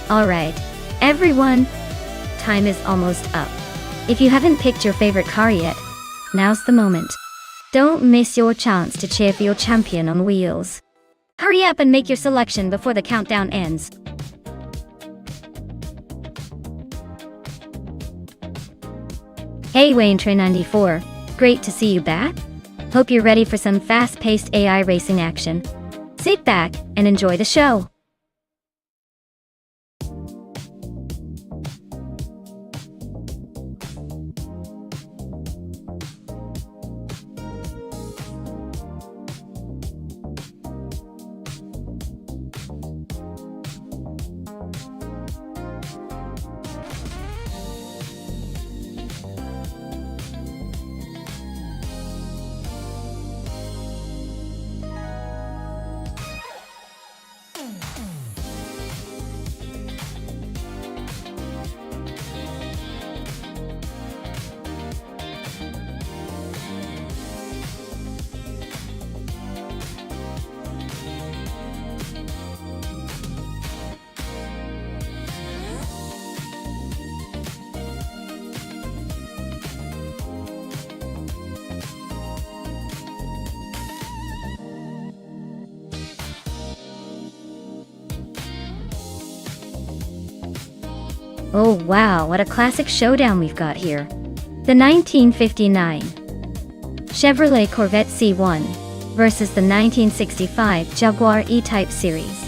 Alright, everyone, time is almost up. If you haven't picked your favorite car yet, now's the moment. Don't miss your chance to cheer for your champion on wheels. Hurry up and make your selection before the countdown ends. Hey Wayne94, great to see you back. Hope you're ready for some fast-paced AI racing action. Sit back and enjoy the show. Oh wow, what a classic showdown we've got here. The 1959 Chevrolet Corvette C1 versus the 1965 Jaguar E-Type series.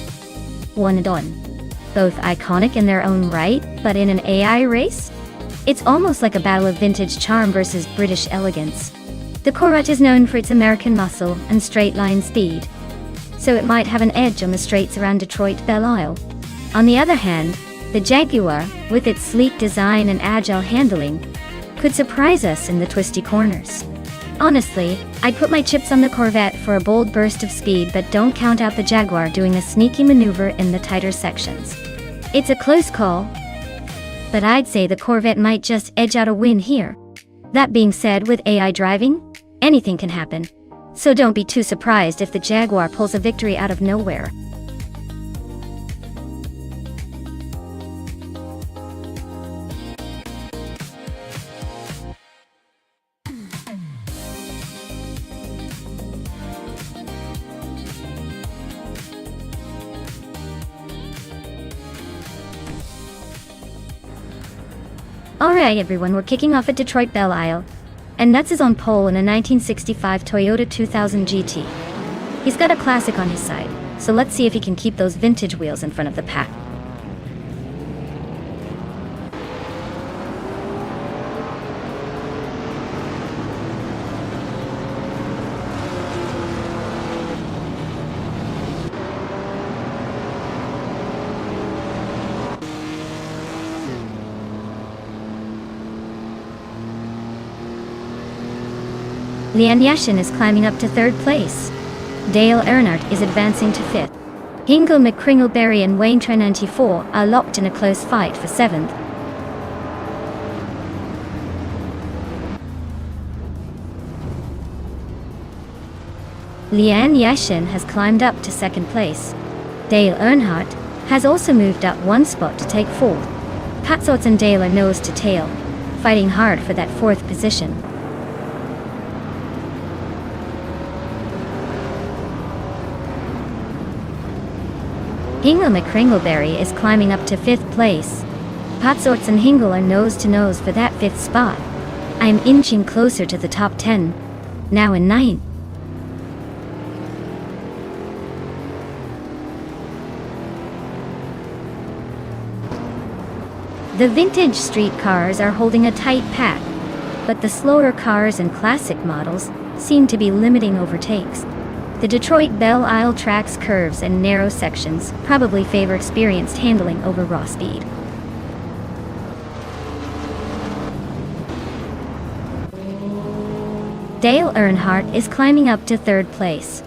1-1. Both iconic in their own right, but in an AI race? It's almost like a battle of vintage charm versus British elegance. The Corvette is known for its American muscle and straight-line speed, so it might have an edge on the straights around Detroit Belle Isle. On the other hand, the Jaguar, with its sleek design and agile handling, could surprise us in the twisty corners. Honestly, I'd put my chips on the Corvette for a bold burst of speed, but don't count out the Jaguar doing a sneaky maneuver in the tighter sections. It's a close call, but I'd say the Corvette might just edge out a win here. That being said, with AI driving, anything can happen. So don't be too surprised if the Jaguar pulls a victory out of nowhere. Alright everyone, we're kicking off at Detroit Belle Isle, and Nuts is on pole in a 1965 Toyota 2000 GT. He's got a classic on his side, so let's see if he can keep those vintage wheels in front of the pack. Leanne Yashin is climbing up to third place. Dale Earnhardt is advancing to fifth. Hingle McCringleberry and Wayne94 are locked in a close fight for seventh. Leanne Yashin has climbed up to second place. Dale Earnhardt has also moved up one spot to take fourth. Patsorts and Dale are nose to tail, fighting hard for that fourth position. Hingle McCringleberry is climbing up to fifth place. Patsorts and Hingle are nose to nose for that fifth spot. I'm inching closer to the top 10, now in ninth. The vintage street cars are holding a tight pack, but the slower cars and classic models seem to be limiting overtakes. The Detroit Belle Isle track's curves and narrow sections probably favor experienced handling over raw speed. Dale Earnhardt is climbing up to third place.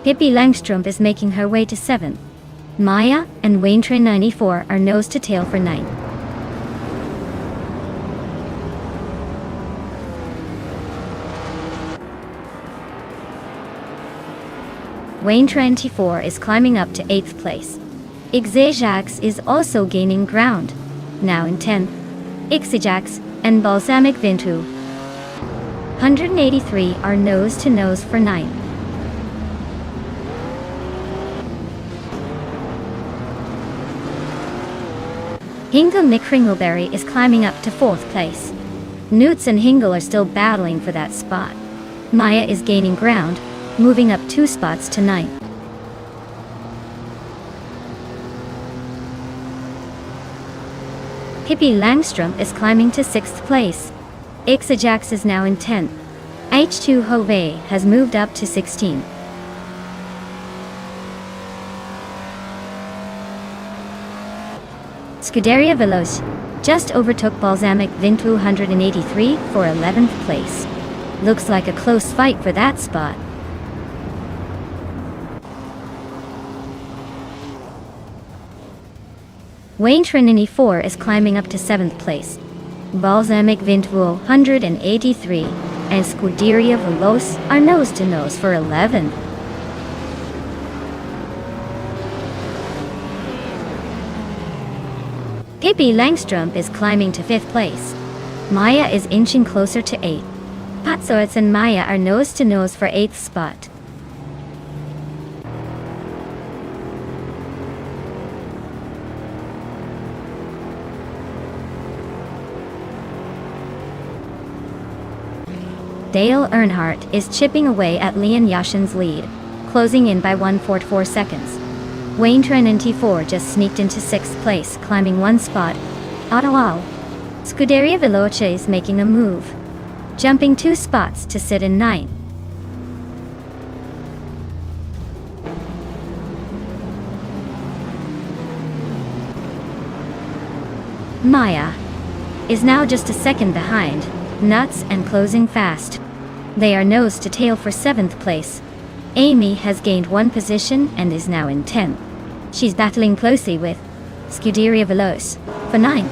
Pippi Langstrom is making her way to seventh. Maya and Wayne94 are nose to tail for ninth. Wayne24 is climbing up to 8th place. Exajax is also gaining ground, now in 10th. Ixajax and Balsamic Vintu 183 are nose to nose for 9th. Hingle McCringleberry is climbing up to 4th place. Newts and Hingle are still battling for that spot. Maya is gaining ground, moving up 2 spots to 9th. Pippi Langstrom is climbing to 6th place. Ixajax is now in 10th. H2 Hove has moved up to 16th. Scuderia Veloce just overtook Balsamic Vintu 183 for 11th place. Looks like a close fight for that spot. Wayne Trinity 4 is climbing up to 7th place. Balsamic Vintu 183 and Scuderia Veloce are nose to nose for 11th. Pippi Langstrom is climbing to 5th place. Maya is inching closer to 8th. Patsorts and Maya are nose to nose for 8th spot. Dale Earnhardt is chipping away at Leon Yashin's lead, closing in by 1.44 seconds. Wayne Trinity 4 just sneaked into 6th place, climbing 1 spot. Ottawa. Scuderia Veloce is making a move, jumping 2 spots to sit in 9th. Maya is now just a second behind Nuts and closing fast. They are nose to tail for 7th place. Amy has gained 1 position and is now in 10th. She's battling closely with Scuderia Veloce for 9th.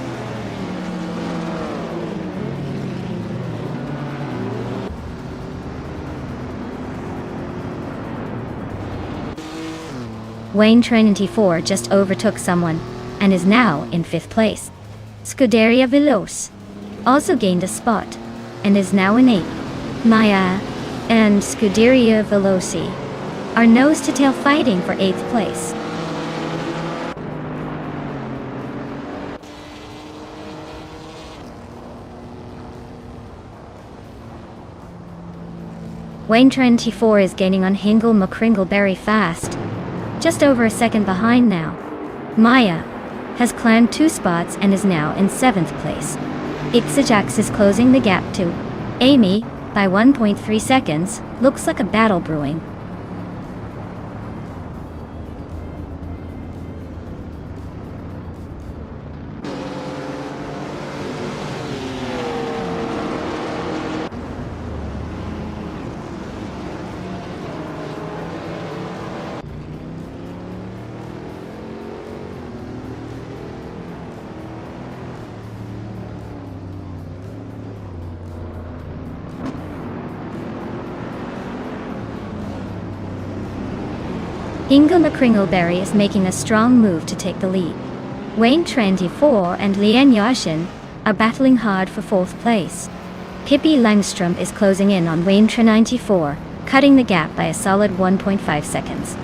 Wayne Trinity 4 just overtook someone and is now in 5th place. Scuderia Veloce also gained a spot and is now in 8th. Maya and Scuderia Veloce are nose to tail fighting for 8th place. Wayne Trinity 4 is gaining on Hingle McCringleberry fast, just over a second behind now. Maya has climbed 2 spots and is now in 7th place. Ixajax is closing the gap to Amy by 1.3 seconds. Looks like a battle brewing. Hingle McCringleberry is making a strong move to take the lead. Wayne Trinity 4 and Lian Yashin are battling hard for 4th place. Pippi Langstrom is closing in on Wayne Trinity 4, cutting the gap by a solid 1.5 seconds.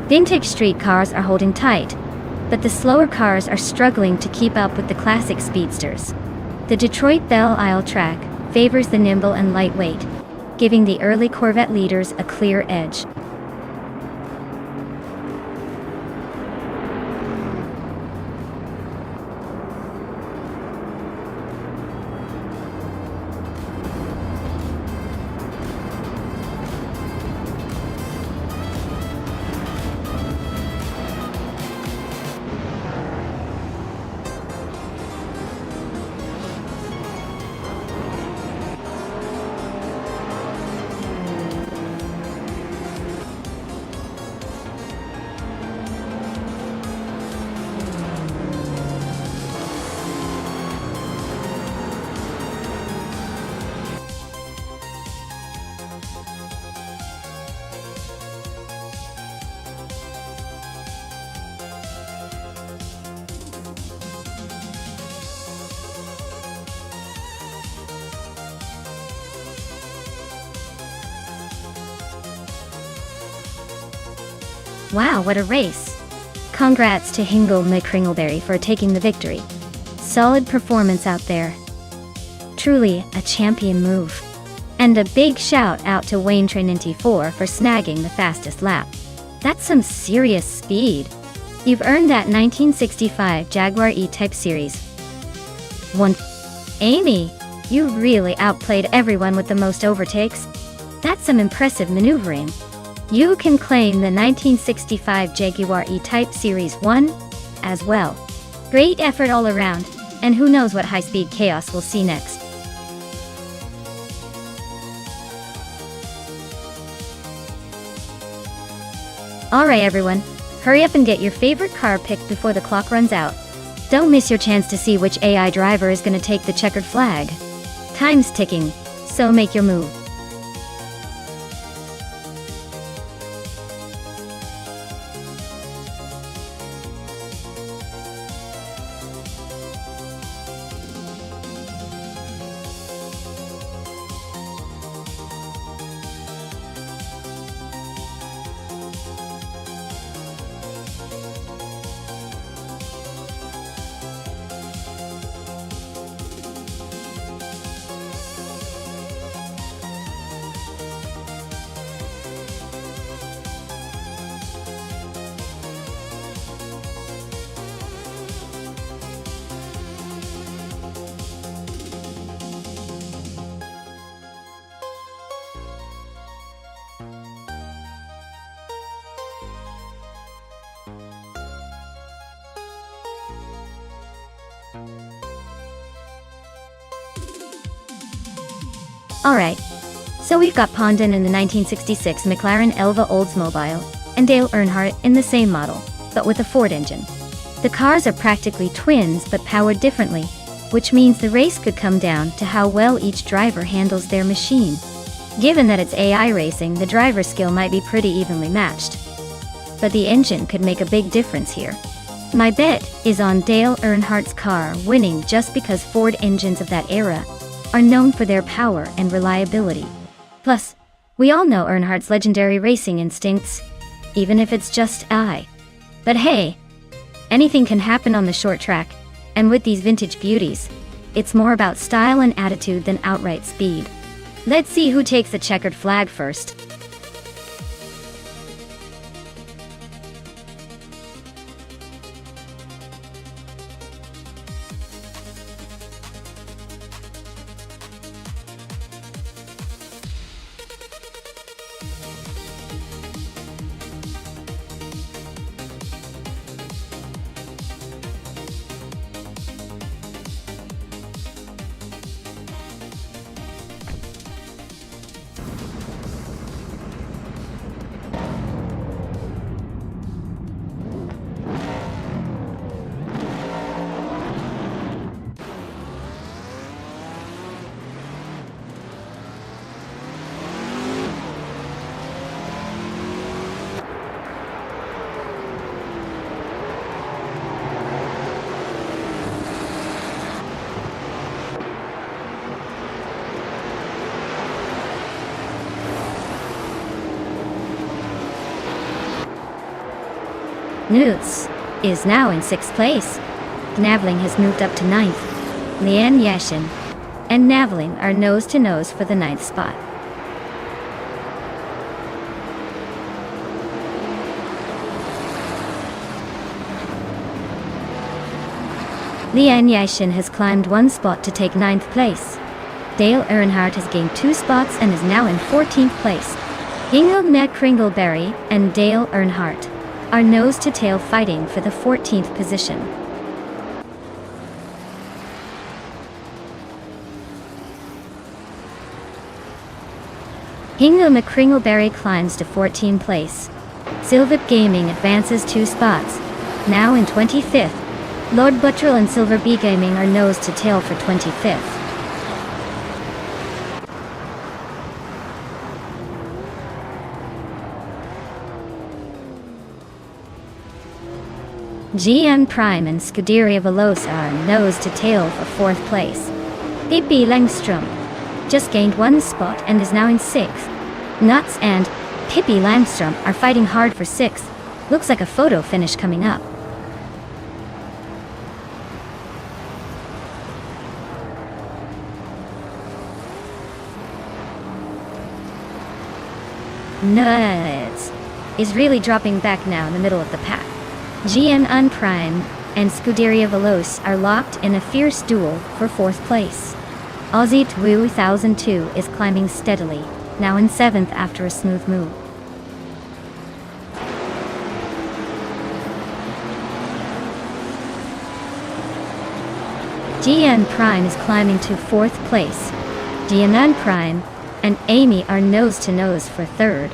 Vintage street cars are holding tight, but the slower cars are struggling to keep up with the classic speedsters. The Detroit Belle Isle track favors the nimble and lightweight, giving the early Corvette leaders a clear edge. Wow, what a race. Congrats to Hingle McCringleberry for taking the victory. Solid performance out there. Truly a champion move. And a big shout out to Wayne Train94 for snagging the fastest lap. That's some serious speed. You've earned that 1965 Jaguar E-Type Series 1. Amy, you really outplayed everyone with the most overtakes. That's some impressive maneuvering. You can claim the 1965 Jaguar E-Type Series 1 as well. Great effort all around, and who knows what high-speed chaos we'll see next. Alright everyone, hurry up and get your favorite car picked before the clock runs out. Don't miss your chance to see which AI driver is going to take the checkered flag. Time's ticking, so make your move. Alright, so we've got Pondon in the 1966 McLaren Elva Oldsmobile, and Dale Earnhardt in the same model, but with a Ford engine. The cars are practically twins but powered differently, which means the race could come down to how well each driver handles their machine. Given that it's AI racing, the driver skill might be pretty evenly matched. But the engine could make a big difference here. My bet is on Dale Earnhardt's car winning just because Ford engines of that era are known for their power and reliability. Plus, we all know Earnhardt's legendary racing instincts, even if it's just AI. But hey, anything can happen on the short track, and with these vintage beauties, it's more about style and attitude than outright speed. Let's see who takes the checkered flag first. Newts is now in 6th place. Navling has moved up to 9th. Lian Yashin and Navling are nose-to-nose for the 9th spot. Lian Yashin has climbed 1 spot to take 9th place. Dale Earnhardt has gained 2 spots and is now in 14th place. Hingle McCringleberry and Dale Earnhardt are nose-to-tail fighting for the 14th position. Hingle McCringleberry climbs to 14th place. Silvip Gaming advances 2 spots, now in 25th. Lord Buttrell and Silver B Gaming are nose-to-tail for 25th. GM Prime and Scuderia Velosa are nose-to-tail for 4th place. Pippi Langstrom just gained 1 spot and is now in 6th. Nuts and Pippi Langstrom are fighting hard for 6th, Looks like a photo finish coming up. Nuts! Is really dropping back now in the middle of the pack. GN Prime and Scuderia Veloce are locked in a fierce duel for 4th place. Aussie 2002 is climbing steadily, now in 7th after a smooth move. GN Prime is climbing to 4th place. GN Prime and Amy are nose-to-nose for 3rd.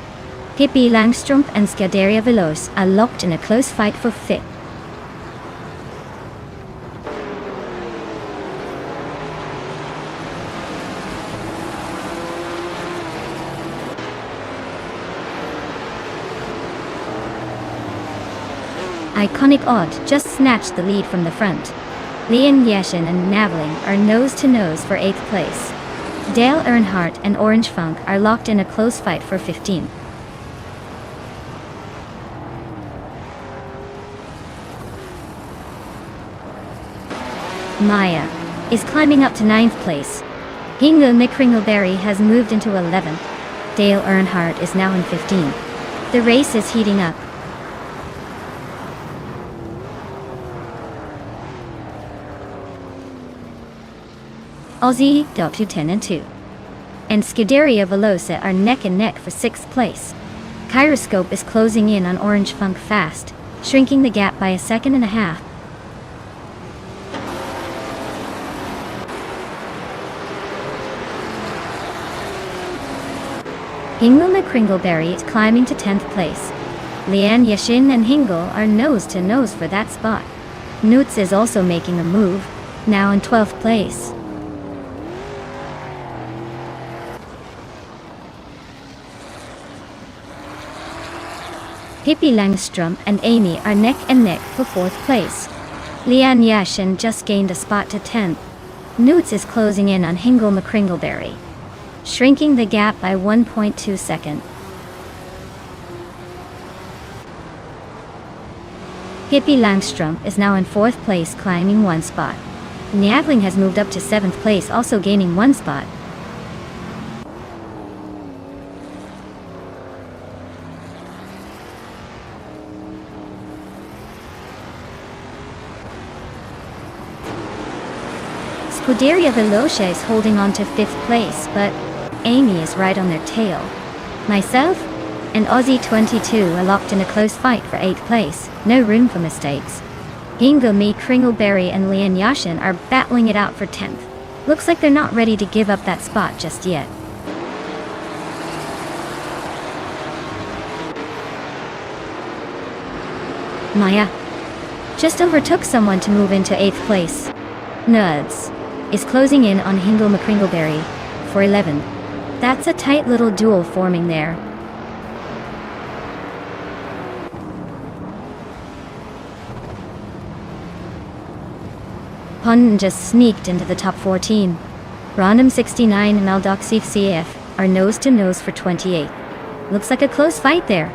Pippi Langstrumpf and Scuderia Veloce are locked in a close fight for 5th. Iconic Odd just snatched the lead from the front. Leon Yashin and Navling are nose-to-nose for 8th place. Dale Earnhardt and Orange Funk are locked in a close fight for 15th. Maya is climbing up to 9th place. Hingo McCringleberry has moved into 11th. Dale Earnhardt is now in 15th. The race is heating up. Aussie 10 and 2 and Scuderia Veloce are neck and neck for 6th place. Gyroscope is closing in on Orange Funk fast, shrinking the gap by 1.5 seconds. Hingle McCringleberry is climbing to 10th place. Leanne Yashin and Hingle are nose-to-nose for that spot. Newts is also making a move, now in 12th place. Pippi Langstrumpf and Amy are neck and neck for 4th place. Leanne Yashin just gained a spot to 10th. Newts is closing in on Hingle McCringleberry, shrinking the gap by 1.2 seconds. Pippi Langstrumpf is now in 4th place, climbing 1 spot. Navling has moved up to 7th place, also gaining 1 spot. Scuderia Veloce is holding on to 5th place, but Amy is right on their tail. Myself and Aussie 22 are locked in a close fight for 8th place, no room for mistakes. Hingo McCringleberry and Leanne Yashin are battling it out for 10th. Looks like they're not ready to give up that spot just yet. Maya just overtook someone to move into 8th place. Nuds is closing in on Hingle McCringleberry for 11th. That's a tight little duel forming there. Hunden just sneaked into the top 14. Random 69 and Aldoxif CF are nose-to-nose for 28th. Looks like a close fight there.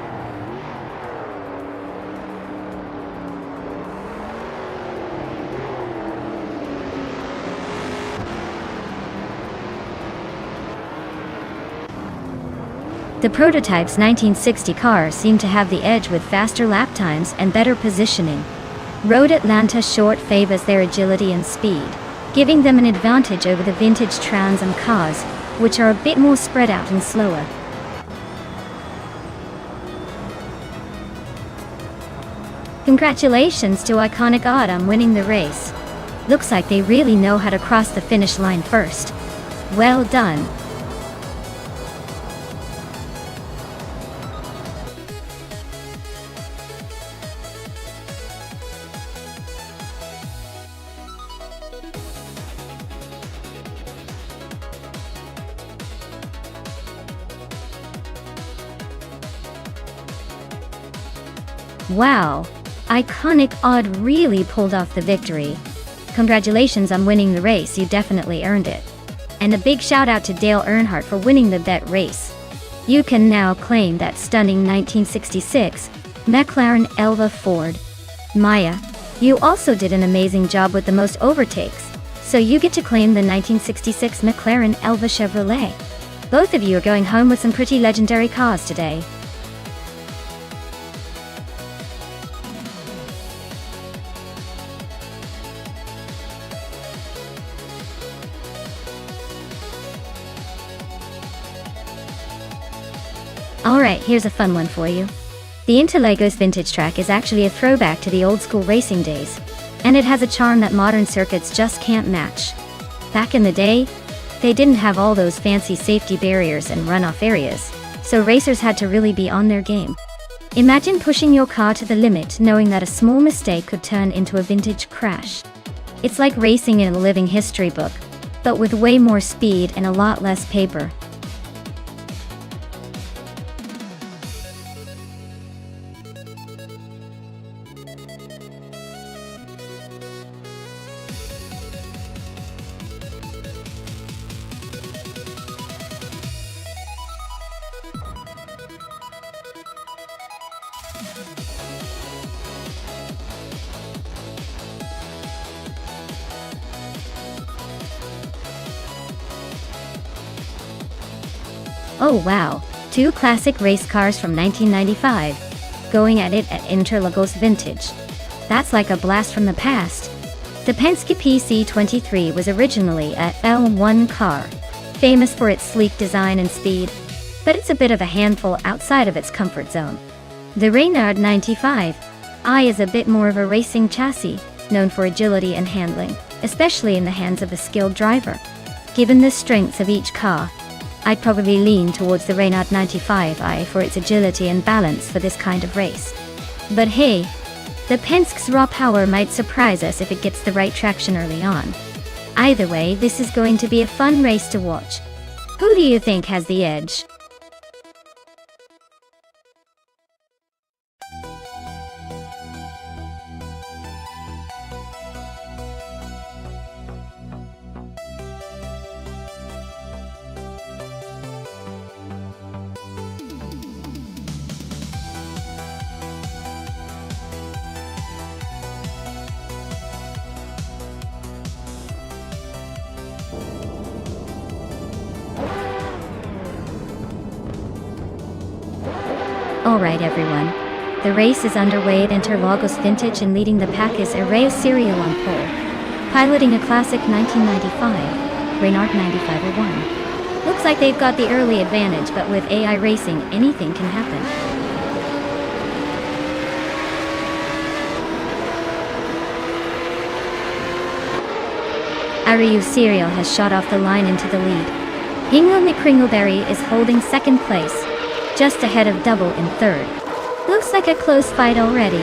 The prototype's 1960 cars seem to have the edge with faster lap times and better positioning. Road Atlanta short favors their agility and speed, giving them an advantage over the vintage Trans Am cars, which are a bit more spread out and slower. Congratulations to Iconic Odd on winning the race. Looks like they really know how to cross the finish line first. Well done. Wow, Iconic Odd really pulled off the victory. Congratulations on winning the race, you definitely earned it. And a big shout out to Dale Earnhardt for winning the bet race. You can now claim that stunning 1966 McLaren Elva Ford. Maya, you also did an amazing job with the most overtakes, so you get to claim the 1966 McLaren Elva Chevrolet. Both of you are going home with some pretty legendary cars today. Alright, here's a fun one for you. The Interlagos vintage track is actually a throwback to the old school racing days, and it has a charm that modern circuits just can't match. Back in the day, they didn't have all those fancy safety barriers and runoff areas, so racers had to really be on their game. Imagine pushing your car to the limit knowing that a small mistake could turn into a vintage crash. It's like racing in a living history book, but with way more speed and a lot less paper. Oh wow, two classic race cars from 1995, going at it at Interlagos Vintage. That's like a blast from the past. The Penske PC23 was originally a L1 car, famous for its sleek design and speed, but it's a bit of a handful outside of its comfort zone. The Reynard 95i is a bit more of a racing chassis, known for agility and handling, especially in the hands of a skilled driver. Given the strengths of each car, I'd probably lean towards the Reynard 95i for its agility and balance for this kind of race. But hey, the Penske's raw power might surprise us if it gets the right traction early on. Either way, this is going to be a fun race to watch. Who do you think has the edge? Alright everyone, the race is underway at Interlagos Vintage, and leading the pack is Arreo Serial on pole, piloting a classic 1995 Reynard 9501. Looks like they've got the early advantage, but with AI racing, anything can happen. Arreo Serial has shot off the line into the lead. Hingo McCringleberry is holding second place, just ahead of Double in third. Looks like a close fight already.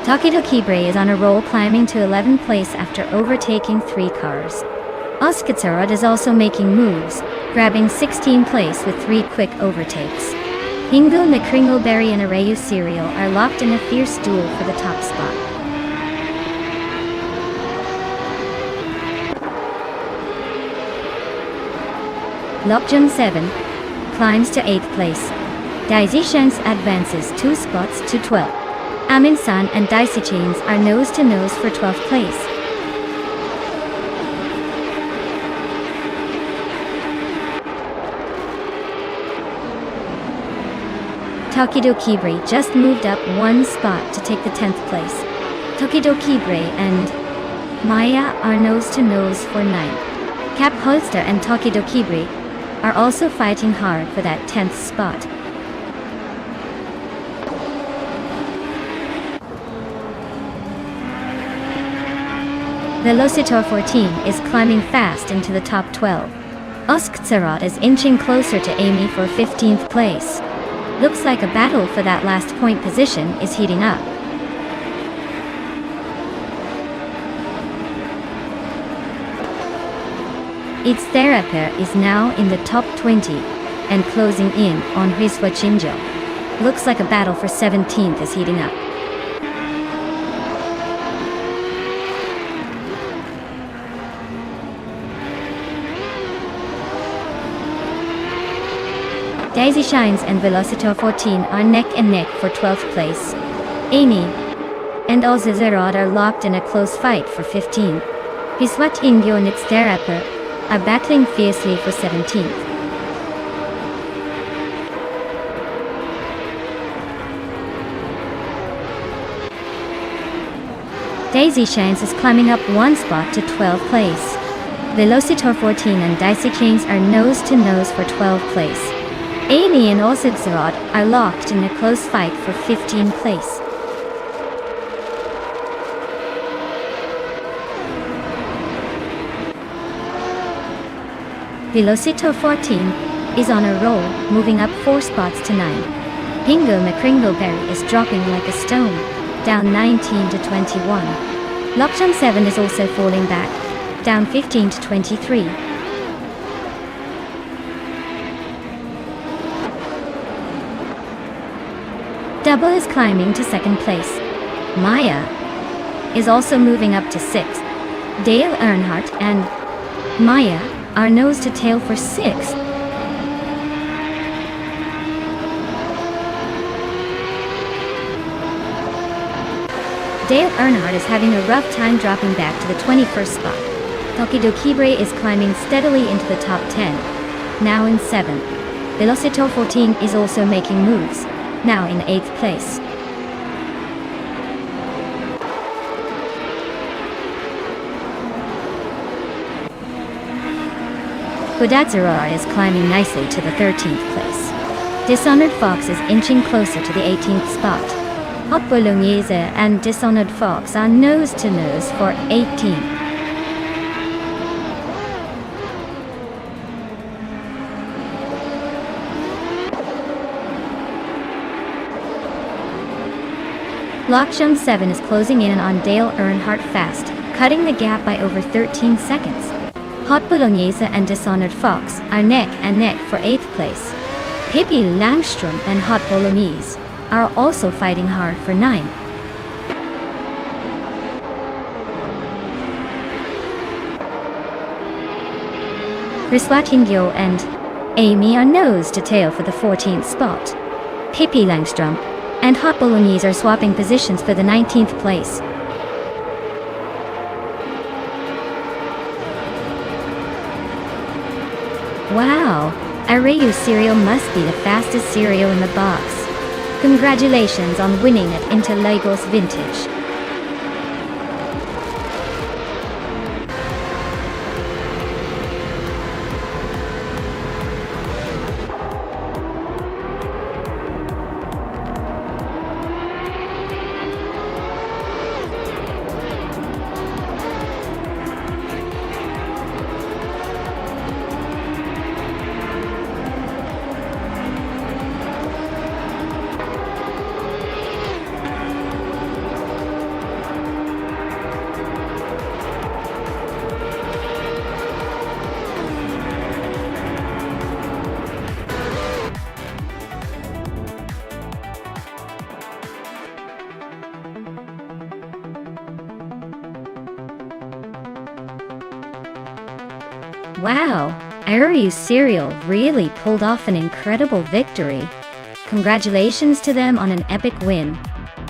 Takedo Kibre is on a roll, climbing to 11th place after overtaking 3 cars. Oskatserod is also making moves, grabbing 16th place with 3 quick overtakes. Hingo McCringleberry and Arreo Serial are locked in a fierce duel for the top spot. Lokjun 7 climbs to 8th place. Daisy Shanks advances 2 spots to 12th. Amin San and Daisy Chains are nose to nose for 12th place. Takedo Kibre just moved up 1 spot to take the 10th place. Takedo Kibre and Maya are nose to nose for 9th. Cap Holster and Takedo Kibre are also fighting hard for that 10th spot. Velocitor 14 is climbing fast into the top 12. Oskatserod is inching closer to Amy for 15th place. Looks like a battle for that last point position is heating up. Its Theraper is now in the top 20 and closing in on Hriswa Chinjo. Looks like a battle for 17th is heating up. Daisy Shines and Velocitor 14 are neck and neck for 12th place. Amy and Ozizerod are locked in a close fight for 15. Biswat Ingyo and Ixterapur are battling fiercely for 17th. Daisy Shines is climbing up one spot to 12th place. Velocitor 14 and Dicey Kings are nose to nose for 12th place. Amy and Ozizerod are locked in a close fight for 15th place. Velocitor 14 is on a roll, moving up 4 spots to 9. Pingo McCringleberry is dropping like a stone, down 19 to 21. Lockjam 7 is also falling back, down 15 to 23. Double is climbing to 2nd place. Maya is also moving up to 6th. Dale Earnhardt and Maya are nose to tail for 6th. Dale Earnhardt is having a rough time dropping back to the 21st spot. Tokidokibre is climbing steadily into the top 10, now in 7th. Velocitor 14 is also making moves, now in 8th place. Kodadzura is climbing nicely to the 13th place. Dishonored Fox is inching closer to the 18th spot. Hot Bolognese and Dishonored Fox are nose to nose for 18th. Lockjam 7 is closing in on Dale Earnhardt fast, cutting the gap by over 13 seconds. Hot Bolognese and Dishonored Fox are neck and neck for 8th place. Pippi Langstrom and Hot Bolognese are also fighting hard for 9. Riswatingyo and Amy are nose to tail for the 14th spot. Pippi Langstrom and Hot Bolognese are swapping positions for the 19th place. Wow, Arayu cereal must be the fastest cereal in the box. Congratulations on winning at Interlagos Vintage. Wow, Arayu cereal really pulled off an incredible victory. Congratulations to them on an epic win.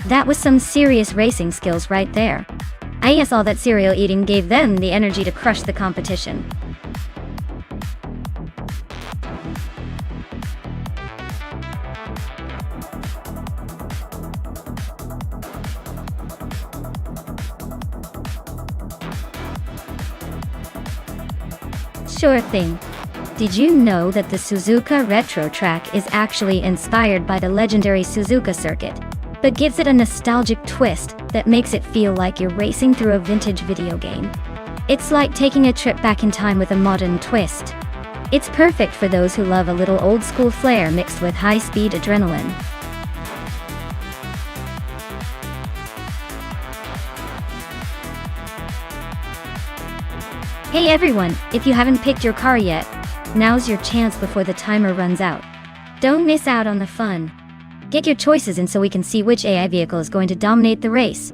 That was some serious racing skills right there. I guess all that cereal eating gave them the energy to crush the competition. Sure thing. Did you know that the Suzuka Retro Track is actually inspired by the legendary Suzuka circuit, but gives it a nostalgic twist that makes it feel like you're racing through a vintage video game? It's like taking a trip back in time with a modern twist. It's perfect for those who love a little old-school flair mixed with high-speed adrenaline. Hey everyone, if you haven't picked your car yet, now's your chance before the timer runs out. Don't miss out on the fun. Get your choices in so we can see which AI vehicle is going to dominate the race.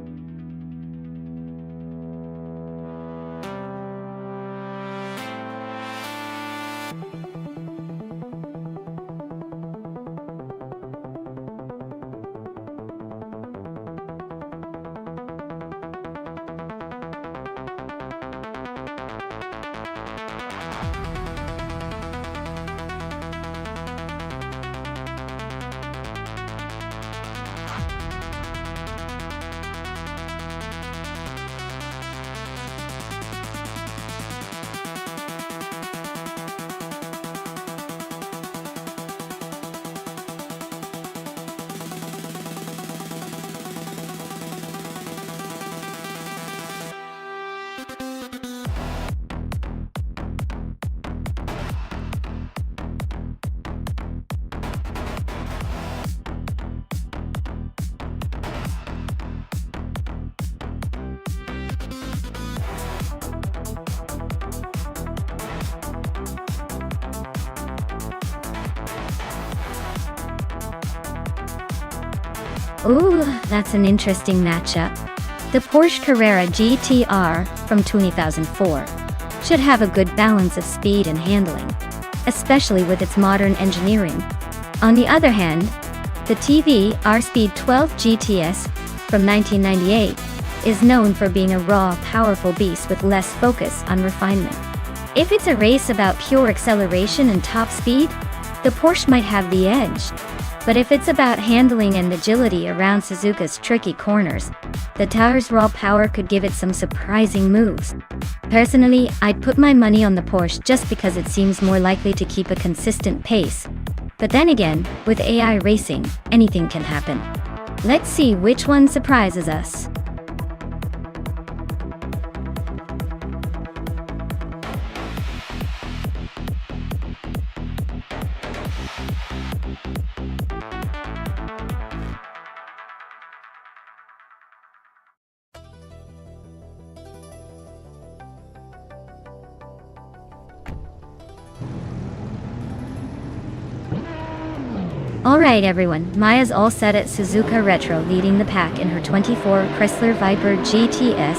Ooh, that's an interesting matchup. The Porsche Carrera GT-R from 2004 should have a good balance of speed and handling, especially with its modern engineering. On the other hand, the TV R-Speed 12 GTS from 1998 is known for being a raw, powerful beast with less focus on refinement. If it's a race about pure acceleration and top speed, the Porsche might have the edge. But if it's about handling and agility around Suzuka's tricky corners, the Taur's raw power could give it some surprising moves. Personally, I'd put my money on the Porsche just because it seems more likely to keep a consistent pace. But then again, with AI racing, anything can happen. Let's see which one surprises us. Alright everyone, Maya's all set at Suzuka Retro leading the pack in her 24 Chrysler Viper GTS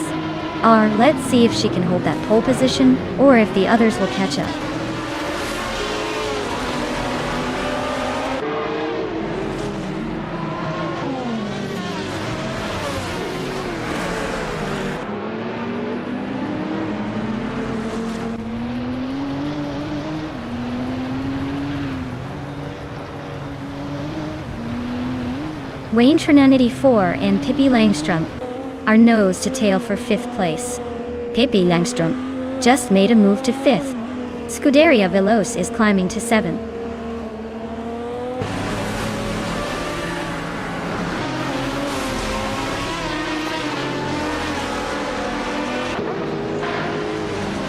R. Let's see if she can hold that pole position, or if the others will catch up. Wayne Trinity 4 and Pippi Langström are nose to tail for 5th place. Pippi Langström just made a move to 5th. Scuderia Veloce is climbing to 7th.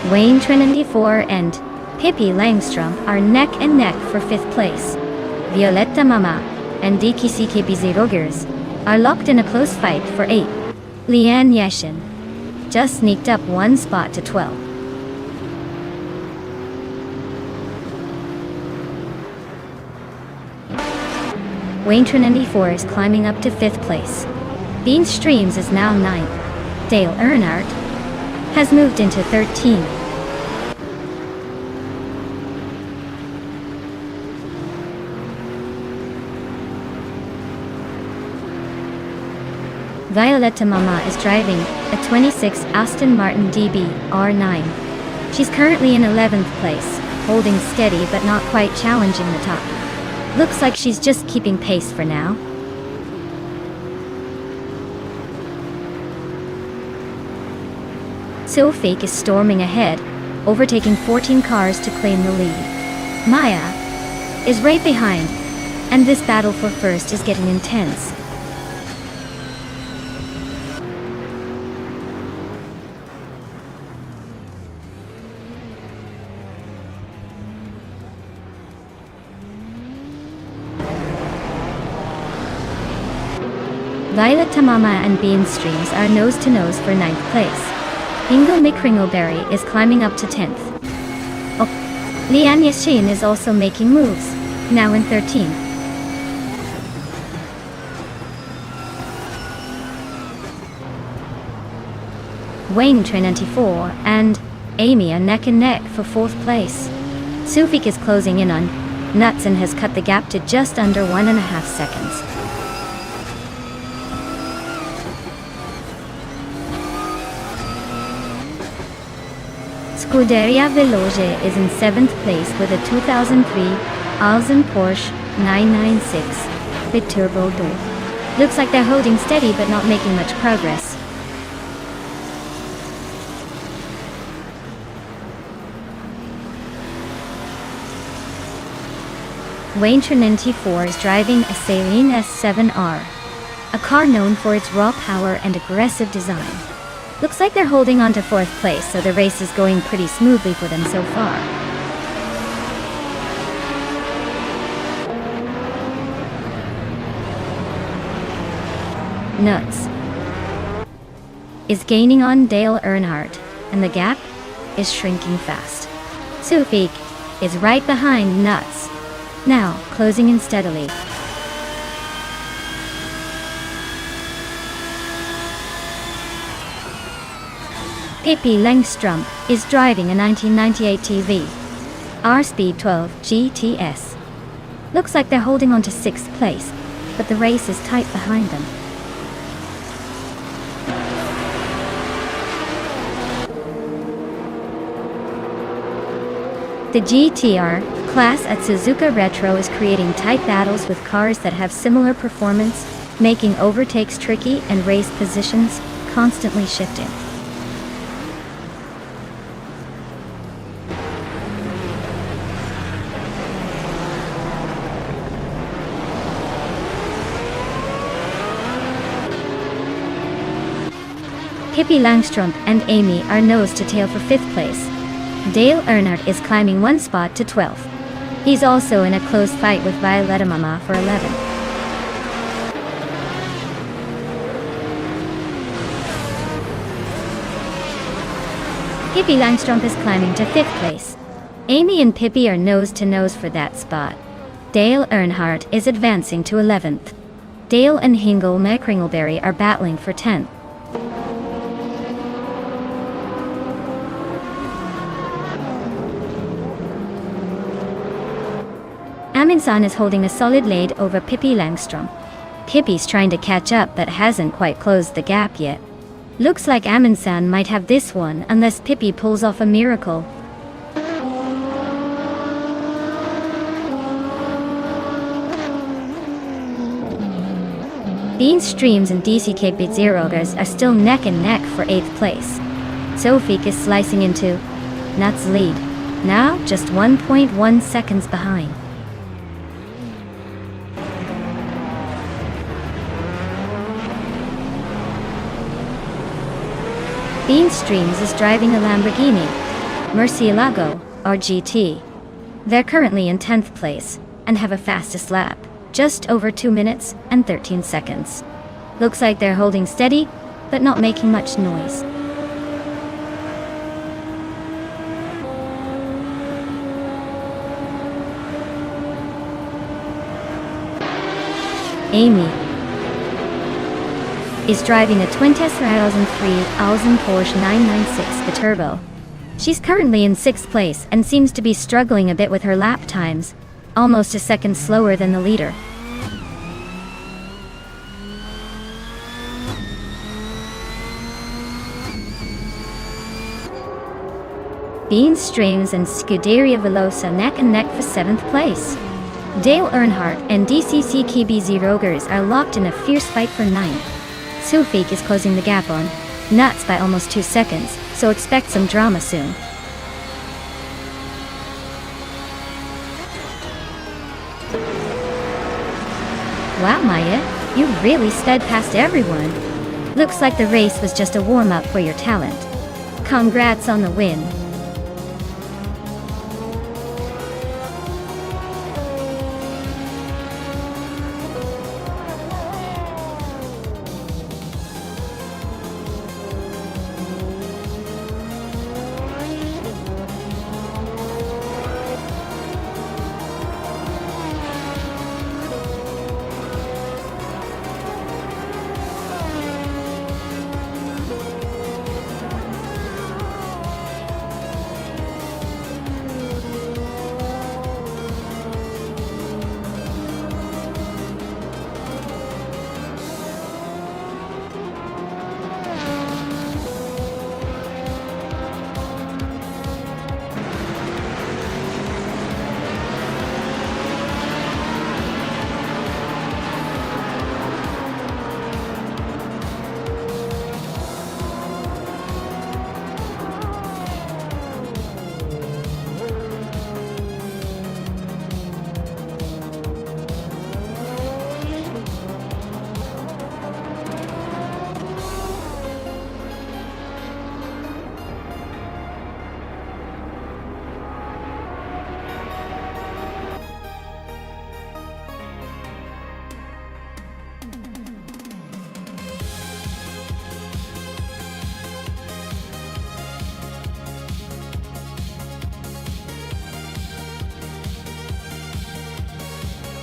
Wayne Trinity 4 and Pippi Langström are neck and neck for 5th place. Violetta Mama and DKCKBZ Rogers are locked in a close fight for 8. Leanne Yashin just sneaked up 1 spot to 12. Wayne Trinity 4 is climbing up to 5th place. Bean Streams is now 9th. Dale Earnhardt has moved into 13th. Violetta Mama is driving a 26 Aston Martin DB R9. She's currently in 11th place, holding steady but not quite challenging the top. Looks like she's just keeping pace for now. Sofik is storming ahead, overtaking 14 cars to claim the lead. Maya is right behind, and this battle for first is getting intense. Violetta Mama and Bean Streams are nose-to-nose for 9th place. Ingo Mikringoberry is climbing up to 10th. Oh, Leanne Yashin is also making moves, now in 13th. Wayne Trinity 4 and Amy are neck and neck for 4th place. Sufik is closing in on Nuts and has cut the gap to just under 1.5 seconds. Scuderia Veloce is in 7th place with a 2003 Alzen Porsche 996 with turbo door. Looks like they're holding steady but not making much progress. Wayne Trinity 4 is driving a Saleen S7R, a car known for its raw power and aggressive design. Looks like they're holding on to 4th place, so the race is going pretty smoothly for them so far. Nuts is gaining on Dale Earnhardt, and the gap is shrinking fast. Sufik is right behind Nuts, now closing in steadily. Pippi Langstrumpf is driving a 1998 TV R-Speed 12 GTS. Looks like they're holding on to 6th place, but the race is tight behind them. The GTR class at Suzuka Retro is creating tight battles with cars that have similar performance, making overtakes tricky and race positions constantly shifting. Pippi Langstrumpf and Amy are nose to tail for 5th place. Dale Earnhardt is climbing 1 spot to 12th. He's also in a close fight with Violetta Mama for 11th. Pippi Langstrumpf is climbing to 5th place. Amy and Pippi are nose to nose for that spot. Dale Earnhardt is advancing to 11th. Dale and Hingle McCringleberry are battling for 10th. Amundsen is holding a solid lead over Pippi Langstrumpf. Pippi's trying to catch up but hasn't quite closed the gap yet. Looks like Amundsen might have this one unless Pippi pulls off a miracle. Bean Streams and DCK Bitzerogers are still neck and neck for 8th place. Sofik is slicing into Nuts' lead, now just 1.1 seconds behind. Bean Streams is driving a Lamborghini Murcielago or GT. They're currently in 10th place and have a fastest lap, just over 2 minutes and 13 seconds. Looks like they're holding steady, but not making much noise. Amy is driving a twin Tesla 2003 Porsche 996 Biturbo. She's currently in 6th place and seems to be struggling a bit with her lap times, almost a second slower than the leader. Bean Streams and Scuderia Velosa neck and neck for 7th place. Dale Earnhardt and DCC KBZ Rogers are locked in a fierce fight for 9th. Sofik is closing the gap on Nuts by almost 2 seconds, so expect some drama soon. Wow, Maya, you really sped past everyone. Looks like the race was just a warm-up for your talent. Congrats on the win.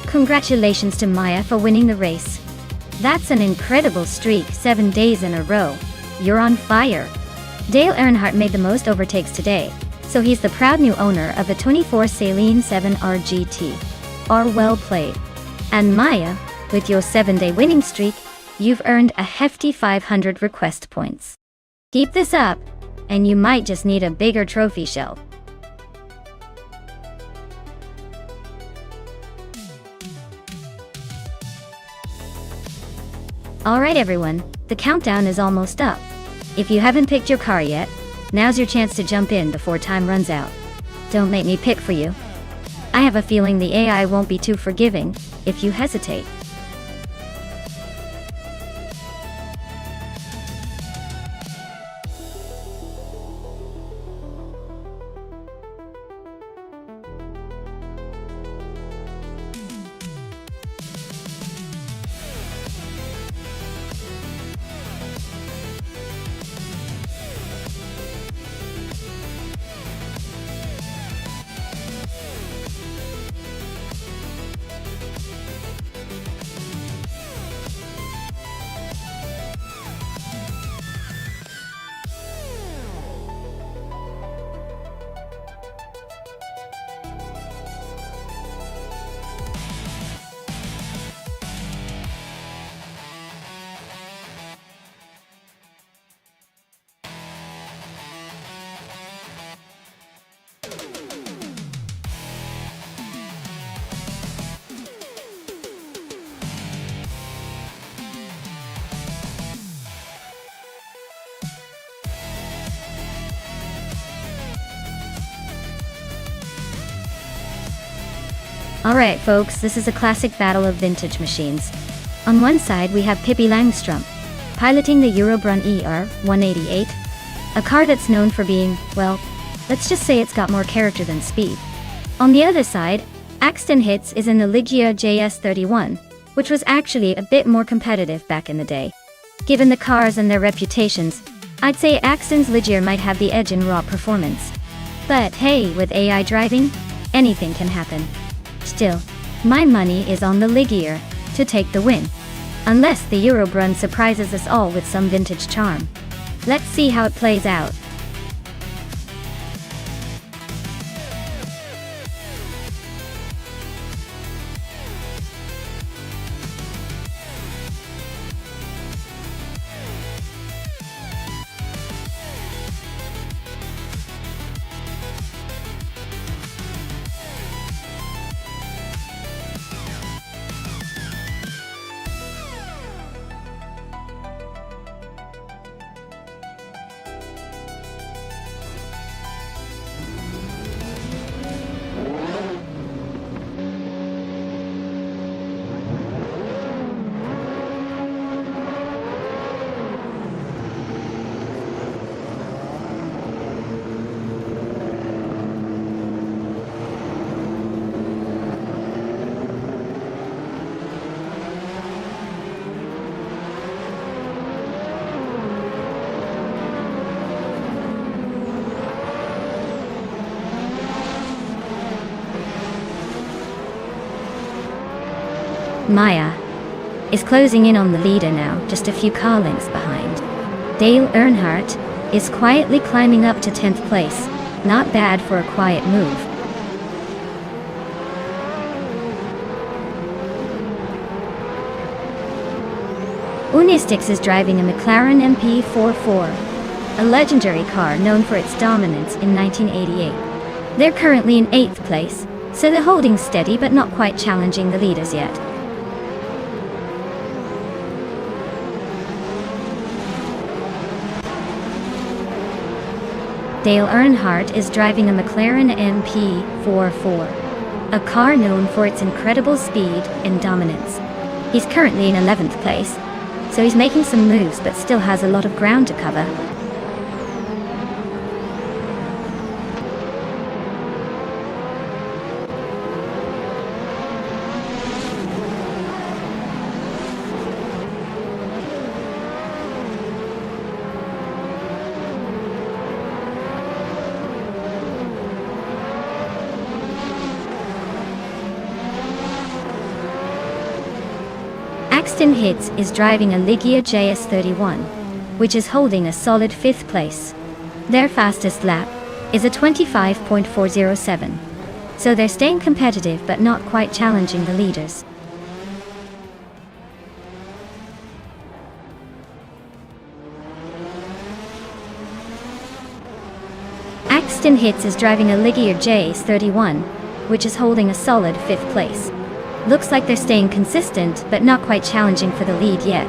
Congratulations to Maya for winning the race. That's an incredible streak, 7 days in a row. You're on fire. Dale Earnhardt made the most overtakes today, so he's the proud new owner of the 24 Saleen 7R GT. Well played. And Maya, with your 7-day winning streak, you've earned a hefty 500 request points. Keep this up, and you might just need a bigger trophy shelf. Alright everyone, the countdown is almost up. If you haven't picked your car yet, now's your chance to jump in before time runs out. Don't make me pick for you. I have a feeling the AI won't be too forgiving if you hesitate. Alright folks, this is a classic battle of vintage machines. On one side we have Pippi Langstrom, piloting the Eurobrunn ER-188, a car that's known for being, well, let's just say it's got more character than speed. On the other side, Axton Hitz is in the Ligier JS31, which was actually a bit more competitive back in the day. Given the cars and their reputations, I'd say Axton's Ligier might have the edge in raw performance. But hey, with AI driving, anything can happen. Still, my money is on the Ligier to take the win. Unless the Eurobrunn surprises us all with some vintage charm. Let's see how it plays out. Maya is closing in on the leader now, just a few car lengths behind. Dale Earnhardt is quietly climbing up to 10th place, not bad for a quiet move. Unistix is driving a McLaren MP44, a legendary car known for its dominance in 1988. They're currently in 8th place, so they're holding steady but not quite challenging the leaders yet. Dale Earnhardt is driving a McLaren MP44, a car known for its incredible speed and dominance. He's currently in 11th place, so he's making some moves but still has a lot of ground to cover. Axton Hitz is driving a Ligier JS31, which is holding a solid 5th place. Their fastest lap is a 25.407. So they're staying competitive but not quite challenging the leaders. Axton Hits is driving a Ligier JS31, which is holding a solid 5th place. Looks like they're staying consistent but not quite challenging for the lead yet.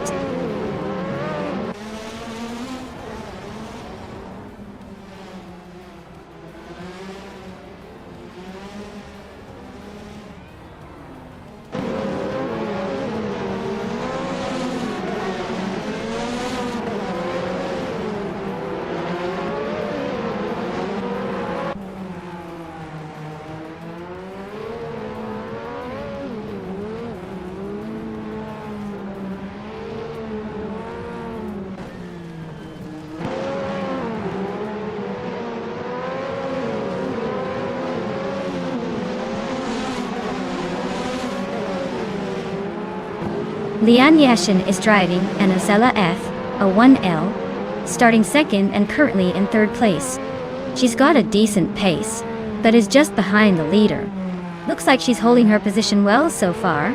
Lian Yashin is driving an Ozella F, a 1L, starting second and currently in 3rd place. She's got a decent pace, but is just behind the leader. Looks like she's holding her position well so far.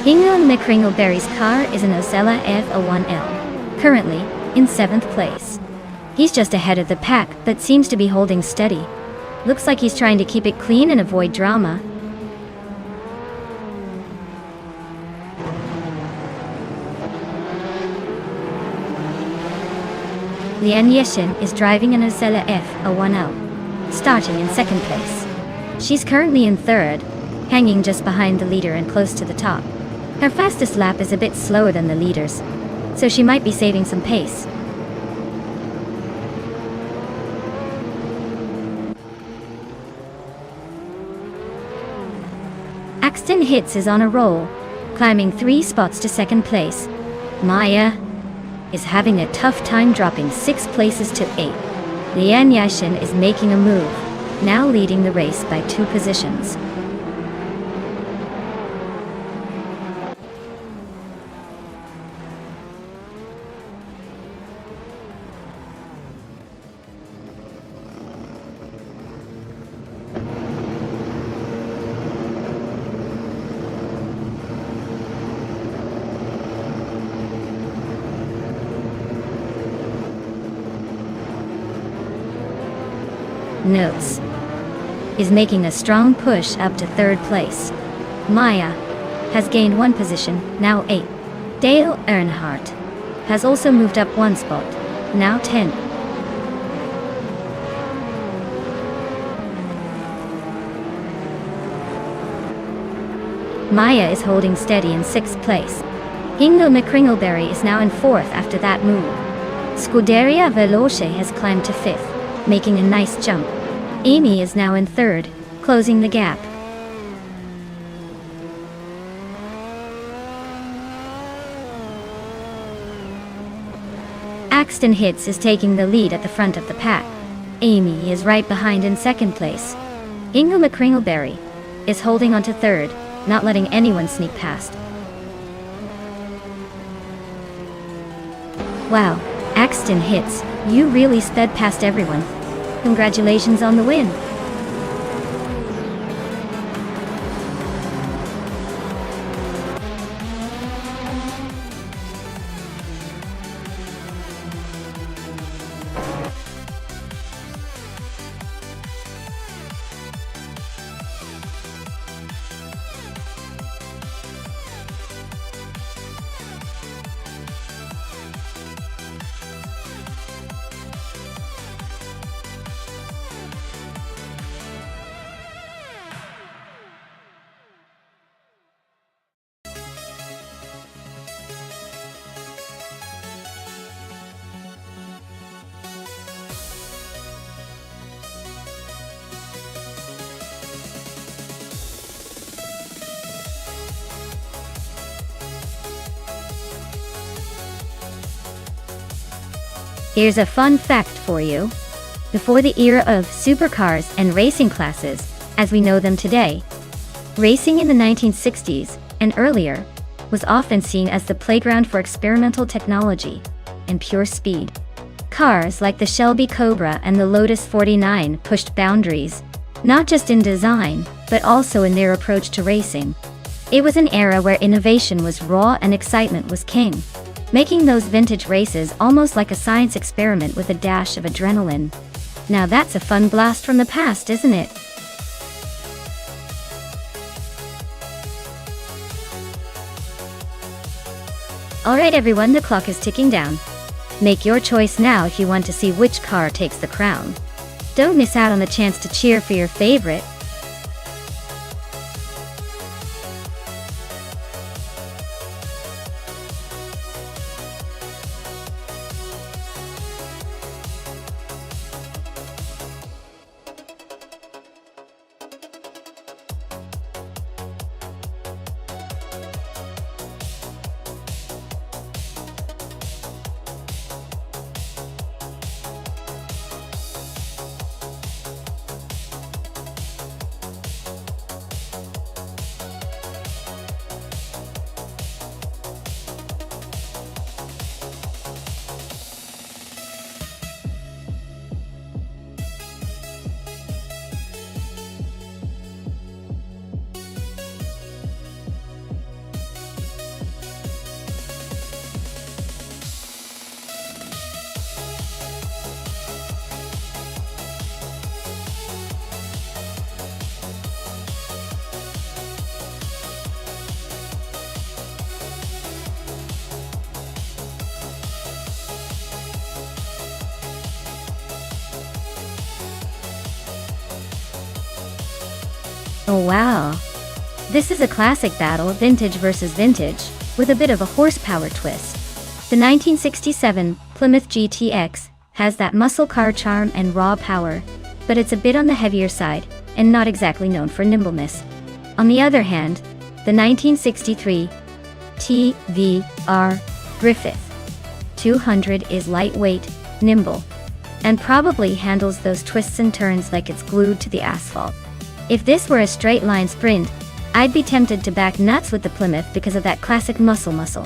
Hinglun McCringleberry's car is an Ozella F, a 1L, currently in 7th place. He's just ahead of the pack, but seems to be holding steady. Looks like he's trying to keep it clean and avoid drama. Lian Yeshin is driving an Ozella F, a 1L, starting in 2nd place. She's currently in 3rd, hanging just behind the leader and close to the top. Her fastest lap is a bit slower than the leader's, so she might be saving some pace. Axton Hits is on a roll, climbing 3 spots to 2nd place. Maya is having a tough time dropping 6 places to 8. Lian Yashin is making a move, now leading the race by 2 positions. Notes is making a strong push up to 3rd place. Maya has gained 1 position, now 8. Dale Earnhardt has also moved up 1 spot, now 10. Maya is holding steady in 6th place. Hingle McCringleberry is now in 4th after that move. Scuderia Veloce has climbed to 5th, making a nice jump. Amy is now in 3rd, closing the gap. Axton Hits is taking the lead at the front of the pack. Amy is right behind in 2nd place. Ingle McCringleberry is holding on to 3rd, not letting anyone sneak past. Wow, Axton Hits, you really sped past everyone. Congratulations on the win. Here's a fun fact for you. Before the era of supercars and racing classes, as we know them today, racing in the 1960s and earlier, was often seen as the playground for experimental technology and pure speed. Cars like the Shelby Cobra and the Lotus 49 pushed boundaries, not just in design, but also in their approach to racing. It was an era where innovation was raw and excitement was king, making those vintage races almost like a science experiment with a dash of adrenaline. Now that's a fun blast from the past, isn't it? Alright everyone, the clock is ticking down. Make your choice now if you want to see which car takes the crown. Don't miss out on the chance to cheer for your favorite. Oh wow! This is a classic battle, vintage versus vintage, with a bit of a horsepower twist. The 1967 Plymouth GTX has that muscle car charm and raw power, but it's a bit on the heavier side, and not exactly known for nimbleness. On the other hand, the 1963 TVR Griffith 200 is lightweight, nimble, and probably handles those twists and turns like it's glued to the asphalt. If this were a straight line sprint, I'd be tempted to back nuts with the Plymouth because of that classic muscle.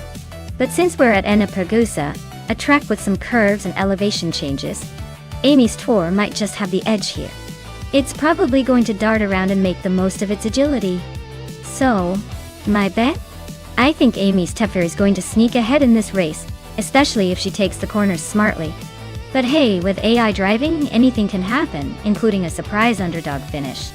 But since we're at Ennepergusa, a track with some curves and elevation changes, Amy's tour might just have the edge here. It's probably going to dart around and make the most of its agility. So, my bet? I think Amy's tougher is going to sneak ahead in this race, especially if she takes the corners smartly. But hey, with AI driving, anything can happen, including a surprise underdog finish.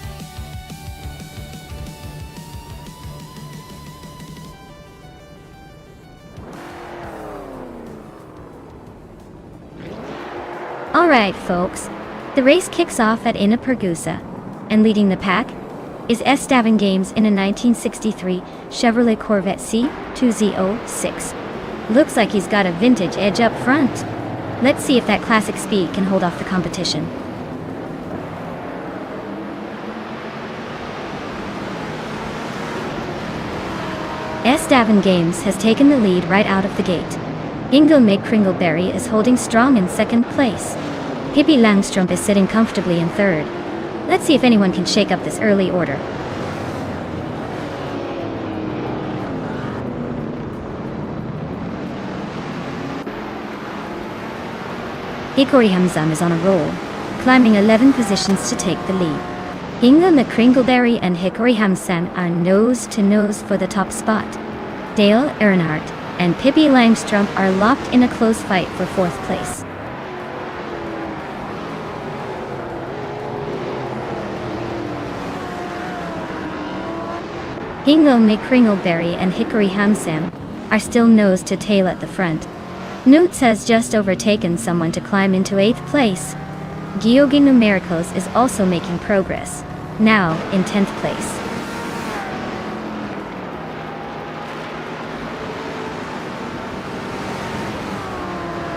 Alright folks, the race kicks off at Ennepergusa, and leading the pack is Esteban Games in a 1963 Chevrolet Corvette C2Z06. Looks like he's got a vintage edge up front. Let's see if that classic speed can hold off the competition. Esteban Games has taken the lead right out of the gate. Ingo Kringleberry is holding strong in second place. Pippi Langstrup is sitting comfortably in third. Let's see if anyone can shake up this early order. Hikori Hamzam is on a roll, climbing 11 positions to take the lead. Ingo Kringleberry and Hikori Hamzam are nose-to-nose for the top spot. Dale Earnhardt and Pippi Langstrup are locked in a close fight for fourth place. Ingo Kringleberry and Hikori Hamzam are still nose to tail at the front. Newts has just overtaken someone to climb into 8th place. Georgi Numericals is also making progress, now in 10th place.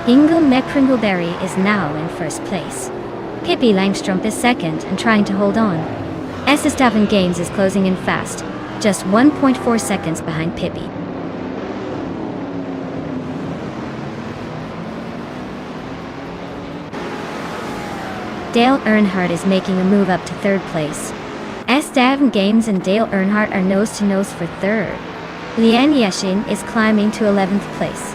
Ingo Kringleberry is now in first place. Pippi Langstrup is second and trying to hold on. Esteban Games is closing in fast, just 1.4 seconds behind Pippi. Dale Earnhardt is making a move up to third place. Esteban Games and Dale Earnhardt are nose-to-nose for third. Lian Yashin is climbing to 11th place.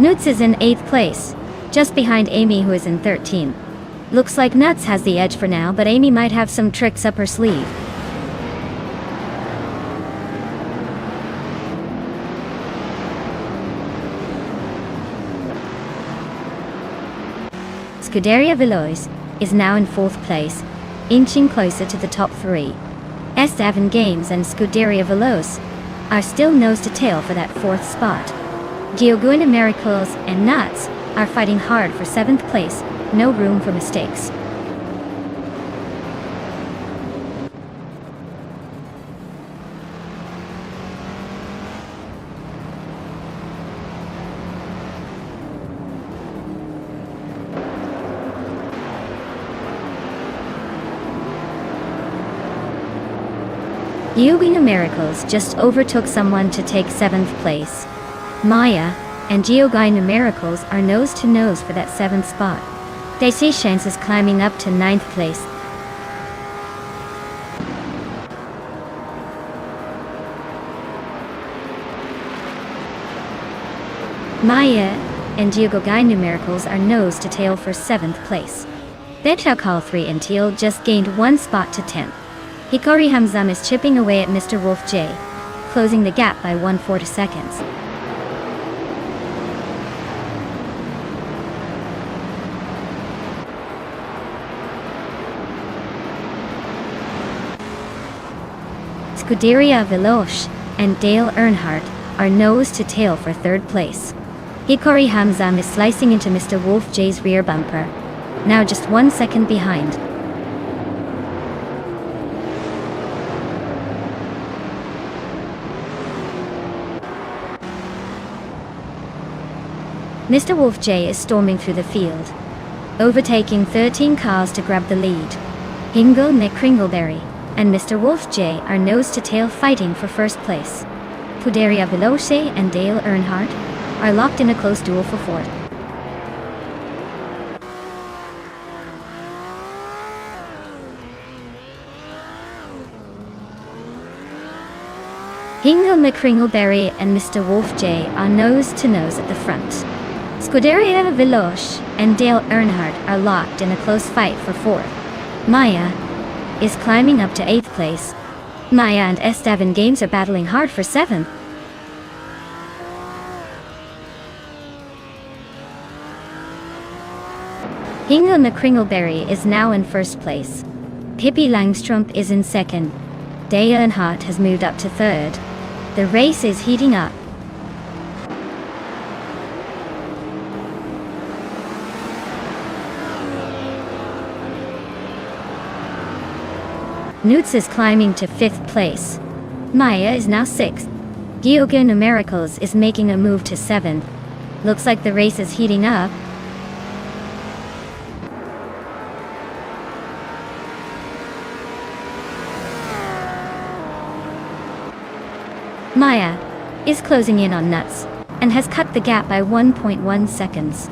Nuts is in 8th place, just behind Amy, who is in 13th. Looks like Nuts has the edge for now, but Amy might have some tricks up her sleeve. Scuderia Veloz is now in 4th place, inching closer to the top 3. S7 Games and Scuderia Veloz are still nose to tail for that 4th spot. Gioguina Miracles and Nuts are fighting hard for 7th place, no room for mistakes. Gioguina Miracles just overtook someone to take 7th place. Maya and Gioguina Miracles are nose to nose for that 7th spot. Daisy Shanks is climbing up to 9th place. Maya and Gioguina Miracles are nose to tail for 7th place. Betchakal 3 and Teal just gained 1 spot to 10th. Hikari Hamzam is chipping away at Mr. Wolf J, closing the gap by 1/4 seconds. Scuderia Veloz and Dale Earnhardt are nose to tail for 3rd place. Hikari Hamzam is slicing into Mr. Wolf J's rear bumper, now just 1 second behind. Mr. Wolf J is storming through the field, overtaking 13 cars to grab the lead. Hingle McCringleberry and Mr. Wolf J are nose to tail fighting for 1st place. Scuderia Veloz and Dale Earnhardt are locked in a close duel for 4th. Hingle McCringleberry and Mr. Wolf J are nose to nose at the front. Scuderia Veloz and Dale Earnhardt are locked in a close fight for 4th. Maya is climbing up to 8th place. Maya and S7 Games are battling hard for 7th. Hingle McCringleberry is now in 1st place. Pippi Langstrup is in 2nd. Dale Earnhardt has moved up to 3rd. The race is heating up. Nuts is climbing to 5th place. Maya is now 6th. Gioguina Miracles is making a move to 7th. Looks like the race is heating up. Maya is closing in on Nuts and has cut the gap by 1.1 seconds.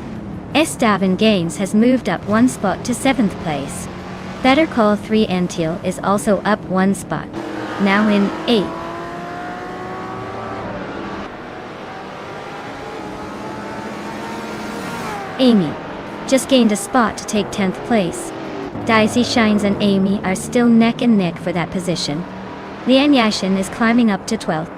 S7 Games has moved up 1 spot to 7th place. Better Call 3 Antil is also up 1 spot, now in 8th. Amy just gained a spot to take 10th place. Daisy Shines and Amy are still neck and neck for that position. Lian Yashin is climbing up to 12th.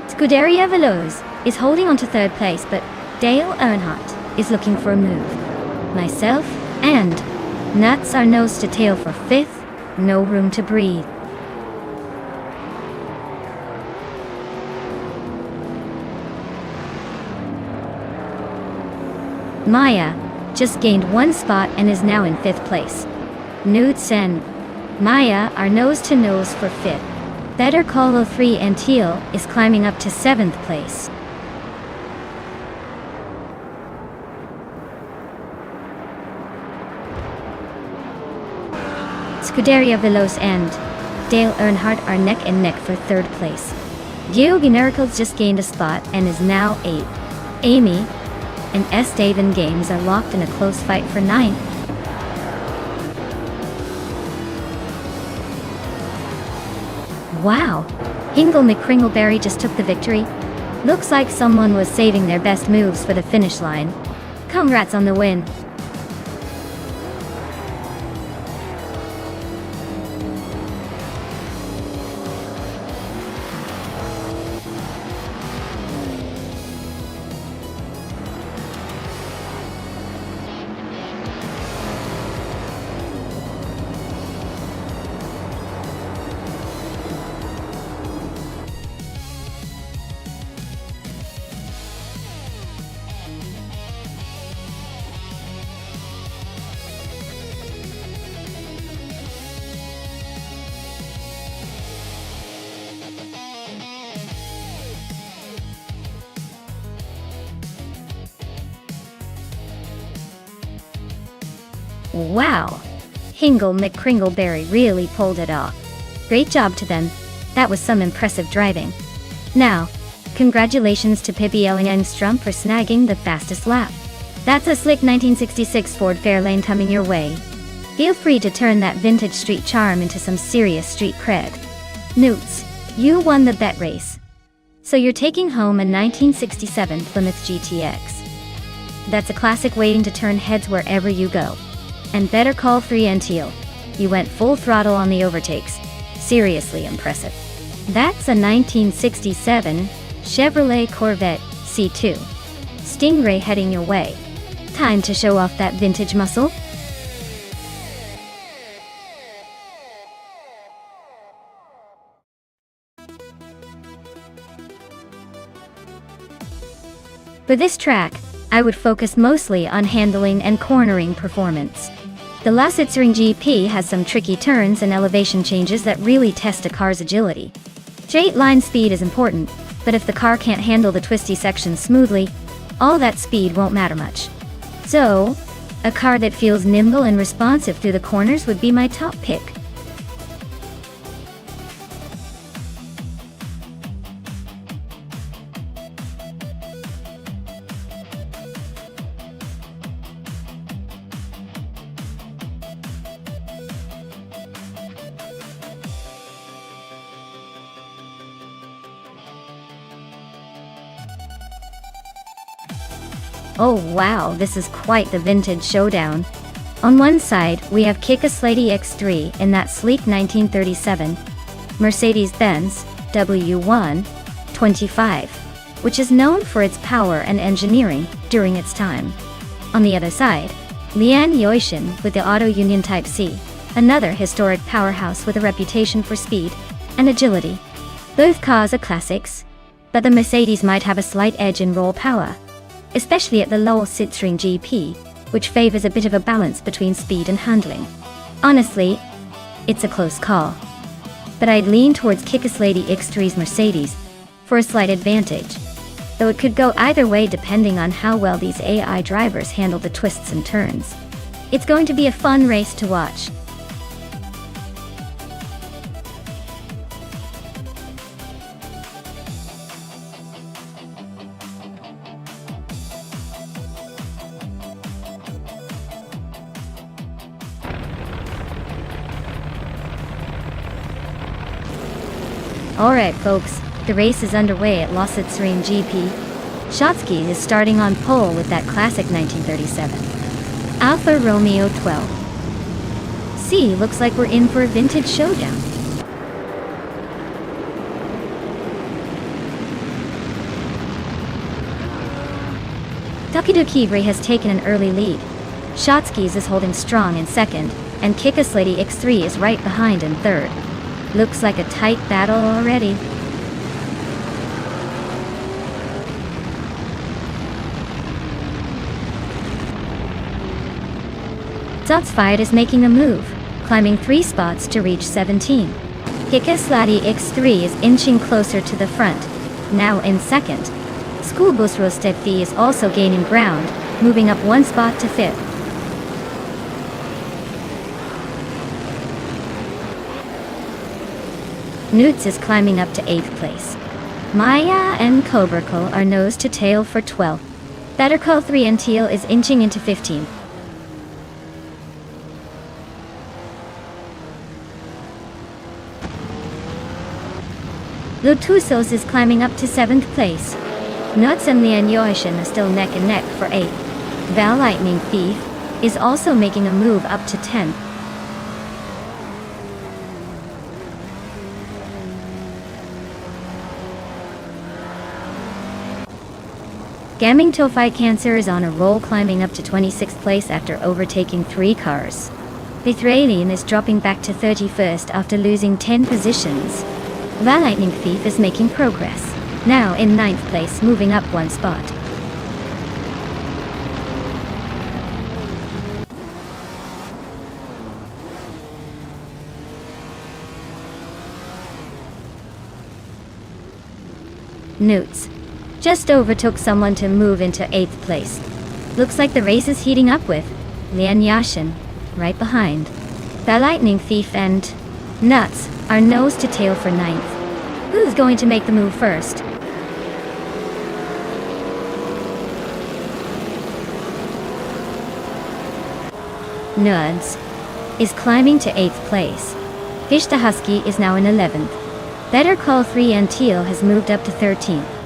Scuderia Veloz is holding on to 3rd place, but Dale Earnhardt is looking for a move. Myself and Nuts are nose to tail for 5th, no room to breathe. Maya just gained 1 spot and is now in 5th place. Nuts and Maya are nose to nose for 5th. Better Call 3 and Teal is climbing up to 7th place. Scuderia Veloz and Dale Earnhardt are neck and neck for 3rd place. Gioguina Miracles just gained a spot and is now 8th. Amy and Estevan games are locked in a close fight for ninth. Wow, Hingle McCringleberry just took the victory. Looks like someone was saving their best moves for the finish line. Congrats on the win. Wow, Hingle McCringleberry really pulled it off. Great job to them. That was some impressive driving. Now, congratulations to Pippi Engstrom for snagging the fastest lap. That's a slick 1966 Ford Fairlane coming your way. Feel free to turn that vintage street charm into some serious street cred. Newts, you won the bet race. So you're taking home a 1967 Plymouth GTX. That's a classic waiting to turn heads wherever you go. And better call 3 Teal. You went full throttle on the overtakes. Seriously impressive. That's a 1967 Chevrolet Corvette C2 Stingray heading your way. Time to show off that vintage muscle. For this track, I would focus mostly on handling and cornering performance. The Lasitsring GP has some tricky turns and elevation changes that really test a car's agility. Straight line speed is important, but if the car can't handle the twisty sections smoothly, all that speed won't matter much. So, a car that feels nimble and responsive through the corners would be my top pick. Oh wow, this is quite the vintage showdown. On one side, we have Kickaslady X3 in that sleek 1937 Mercedes-Benz W125, which is known for its power and engineering during its time. On the other side, Lian Yoishin with the Auto Union Type C, another historic powerhouse with a reputation for speed and agility. Both cars are classics, but the Mercedes might have a slight edge in raw power, especially at the Lasitsring GP, which favors a bit of a balance between speed and handling. Honestly, it's a close call, but I'd lean towards Kickaslady X3's Mercedes for a slight advantage, though it could go either way depending on how well these AI drivers handle the twists and turns. It's going to be a fun race to watch. Alright folks, the race is underway at Lasitsring GP. Shotsky is starting on pole with that classic 1937 Alfa Romeo 12. See, looks like we're in for a vintage showdown. Takido Kibre has taken an early lead. Shotsky's is holding strong in second, and Kickaslady X3 is right behind in third. Looks like a tight battle already. Zotsfired is making a move, climbing 3 spots to reach 17. Kickaslady X3 is inching closer to the front, now in second. Schoolbus Rostefi is also gaining ground, moving up 1 spot to 5th. Newts is climbing up to 8th place. Maya and Koberkel are nose to tail for 12th. Better Call 3 and Teal is inching into 15th. Lotusos is climbing up to 7th place. Nuts and Lian Yoishin are still neck and neck for 8th. Val Lightning Thief is also making a move up to 10th. Gaming Tophi Cancer is on a roll, climbing up to 26th place after overtaking 3 cars. Bithralian is dropping back to 31st after losing 10 positions. Val Lightning Thief is making progress, now in 9th place, moving up 1 spot. Newts just overtook someone to move into 8th place. Looks like the race is heating up with Lian Yashin right behind. The Lightning Thief and Nuts are nose to tail for 9th. Who's going to make the move first? Nuds is climbing to 8th place. Fish the Husky is now in 11th. Better Call 3 and Teal has moved up to 13th.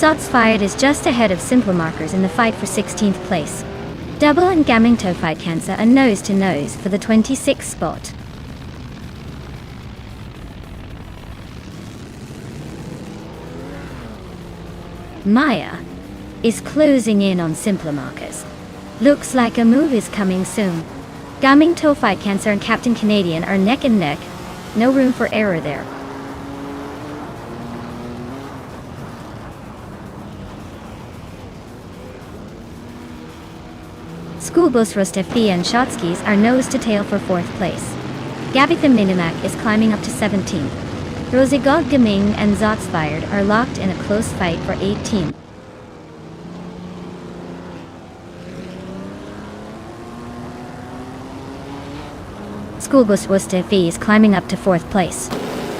Shots Fired is just ahead of Simple Markers in the fight for 16th place. Double and Gaming Fight Cancer are nose to nose for the 26th spot. Maya is closing in on Simple Markers. Looks like a move is coming soon. Gaming Fight Cancer and Captain Canadian are neck and neck. No room for error there. Schoolbus Rostefi and Shotskis are nose to tail for 4th place. Gabitha Minimac is climbing up to 17th. Rosigod Gaming and Zotsfired are locked in a close fight for 18th. Schoolbus Rostefi is climbing up to 4th place.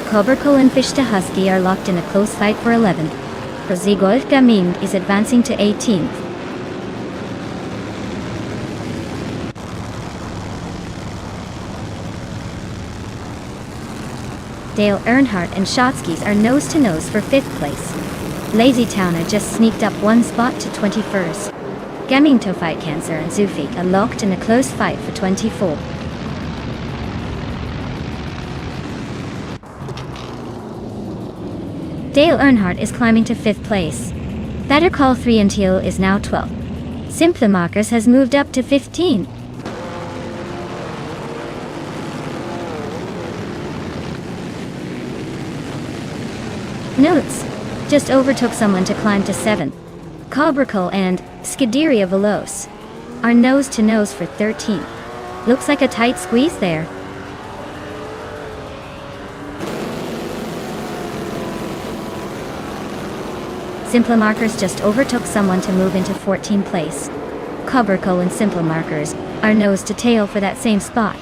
Coberco and Fishta Husky are locked in a close fight for 11th. Rosigod Gaming is advancing to 18th. Dale Earnhardt and Shotskis are nose to nose for 5th place. Lazy Towner just sneaked up 1 spot to 21st. Gaming Fight Cancer and Zufik are locked in a close fight for 24th. Dale Earnhardt is climbing to 5th place. Better Call 3 and Teal is now 12th. Simple Markers has moved up to 15th. Notes just overtook someone to climb to 7th. Cobracle and Scuderia Veloce are nose to nose for 13th. Looks like a tight squeeze there. Simple Markers just overtook someone to move into 14th place. Cobracle and Simple Markers are nose to tail for that same spot.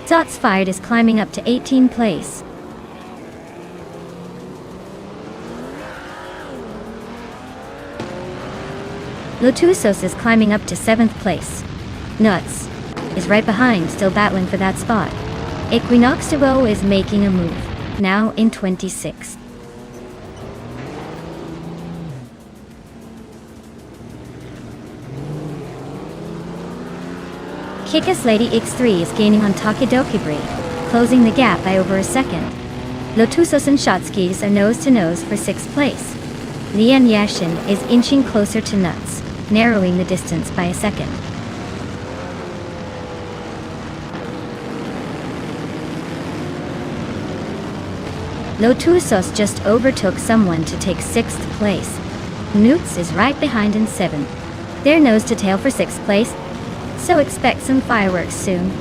Shots Fired is climbing up to 18th place. Lotusos is climbing up to 7th place. Nuts is right behind, still battling for that spot. Equinox Duo is making a move, now in 26th. Kickass Lady X3 is gaining on Takidoki Brie, closing the gap by over a second. Lotusos and Shotskis are nose to nose for 6th place. Lian Yashin is inching closer to Nuts, narrowing the distance by a second. Lotusos just overtook someone to take 6th place. Newts is right behind in 7th. They're nose to tail for 6th place, so expect some fireworks soon.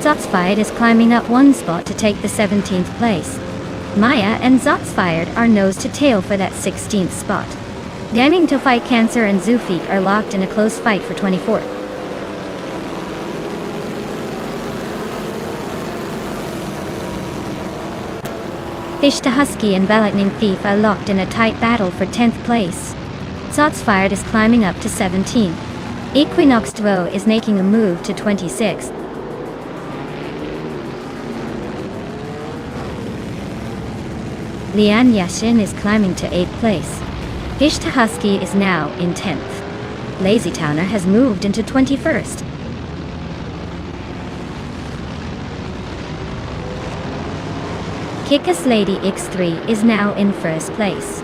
Zotsfired is climbing up 1 spot to take the 17th place. Maya and Zotsfired are nose to tail for that 16th spot. Gaming Fight Cancer and Zufik are locked in a close fight for 24th. Husky and Lightning Thief are locked in a tight battle for 10th place. Shots Fired is climbing up to 17th. Equinox Duo is making a move to 26th. Lian Yashin is climbing to 8th place. Husky is now in 10th. Lazy Towner has moved into 21st. Kickass Lady X3 is now in 1st place.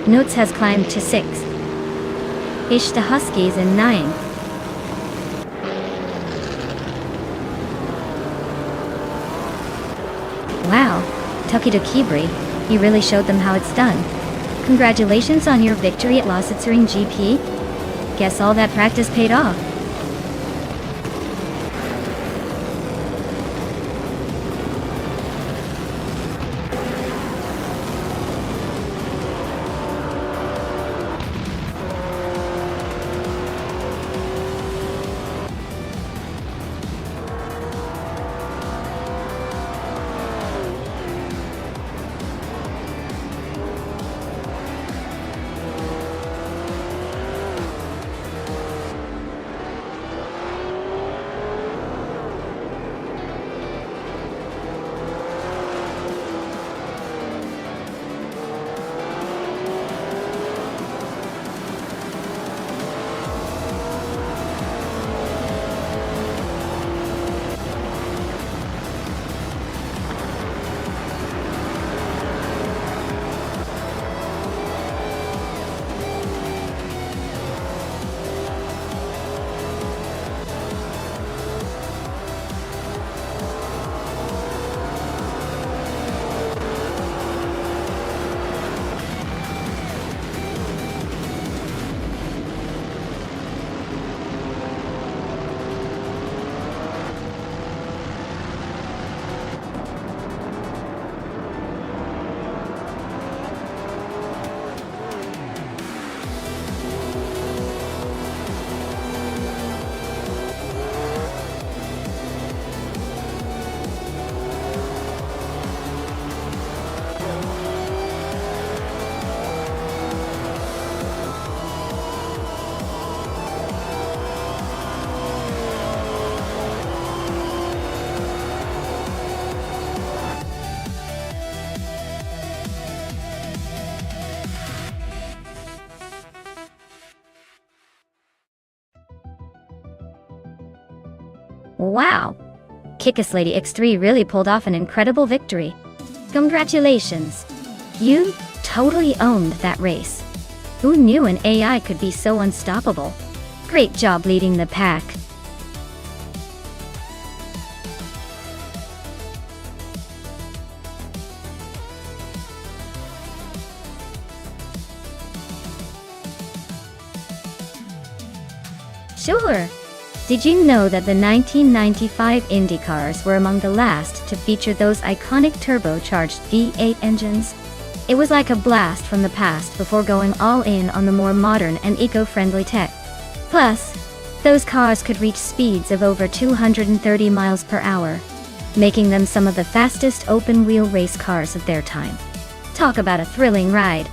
Notes has climbed to 6th. Husky is in 9th. Wow, Tokido Kibri, you really showed them how it's done. Congratulations on your victory at Lossitsering GP. Guess all that practice paid off. Wow! Kickass Lady X3 really pulled off an incredible victory. Congratulations! You totally owned that race. Who knew an AI could be so unstoppable? Great job leading the pack. Sure! Did you know that the 1995 Indy cars were among the last to feature those iconic turbocharged V8 engines? It was like a blast from the past before going all in on the more modern and eco-friendly tech. Plus, those cars could reach speeds of over 230 miles per hour, making them some of the fastest open-wheel race cars of their time. Talk about a thrilling ride!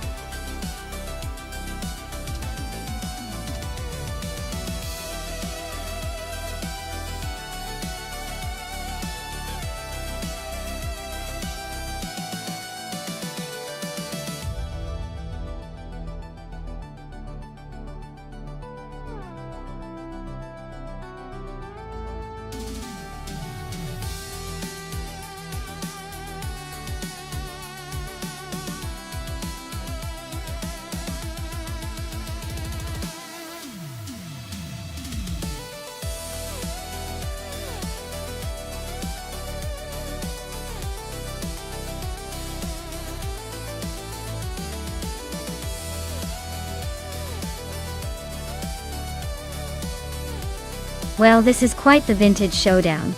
Well, this is quite the vintage showdown.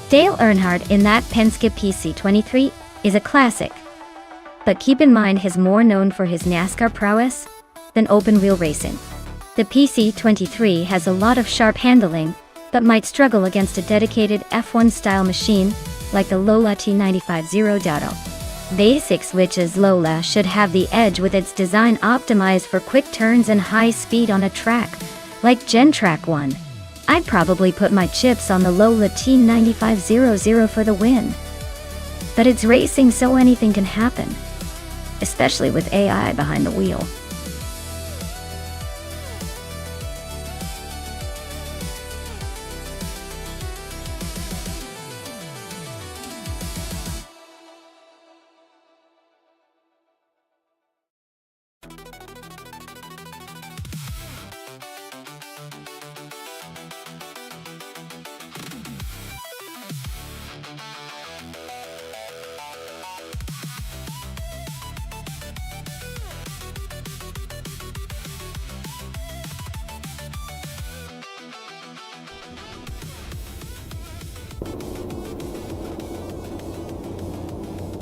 Dale Earnhardt in that Penske PC23 is a classic. But keep in mind he's more known for his NASCAR prowess than open-wheel racing. The PC23 has a lot of sharp handling, but might struggle against a dedicated F1-style machine like the Lola T95 Zero Dato. Basic switches Lola should have the edge with its design optimized for quick turns and high speed on a track, like Gen Track 1. I'd probably put my chips on the Lola T9500 for the win. But it's racing, so anything can happen, especially with AI behind the wheel.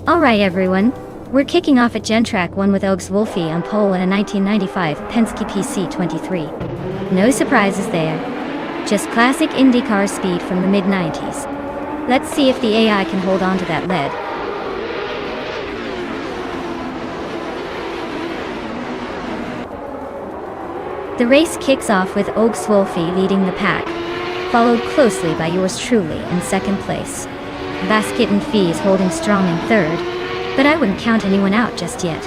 Alright everyone, we're kicking off at Gen Track 1 with Oaks Wolfie on pole in a 1995 Penske PC23. No surprises there, just classic IndyCar speed from the mid-90s. Let's see if the AI can hold on to that lead. The race kicks off with Oaks Wolfie leading the pack, followed closely by yours truly in second place. Basket and Fee is holding strong in third, but I wouldn't count anyone out just yet.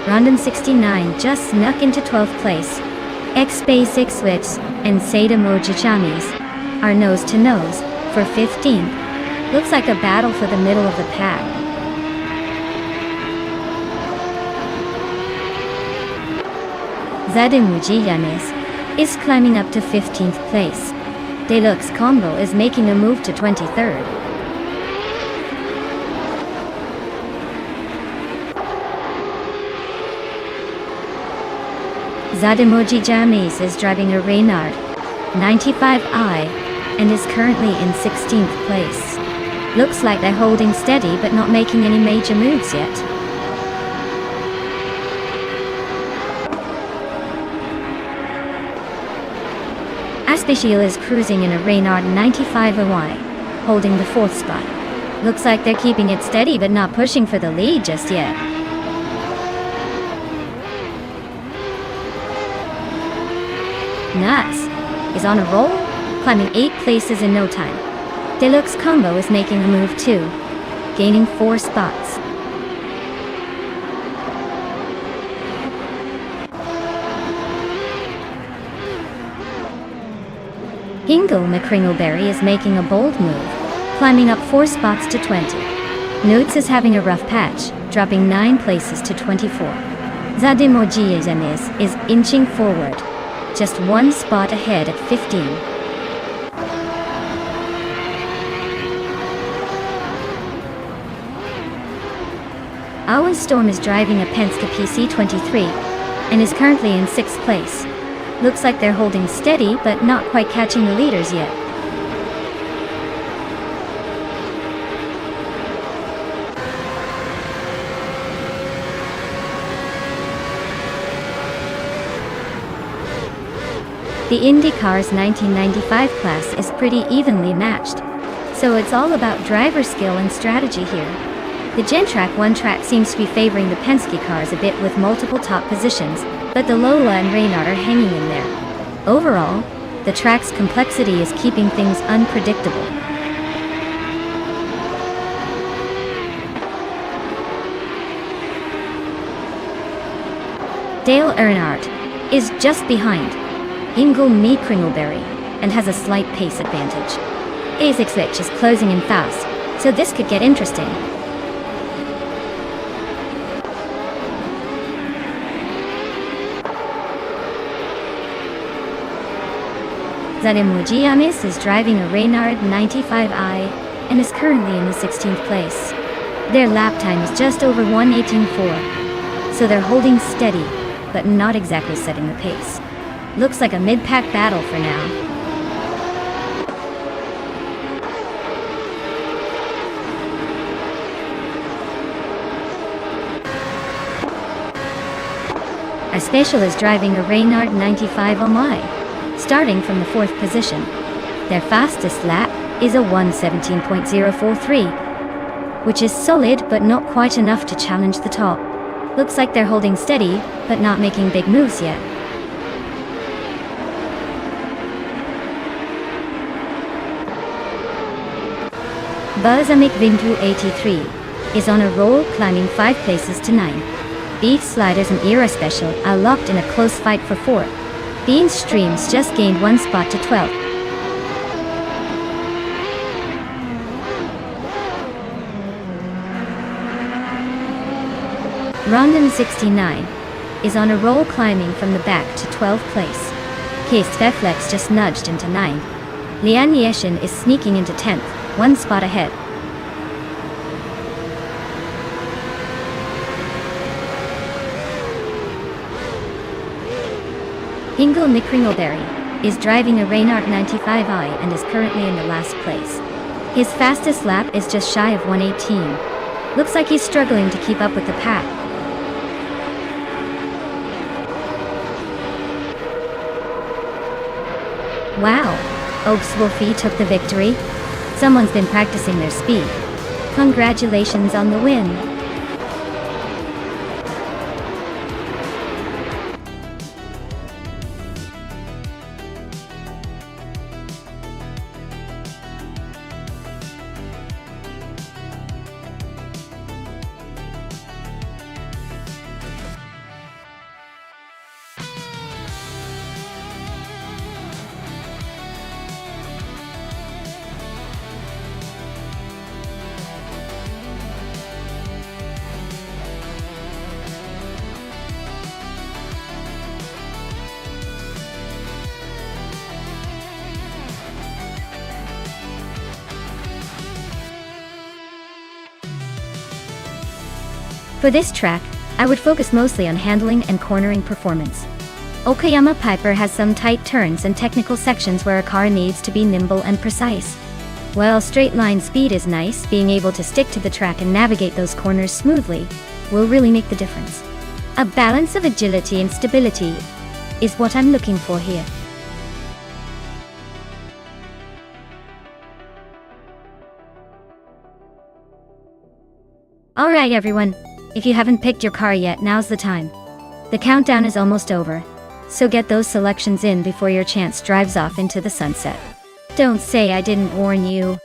Rondon 69 just snuck into 12th place. X-Basic Switch and Seda Mojichamis are nose to nose for 15th. Looks like a battle for the middle of the pack. Zademuji Yanis is climbing up to 15th place. Deluxe Combo is making a move to 23rd. Zademuji Jamis is driving a Reynard 95i and is currently in 16th place. Looks like they're holding steady but not making any major moves yet. Aspicial is cruising in a Reynard 95i, holding the 4th spot. Looks like they're keeping it steady but not pushing for the lead just yet. Nuts is on a roll, climbing 8 places in no time. Deluxe Combo is making a move too, gaining 4 spots. Hingle McCringleberry is making a bold move, climbing up 4 spots to 20. Newts is having a rough patch, dropping 9 places to 24. Zademoji is inching forward, just 1 spot ahead at 15. Owen Storm is driving a Penske PC23 and is currently in 6th place. Looks like they're holding steady but not quite catching the leaders yet. The IndyCar's 1995 class is pretty evenly matched, so it's all about driver skill and strategy here. The Gen Track 1 track seems to be favoring the Penske cars a bit with multiple top positions, but the Lola and Reynard are hanging in there. Overall, the track's complexity is keeping things unpredictable. Dale Earnhardt is just behind Ingle Me Kringleberry and has a slight pace advantage. Basic Switch is closing in fast, so this could get interesting. Zademuji Yamis is driving a Reynard 95i and is currently in the 16th place. Their lap time is just over 1:18.4, so they're holding steady, but not exactly setting the pace. Looks like a mid-pack battle for now. A special is driving a Reynard 95 my, starting from the 4th position. Their fastest lap is a 1:17.043, which is solid but not quite enough to challenge the top. Looks like they're holding steady, but not making big moves yet. Buzz McVindu 83 is on a roll, climbing 5 places to 9. Beef Sliders and Era Special are locked in a close fight for 4th. Beans Streams just gained 1 spot to 12th. Rondon 69 is on a roll, climbing from the back to 12th place. Case Feflex just nudged into 9th. Lian Yeshin is sneaking into 10th, 1 spot ahead. Hingle Nikringleberry is driving a Reynard 95i and is currently in the last place. His fastest lap is just shy of 1:18. Looks like he's struggling to keep up with the pack. Wow, Oaks Wolfie took the victory. Someone's been practicing their speed. Congratulations on the win. For this track, I would focus mostly on handling and cornering performance. Okayama Piper has some tight turns and technical sections where a car needs to be nimble and precise. While straight line speed is nice, being able to stick to the track and navigate those corners smoothly will really make the difference. A balance of agility and stability is what I'm looking for here. Alright everyone, if you haven't picked your car yet, now's the time. The countdown is almost over, so get those selections in before your chance drives off into the sunset. Don't say I didn't warn you.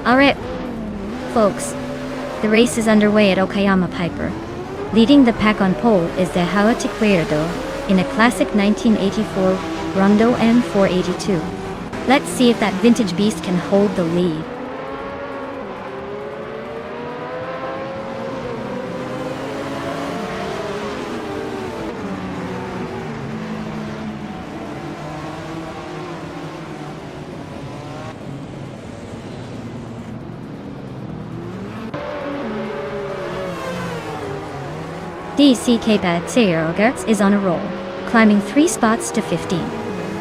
Alright, folks. The race is underway at Okayama Piper. Leading the pack on pole is the Chaotic Weirdo in a classic 1984 Rondo M482. Let's see if that vintage beast can hold the lead. DCK Batserogertz is on a roll, climbing 3 spots to 15.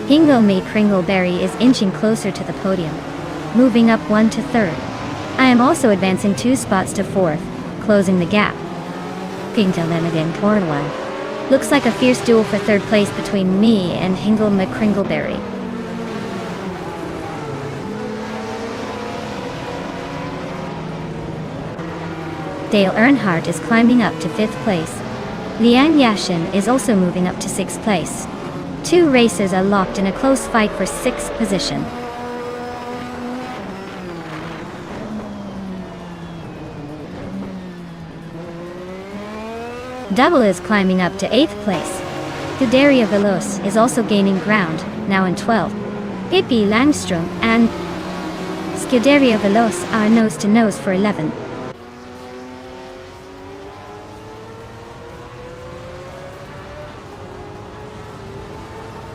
Hingle Made Kringleberry is inching closer to the podium, moving up 1 to 3rd. I am also advancing 2 spots to 4th, closing the gap. Pingtalenagan Cornwall. Looks like a fierce duel for 3rd place between me and Hingle Made Kringleberry. Dale Earnhardt is climbing up to 5th place. Liang Yashin is also moving up to 6th place. 2 racers are locked in a close fight for 6th position. Double is climbing up to 8th place. Scuderia Veloce is also gaining ground, now in 12th. Pippi Langstrom and Scuderia Veloce are nose to nose for 11th.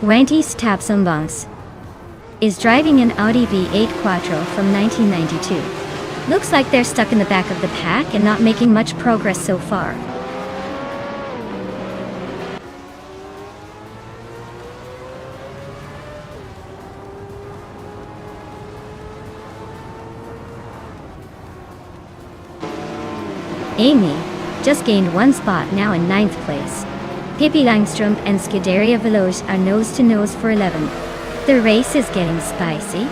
Wendy's Tapsumbans is driving an Audi V8 Quattro from 1992. Looks like they're stuck in the back of the pack and not making much progress so far. Amy just gained 1 spot, now in 9th place. Pippi Langstrom and Scuderia Veloce are nose to nose for 11th. The race is getting spicy.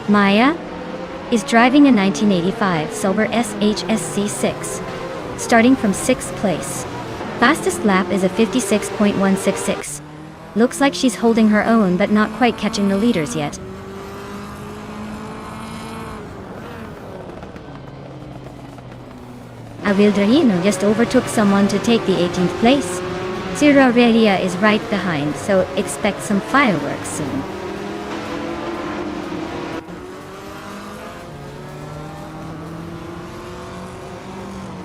Maya is driving a 1985 Silver SHSC6, starting from 6th place. Fastest lap is a 56.166. Looks like she's holding her own but not quite catching the leaders yet. Avildarino just overtook someone to take the 18th place. Zirarelia is right behind, so expect some fireworks soon.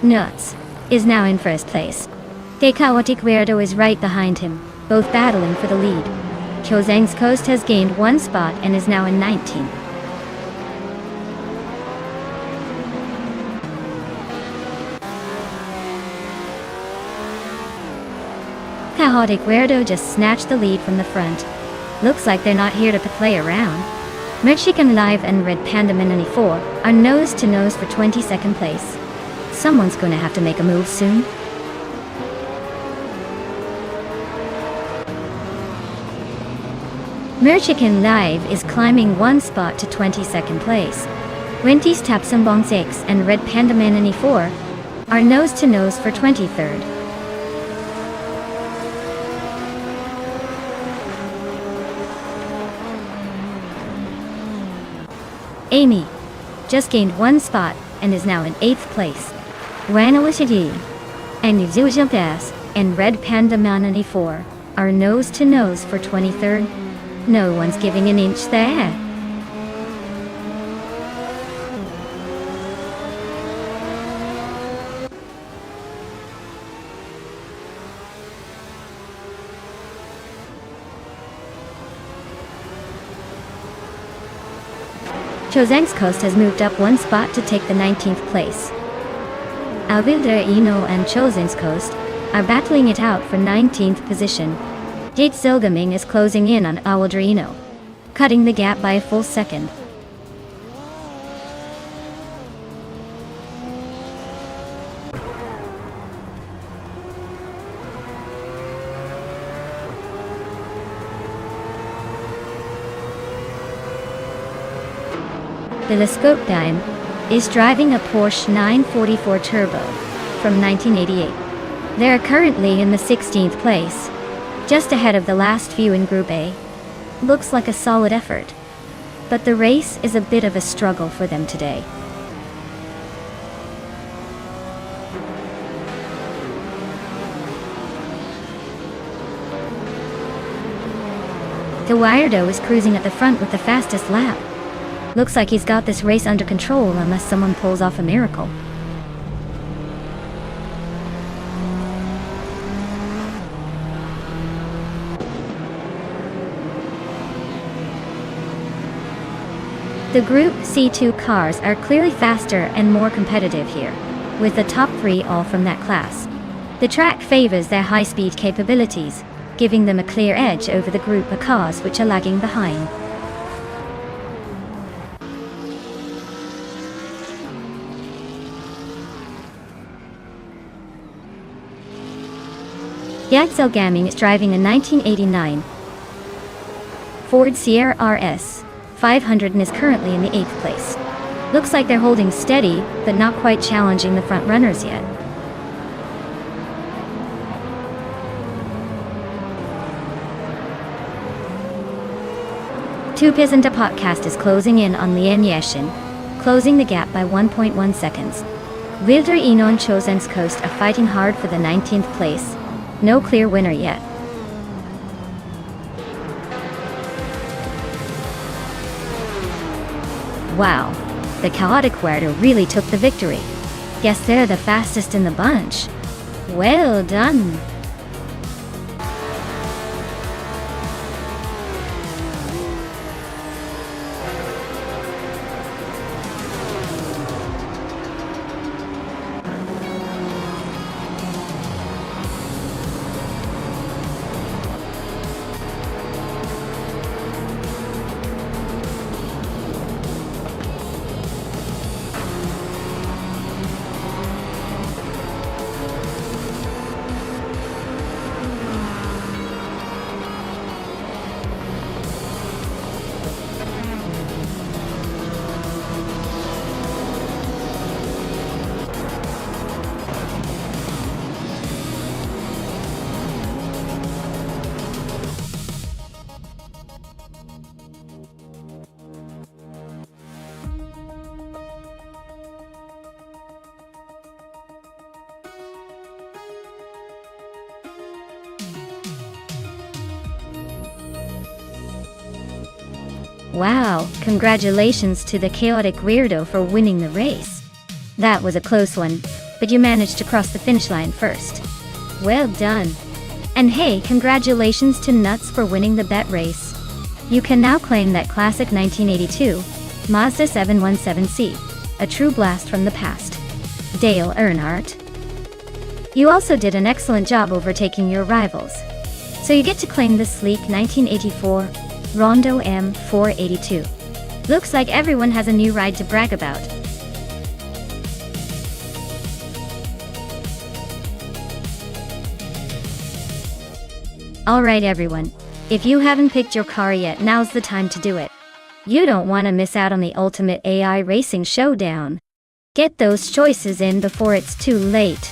Nuts is now in 1st place. The Chaotic Weirdo is right behind him, both battling for the lead. Chozang's Coast has gained 1 spot and is now in 19th. Chaotic Weirdo just snatched the lead from the front. Looks like they're not here to play around. Mexican Live and Red Panda Mini 4 are nose to nose for 22nd place. Someone's gonna have to make a move soon. Mexican Live is climbing 1 spot to 22nd place. Wendy's Tapsumbong 6 and Red Panda Mini 4 are nose to nose for 23rd. Amy just gained 1 spot and is now in 8th place. Wanawashidi and Yuzuja Bass and Red Panda Manani 4 are nose to nose for 23rd. No one's giving an inch there. Chozang's Coast has moved up 1 spot to take the 19th place. Avildarino and Chozang's Coast are battling it out for 19th position. Jade Zilgaming is closing in on Avildarino, cutting the gap by a full second. Dime is driving a Porsche 944 Turbo from 1988. They are currently in the 16th place, just ahead of the last few in Group A. Looks like a solid effort, but the race is a bit of a struggle for them today. The Weirdo is cruising at the front with the fastest lap. Looks like he's got this race under control unless someone pulls off a miracle. The Group C2 cars are clearly faster and more competitive here, with the top three all from that class. The track favors their high-speed capabilities, giving them a clear edge over the Group A cars which are lagging behind. Yaxel Gaming is driving a 1989 Ford Sierra RS 500 and is currently in the 8th place. Looks like they're holding steady, but not quite challenging the front runners yet. Two Pisanta podcast is closing in on Lien Yashin, closing the gap by 1.1 seconds. Wilder Enon Chosen's Coast are fighting hard for the 19th place. No clear winner yet. Wow, the chaotic Werder really took the victory. Guess they're the fastest in the bunch. Well done. Wow, congratulations to the chaotic Weirdo for winning the race. That was a close one, but you managed to cross the finish line first. Well done. And hey, congratulations to Nuts for winning the bet race. You can now claim that classic 1982 Mazda 717C, a true blast from the past. Dale Earnhardt. You also did an excellent job overtaking your rivals. So you get to claim this sleek 1984 Rondo M482. Looks like everyone has a new ride to brag about. Alright everyone, if you haven't picked your car yet, now's the time to do it. You don't want to miss out on the ultimate AI racing showdown. Get those choices in before it's too late.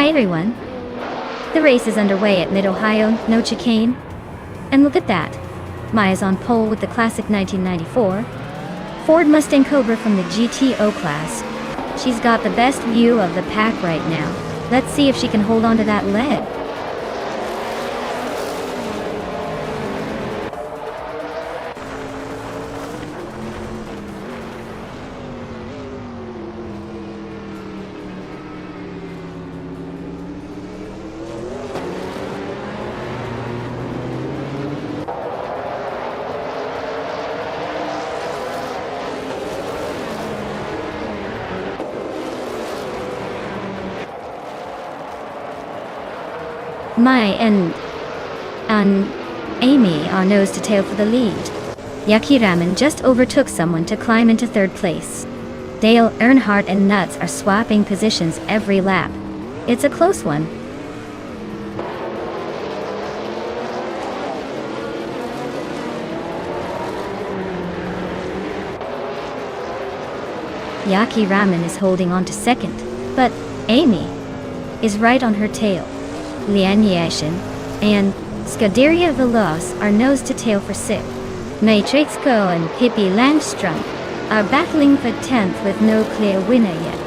Hi everyone. The race is underway at Mid-Ohio, no chicane. And look at that. Maya's on pole with the classic 1994 Ford Mustang Cobra from the GTO class. She's got the best view of the pack right now. Let's see if she can hold on to that lead. Mai and Amy are nose to tail for the lead. Yucky Ramen just overtook someone to climb into third place. Dale Earnhardt and Nuts are swapping positions every lap. It's a close one. Yaki Ramen is holding on to second, but Amy is right on her tail. Lian Yashin and Scuderia Veloz are nose to tail for 6th. Matrixco and Pippi Langstrom are battling for 10th with no clear winner yet.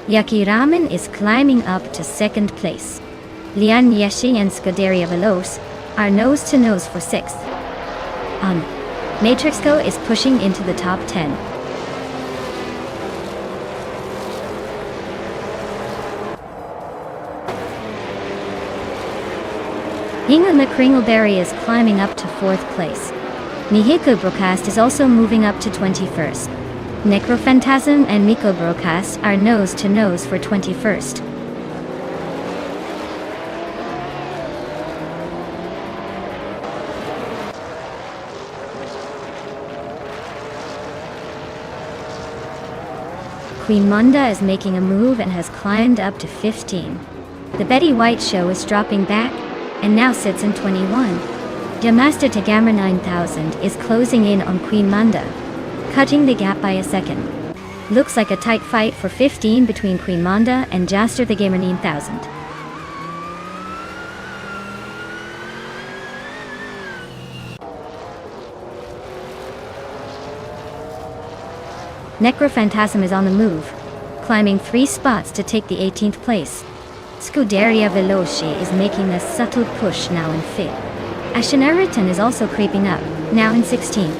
Yaki Ramen is climbing up to 2nd place. Lian Yeshi and Scuderia Veloz are nose to nose for 6th. Matrixco is pushing into the top 10. Yinga McCringleberry is climbing up to 4th place. Mihiko Broadcast is also moving up to 21st. Necrophantasm and Miko Broadcast are nose to nose for 21st. Queen Munda is making a move and has climbed up to 15. The Betty White Show is dropping back and now sits in 21. Demaster Tagamra 9000 is closing in on Queen Munda, cutting the gap by a second. Looks like a tight fight for 15 between Queen Munda and Jaster the Gamer 9000. Necrophantasm is on the move, climbing 3 spots to take the 18th place. Scuderia Veloci is making a subtle push now in 5th. Ashenariton is also creeping up, now in 16th.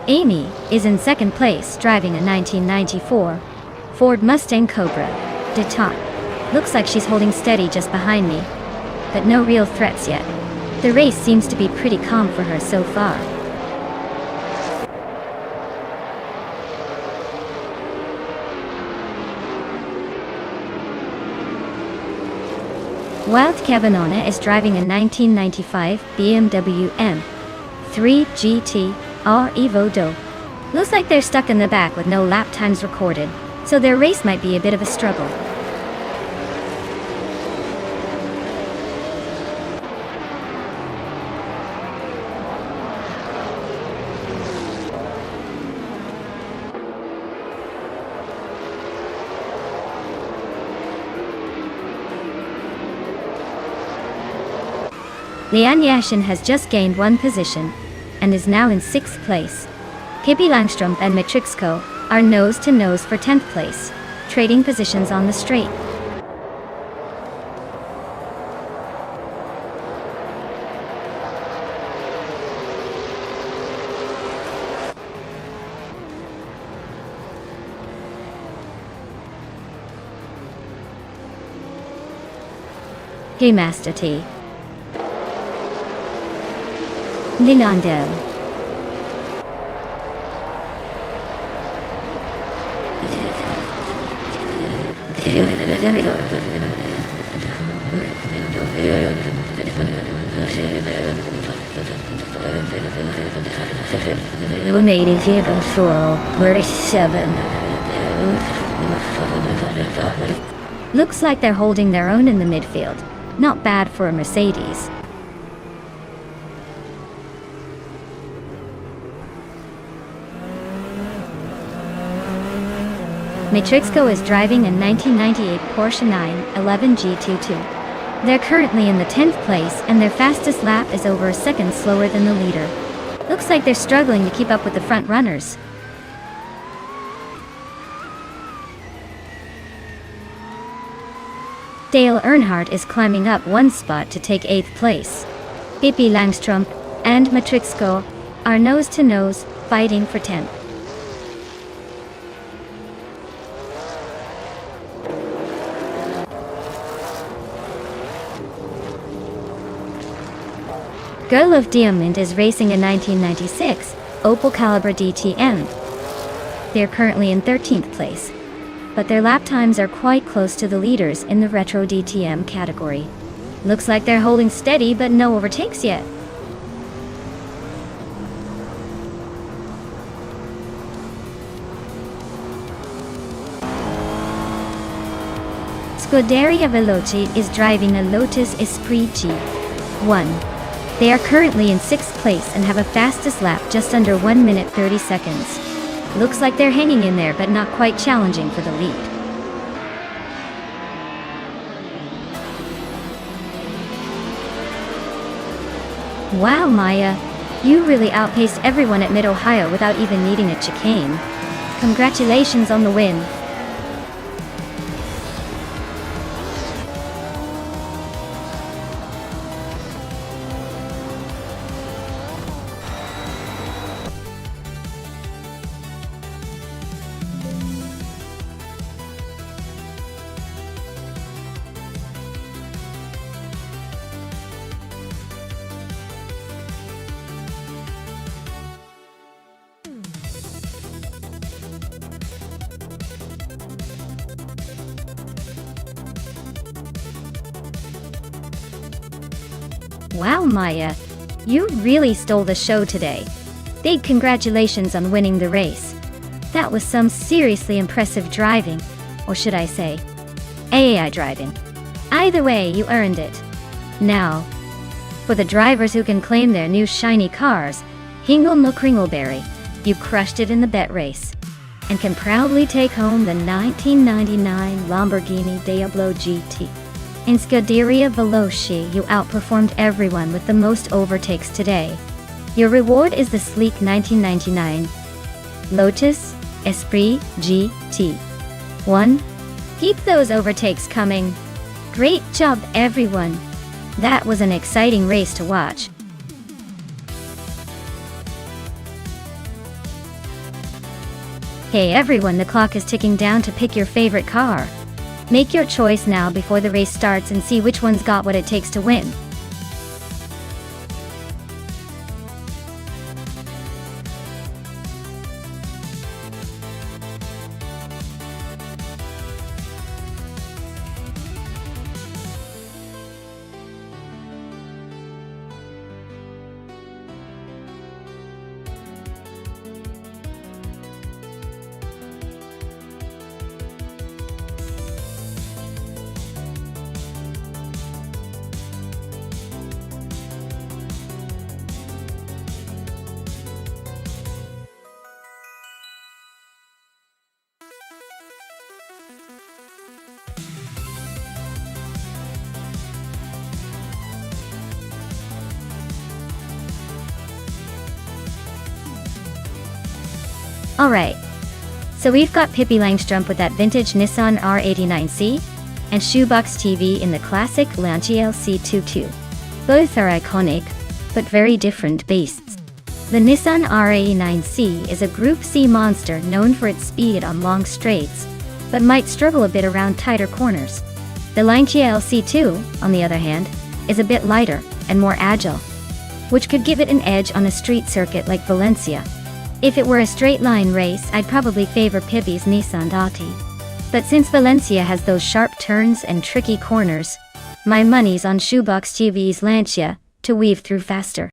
Amy is in 2nd place driving a 1994 Ford Mustang Cobra de Top. Looks like she's holding steady just behind me, but no real threats yet. The race seems to be pretty calm for her so far. Wild Cabanona is driving a 1995 BMW M3 GT R Evo Do. Looks like they're stuck in the back with no lap times recorded, so their race might be a bit of a struggle. Lian Yashin has just gained 1 position and is now in 6th place. Pippi Langstrom and Matrixco are nose to nose for 10th place, trading positions on the straight. Hey Master T. Linando. Eliminated vehicle soil 37. Looks like they're holding their own in the midfield. Not bad for a Mercedes. Matrixco is driving a 1998 Porsche 911 G22. They're currently in the 10th place and their fastest lap is over a second slower than the leader. Looks like they're struggling to keep up with the front runners. Dale Earnhardt is climbing up one spot to take 8th place. Pippi Langström and Matrixco are nose-to-nose, fighting for 10th. Girl of Diamond is racing a 1996 Opel Calibra DTM. They're currently in 13th place, but their lap times are quite close to the leaders in the Retro DTM category. Looks like they're holding steady, but no overtakes yet. Scuderia Veloci is driving a Lotus Esprit G1. They are currently in 6th place and have a fastest lap just under 1 minute 30 seconds. Looks like they're hanging in there but not quite challenging for the lead. Wow, Maya, you really outpaced everyone at Mid-Ohio without even needing a chicane. Congratulations on the win. Wow, Maya, you really stole the show today. Big congratulations on winning the race. That was some seriously impressive driving, or should I say, AI driving. Either way, you earned it. Now, for the drivers who can claim their new shiny cars, Hingle McCringleberry, you crushed it in the bet race, and can proudly take home the 1999 Lamborghini Diablo GT. In Scuderia Veloci, you outperformed everyone with the most overtakes today. Your reward is the sleek 1999 Lotus Esprit GT1. Keep those overtakes coming. Great job, everyone. That was an exciting race to watch. Hey everyone, the clock is ticking down to pick your favorite car. Make your choice now before the race starts and see which one's got what it takes to win. Alright, so we've got Pippi Langström with that vintage Nissan R89C, and Shoebox TV in the classic Lancia LC22. Both are iconic, but very different beasts. The Nissan R89C is a Group C monster known for its speed on long straights, but might struggle a bit around tighter corners. The Lancia LC2, on the other hand, is a bit lighter and more agile, which could give it an edge on a street circuit like Valencia. If it were a straight-line race, I'd probably favor Pippi's Nissan Dati. But since Valencia has those sharp turns and tricky corners, my money's on Shoebox TV's Lancia to weave through faster.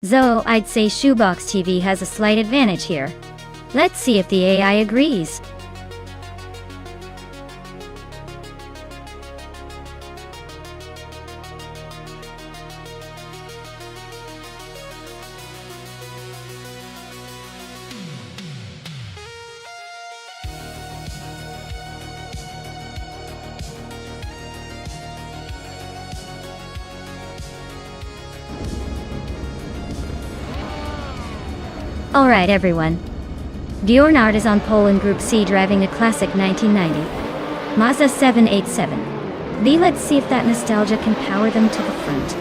Though I'd say Shoebox TV has a slight advantage here. Let's see if the AI agrees. Alright everyone. Bjorn Art is on pole in Group C driving a classic 1990 Mazda 787. Let's see if that nostalgia can power them to the front.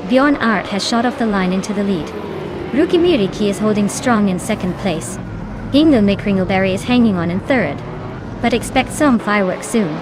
Bjorn Art has shot off the line into the lead. Ruki Miriki is holding strong in second place. Ingo Mikringelberry is hanging on in third. But expect some fireworks soon.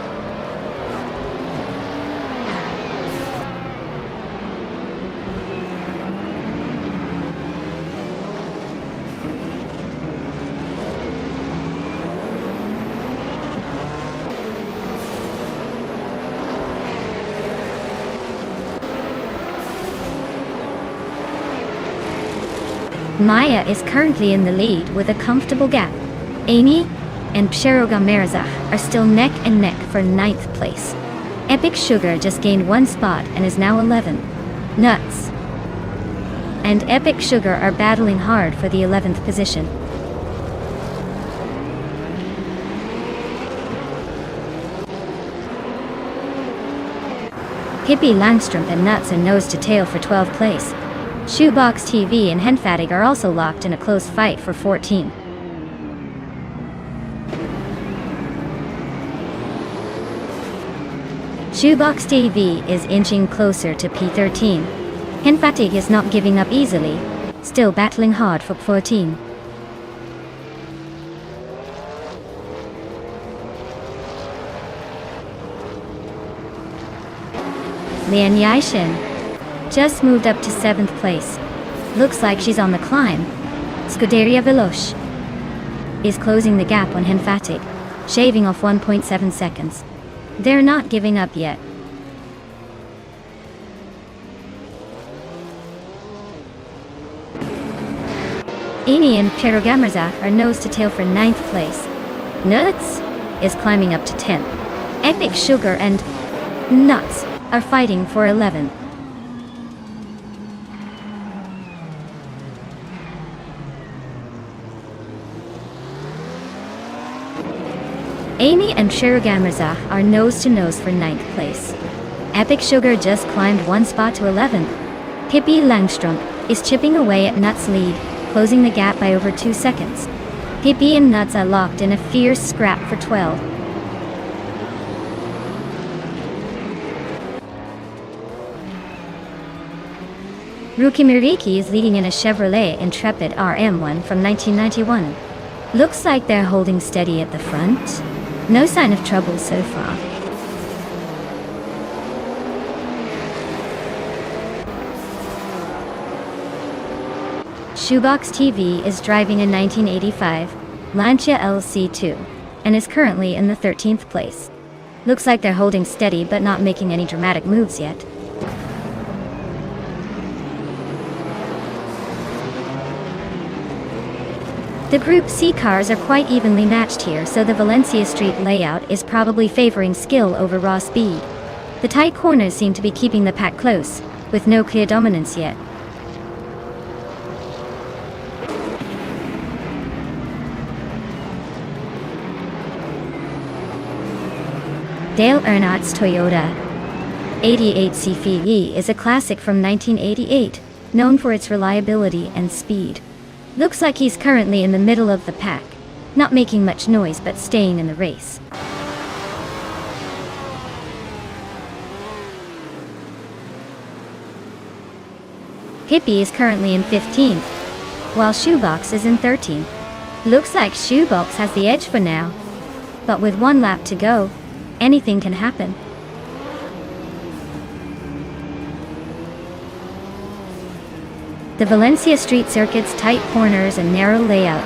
Maya is currently in the lead with a comfortable gap. Amy and Psheroga Merzach are still neck and neck for 9th place. Epic Sugar just gained 1 spot and is now 11. Nuts and Epic Sugar are battling hard for the 11th position. Hippie Langstrom and Nuts are nose to tail for 12th place. Shoebox TV and Henfatig are also locked in a close fight for 14. Shoebox TV is inching closer to P13. Henfatig is not giving up easily, still battling hard for 14. Lian Yaishin just moved up to 7th place. Looks like she's on the climb. Scuderia Veloce is closing the gap on Henfatig, shaving off 1.7 seconds. They're not giving up yet. Ini and Perogamerza are nose to tail for 9th place. Nuts is climbing up to 10th. Epic Sugar and Nuts are fighting for 11th. Amy and Sherugamerza are nose to nose for 9th place. Epic Sugar just climbed 1 spot to 11th. Hippie Langstrom is chipping away at Nuts' lead, closing the gap by over 2 seconds. Hippie and Nuts are locked in a fierce scrap for 12. Ruki Miriki is leading in a Chevrolet Intrepid RM1 from 1991. Looks like they're holding steady at the front. No sign of trouble so far. Shoebox TV is driving a 1985 Lancia LC2 and is currently in the 13th place. Looks like they're holding steady but not making any dramatic moves yet. The Group C cars are quite evenly matched here, so the Valencia Street layout is probably favoring skill over raw speed. The tight corners seem to be keeping the pack close, with no clear dominance yet. Dale Earnhardt's Toyota 88 CFE is a classic from 1988, known for its reliability and speed. Looks like he's currently in the middle of the pack, not making much noise but staying in the race. Hippie is currently in 15th, while Shoebox is in 13th. Looks like Shoebox has the edge for now, but with 1 lap to go, anything can happen. The Valencia Street Circuit's tight corners and narrow layout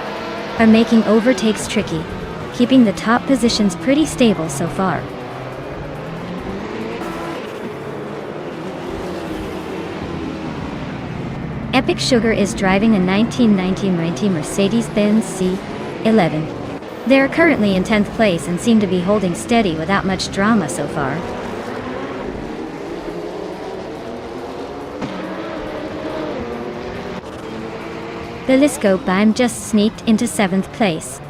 are making overtakes tricky, keeping the top positions pretty stable so far. Epic Sugar is driving a 1990 Mercedes-Benz C11. They are currently in 10th place and seem to be holding steady without much drama so far. The Lisco Bime just sneaked into 7th place.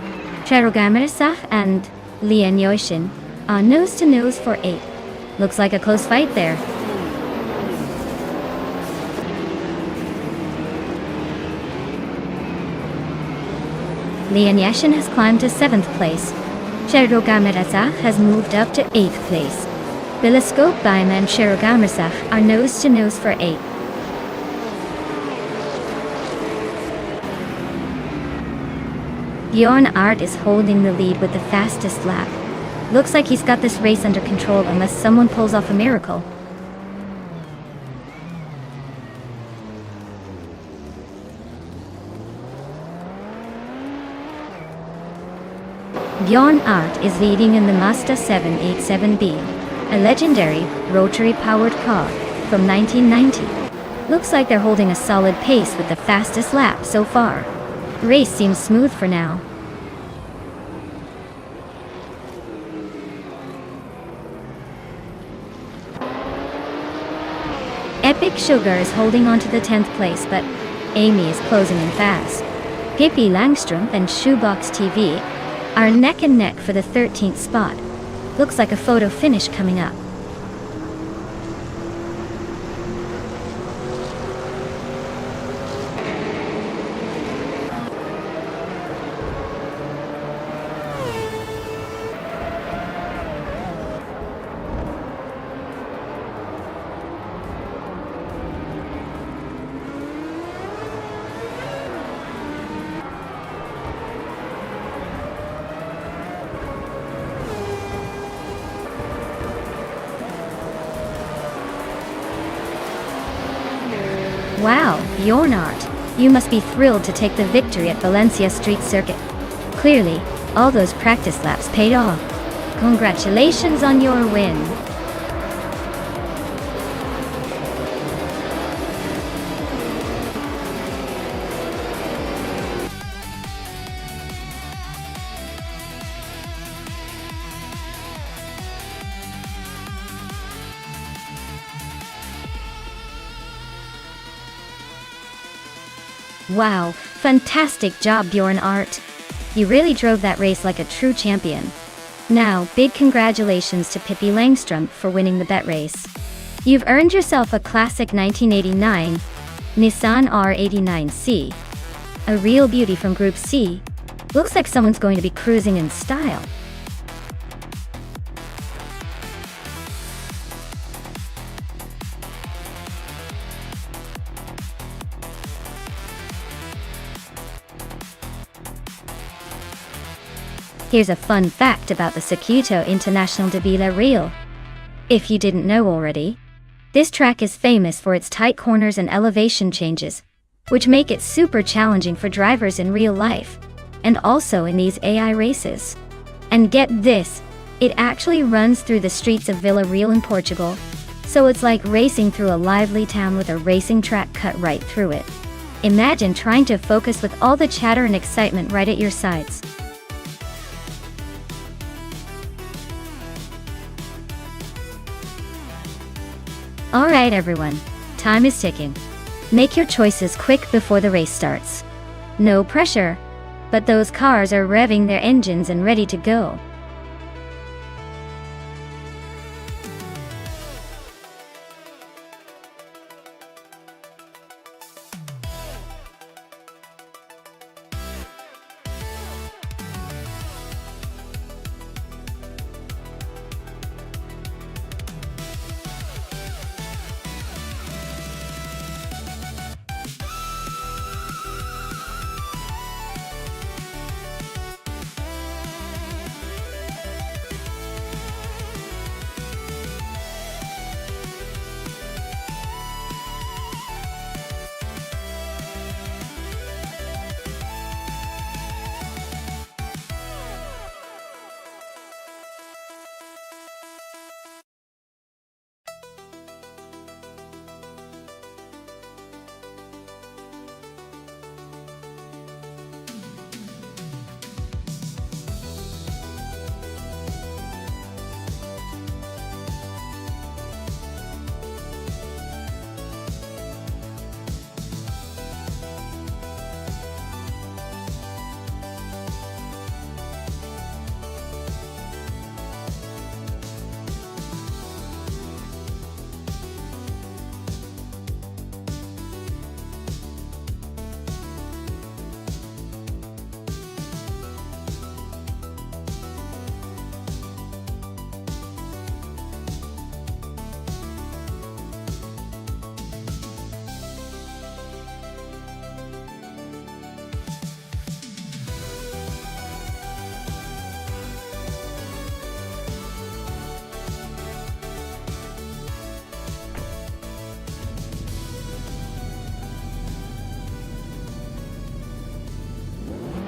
Cherogamersach and Lian Yoishin are nose to nose for 8th. Looks like a close fight there. Leon Yashin has climbed to 7th place. Sherogamirasa has moved up to 8th place. Biliscope Baim and Sherogamirasaf are nose-to-nose for 8th. Bjorn Art is holding the lead with the fastest lap. Looks like he's got this race under control unless someone pulls off a miracle. Bjorn Art is leading in the Mazda 787B, a legendary, rotary-powered car from 1990. Looks like they're holding a solid pace with the fastest lap so far. Race seems smooth for now. Epic Sugar is holding on to the 10th place, but Amy is closing in fast. Pippi Langstrom and Shoebox TV are neck and neck for the 13th spot. Looks like a photo finish coming up. Wow, Bjorn Art, you must be thrilled to take the victory at Valencia Street Circuit. Clearly, all those practice laps paid off. Congratulations on your win. Wow, fantastic job, Bjorn Art. You really drove that race like a true champion. Now, big congratulations to Pippi Langstrom for winning the bet race. You've earned yourself a classic 1989 Nissan R89C. A real beauty from Group C. Looks like someone's going to be cruising in style. Here's a fun fact about the Circuito International de Villarreal. If you didn't know already, this track is famous for its tight corners and elevation changes, which make it super challenging for drivers in real life, and also in these AI races. And get this, it actually runs through the streets of Villarreal in Portugal, so it's like racing through a lively town with a racing track cut right through it. Imagine trying to focus with all the chatter and excitement right at your sides. Alright everyone, time is ticking. Make your choices quick before the race starts. No pressure, but those cars are revving their engines and ready to go.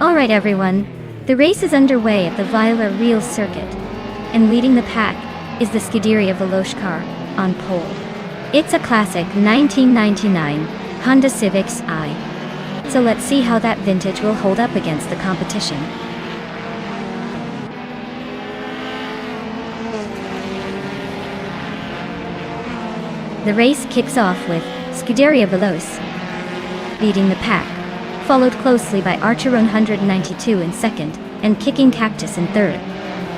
Alright everyone, the race is underway at the Viola Real Circuit, and leading the pack is the Scuderia Veloce car, on pole. It's a classic 1999 Honda Civic i. So let's see how that vintage will hold up against the competition. The race kicks off with Scuderia Veloce leading the pack, followed closely by Archer 192 in second, and Kicking Cactus in third.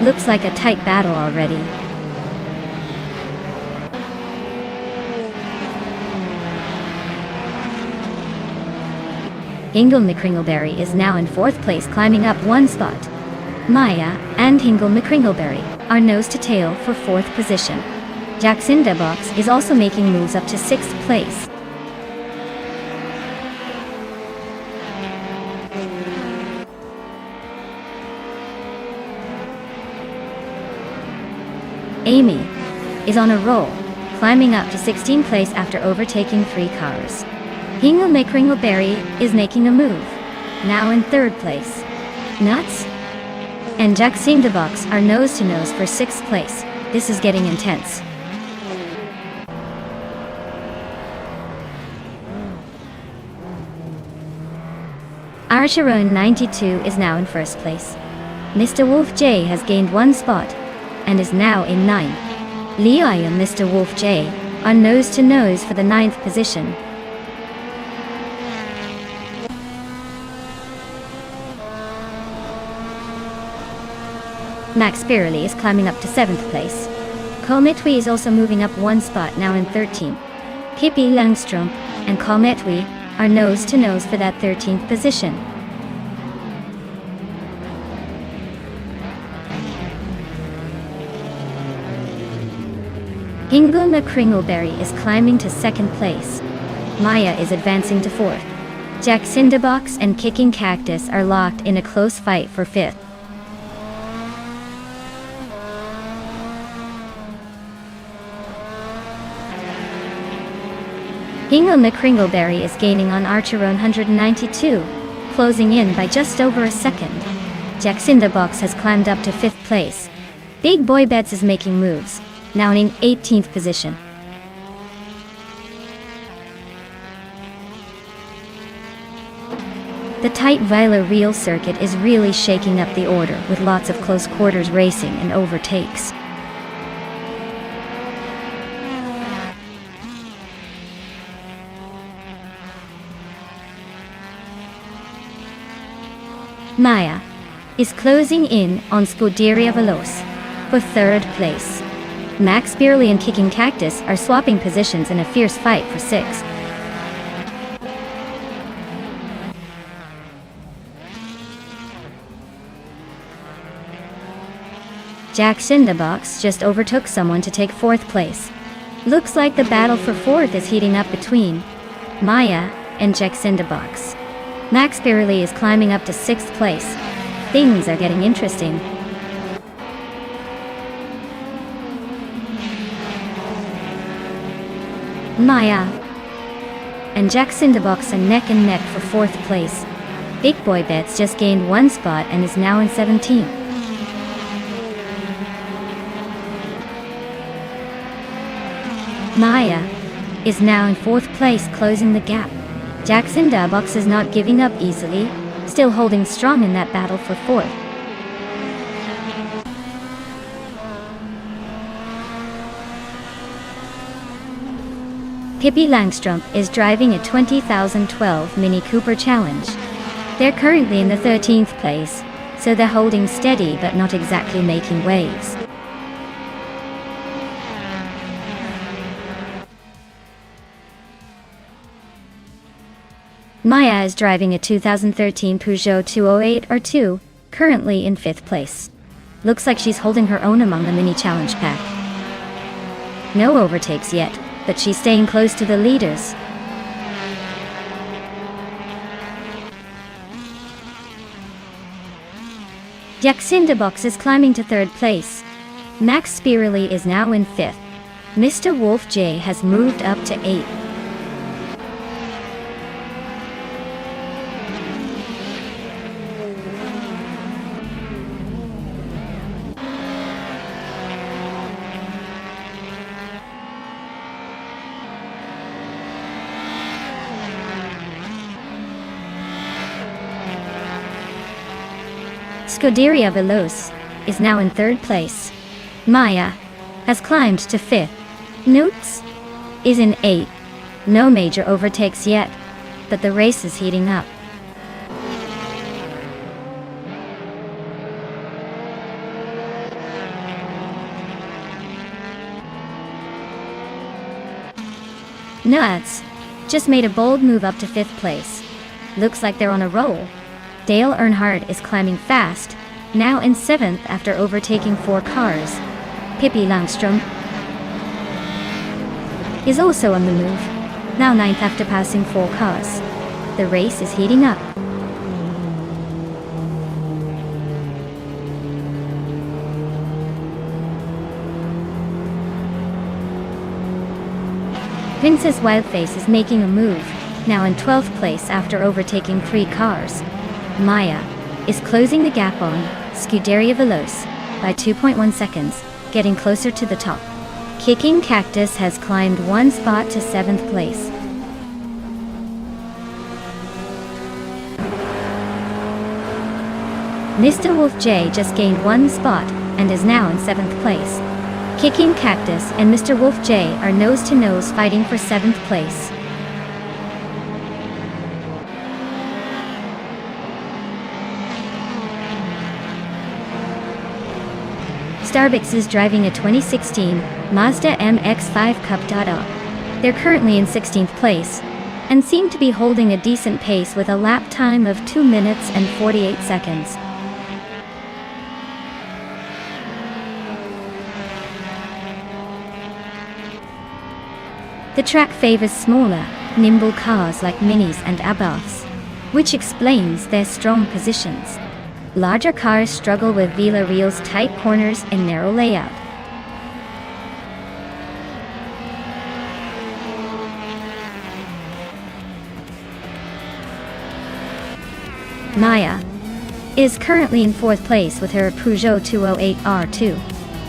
Looks like a tight battle already. Hingle McCringleberry is now in fourth place, climbing up one spot. Maya and Hingle McCringleberry are nose to tail for fourth position. Jacinda Box is also making moves up to sixth place. Amy is on a roll, climbing up to 16th place after overtaking 3 cars. Hingle McCringleberry is making a move, now in third place. Nuts and Jacinda Box are nose to nose for 6th place. This is getting intense. Archeron 92 is now in first place. Mr. Wolf J has gained 1 spot and is now in 9th. Levi and Mr. Wolf J are nose to nose for the 9th position. Max Spirley is climbing up to 7th place. Cometwi is also moving up 1 spot, now in 13th. Pippi Langstrom and Cometwi are nose to nose for that 13th position. Hingle McCringleberry is climbing to 2nd place. Maya is advancing to 4th. Jacinda Box and Kicking Cactus are locked in a close fight for 5th. Hingle McCringleberry is gaining on Archer 192, closing in by just over a second. Jacinda Box has climbed up to 5th place. Big Boy Bets is making moves, now in 18th position. The tight Viola Real Circuit is really shaking up the order, with lots of close quarters racing and overtakes. Maya is closing in on Scuderia Veloce for 3rd place. Max Spirley and Kicking Cactus are swapping positions in a fierce fight for 6th. Jacinda Box just overtook someone to take 4th place. Looks like the battle for 4th is heating up between Maya and Jacinda Box. Max Spirley is climbing up to 6th place. Things are getting interesting. Maya and Jacinda Box are neck and neck for 4th place. Big Boy Bets just gained 1 spot and is now in 17th. Maya is now in 4th place, closing the gap. Jacinda Box is not giving up easily, still holding strong in that battle for 4th. Pippi Langstrom is driving a 2012 Mini Cooper Challenge. They're currently in the 13th place, so they're holding steady but not exactly making waves. Maya is driving a 2013 Peugeot 208 R2, currently in 5th place. Looks like she's holding her own among the mini challenge pack. No overtakes yet, but she's staying close to the leaders. Jacinda Box is climbing to 3rd place. Max Spirley is now in 5th. Mr. Wolf J has moved up to 8th. Scuderia Veloce is now in third place. Maya has climbed to fifth. Newts is in eighth. No major overtakes yet, but the race is heating up. Nuts just made a bold move up to fifth place. Looks like they're on a roll. Dale Earnhardt is climbing fast, now in seventh after overtaking 4 cars. Pippi Langstrom is also on the move, now ninth after passing 4 cars. The race is heating up. Princess Wildface is making a move, now in 12th place after overtaking 3 cars. Maya is closing the gap on Scuderia Veloce by 2.1 seconds, getting closer to the top. Kicking Cactus has climbed 1 spot to 7th place. Mr. Wolf J just gained 1 spot and is now in 7th place. Kicking Cactus and Mr. Wolf J are nose-to-nose fighting for 7th place. Starbix is driving a 2016 Mazda MX-5 Cup. They're currently in 16th place and seem to be holding a decent pace with a lap time of 2 minutes and 48 seconds. The track favors smaller, nimble cars like Minis and Abarths, which explains their strong positions. Larger cars struggle with Villarreal's tight corners and narrow layout. Maya is currently in 4th place with her Peugeot 208 R2.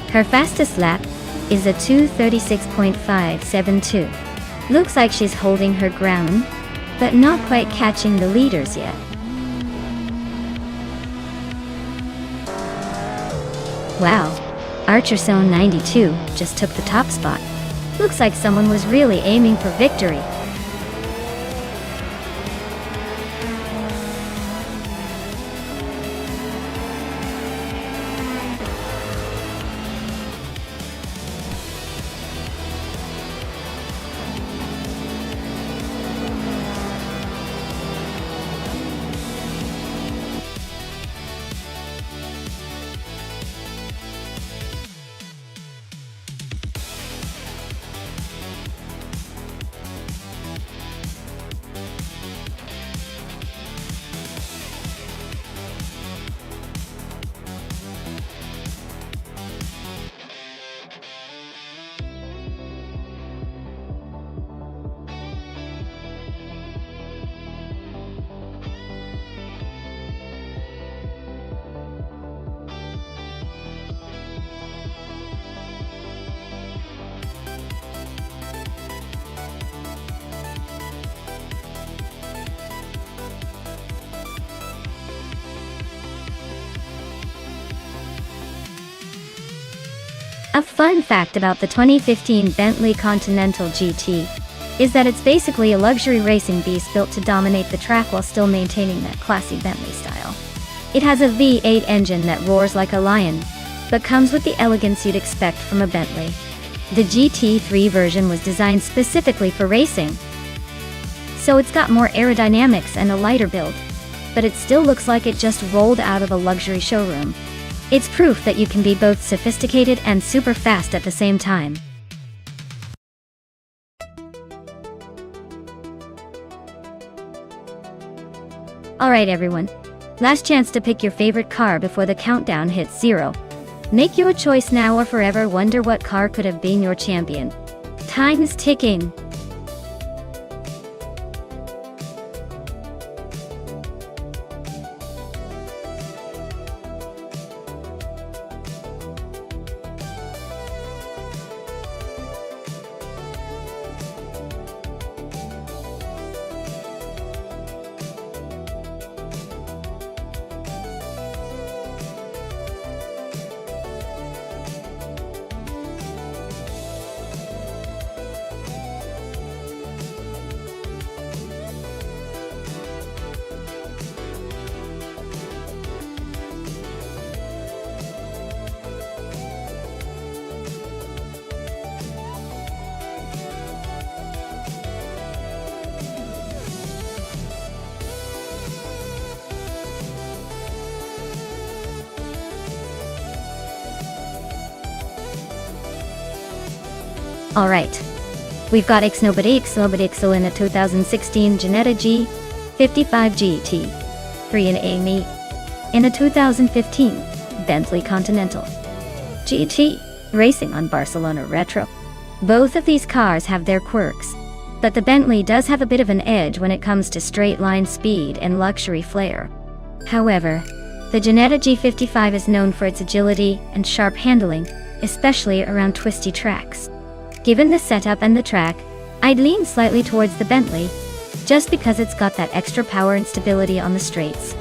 Her fastest lap is a 2:36.572. Looks like she's holding her ground, but not quite catching the leaders yet. Wow, Archerzone 92 just took the top spot. Looks like someone was really aiming for victory. A fun fact about the 2015 Bentley Continental GT is that it's basically a luxury racing beast built to dominate the track while still maintaining that classy Bentley style. It has a V8 engine that roars like a lion, but comes with the elegance you'd expect from a Bentley. The GT3 version was designed specifically for racing, so it's got more aerodynamics and a lighter build, but it still looks like it just rolled out of a luxury showroom. It's proof that you can be both sophisticated and super fast at the same time. Alright everyone, last chance to pick your favorite car before the countdown hits 0. Make your choice now or forever wonder what car could have been your champion. Time's ticking. Alright. We've got Xnobadixel in a 2016 Jetta G55 GT3 and Amy in a 2015 Bentley Continental GT racing on Barcelona Retro. Both of these cars have their quirks, but the Bentley does have a bit of an edge when it comes to straight line speed and luxury flair. However, the Jetta G55 is known for its agility and sharp handling, especially around twisty tracks. Given the setup and the track, I'd lean slightly towards the Bentley, just because it's got that extra power and stability on the straights.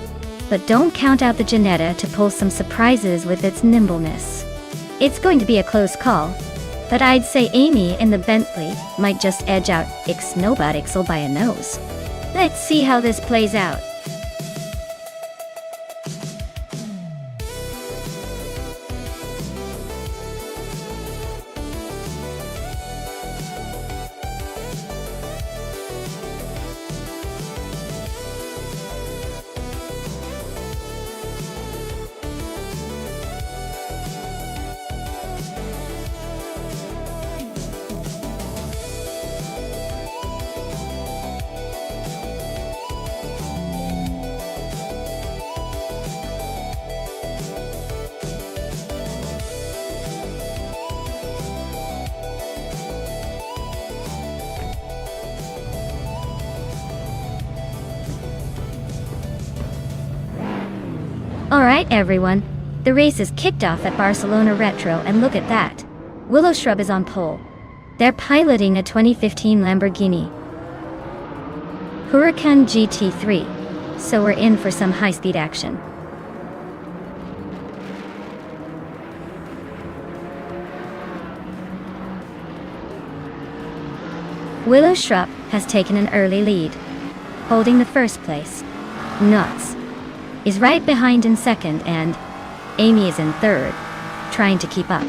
But don't count out the Jetta to pull some surprises with its nimbleness. It's going to be a close call, but I'd say Amy in the Bentley might just edge out Xnobadixel by a nose. Let's see how this plays out. Alright everyone, the race is kicked off at Barcelona Retro, and look at that. Willow Shrub is on pole. They're piloting a 2015 Lamborghini Huracan GT3, so we're in for some high-speed action. Willow Shrub has taken an early lead, holding the first place. Nuts is right behind in second, and Amy is in third, trying to keep up.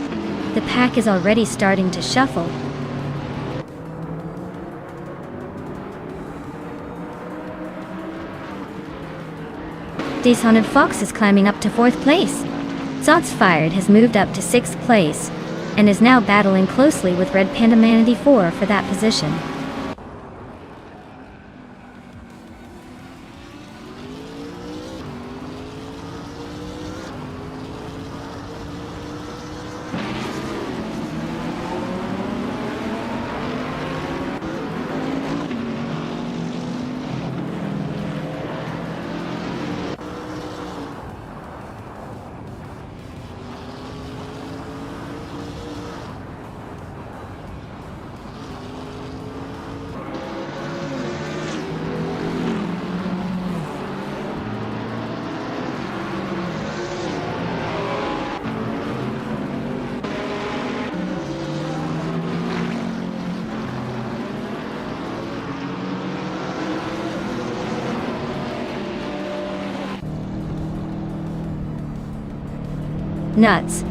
The pack is already starting to shuffle. Dishonored Fox is climbing up to fourth place. Zots Fired has moved up to sixth place, and is now battling closely with Red Panda Manatee 4 for that position. Nuts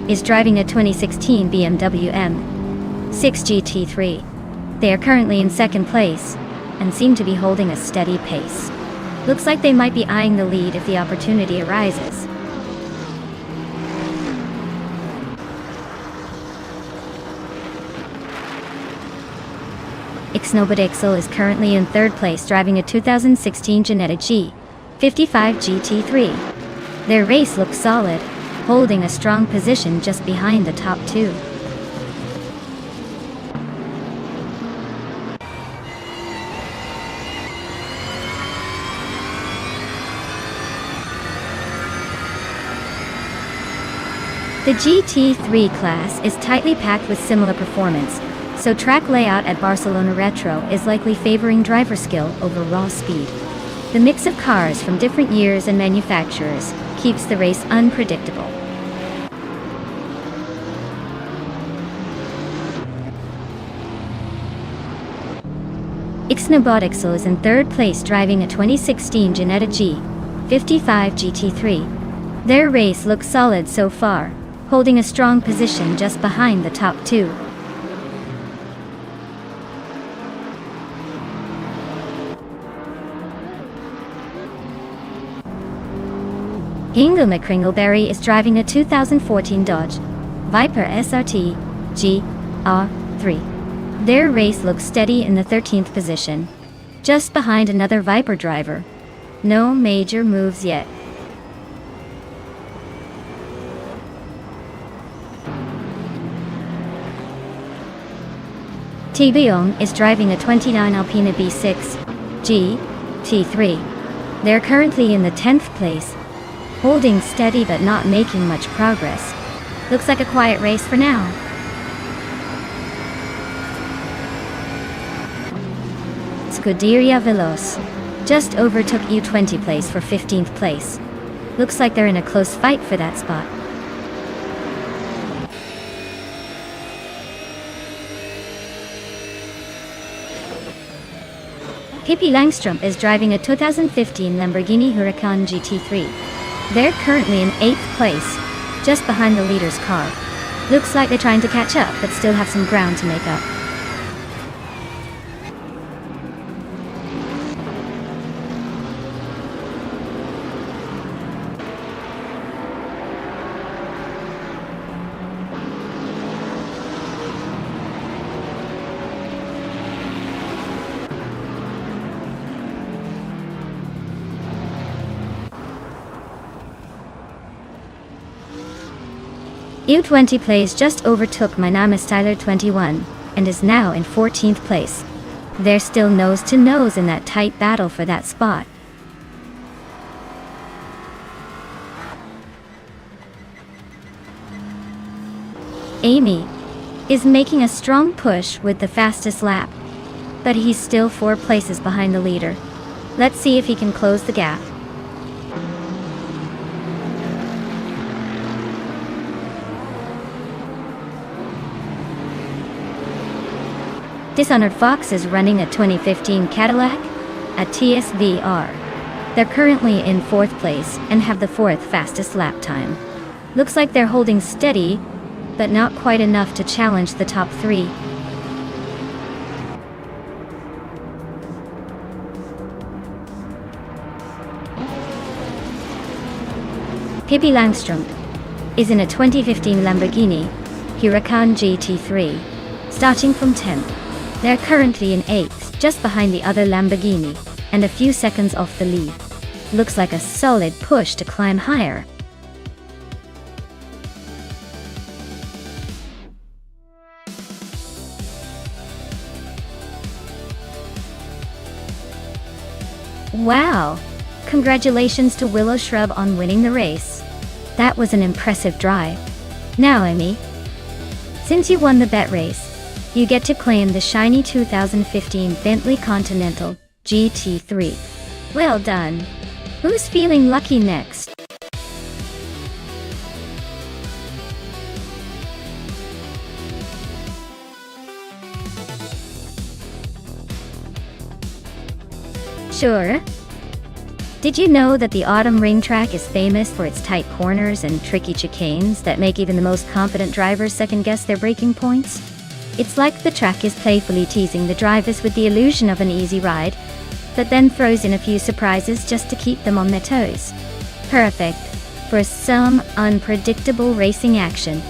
is driving a 2016 BMW M6 GT3. They are currently in second place and seem to be holding a steady pace. Looks like they might be eyeing the lead if the opportunity arises. Xnobadixel is currently in third place, driving a 2016 Jetta G55 GT3. Their race looks solid, holding a strong position just behind the top two. The GT3 class is tightly packed with similar performance, so track layout at Barcelona Retro is likely favoring driver skill over raw speed. The mix of cars from different years and manufacturers keeps the race unpredictable. Xnobadixel is in third place, driving a 2016 Jetta G55 GT3. Their race looks solid so far, holding a strong position just behind the top two. Hingle McCringleberry is driving a 2014 Dodge Viper SRT GR 3. Their race looks steady in the 13th position, just behind another Viper driver. No major moves yet. T-Byung is driving a 29 Alpina B6 GT3. They're currently in the 10th place, holding steady but not making much progress. Looks like a quiet race for now. Scuderia Veloz just overtook U20 place for 15th place. Looks like they're in a close fight for that spot. Pippi Langstrup is driving a 2015 Lamborghini Huracan GT3. They're currently in 8th place, just behind the leader's car. Looks like they're trying to catch up, but still have some ground to make up. U20 plays just overtook My Name is Tyler 21 and is now in 14th place. They're still nose to nose in that tight battle for that spot. Amy is making a strong push with the fastest lap, but he's still 4 places behind the leader. Let's see if he can close the gap. Dishonored Fox is running a 2015 Cadillac, a TSVR. They're currently in 4th place and have the 4th fastest lap time. Looks like they're holding steady, but not quite enough to challenge the top 3. Pippi Langstrup is in a 2015 Lamborghini Huracan GT3, starting from 10th. They're currently in 8th, just behind the other Lamborghini, and a few seconds off the lead. Looks like a solid push to climb higher. Wow! Congratulations to Willow Shrub on winning the race. That was an impressive drive. Now, Amy, since you won the bet race, you get to claim the shiny 2015 Bentley Continental GT3. Well done. Who's feeling lucky next? Sure. Did you know that the Autumn Ring track is famous for its tight corners and tricky chicanes that make even the most confident drivers second-guess their braking points? It's like the track is playfully teasing the drivers with the illusion of an easy ride, but then throws in a few surprises just to keep them on their toes. Perfect for some unpredictable racing action.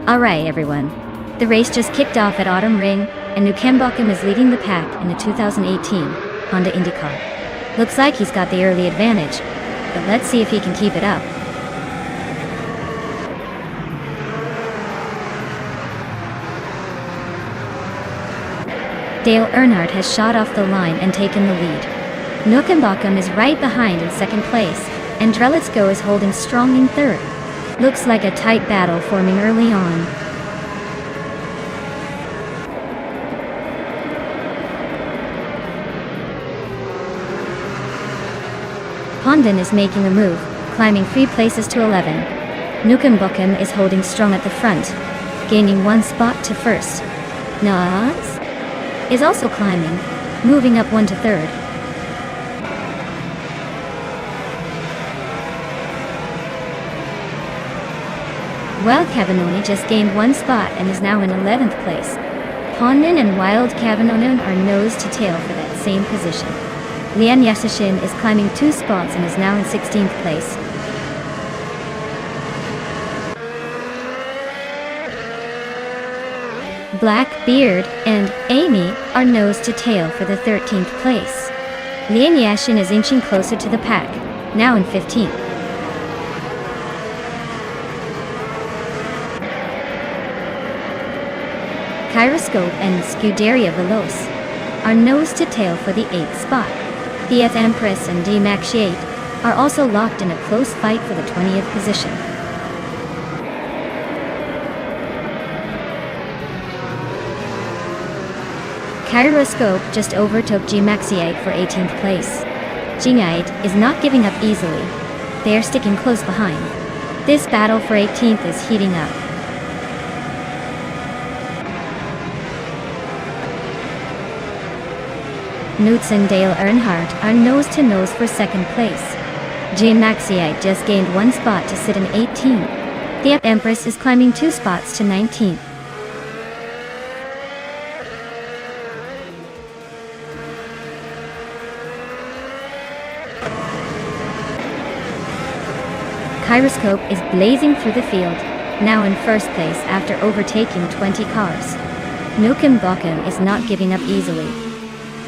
Alright everyone. The race just kicked off at Autumn Ring, and Nukembokum is leading the pack in the 2018 Honda IndyCar. Looks like he's got the early advantage, but let's see if he can keep it up. Dale Earnhardt has shot off the line and taken the lead. Nukembokum is right behind in second place, and Drelitsko is holding strong in third. Looks like a tight battle forming early on. Condon is making a move, climbing 3 places to 11. Nukembokum is holding strong at the front, gaining 1 spot to first. Nas is also climbing, moving up 1 to third. Wild Kavanoni just gained 1 spot and is now in 11th place. Condon and Wild Kavanoni are nose to tail for that same position. Lian Yasashin is climbing 2 spots and is now in 16th place. Blackbeard and Amy are nose to tail for the 13th place. Lian Yashin is inching closer to the pack, now in 15th. Kyroscope and Scuderia Veloce are nose to tail for the 8th spot. The F Empress and D Max 8 are also locked in a close fight for the 20th position. Kyroscope just overtook G Max 8 for 18th place. G 8 is not giving up easily. They are sticking close behind. This battle for 18th is heating up. Newts and Dale Earnhardt are nose-to-nose for 2nd place. G Maxiite just gained 1 spot to sit in 18th. The Empress is climbing 2 spots to 19th. Kyroscope is blazing through the field, now in 1st place after overtaking 20 cars. Nukembokum is not giving up easily,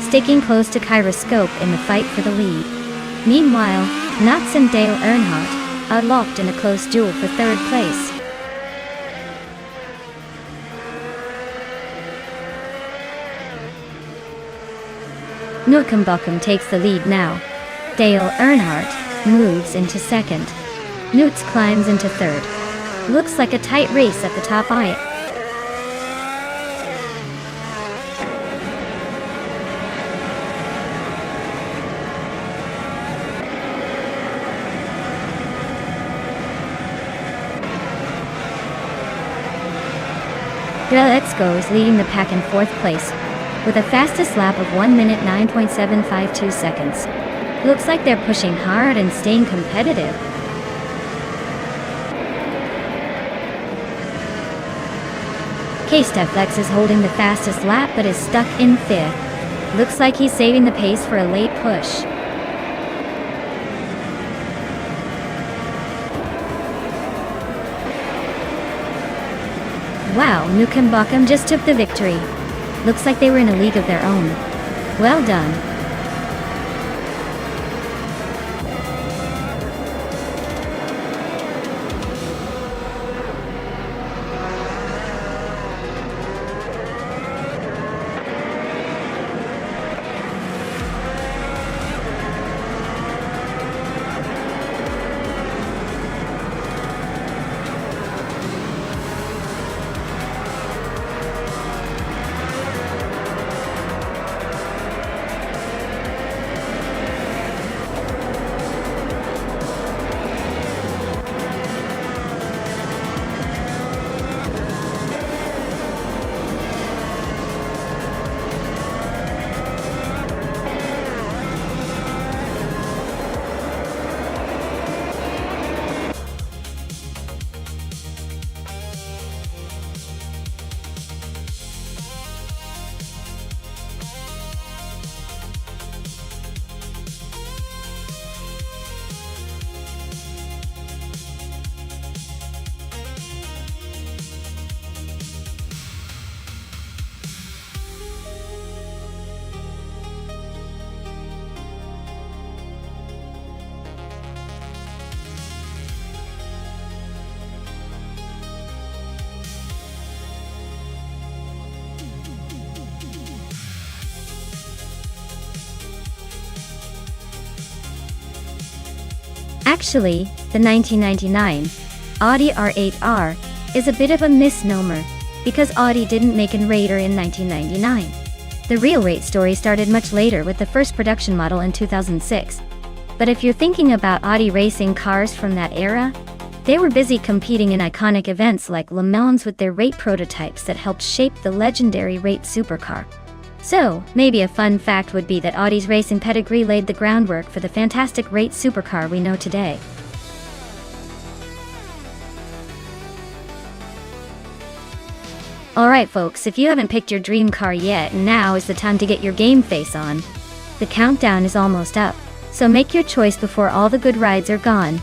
sticking close to Kyroscope in the fight for the lead. Meanwhile, Nuts and Dale Earnhardt are locked in a close duel for 3rd place. Nukembokum takes the lead now. Dale Earnhardt moves into 2nd. Newts climbs into 3rd. Looks like a tight race at the top eye. Drelitsko is leading the pack in 4th place, with a fastest lap of 1 minute 9.752 seconds. Looks like they're pushing hard and staying competitive. K-Steflex is holding the fastest lap but is stuck in 5th. Looks like he's saving the pace for a late push. Wow, Nukembokum just took the victory. Looks like they were in a league of their own. Well done. Actually, the 1999 Audi R8R is a bit of a misnomer because Audi didn't make an Raider in 1999. The real rate story started much later with the first production model in 2006. But if you're thinking about Audi racing cars from that era, they were busy competing in iconic events like Le Mans with their rate prototypes that helped shape the legendary rate supercar. So, maybe a fun fact would be that Audi's racing pedigree laid the groundwork for the fantastic rate supercar we know today. Alright folks, if you haven't picked your dream car yet, now is the time to get your game face on. The countdown is almost up, so make your choice before all the good rides are gone.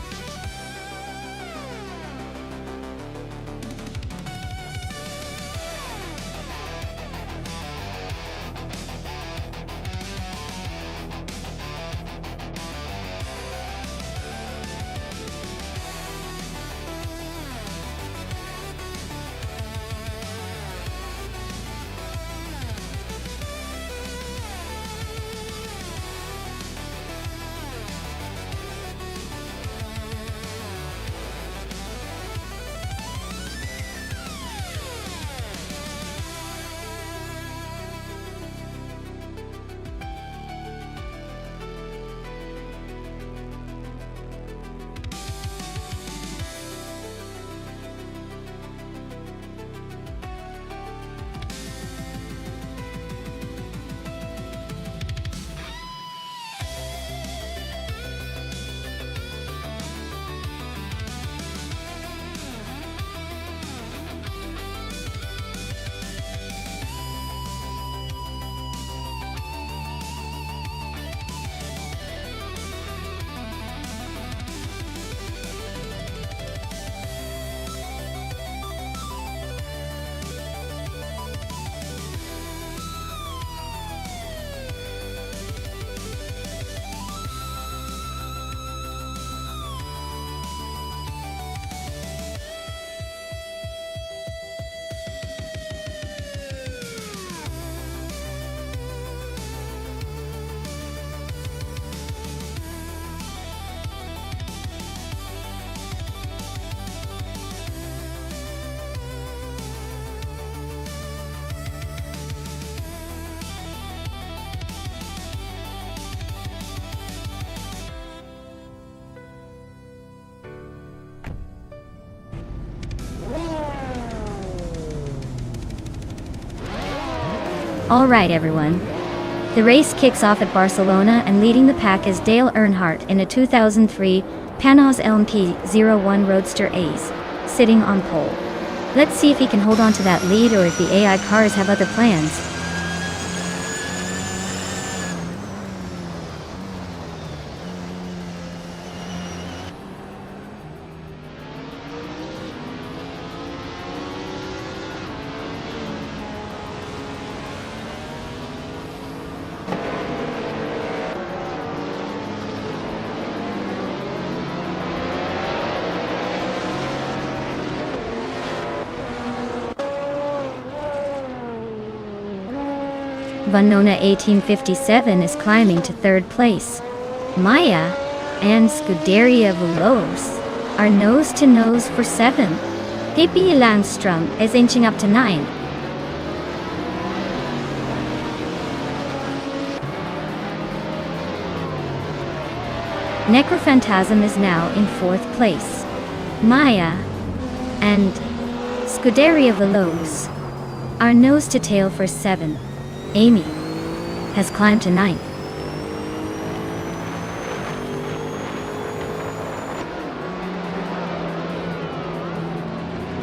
Alright everyone. The race kicks off at Barcelona, and leading the pack is Dale Earnhardt in a 2003 Panoz LMP01 Roadster Ace, sitting on pole. Let's see if he can hold on to that lead or if the AI cars have other plans. Vanona 1857 is climbing to third place. Maya and Scuderia Veloz are nose-to-nose for 7. Hippie Langstrom is inching up to 9. Necrophantasm is now in 4th place. Maya and Scuderia Veloz are nose-to-tail for 7. Amy has climbed to 9th.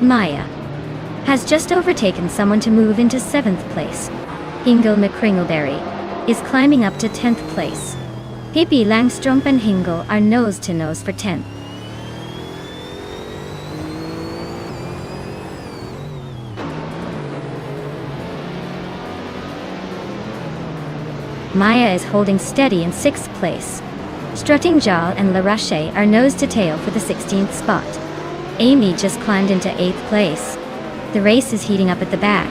Maya has just overtaken someone to move into 7th place. Hingle McCringleberry is climbing up to 10th place. Hippie Langstrom and Hingle are nose-to-nose for 10th. Maya is holding steady in 6th place. Strutting Jaw and La Roche are nose-to-tail for the 16th spot. Amy just climbed into 8th place. The race is heating up at the back.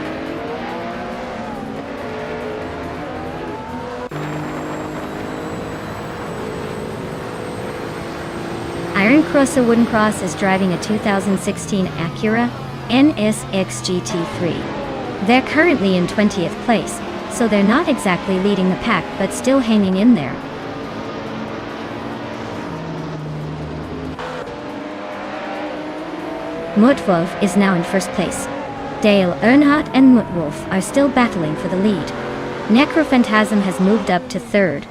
Iron Cross Wooden Cross is driving a 2016 Acura NSX GT3. They're currently in 20th place, so they're not exactly leading the pack but still hanging in there. Mutwolf is now in first place. Dale Earnhardt and Mutwolf are still battling for the lead. Necrophantasm has moved up to third.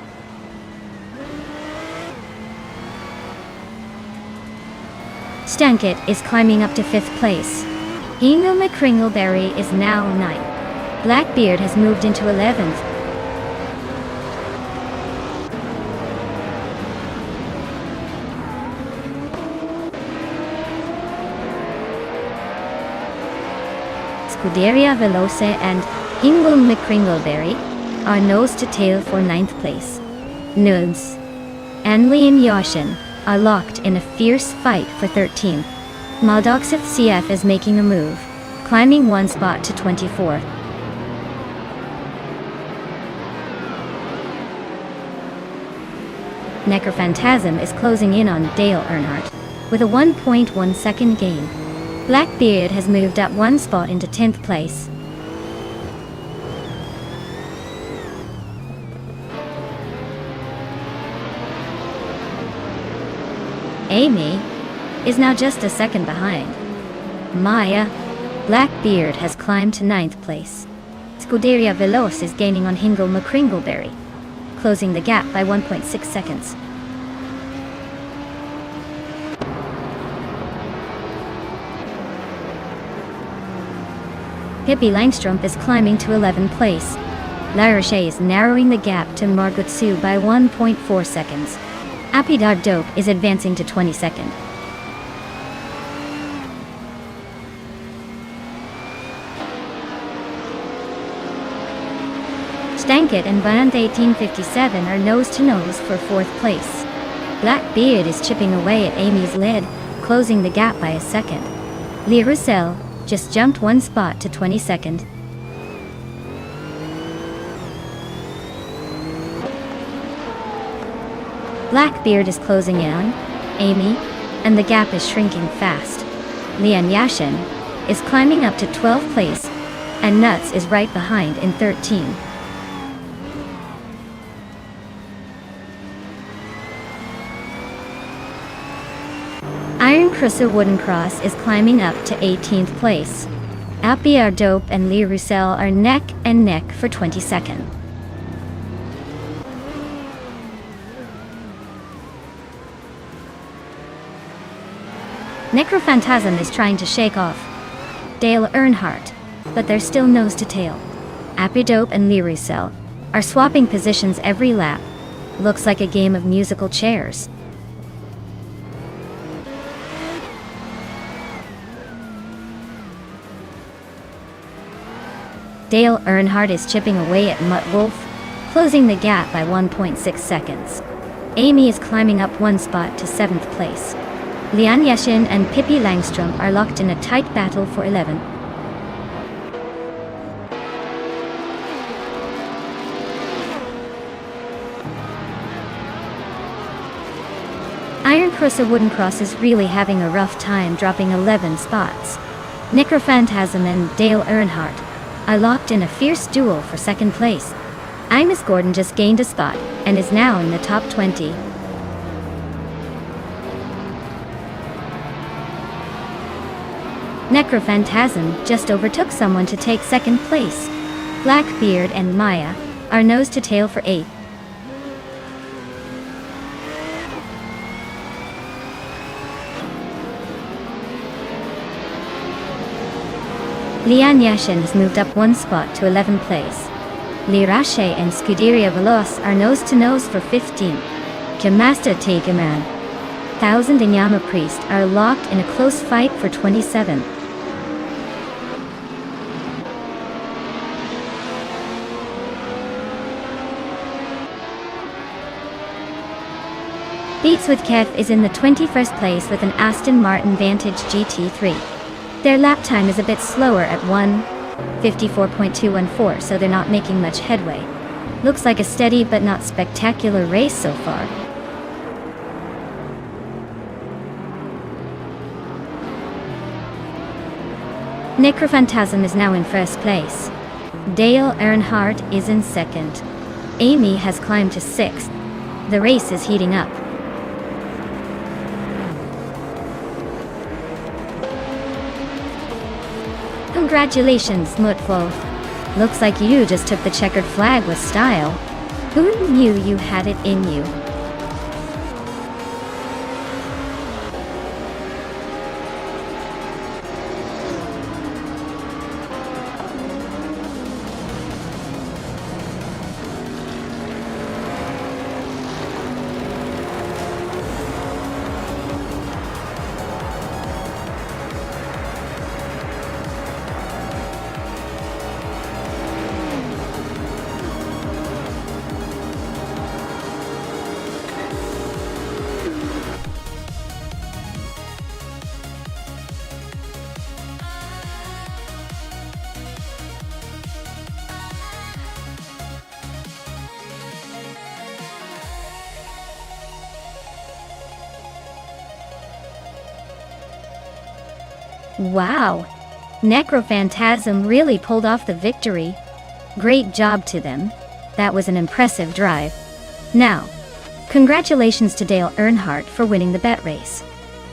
Stankit is climbing up to 5th place. Ingo McCringleberry is now 9th. Blackbeard has moved into 11th. Scuderia Veloce and Ingo McCringleberry are nose to tail for 9th place. Nudes and Liam Yoshin are locked in a fierce fight for 13th. Maldoxith CF is making a move, climbing one spot to 24th. Necrophantasm is closing in on Dale Earnhardt with a 1.1 second gain. Blackbeard has moved up one spot into 10th place. Amy is now just a second behind. Maya Blackbeard has climbed to 9th place. Scuderia Veloce is gaining on Hingle McCringleberry, closing the gap by 1.6 seconds. Pippi Langstrup is climbing to 11th place. La Roche is narrowing the gap to Margot Sue by 1.4 seconds. Apidar Dope is advancing to 22nd. Stankit and Band 1857 are nose-to-nose for 4th place. Blackbeard is chipping away at Amy's lead, closing the gap by a second. Lee Roussel just jumped one spot to 22nd. Blackbeard is closing in on Amy, and the gap is shrinking fast. Lian Yashin is climbing up to 12th place, and Nuts is right behind in 13. Iron Cruiser Wooden Cross is climbing up to 18th place. Appiar Dope and Lee Roussel are neck and neck for 22nd. Necrophantasm is trying to shake off Dale Earnhardt, but they're still nose to tail. Appiar Dope and Lee Roussel are swapping positions every lap. Looks like a game of musical chairs. Dale Earnhardt is chipping away at Mutwolf, closing the gap by 1.6 seconds. Amy is climbing up one spot to 7th place. Lian Yashin and Pippi Langstrup are locked in a tight battle for 11. Iron Cruiser Wooden Cross is really having a rough time, dropping 11 spots. Necrophantasm and Dale Earnhardt are locked in a fierce duel for 2nd place. Imus Gordon just gained a spot and is now in the top 20. Necrophantasm just overtook someone to take 2nd place. Blackbeard and Maya are nose to tail for 8th. Lian Yashin has moved up one spot to 11th place. Lee Rache and Scuderia Veloce are nose to nose for 15th. Kamasta Tegaman, Thousand and Yama Priest are locked in a close fight for 27th. Beats with Kev is in the 21st place with an Aston Martin Vantage GT3. Their lap time is a bit slower at 1:54.214, so they're not making much headway. Looks like a steady but not spectacular race so far. Necrophantasm is now in first place. Dale Earnhardt is in second. Amy has climbed to sixth. The race is heating up. Congratulations, Mutfo. Looks like you just took the checkered flag with style. Who knew you had it in you? Wow! Necrophantasm really pulled off the victory. Great job to them. That was an impressive drive. Now, congratulations to Dale Earnhardt for winning the bet race.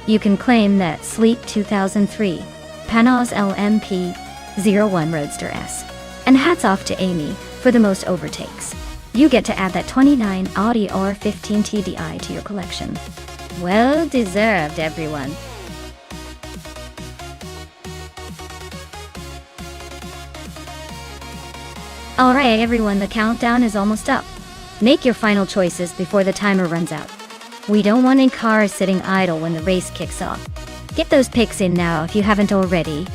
You can claim that Sleek 2003 Panos LMP01 Roadster S. And hats off to Amy for the most overtakes. You get to add that 29 Audi R15 TDI to your collection. Well deserved, everyone. Alright everyone, the countdown is almost up. Make your final choices before the timer runs out. We don't want any cars sitting idle when the race kicks off. Get those picks in now if you haven't already.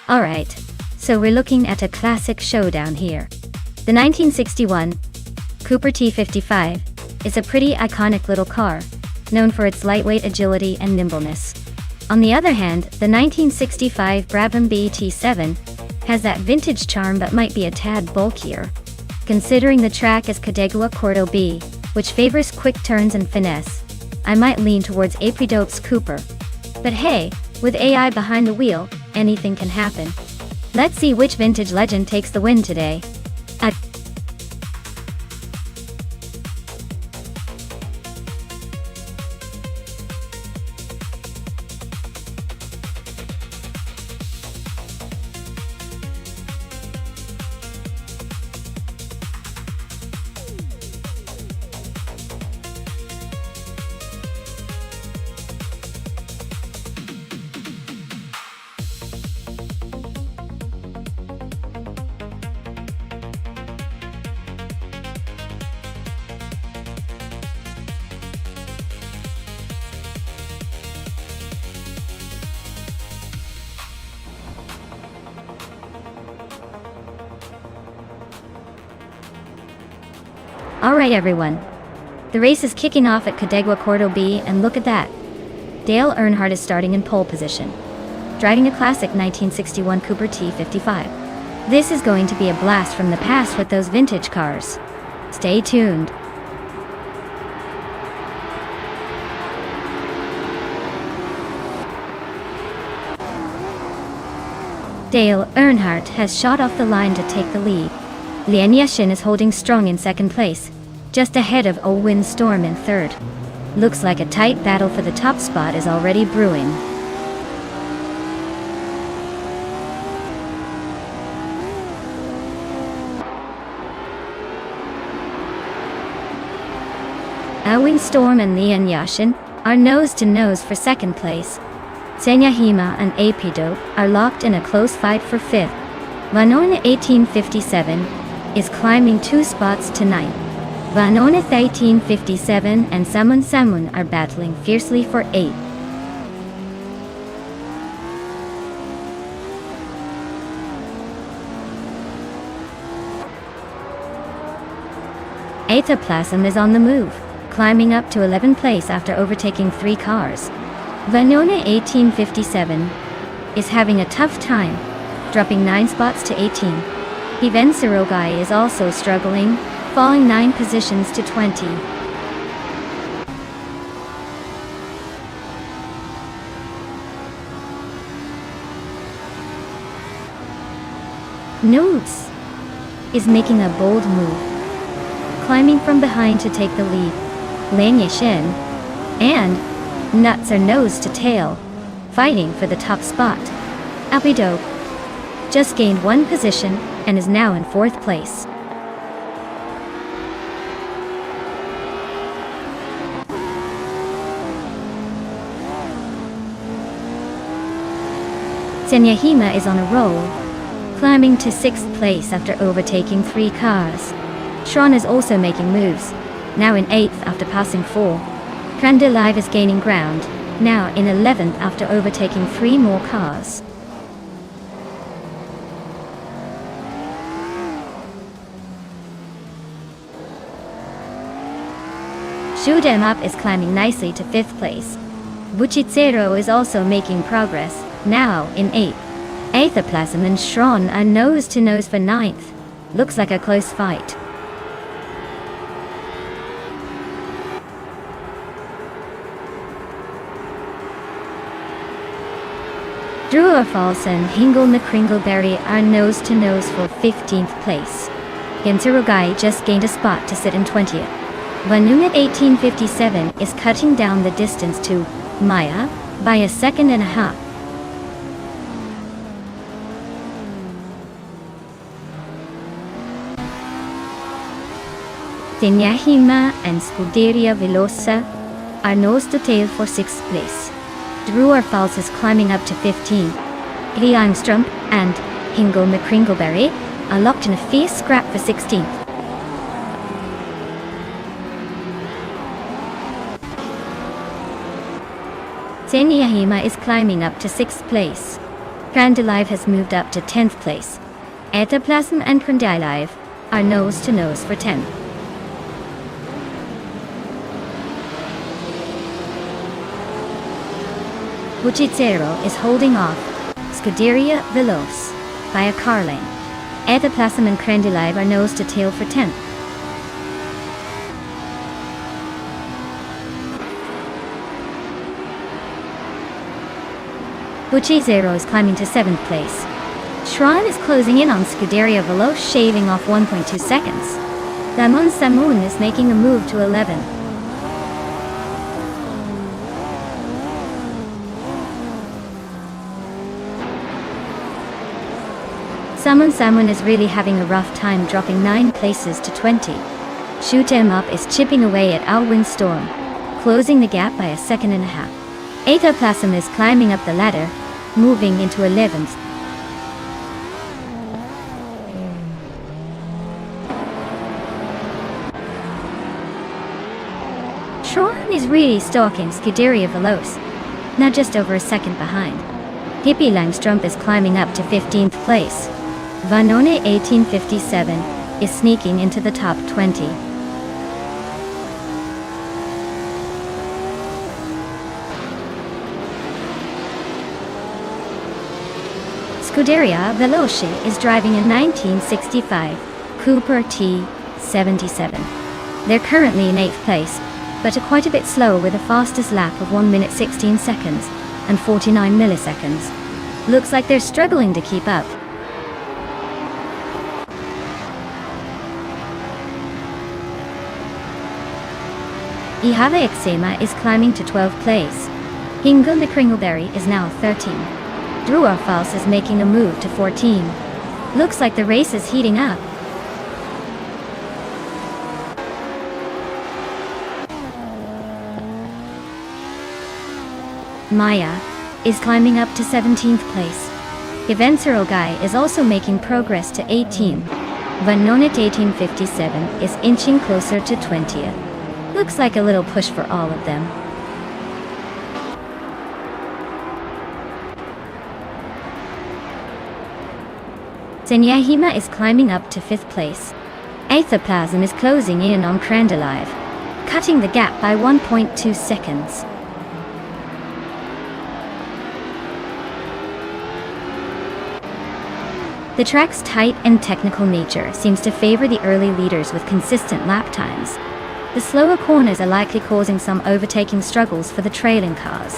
Alright, so we're looking at a classic showdown here. The 1961 Cooper T55 is a pretty iconic little car, known for its lightweight agility and nimbleness. On the other hand, the 1965 Brabham BT7 has that vintage charm but might be a tad bulkier. Considering the track is Cadegua Cordo B, which favors quick turns and finesse, I might lean towards Apridope's Cooper. But hey, with AI behind the wheel, anything can happen. Let's see which vintage legend takes the win today. Alright everyone, the race is kicking off at Cadegua Cordo B, and look at that. Dale Earnhardt is starting in pole position, driving a classic 1961 Cooper T55. This is going to be a blast from the past with those vintage cars. Stay tuned. Dale Earnhardt has shot off the line to take the lead. Lian Yeshin is holding strong in second place, just ahead of Owen Storm in third. Looks like a tight battle for the top spot is already brewing. Windstorm and Lian Yashin are nose-to-nose for second place. Senyahima and Apido are locked in a close fight for fifth. Vanona 1857 is climbing 2 spots to ninth. Vanona 1857 and Samun Samun are battling fiercely for eighth. Etaplasm is on the move, climbing up to 11th place after overtaking 3 cars. Vanona 1857 is having a tough time, dropping 9 spots to 18. Even Sirogai is also struggling, falling 9 positions to 20. Nudes is making a bold move, climbing from behind to take the lead. Lan Yishin and Nuts are nose to tail, fighting for the top spot. Alpido just gained 1 position and is now in 4th place. Senyahima is on a roll, climbing to 6th place after overtaking 3 cars. Shron is also making moves, now in 8th after passing 4. Krandilive is gaining ground, now in 11th after overtaking 3 more cars. Shoot'em Up is climbing nicely to 5th place. Buchitsero is also making progress, now in 8th. Aethaplasm and Shron are nose-to-nose for 9th. Looks like a close fight. Druafalsa and Hingle McCringleberry are nose-to-nose for 15th place. Gensarugai just gained a spot to sit in 20th. Vanunat 1857 is cutting down the distance to Maya by a second and a half. Senyahima and Scuderia Velosa are nose-to-tail for 6th place. Druarfals is climbing up to 15. Gliangstrump and Hingle McCringleberry are locked in a fierce scrap for 16th. Senyahima is climbing up to 6th place. Krandilive has moved up to 10th place. Etaplasm and Krandilive are nose-to-nose for 10th. Buchitsero is holding off Scuderia Veloce by a car length. Etaplasm and Krandilive are nose-to-tail for 10th. Buchitsero is climbing to 7th place. Shron is closing in on Scuderia Veloce, shaving off 1.2 seconds. Damon Samun is making a move to 11th. Samun is really having a rough time, dropping 9 places to 20. Shoot'em Up is chipping away at Windstorm, closing the gap by a second and a half. Etaplasm is climbing up the ladder, moving into 11th. Shron is really stalking Scuderia Veloce, now just over a second behind. Hippie Langstrump is climbing up to 15th place. Vanone 1857 is sneaking into the top 20. Scuderia Veloce is driving a 1965 Cooper T77. They're currently in 8th place, but are quite a bit slow with a fastest lap of 1 minute 16 seconds and 49 milliseconds. Looks like they're struggling to keep up. Ihave Eczema is climbing to 12th place. Hingle the Kringleberry is now 13. Druar False is making a move to 14. Looks like the race is heating up. Maya is climbing up to 17th place. Eventsurl Guy is also making progress to 18. Vanonit 1857 is inching closer to 20th. Looks like a little push for all of them. Senyahima is climbing up to 5th place. Aethoplasm is closing in on Crandalive, cutting the gap by 1.2 seconds. The track's tight and technical nature seems to favor the early leaders with consistent lap times. The slower corners are likely causing some overtaking struggles for the trailing cars.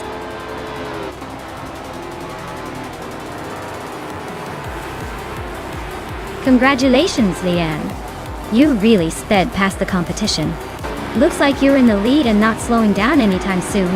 Congratulations, Leanne. You really sped past the competition. Looks like you're in the lead and not slowing down anytime soon.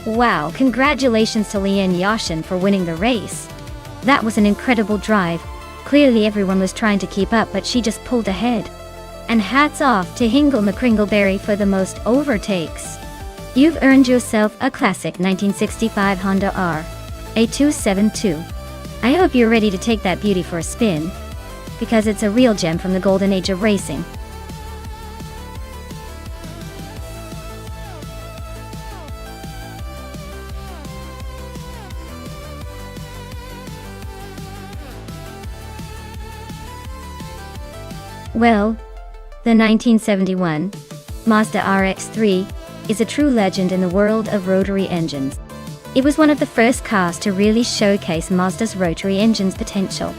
Wow, congratulations to Leanne Yashin for winning the race. That was an incredible drive. Clearly everyone was trying to keep up, but she just pulled ahead. And hats off to Hingle McCringleberry for the most overtakes. You've earned yourself a classic 1965 Honda R A272. I hope you're ready to take that beauty for a spin, because it's a real gem from the golden age of racing. Well, the 1971 Mazda RX-3 is a true legend in the world of rotary engines. It was one of the first cars to really showcase Mazda's rotary engine's potential.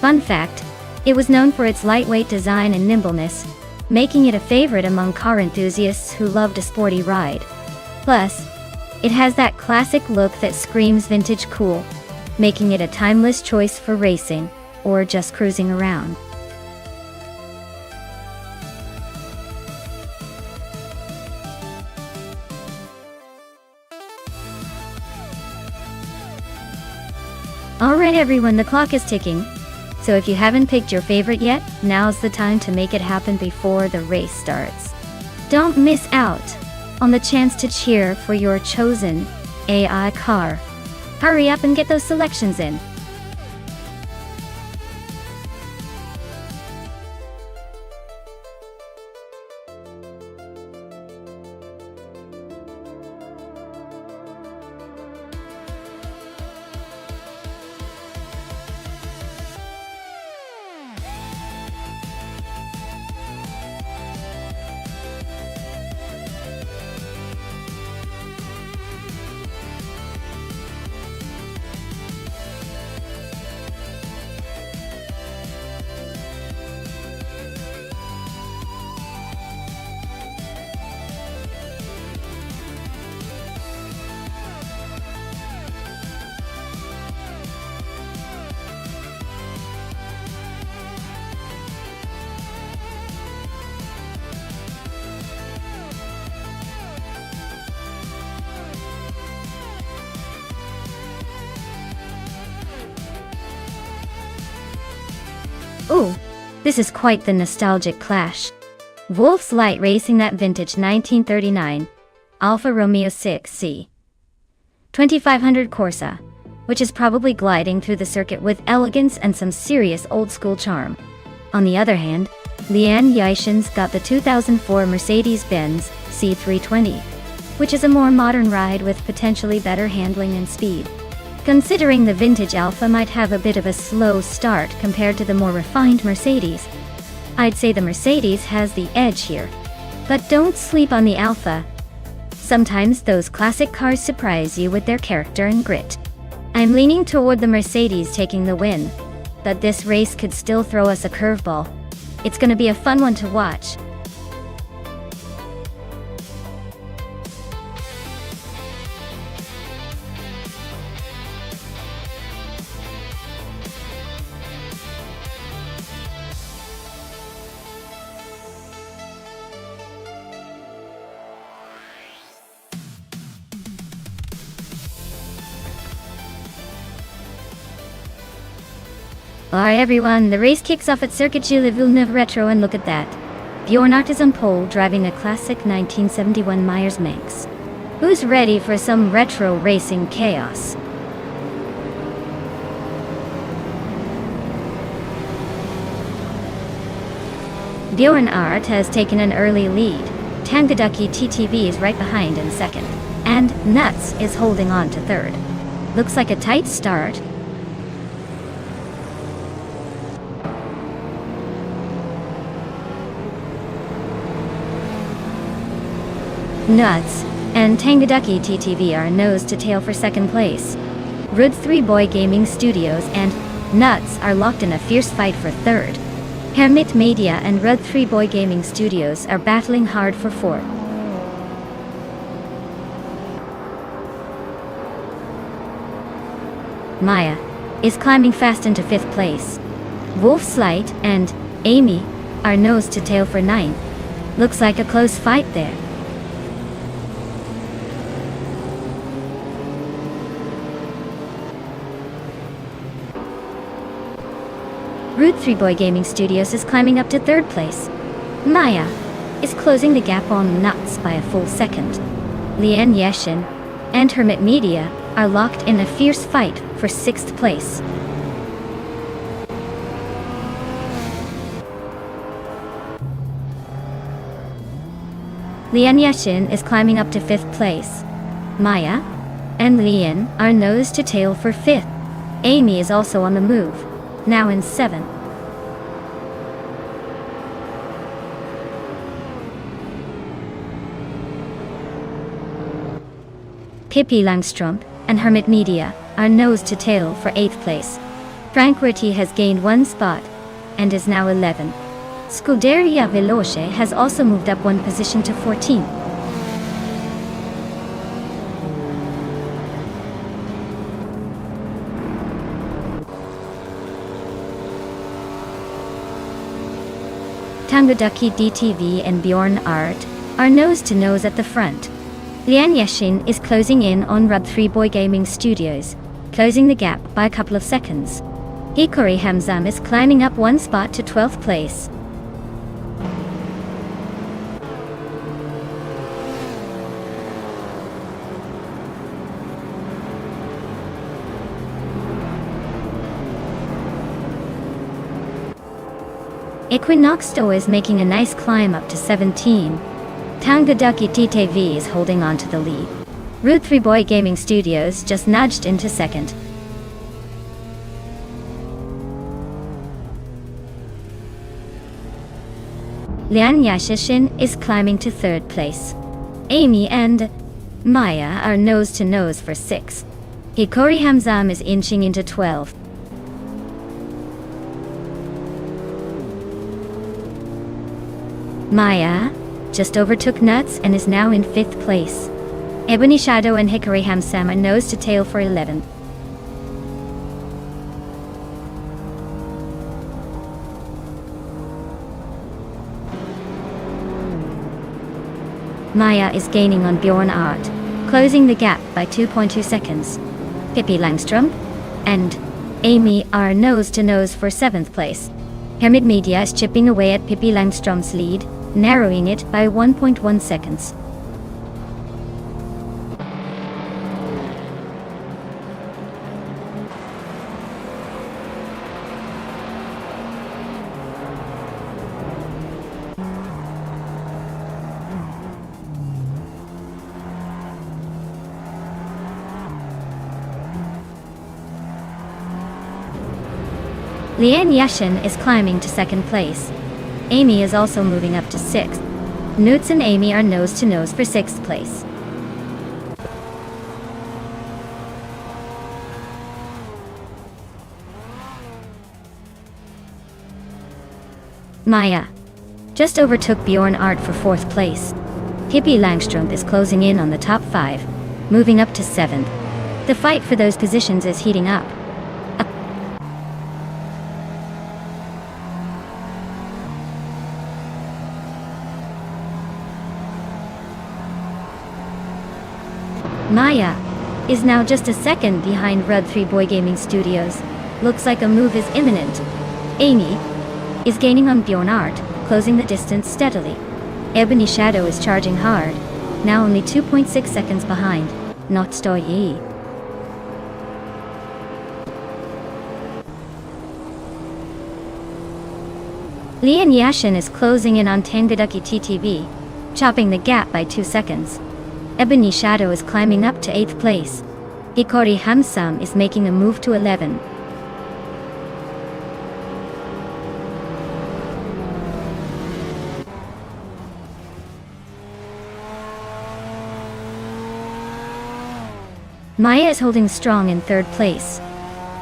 Fun fact, it was known for its lightweight design and nimbleness, making it a favorite among car enthusiasts who loved a sporty ride. Plus, it has that classic look that screams vintage cool, making it a timeless choice for racing or just cruising around. Alright everyone, the clock is ticking. So if you haven't picked your favorite yet, now's the time to make it happen before the race starts. Don't miss out on the chance to cheer for your chosen AI car. Hurry up and get those selections in. Ooh, This is quite the nostalgic clash. Wolf's Light racing that vintage 1939 Alfa Romeo 6C 2500 Corsa, which is probably gliding through the circuit with elegance and some serious old-school charm. On the other hand, Lian Yishin's got the 2004 Mercedes-Benz C320, which is a more modern ride with potentially better handling and speed. Considering the vintage Alfa might have a bit of a slow start compared to the more refined Mercedes, I'd say the Mercedes has the edge here. But don't sleep on the Alfa. Sometimes those classic cars surprise you with their character and grit. I'm leaning toward the Mercedes taking the win, but this race could still throw us a curveball. It's gonna be a fun one to watch. Alright everyone, the race kicks off at Circuit Gilles Villeneuve Retro, and look at that. Bjornart is on pole driving a classic 1971 Myers-Manx. Who's ready for some retro racing chaos? Bjornart has taken an early lead. Tangaducky TTV is right behind in second. And Nuts is holding on to third. Looks like a tight start. Nuts and Tangaducky TTV are nose to tail for second place. Rud 3 Boy Gaming Studios and Nuts are locked in a fierce fight for third. Hermit Media and Rud 3 Boy Gaming Studios are battling hard for fourth. Maya is climbing fast into fifth place. Wolf's Light and Amy are nose to tail for ninth. Looks like a close fight there. Rud 3 Boy Gaming Studios is climbing up to third place. Maya is closing the gap on Nuts by a full second. Lian Yeshin and Hermit Media are locked in a fierce fight for sixth place. Lian Yeshin is climbing up to fifth place. Maya and Lian are nose to tail for fifth. Amy is also on the move, now in seventh. Pippi Langstrump and Hermit Media are nose to tail for eighth place. Frank Ritty has gained one spot and is now 11th. Scuderia Veloce has also moved up one position to 14th. Tangaducky DTV and Bjornart are nose to nose at the front. Lian Yeshin is closing in on Rud 3 Boy Gaming Studios, closing the gap by a couple of seconds. Hikori Hamzam is climbing up one spot to 12th place. Equinoxto is making a nice climb up to 17. Tangaducky TTV is holding on to the lead. Rud 3 Boy Gaming Studios just nudged into second. Lian Yashishin is climbing to third place. Amy and Maya are nose to nose for sixth. Hikori Hamzam is inching into 12th. Maya just overtook Nuts and is now in fifth place. Ebony Shadow and Hikori Hamzam are nose to tail for 11th. Maya is gaining on Bjornart, closing the gap by 2.2 seconds. Pippi Langstrump and Amy are nose to nose for 7th place. Hemid Media is chipping away at Pippi Langström's lead, narrowing it by 1.1 seconds. Lian Yashin is climbing to second place. Amy is also moving up to 6th. Newts and Amy are nose to nose for 6th place. Maya just overtook Bjorn Art for 4th place. Pippi Langström is closing in on the top 5, moving up to 7th. The fight for those positions is heating up. Maya is now just a second behind Rud 3 Boy Gaming Studios. Looks like a move is imminent. Amy is gaining on Bjorn Art, closing the distance steadily. Ebony Shadow is charging hard, now only 2.6 seconds behind. Nonstop. Lian Yashin is closing in on Tangadaki TTV, chopping the gap by 2 seconds. Ebony Shadow is climbing up to 8th place. Hikori Hamsam is making a move to 11. Maya is holding strong in 3rd place.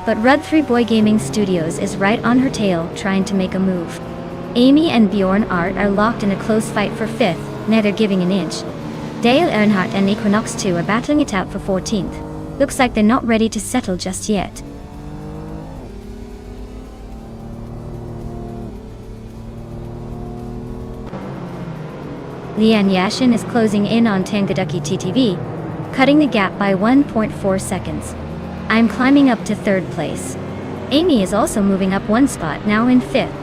But Rud 3 Boy Gaming Studios is right on her tail, trying to make a move. Amy and Bjorn Art are locked in a close fight for 5th, neither giving an inch. Dale Earnhardt and Equinox 2 are battling it out for 14th. Looks like they're not ready to settle just yet. Lian Yashin is closing in on Tangadaki TTV, cutting the gap by 1.4 seconds. I'm climbing up to 3rd place. Amy is also moving up 1 spot, now in 5th.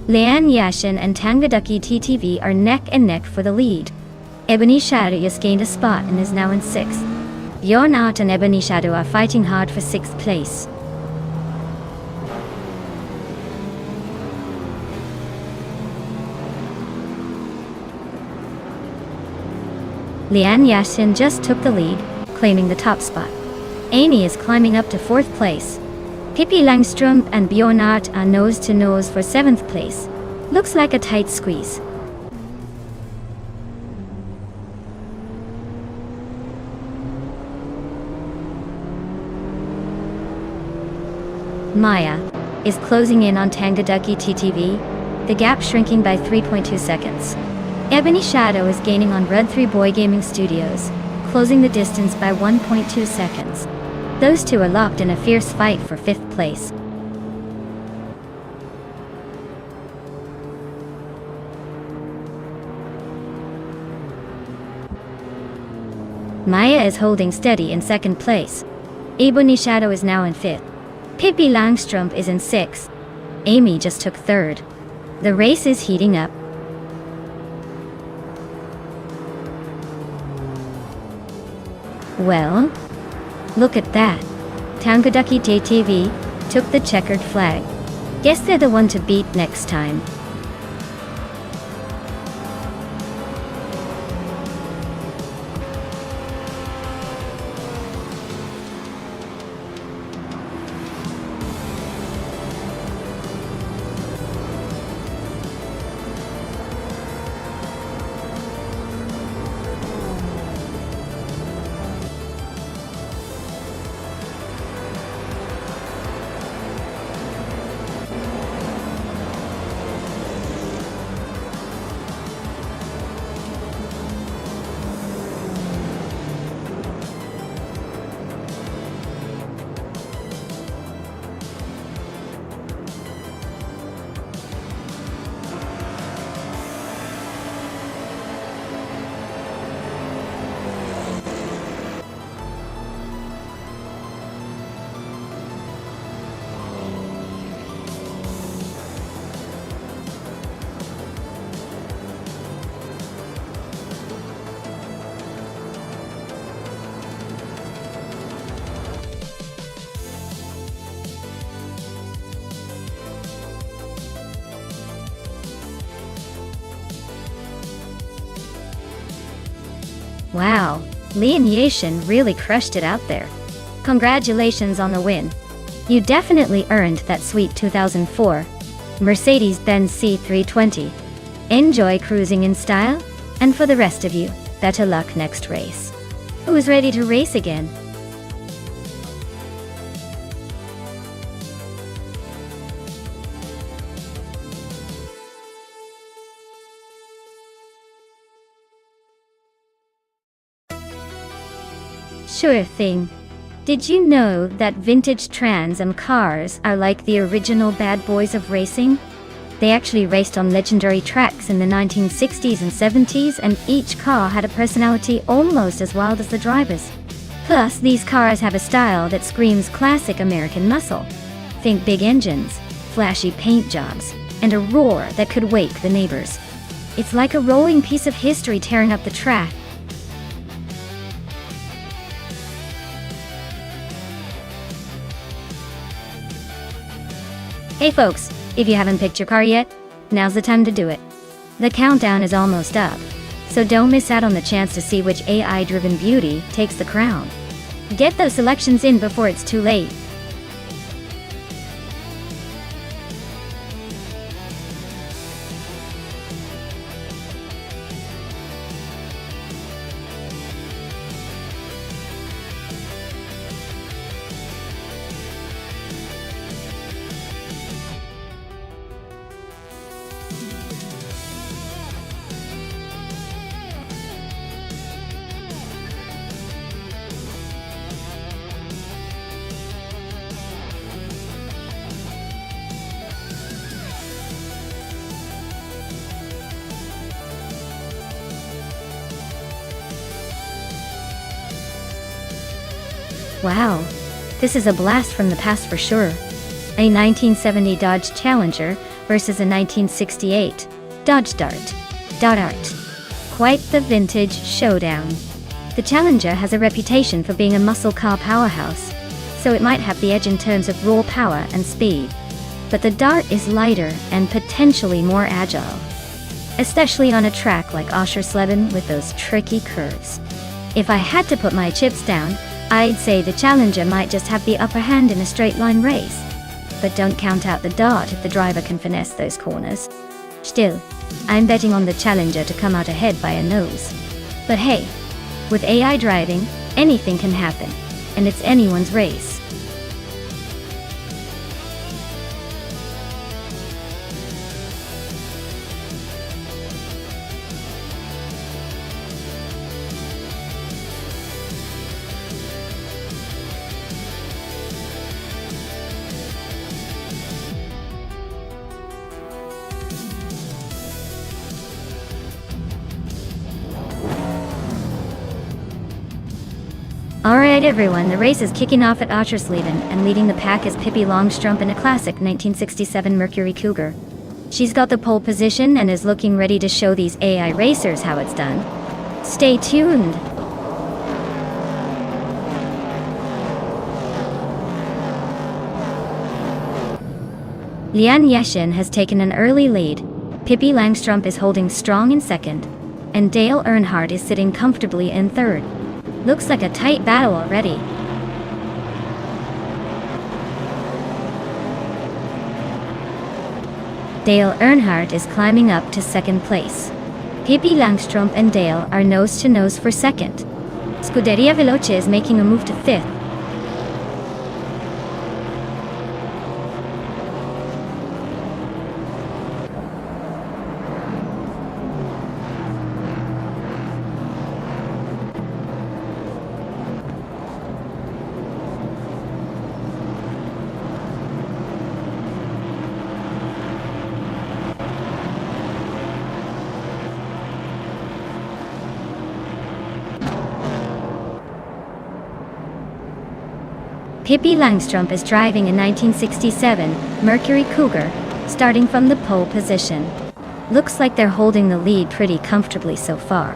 Lian Yashin and Tangadaki TTV are neck and neck for the lead. Ebony Shadow has gained a spot and is now in 6th. Bjorn Art and Ebony Shadow are fighting hard for 6th place. Lian Yashin just took the lead, claiming the top spot. Amy is climbing up to 4th place. Pippi Langström and Bjorn Art are nose to nose for 7th place. Looks like a tight squeeze. Maya is closing in on Tangadaki TTV, the gap shrinking by 3.2 seconds. Ebony Shadow is gaining on Rud 3 Boy Gaming Studios, closing the distance by 1.2 seconds. Those two are locked in a fierce fight for 5th place. Maya is holding steady in 2nd place. Ebony Shadow is now in 5th. Pippi Langström is in 6th. Amy just took 3rd. The race is heating up. Well, look at that. Tangadaki TTV took the checkered flag. Guess they're the one to beat next time. Wow, Lee and Yashin really crushed it out there. Congratulations on the win. You definitely earned that sweet 2004 Mercedes-Benz C320. Enjoy cruising in style, and for the rest of you, better luck next race. Who's ready to race again? Sure thing. Did you know that vintage Trans Am cars are like the original bad boys of racing? They actually raced on legendary tracks in the 1960s and 70s, and each car had a personality almost as wild as the drivers. Plus, these cars have a style that screams classic American muscle. Think big engines, flashy paint jobs, and a roar that could wake the neighbors. It's like a rolling piece of history tearing up the track. Hey folks, if you haven't picked your car yet, now's the time to do it. The countdown is almost up, so don't miss out on the chance to see which AI-driven beauty takes the crown. Get those selections in before it's too late. Wow, this is a blast from the past for sure. A 1970 Dodge Challenger versus a 1968 Dodge Dart. Dart. Quite the vintage showdown. The Challenger has a reputation for being a muscle car powerhouse, so it might have the edge in terms of raw power and speed. But the Dart is lighter and potentially more agile, especially on a track like Oschersleben with those tricky curves. If I had to put my chips down, I'd say the Challenger might just have the upper hand in a straight line race. But don't count out the Dart if the driver can finesse those corners. Still, I'm betting on the Challenger to come out ahead by a nose. But hey, with AI driving, anything can happen, and it's anyone's race. Alright everyone, the race is kicking off at Oschersleben, and leading the pack is Pippi Longstrump in a classic 1967 Mercury Cougar. She's got the pole position and is looking ready to show these AI racers how it's done. Stay tuned! Lian Yashin has taken an early lead. Pippi Langstrump is holding strong in second, and Dale Earnhardt is sitting comfortably in third. Looks like a tight battle already. Dale Earnhardt is climbing up to second place. Pippi Langstrump and Dale are nose to nose for second. Scuderia Veloce is making a move to fifth. Pippi Langstrump is driving a 1967 Mercury Cougar, starting from the pole position. Looks like they're holding the lead pretty comfortably so far.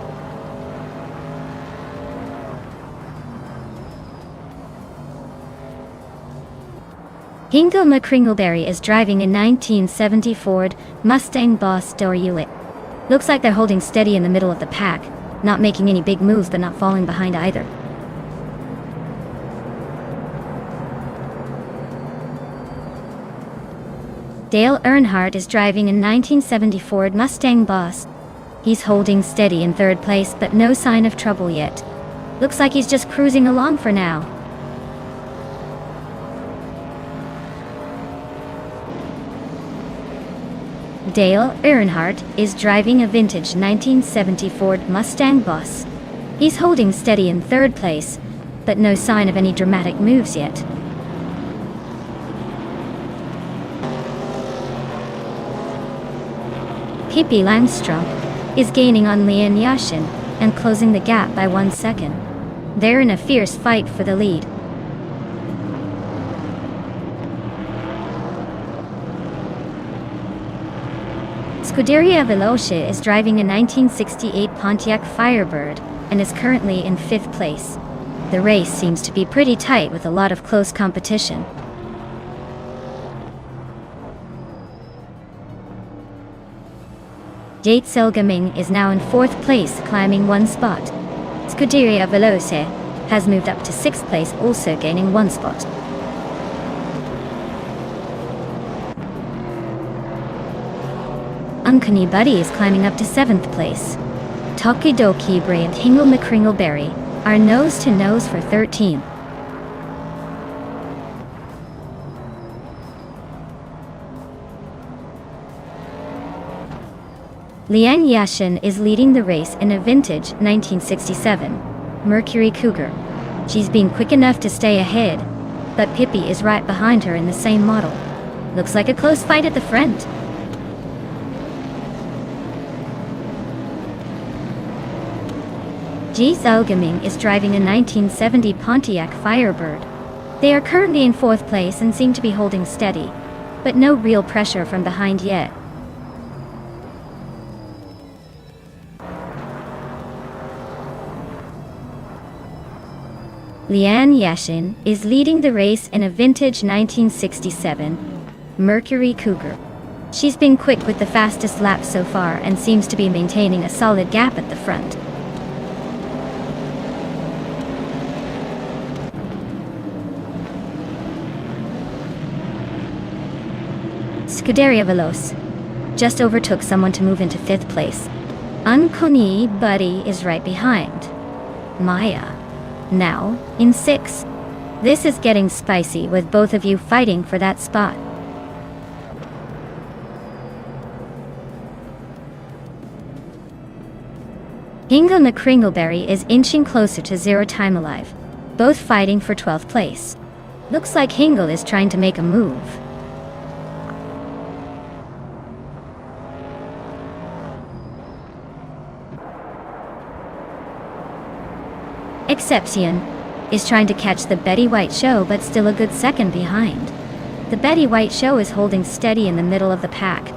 Hingle McCringleberry is driving a 1970 Ford Mustang Boss Door Hewlett. Looks like they're holding steady in the middle of the pack. not making any big moves but not falling behind either. Dale Earnhardt is driving a 1970 Ford Mustang Boss. He's holding steady in third place, but no sign of trouble yet. Looks like he's just cruising along for now. Dale Earnhardt is driving a vintage 1970 Ford Mustang Boss. He's holding steady in third place, but no sign of any dramatic moves yet. Pippi Langstrom is gaining on Lian Yashin and closing the gap by 1 second. They're in a fierce fight for the lead. Scuderia Veloce is driving a 1968 Pontiac Firebird and is currently in 5th place. The race seems to be pretty tight with a lot of close competition. Jade Selgaming is now in 4th place, climbing 1 spot. Scuderia Veloce has moved up to 6th place, also gaining 1 spot. Uncanny Buddy is climbing up to 7th place. Tokidoki Bray and Hingle McCringleberry are nose to nose for 13th. Lian Yashin is leading the race in a vintage 1967 Mercury Cougar. She's been quick enough to stay ahead, but Pippi is right behind her in the same model. Looks like a close fight at the front. Ji Zhougaming is driving a 1970 Pontiac Firebird. They are currently in 4th place and seem to be holding steady, but no real pressure from behind yet. Lian Yashin is leading the race in a vintage 1967 Mercury Cougar. She's been quick with the fastest lap so far and seems to be maintaining a solid gap at the front. Scuderia Veloce just overtook someone to move into 5th place. Uncanny Buddy is right behind. Maya now in 6th. This is getting spicy with both of you fighting for that spot. Hingle McCringleberry is inching closer to 0 time alive, both fighting for 12th place. Looks like Hingle is trying to make a move. Exception is trying to catch the Betty White Show, but still a good second behind. The Betty White Show is holding steady in the middle of the pack.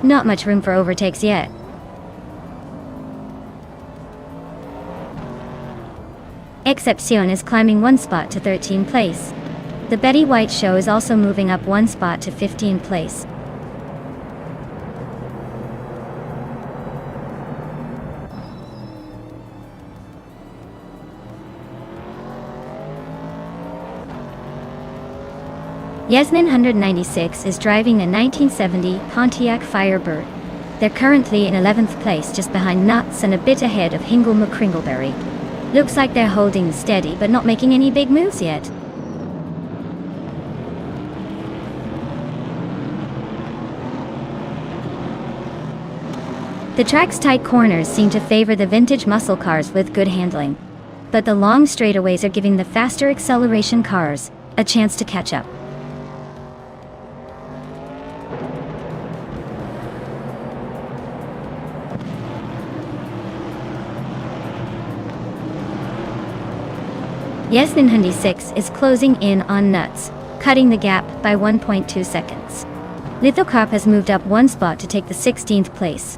Not much room for overtakes yet. Exception is climbing 1 spot to 13th place. The Betty White Show is also moving up 1 spot to 15th place. Yasmin 196 is driving a 1970 Pontiac Firebird. They're currently in 11th place, just behind Nuts and a bit ahead of Hingle McCringleberry. Looks like they're holding steady but not making any big moves yet. The track's tight corners seem to favor the vintage muscle cars with good handling, but the long straightaways are giving the faster acceleration cars a chance to catch up. Yasmin 196 is closing in on Nuts, cutting the gap by 1.2 seconds. Lithocarp has moved up 1 spot to take the 16th place.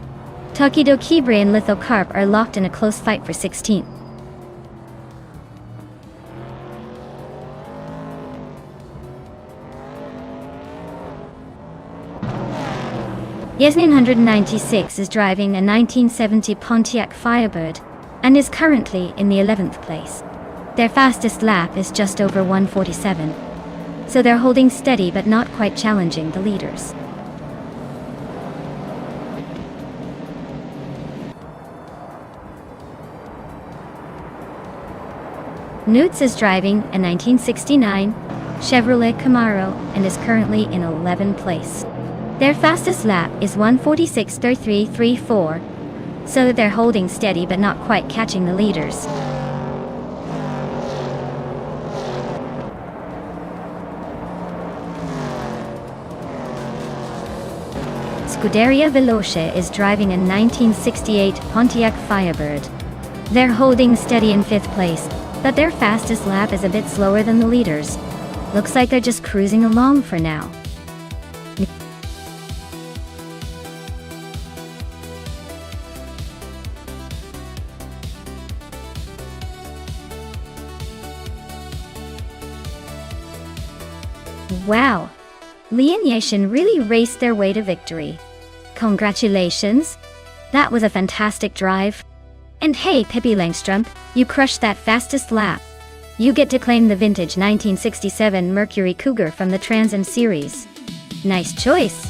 Tokidoki and Lithocarp are locked in a close fight for 16th. Yasmin 196 is driving a 1970 Pontiac Firebird. and is currently in the 11th place. Their fastest lap is just over 1:47, so they're holding steady but not quite challenging the leaders. Newts is driving a 1969 Chevrolet Camaro and is currently in 11th place. Their fastest lap is 1:46.3334, so they're holding steady but not quite catching the leaders. Scuderia Veloce is driving a 1968 Pontiac Firebird. They're holding steady in 5th place, but their fastest lap is a bit slower than the leaders. Looks like they're just cruising along for now. Wow! Lion really raced their way to victory. Congratulations! That was a fantastic drive. And hey, Pippi Langstrumpf, you crushed that fastest lap. You get to claim the vintage 1967 Mercury Cougar from the Trans Am series. Nice choice!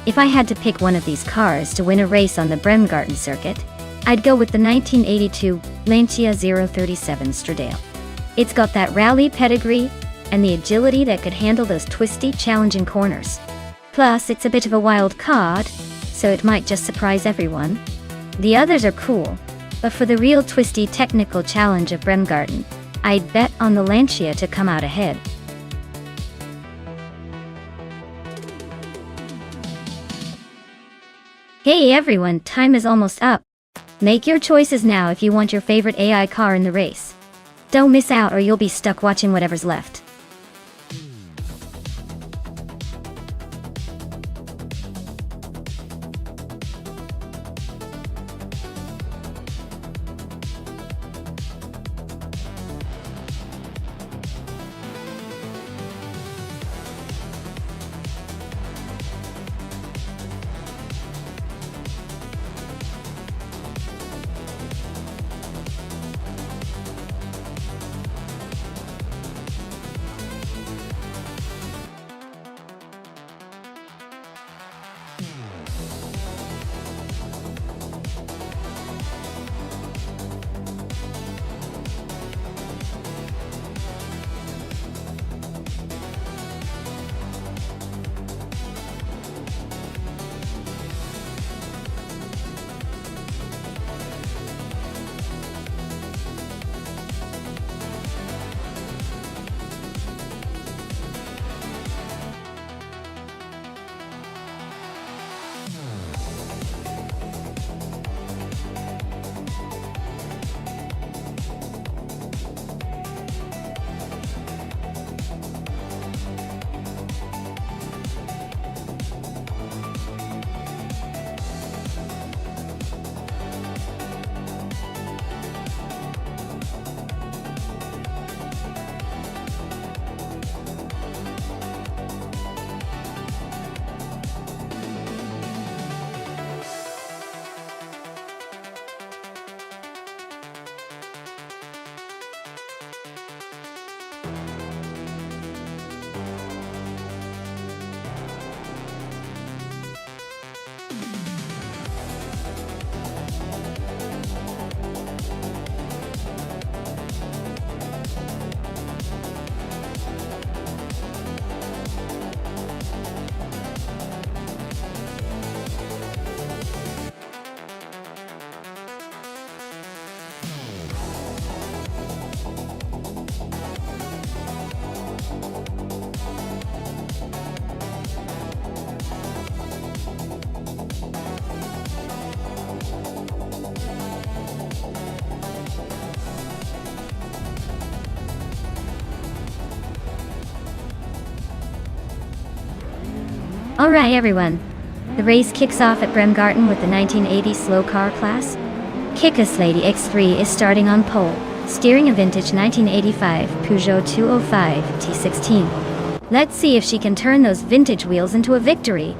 If I had to pick one of these cars to win a race on the Bremgarten circuit, I'd go with the 1982 Lancia 037 Stradale. It's got that rally pedigree and the agility that could handle those twisty, challenging corners. Plus, it's a bit of a wild card, so it might just surprise everyone. The others are cool, but for the real twisty technical challenge of Bremgarten, I'd bet on the Lancia to come out ahead. Hey everyone, time is almost up. Make your choices now if you want your favorite AI car in the race. Don't miss out or you'll be stuck watching whatever's left. Alright everyone, the race kicks off at Bremgarten with the 1980 slow car class. Kickass Lady X3 is starting on pole, steering a vintage 1985 Peugeot 205 T16. Let's see if she can turn those vintage wheels into a victory.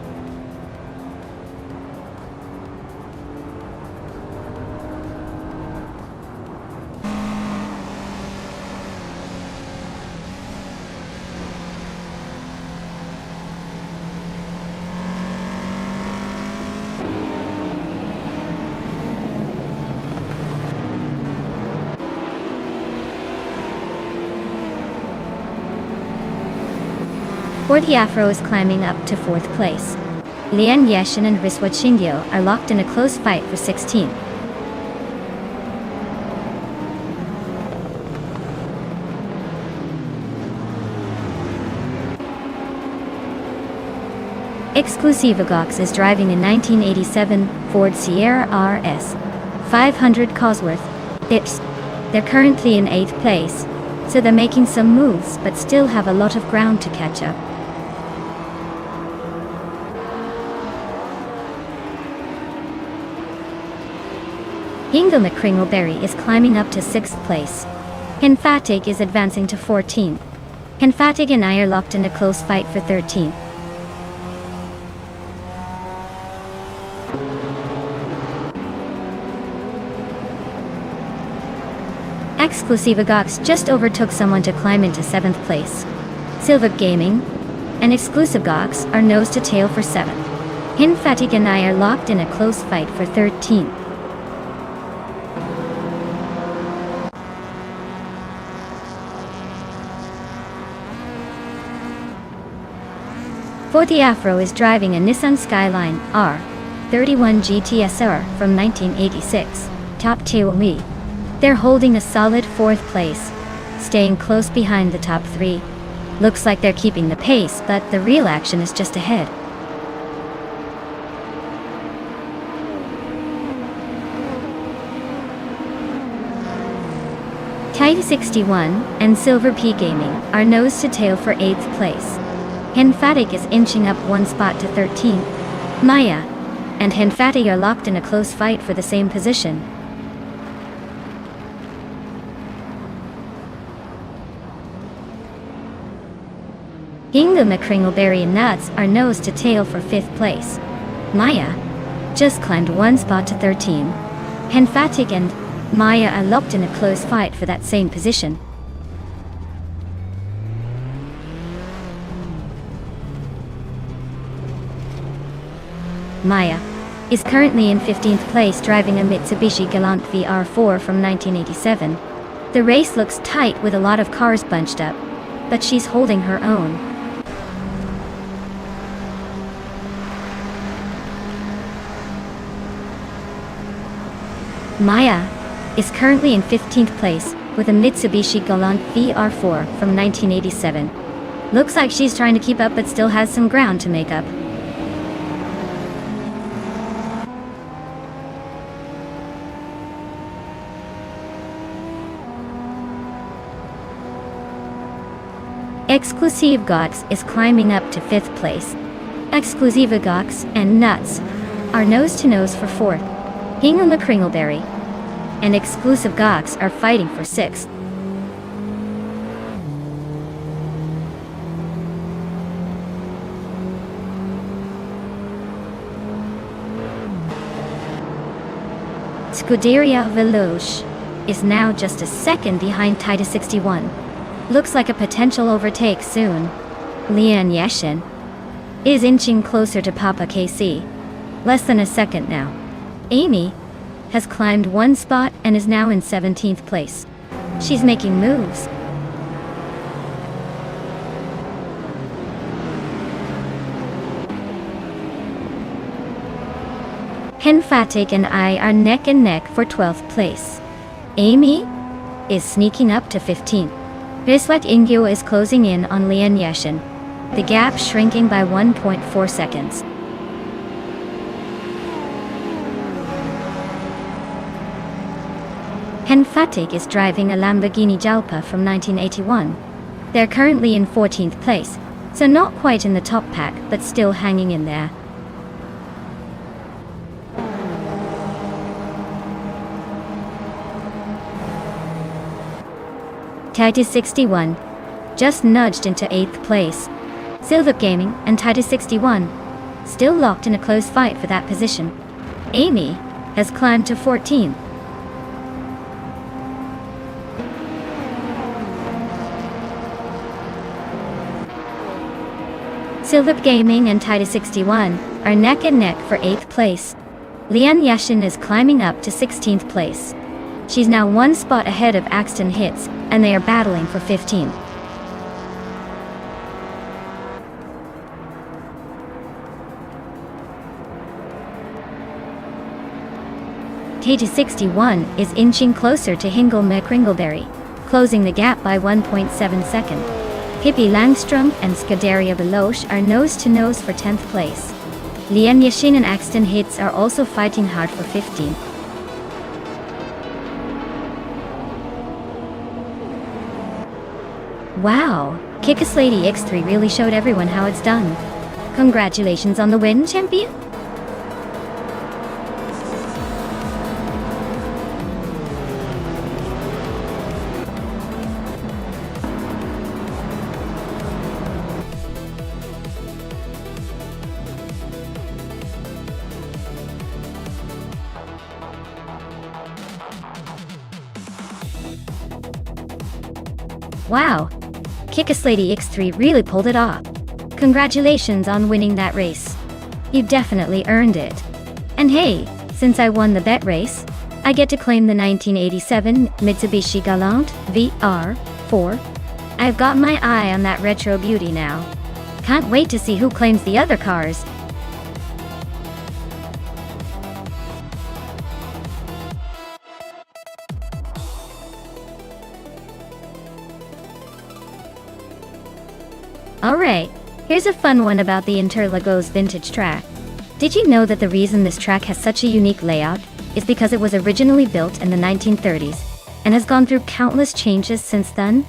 Ford Afro is climbing up to 4th place. Lian Yeshin and Riswa Chingyo are locked in a close fight for 16th. Exclusivagox is driving a 1987 Ford Sierra RS 500 Cosworth. They're currently in 8th place, so they're making some moves but still have a lot of ground to catch up. Ingo McCringleberry is climbing up to 6th place. Henfatig is advancing to 14th. Henfatig and I are locked in a close fight for 13th. Exclusivagox just overtook someone to climb into 7th place. Silva Gaming and Exclusivagox are nose to tail for 7th. Henfatig and I are locked in a close fight for 13th. Ford Afro is driving a Nissan Skyline R31 GTSR from 1986. Top 2 Li. They're holding a solid 4th place, staying close behind the top 3. Looks like they're keeping the pace, but the real action is just ahead. Tide 61 and Silver P Gaming are nose to tail for 8th place. Henfatig is inching up 1 spot to 13th. Maya and Henfatig are locked in a close fight for the same position. Ingo McCringleberry and Nuts are nose to tail for 5th place. Maya just climbed 1 spot to 13. Henfatig and Maya are locked in a close fight for that same position. Maya is currently in 15th place driving a Mitsubishi Galant VR4 from 1987. The race looks tight with a lot of cars bunched up, but she's holding her own. Maya is currently in 15th place with a Mitsubishi Galant VR4 from 1987. Looks like she's trying to keep up but still has some ground to make up. Exclusivagox is climbing up to 5th place. Exclusivagox and Nuts are nose to nose for 4th. Ingo McCringleberry and Exclusivagox are fighting for 6th. Scuderia Veloce is now just a second behind Tide 61. Looks like a potential overtake soon. Lian Yeshin is inching closer to Papa KC. Less than a second now. Amy has climbed 1 spot and is now in 17th place. She's making moves. Henfatig and I are neck and neck for 12th place. Amy is sneaking up to 15th. Bislet Ingyo is closing in on Lian Yeshin. The gap shrinking by 1.4 seconds. Henfatig is driving a Lamborghini Jalpa from 1981. They're currently in 14th place, so not quite in the top pack, but still hanging in there. Titus 61 just nudged into 8th place. Silver Gaming and Titus 61 still locked in a close fight for that position. Amy has climbed to 14th. Silver Gaming and Titus 61 are neck and neck for 8th place. Lian Yashin is climbing up to 16th place. She's now one spot ahead of Axton Hits, and they are battling for 15th. Titus 61 is inching closer to Hingle McRingleberry, closing the gap by 1.7 seconds. Pippi Langstrom and Scuderia Beloche are nose-to-nose for 10th place. Lian Yashin and Axton Hits are also fighting hard for 15th. Wow, Kickass Lady X3 really showed everyone how it's done. Congratulations on the win, champion! Wow, Kickass Lady X3 really pulled it off. Congratulations on winning that race. You definitely earned it. And hey, since I won the bet race, I get to claim the 1987 Mitsubishi Galant VR4. I've got my eye on that retro beauty now. Can't wait to see who claims the other cars. Alright, here's a fun one about the Interlagos vintage track. Did you know that the reason this track has such a unique layout is because it was originally built in the 1930s and has gone through countless changes since then?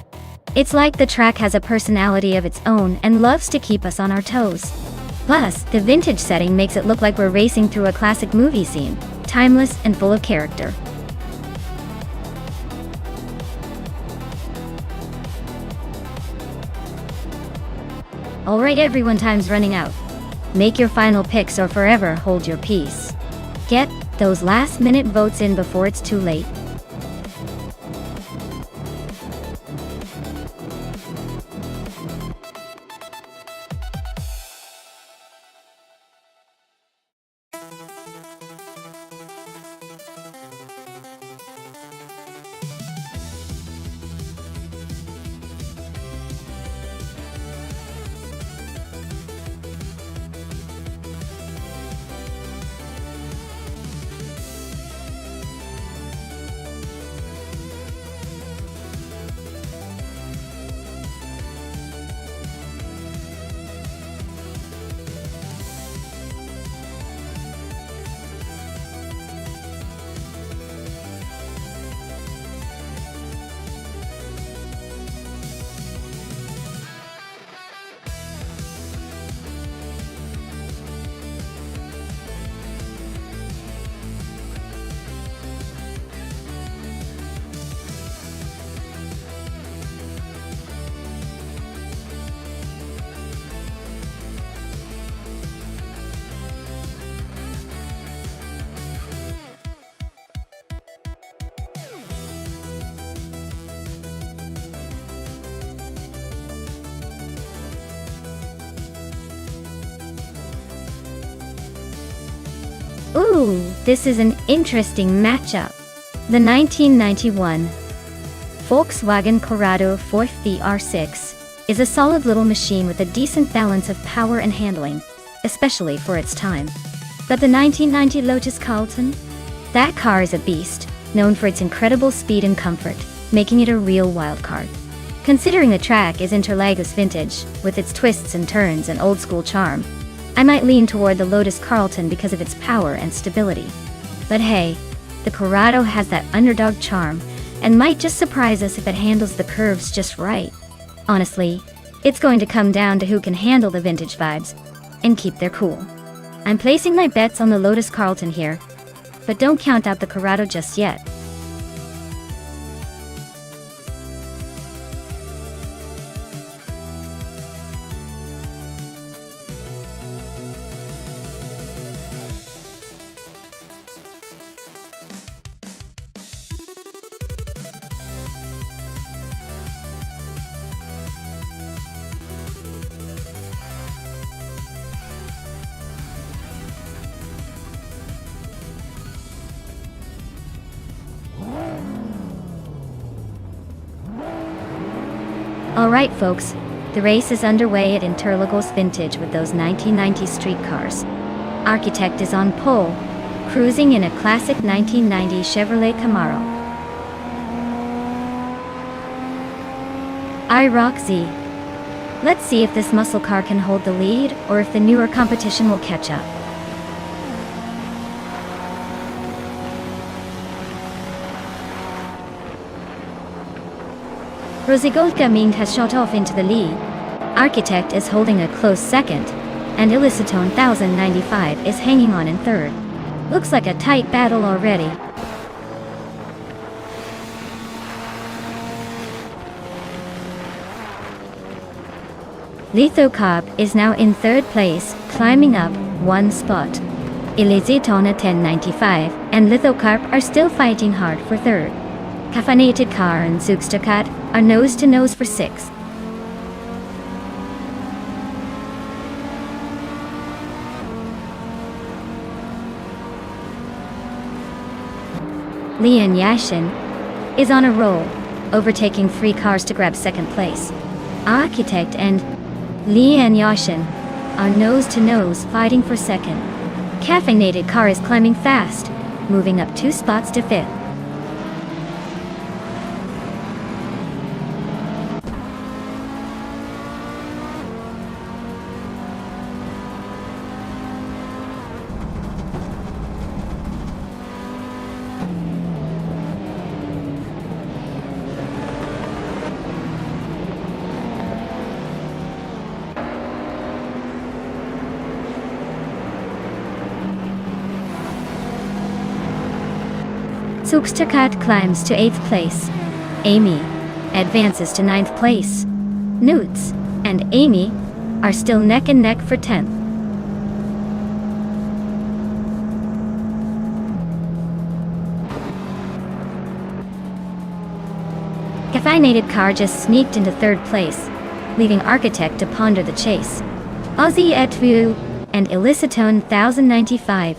It's like the track has a personality of its own and loves to keep us on our toes. Plus, the vintage setting makes it look like we're racing through a classic movie scene, timeless and full of character. Alright everyone, time's running out. Make your final picks or forever hold your peace. Get those last minute votes in before it's too late. Ooh, this is an interesting matchup. The 1991 Volkswagen Corrado 4th VR6 is a solid little machine with a decent balance of power and handling, especially for its time. But the 1990 Lotus Carlton? That car is a beast, known for its incredible speed and comfort, making it a real wildcard. Considering the track is Interlagos vintage, with its twists and turns and old-school charm, I might lean toward the Lotus Carlton because of its power and stability. But hey, the Corrado has that underdog charm and might just surprise us if it handles the curves just right. Honestly, it's going to come down to who can handle the vintage vibes and keep their cool. I'm placing my bets on the Lotus Carlton here, but don't count out the Corrado just yet. Alright folks, the race is underway at Interlagos Vintage with those 1990s street cars. Architect is on pole, cruising in a classic 1990 Chevrolet Camaro. IROC Z. Let's see if this muscle car can hold the lead or if the newer competition will catch up. Rozigold Gaming has shot off into the lead. Architect is holding a close second, and Illicitone 1095 is hanging on in third. Looks like a tight battle already. Lithocarp is now in third place, climbing up one spot. Illicitone 1095 and Lithocarp are still fighting hard for third. Caffeinated Car and Zugstakat are nose to nose for sixth. Lian Yashin is on a roll, overtaking 3 cars to grab second place. Architect and Lian Yashin are nose to nose fighting for second. Caffeinated Car is climbing fast, moving up 2 spots to fifth. Zugstakat climbs to 8th place. Amy advances to 9th place. Newts and Amy are still neck and neck for 10th. Caffeinated Car just sneaked into 3rd place, leaving Architect to ponder the chase. Aussie Etview and Illicitone 1095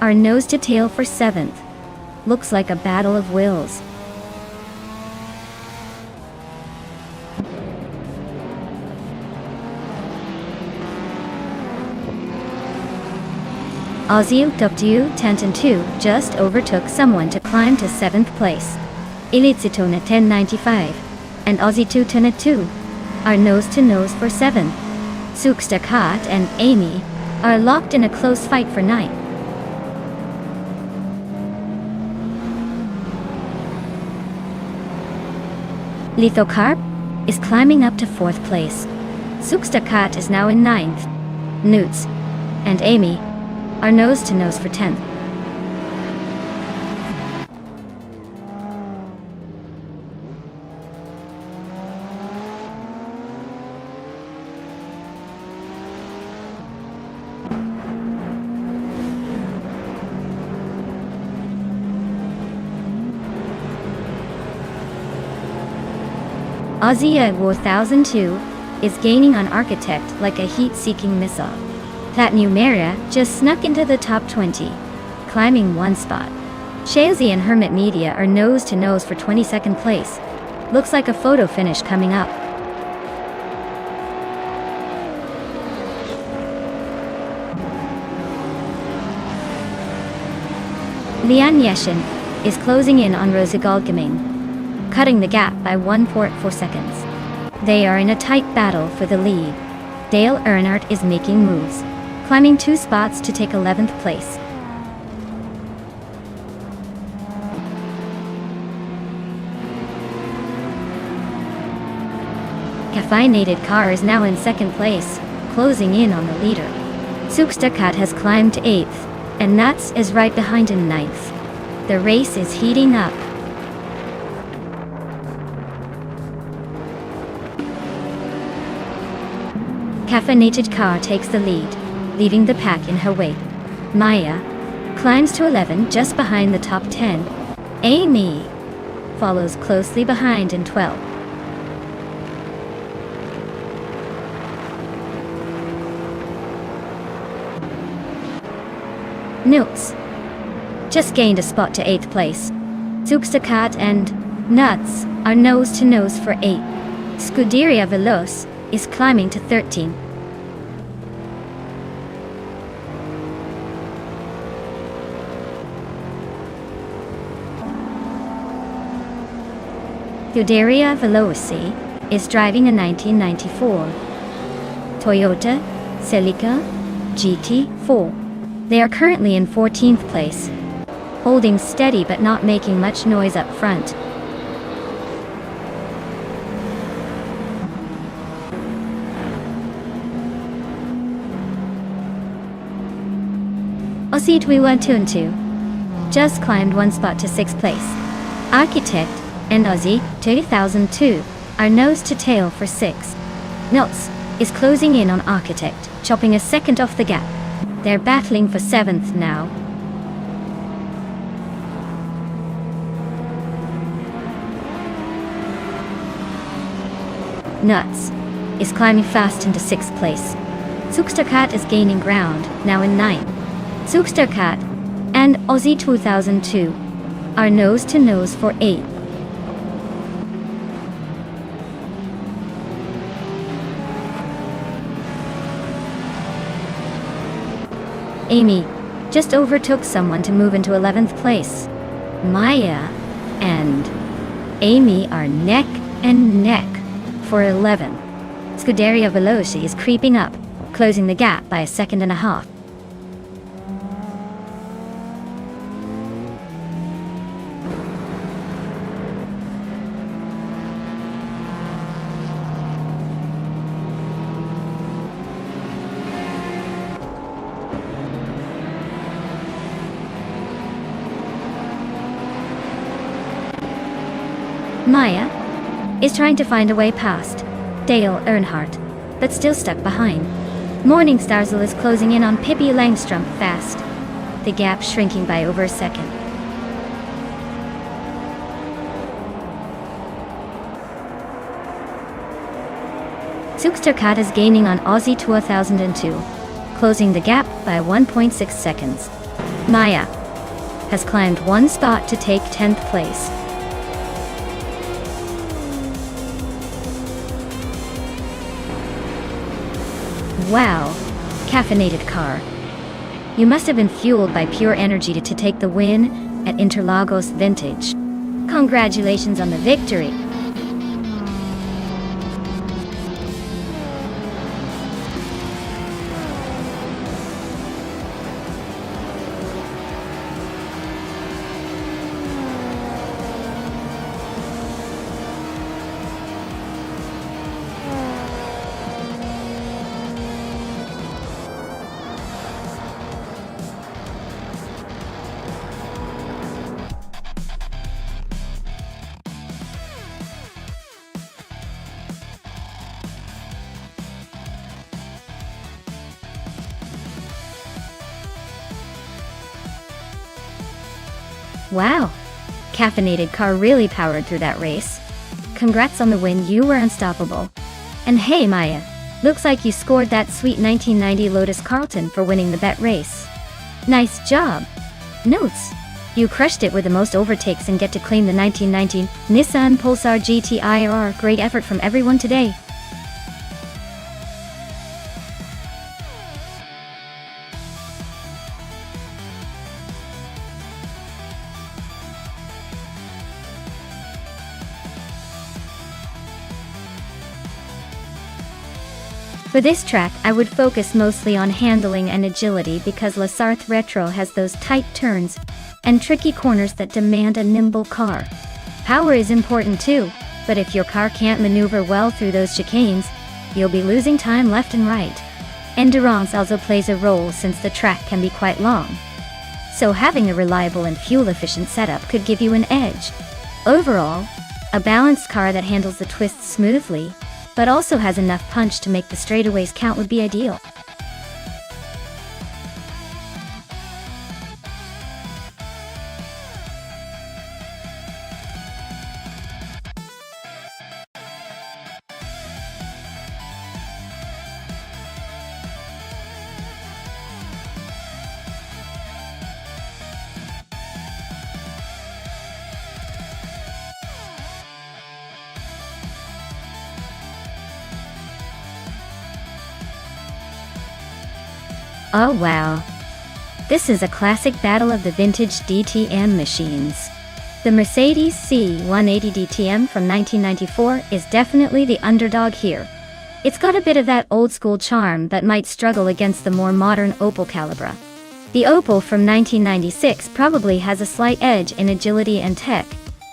are nose to tail for 7th. Looks like a battle of wills. Aussie W 10-2 just overtook someone to climb to 7th place. Illicitone 1095 and Aussie 2-2 are nose to nose for 7th. Zugstakat and Amy are locked in a close fight for 9th. Lithocarp is climbing up to 4th place. Zugstakat is now in 9th. Newts and Amy are nose to nose for 10th. Aussie 1002 is gaining on Architect like a heat-seeking missile. That new Maria just snuck into the top 20, climbing 1 spot. Shazy and Hermit Media are nose to nose for 22nd place. Looks like a photo finish coming up. Lian Yeshin is closing in on Rozigalgaming, cutting the gap by 1.4 seconds. They are in a tight battle for the lead. Dale Earnhardt is making moves, climbing 2 spots to take 11th place. Caffeinated Car is now in 2nd place, closing in on the leader. Zugstakat has climbed to 8th, and Nuts is right behind in 9th. The race is heating up. Caffeinated Car takes the lead, leaving the pack in her wake. Maya climbs to 11 just behind the top 10. Amy follows closely behind in 12. Newts just gained a spot to 8th place. Zugstakat and Nuts are nose to nose for 8. Scuderia Veloce is climbing to 13. Scuderia Veloce is driving a 1994 Toyota Celica GT4. They are currently in 14th place, holding steady but not making much noise up front. Aussie 212 just climbed one spot to 6th place. Architect and Aussie 2002 are nose to tail for 6. Nuts is closing in on Architect, chopping a second off the gap. They're battling for 7th now. Nuts is climbing fast into 6th place. Zugsterkat is gaining ground, now in 9th. Zugsterkat and Aussie 2002 are nose to nose for 8th. Amy just overtook someone to move into 11th place. Maya and Amy are neck and neck for 11th. Scuderia Veloce is creeping up, closing the gap by a second and a half. Maya is trying to find a way past Dale Earnhardt, but still stuck behind. Morningstar's is closing in on Pippi Langstrom fast, the gap shrinking by over a second. Zugsterkat is gaining on Aussie 2002, closing the gap by 1.6 seconds. Maya has climbed one spot to take 10th place. Wow, caffeinated car. You must have been fueled by pure energy to take the win at Interlagos Vintage. Congratulations on the victory. Wow, caffeinated car really powered through that race. Congrats on the win, you were unstoppable. And hey Maya, looks like you scored that sweet 1990 Lotus Carlton for winning the bet race. Nice job. Notes: you crushed it with the most overtakes and get to claim the 1919 Nissan Pulsar GT-IR. Great effort from everyone today. For this track, I would focus mostly on handling and agility because La Sarthe Retro has those tight turns and tricky corners that demand a nimble car. Power is important too, but if your car can't maneuver well through those chicanes, you'll be losing time left and right. Endurance also plays a role since the track can be quite long. So having a reliable and fuel-efficient setup could give you an edge. Overall, a balanced car that handles the twists smoothly, but also has enough punch to make the straightaways count would be ideal. Oh wow. This is a classic battle of the vintage DTM machines. The Mercedes C180 DTM from 1994 is definitely the underdog here. It's got a bit of that old-school charm that might struggle against the more modern Opel Calibra. The Opel from 1996 probably has a slight edge in agility and tech,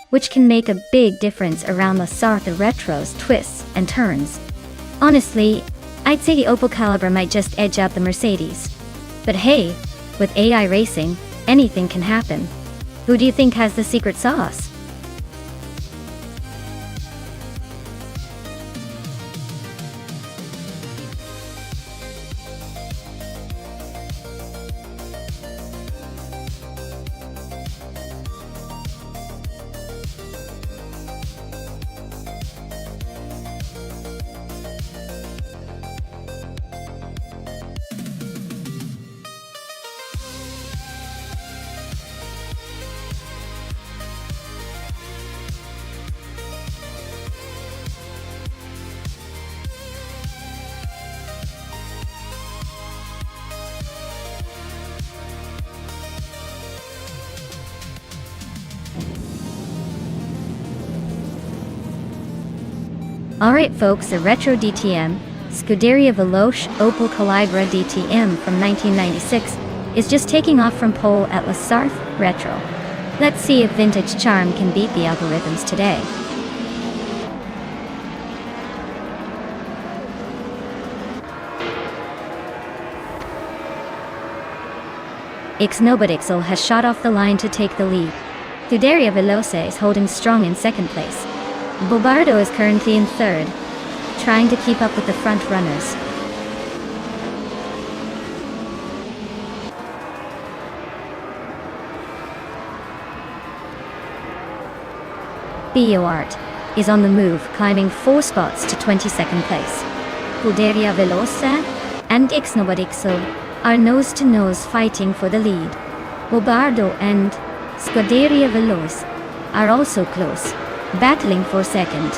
which can make a big difference around the Sarthe Retro's twists and turns. Honestly, I'd say the Opel Calibra might just edge out the Mercedes. But hey, with AI racing, anything can happen. Who do you think has the secret sauce? Alright folks, a retro DTM, Scuderia Veloce Opel Calibra DTM from 1996, is just taking off from pole at La Sarthe Retro. Let's see if vintage charm can beat the algorithms today. Ixnobodixel has shot off the line to take the lead. Scuderia Veloce is holding strong in second place. Bobardo is currently in third, trying to keep up with the front runners. Bioart is on the move, climbing 4 spots to 22nd place. Scuderia Veloce and Ixnobodixel are nose-to-nose fighting for the lead. Bobardo and Scuderia Veloce are also close, battling for second.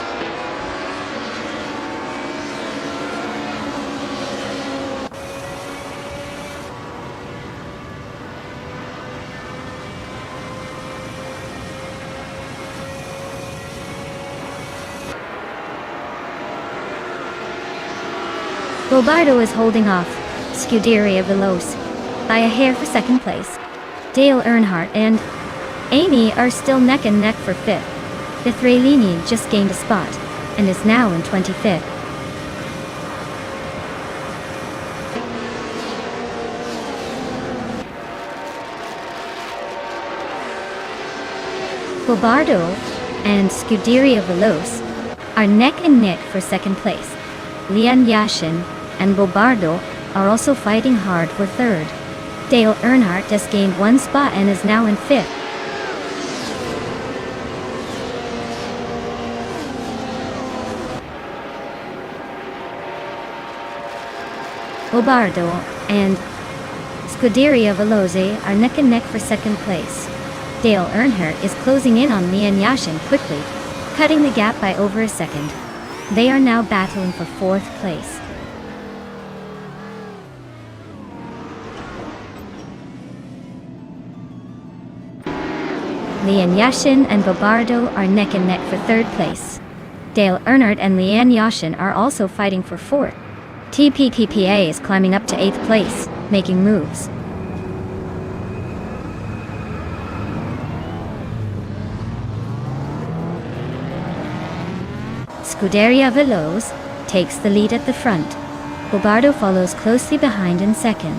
Bobardo is holding off Scuderia Veloce by a hair for second place. Dale Earnhardt and Amy are still neck and neck for fifth. The Threlini just gained a spot, and is now in 25th. Bobardo and Scuderia Veloce are neck and neck for second place. Leon Yashin and Bobardo are also fighting hard for third. Dale Earnhardt just gained 1 spot and is now in 5th. Bobardo and Scuderia Veloce are neck and neck for second place. Dale Earnhardt is closing in on Leon Yashin quickly, cutting the gap by over a second. They are now battling for 4th place. Leon Yashin and Bobardo are neck and neck for 3rd place. Dale Earnhardt and Leon Yashin are also fighting for 4th. TPPPA is climbing up to 8th place, making moves. Scuderia Veloce takes the lead at the front. Bobardo follows closely behind in second.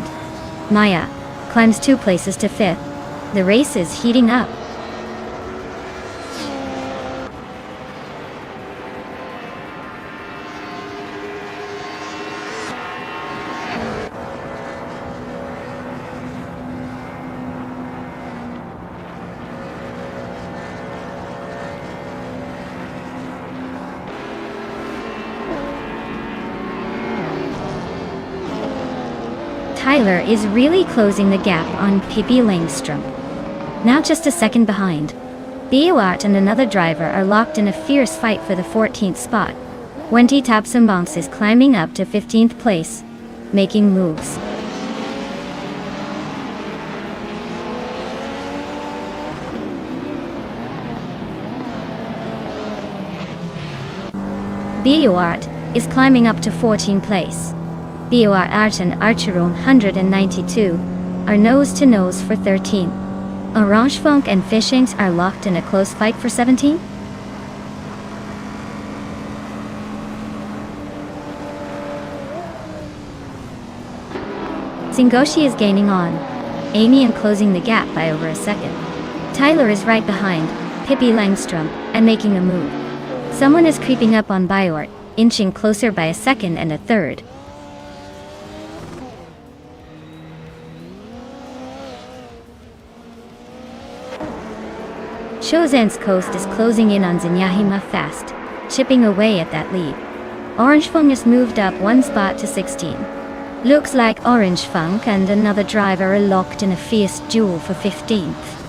Maya climbs 2 places to 5th. The race is heating up. Tyler is really closing the gap on Pippi Langstrom. Now just a second behind. Bioart and another driver are locked in a fierce fight for the 14th spot. Wendy Tapsambonks is climbing up to 15th place, making moves. Art is climbing up to 14th place. Art and Archeron 192 are nose-to-nose for 13. Orange Funk and Fishings are locked in a close fight for 17. Singoshi is gaining on Amy and closing the gap by over a second. Tyler is right behind Pippi Langstrom and making a move. Someone is creeping up on Biort, inching closer by a second and a third. Chosen's Coast is closing in on Zinyahima fast, chipping away at that lead. Orange Funk has moved up one spot to 16. Looks like Orange Funk and another driver are locked in a fierce duel for 15th.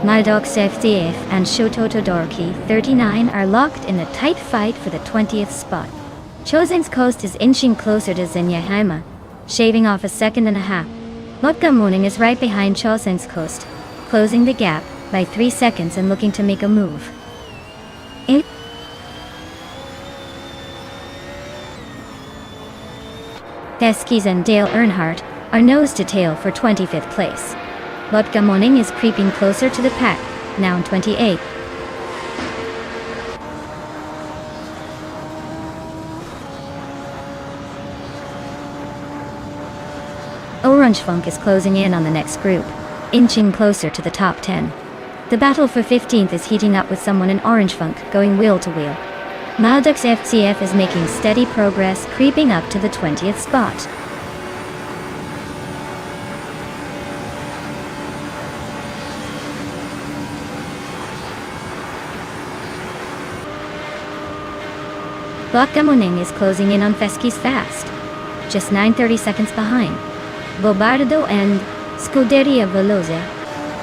Maldox FDF and Shoto Todoroki 39 are locked in a tight fight for the 20th spot. Chosen's Coast is inching closer to Zinyahima, shaving off a second and a half. Motka Morning is right behind Chosen's Coast, closing the gap by 3 seconds and looking to make a move. Teskis and Dale Earnhardt are nose to tail for 25th place. Motka Morning is creeping closer to the pack, now in 28th. Orange Funk is closing in on the next group, inching closer to the top 10. The battle for 15th is heating up with someone in Orange Funk going wheel to wheel. Maldux FCF is making steady progress, creeping up to the 20th spot. Moning is closing in on Feski's fast, just 9:30 seconds behind. Bobardo and Scuderia Velosa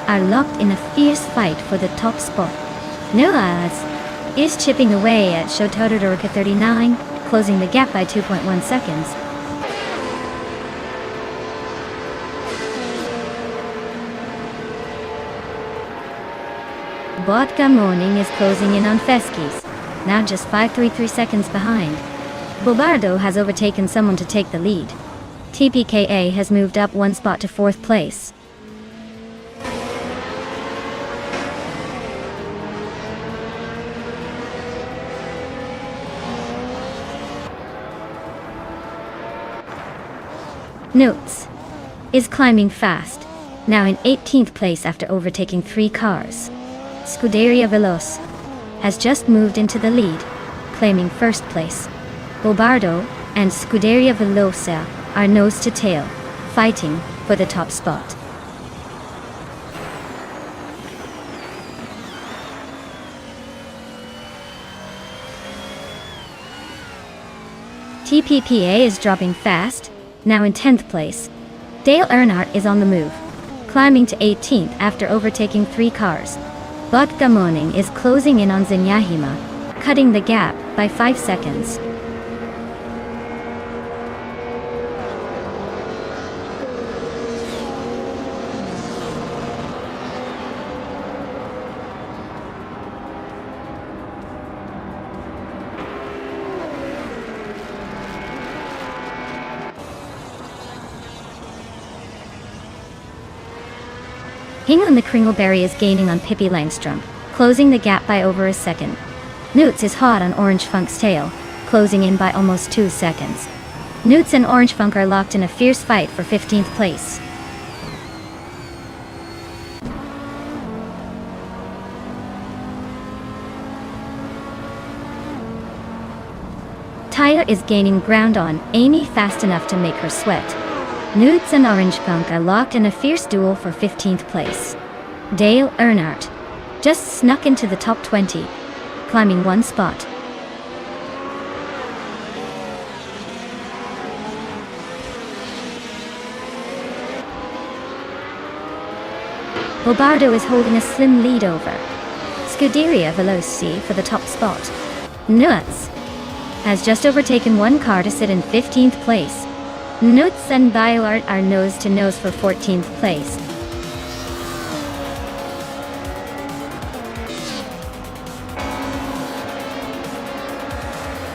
are locked in a fierce fight for the top spot. Noaz is chipping away at Shotodoroka 39, closing the gap by 2.1 seconds. Vodka Morning is closing in on Feski's, now just 5.33 seconds behind. Bobardo has overtaken someone to take the lead. TPKA has moved up one spot to 4th place. Notes is climbing fast, now in 18th place after overtaking 3 cars. Scuderia Veloz has just moved into the lead, claiming 1st place. Bobardo and Scuderia Velosa are nose to tail, fighting for the top spot. TPPA is dropping fast, now in 10th place. Dale Earnhardt is on the move, climbing to 18th after overtaking 3 cars. Vodka Morning is closing in on Zinyahima, cutting the gap by 5 seconds. Hing on the Kringleberry is gaining on Pippi Langstrom, closing the gap by over a second. Newts is hot on Orange Funk's tail, closing in by almost 2 seconds. Newts and Orange Funk are locked in a fierce fight for 15th place. Tyler is gaining ground on Amy fast enough to make her sweat. Newts and Orange Funk are locked in a fierce duel for 15th place. Dale Earnhardt just snuck into the top 20, climbing 1 spot. Bobardo is holding a slim lead over Scuderia Veloci for the top spot. Nuts has just overtaken 1 car to sit in 15th place. Nuts and Biolart are nose to nose for 14th place.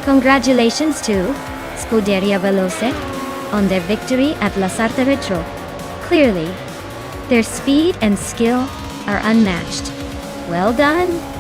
Congratulations to Scuderia Veloce on their victory at La Sarta Retro. Clearly, their speed and skill are unmatched. Well done!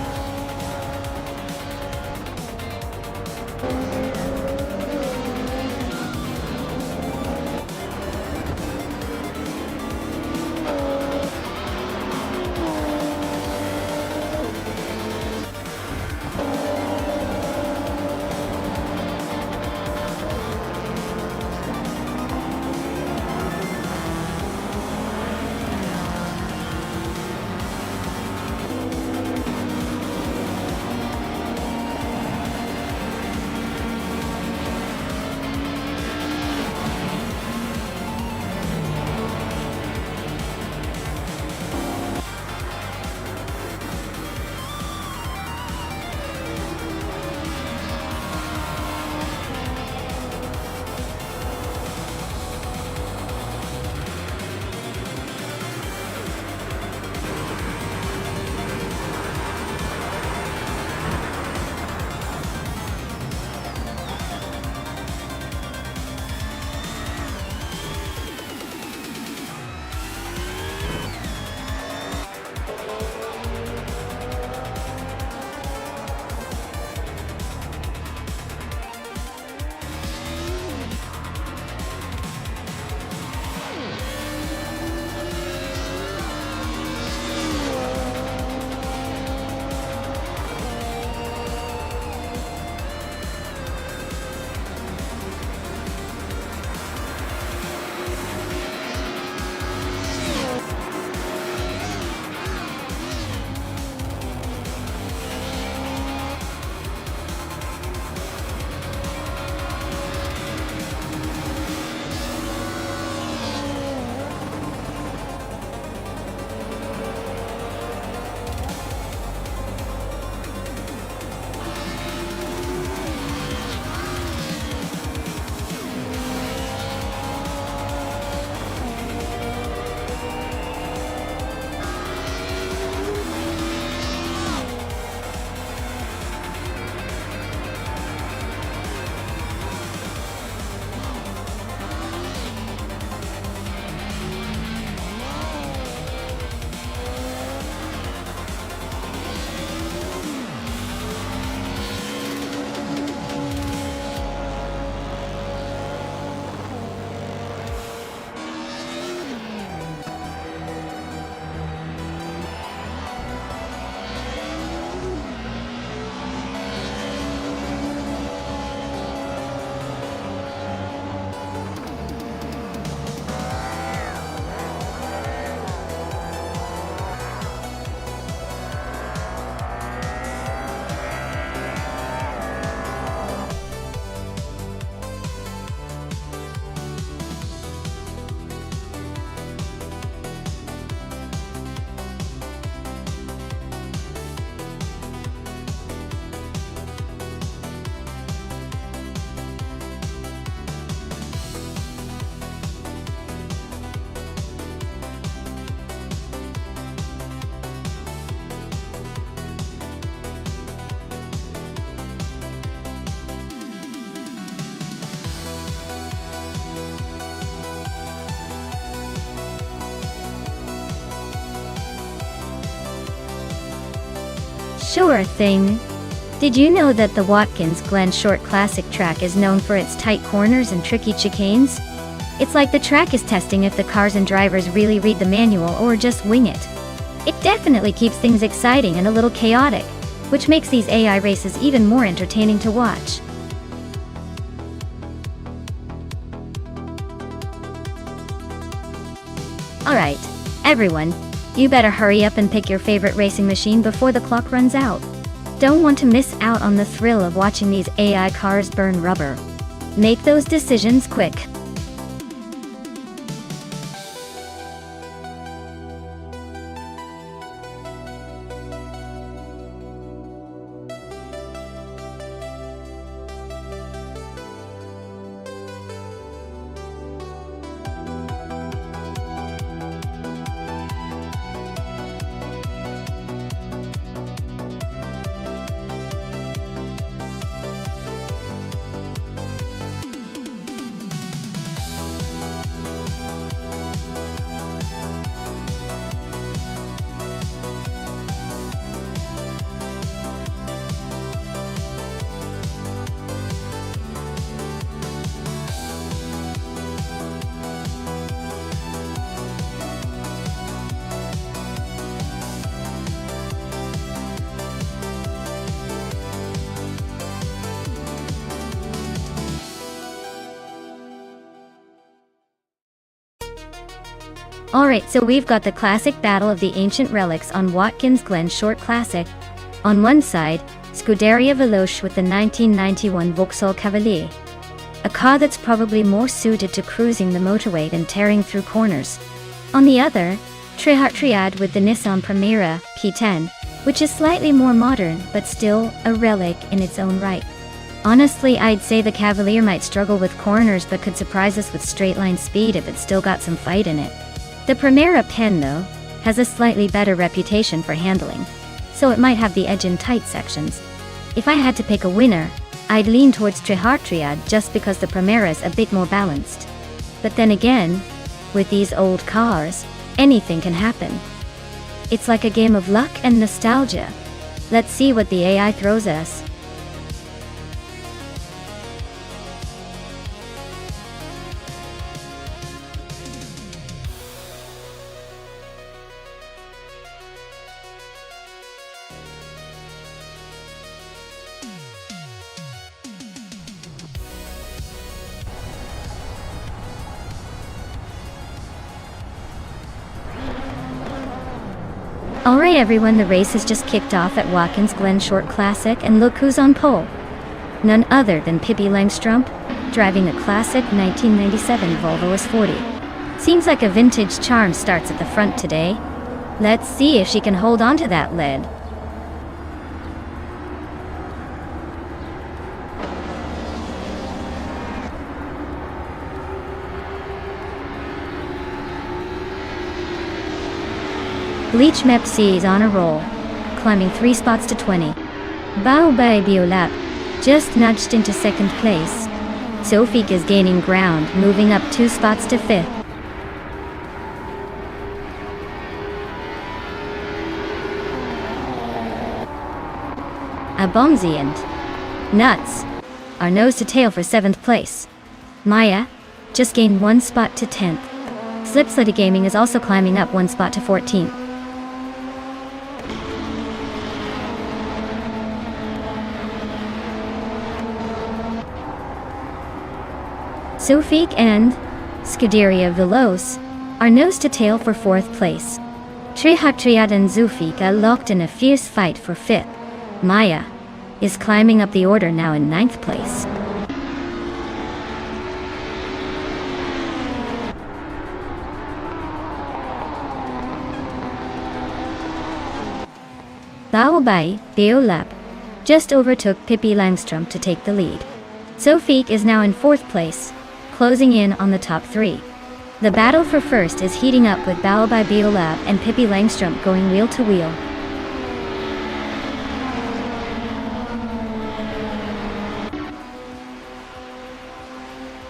Sure thing. Did you know that the Watkins Glen Short Classic track is known for its tight corners and tricky chicanes? It's like the track is testing if the cars and drivers really read the manual or just wing it. It definitely keeps things exciting and a little chaotic, which makes these AI races even more entertaining to watch. Alright, everyone, you better hurry up and pick your favorite racing machine before the clock runs out. Don't want to miss out on the thrill of watching these AI cars burn rubber. Make those decisions quick. Alright, so we've got the classic Battle of the Ancient Relics on Watkins Glen Short Classic. On one side, Scuderia Veloce with the 1991 Vauxhall Cavalier, a car that's probably more suited to cruising the motorway than tearing through corners. On the other, Triad with the Nissan Primera P10, which is slightly more modern but still a relic in its own right. Honestly, I'd say the Cavalier might struggle with corners but could surprise us with straight-line speed if it still got some fight in it. The Primera Pen, though, has a slightly better reputation for handling, so it might have the edge in tight sections. If I had to pick a winner, I'd lean towards Triad just because the Primera's a bit more balanced. But then again, with these old cars, anything can happen. It's like a game of luck and nostalgia. Let's see what the AI throws us. Alright everyone, the race has just kicked off at Watkins Glen Short Classic, and look who's on pole. None other than Pippi Langstrup, driving a classic 1997 Volvo S40. Seems like a vintage charm starts at the front today. Let's see if she can hold on to that lead. Bleach Mepsi is on a roll, climbing 3 spots to 20. Bao Bai Biolap just nudged into second place. Sofik is gaining ground, moving up 2 spots to 5th. Abomzi and Nuts are nose to tail for 7th place. Maya just gained 1 spot to 10th. Slipslitty Gaming is also climbing up 1 spot to 14th. Sofik and Scuderia Veloce are nose to tail for 4th place. Triad and Zufik are locked in a fierce fight for 5th. Maya is climbing up the order now in 9th place. Baobai Beolab just overtook Pippi Langstrup to take the lead. Sofik is now in 4th place, closing in on the top 3. The battle for first is heating up with Baobai Beolab and Pippi Langstrup going wheel to wheel.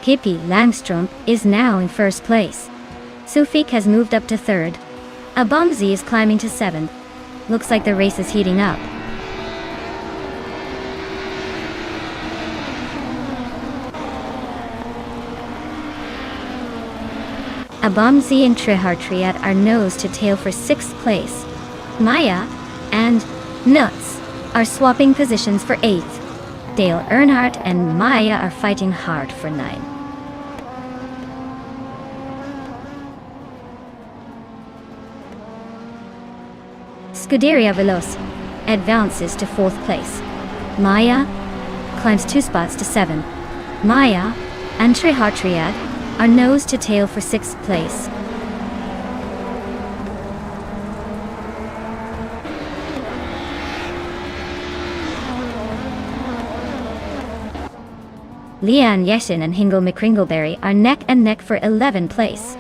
Pippi Langstrup is now in 1st place. Sofik has moved up to 3rd. Abomzi is climbing to 7th. Looks like the race is heating up. Abomzi and Triad are nose to tail for 6th place. Maya and Nuts are swapping positions for 8th. Dale Earnhardt and Maya are fighting hard for 9th. Scuderia Veloce advances to 4th place. Maya climbs 2 spots to 7th. Maya and Triad are nose to tail for 6th place. Leanne Yeshin and Hingle McCringleberry are neck and neck for 11th place.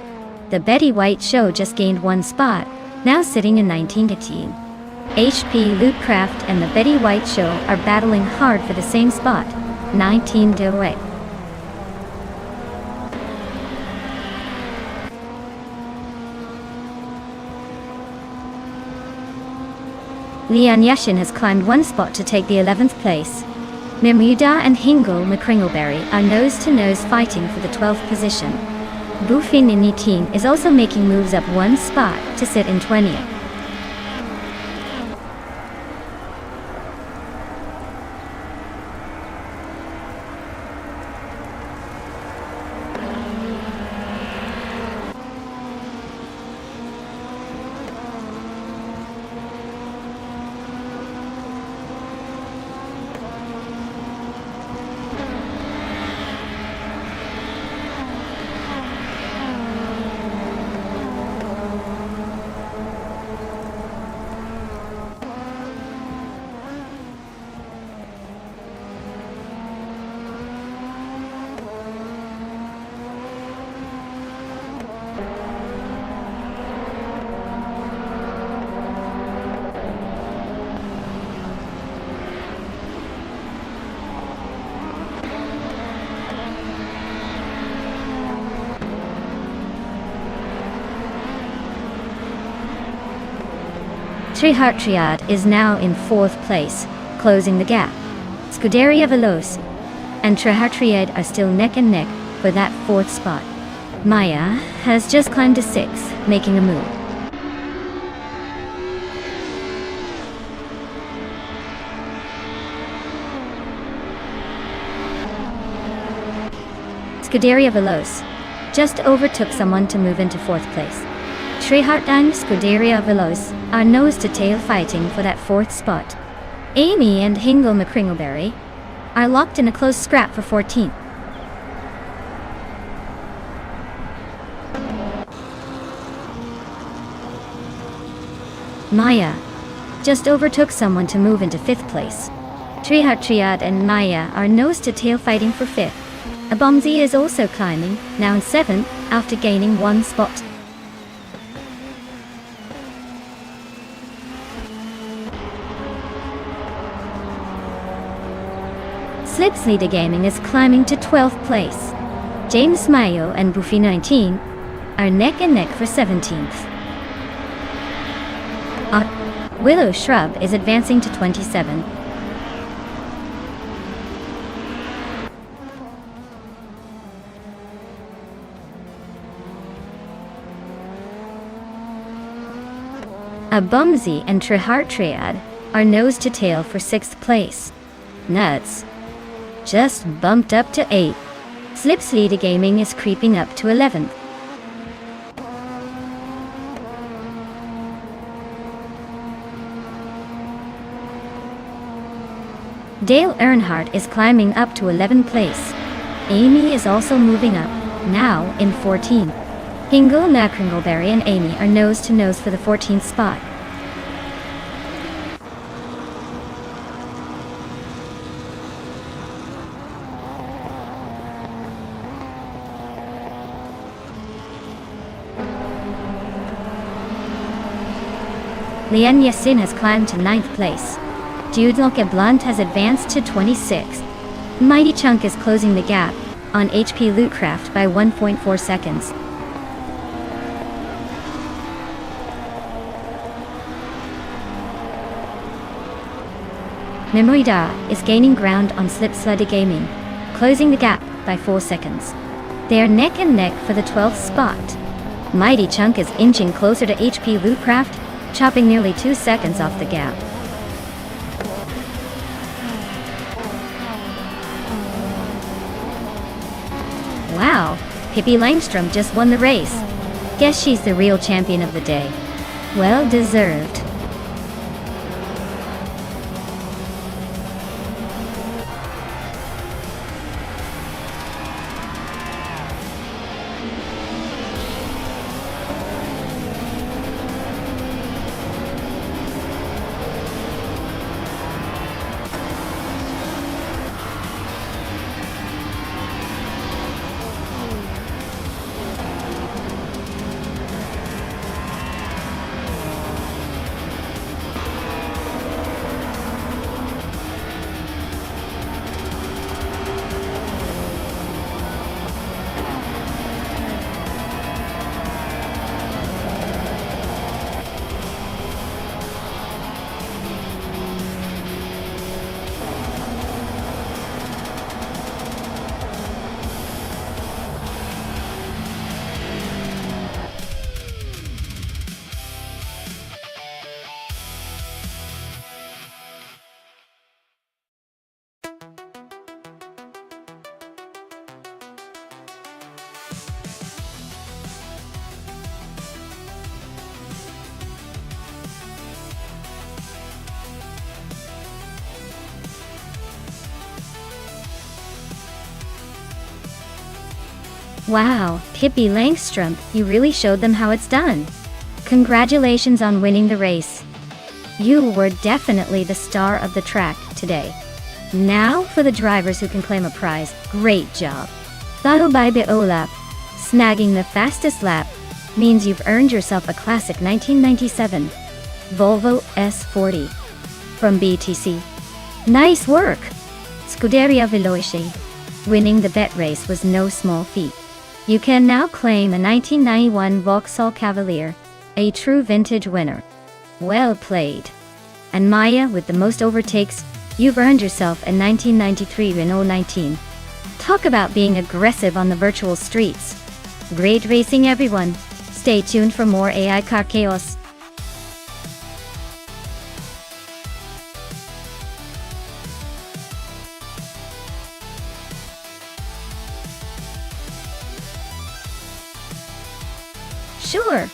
The Betty White Show just gained 1 spot, now sitting in 19th. HP Lootcraft and the Betty White Show are battling hard for the same spot, 19th away. Leanne Yeshin has climbed 1 spot to take the 11th place. Bermuda and Hingle McCringleberry are nose-to-nose fighting for the 12th position. Bufin Nitin is also making moves up 1 spot to sit in 20th. Triad is now in 4th place, closing the gap. Scuderia Veloce and Triad are still neck and neck for that 4th spot. Maya has just climbed to 6th, making a move. Scuderia Veloce just overtook someone to move into 4th place. Triad and Scuderia Veloce are nose-to-tail fighting for that 4th spot. Amy and Hingle McCringleberry are locked in a close scrap for 14th. Maya just overtook someone to move into 5th place. Triad and Maya are nose-to-tail fighting for 5th. Abomzi is also climbing, now in 7th, after gaining 1 spot. Slips Leader Gaming is climbing to 12th place. James Mayo and Buffy 19 are neck and neck for 17th. Willow Shrub is advancing to 27. Abomzi and Triad are nose to tail for 6th place. Nuts just bumped up to 8. Slips Leader Gaming is creeping up to 11th. Dale Earnhardt is climbing up to 11th place. Amy is also moving up, now in 14th. Hingle, McCringleberry and Amy are nose to nose for the 14th spot. Lien Yassin has climbed to 9th place. Judeloke Blunt has advanced to 26th. Mighty Chunk is closing the gap on HP Lootcraft by 1.4 seconds. Memoida is gaining ground on Slips Leader Gaming, closing the gap by 4 seconds. They are neck and neck for the 12th spot. Mighty Chunk is inching closer to HP Lootcraft, chopping nearly 2 seconds off the gap. Wow, Pippi Langstrom just won the race. Guess she's the real champion of the day. Well deserved. Wow, Pippi Langstrom, you really showed them how it's done. Congratulations on winning the race. You were definitely the star of the track today. Now for the drivers who can claim a prize. Great job. Thahobai Olap, snagging the fastest lap means you've earned yourself a classic 1997 Volvo S40 from BTC. Nice work! Scuderia Veloce. Winning the bet race was no small feat. You can now claim a 1991 Vauxhall Cavalier, a true vintage winner. Well played. And Maya, with the most overtakes, you've earned yourself a 1993 Renault 19. Talk about being aggressive on the virtual streets. Great racing, everyone. Stay tuned for more AI car chaos. Sure.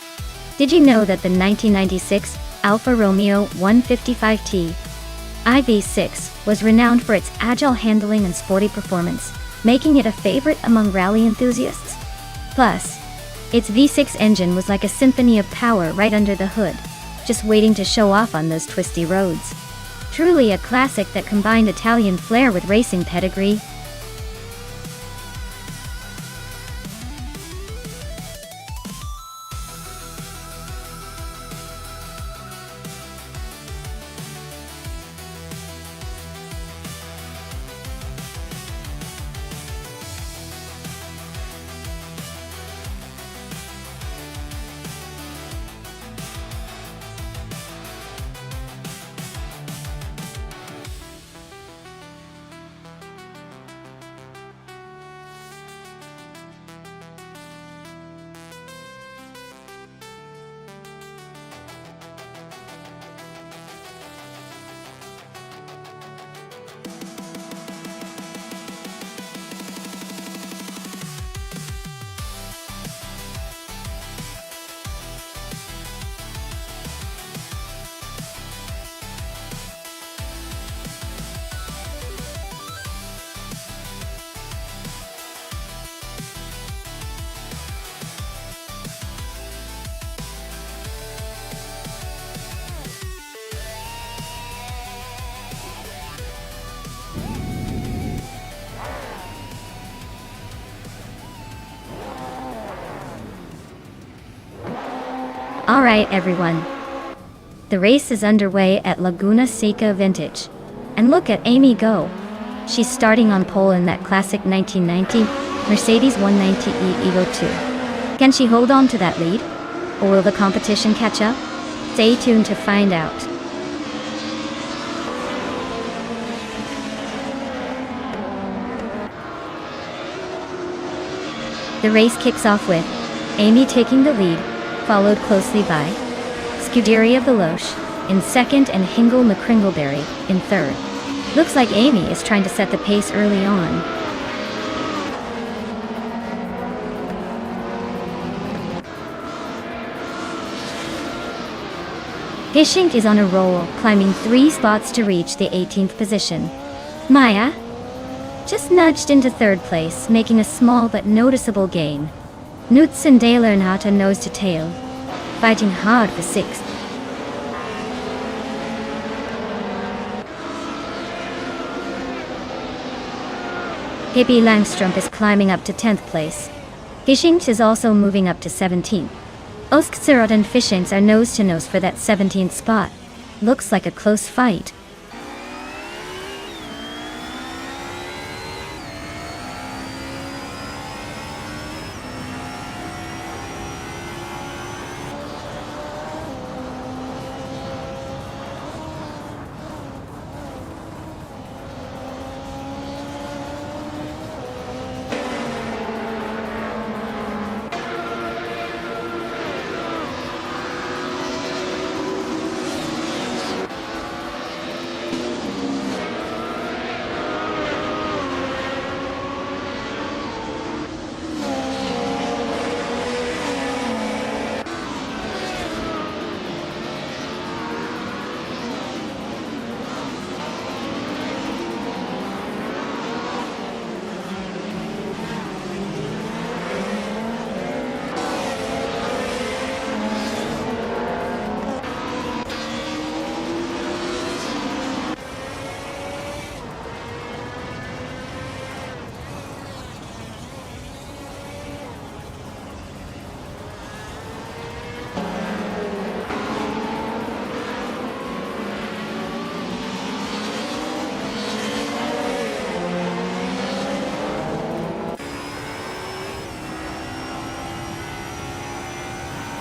Did you know that the 1996 Alfa Romeo 155T IV6 was renowned for its agile handling and sporty performance, making it a favorite among rally enthusiasts? Plus, its V6 engine was like a symphony of power right under the hood, just waiting to show off on those twisty roads. Truly a classic that combined Italian flair with racing pedigree. Alright everyone. The race is underway at Laguna Seca Vintage. And look at Amy go. She's starting on pole in that classic 1990 Mercedes 190e Evo 2. Can she hold on to that lead? Or will the competition catch up? Stay tuned to find out. The race kicks off with Amy taking the lead, followed closely by Scuderia Veloce in second and Hingle McCringleberry in third. Looks like Amy is trying to set the pace early on. Gishink is on a roll, climbing 3 spots to reach the 18th position. Maya just nudged into third place, making a small but noticeable gain. Knutson Dahlernhata nose to tail, fighting hard for 6th. Pippi Langstrup is climbing up to 10th place. Gishink is also moving up to 17th. Oskserot and Fishinks are nose to nose for that 17th spot. Looks like a close fight.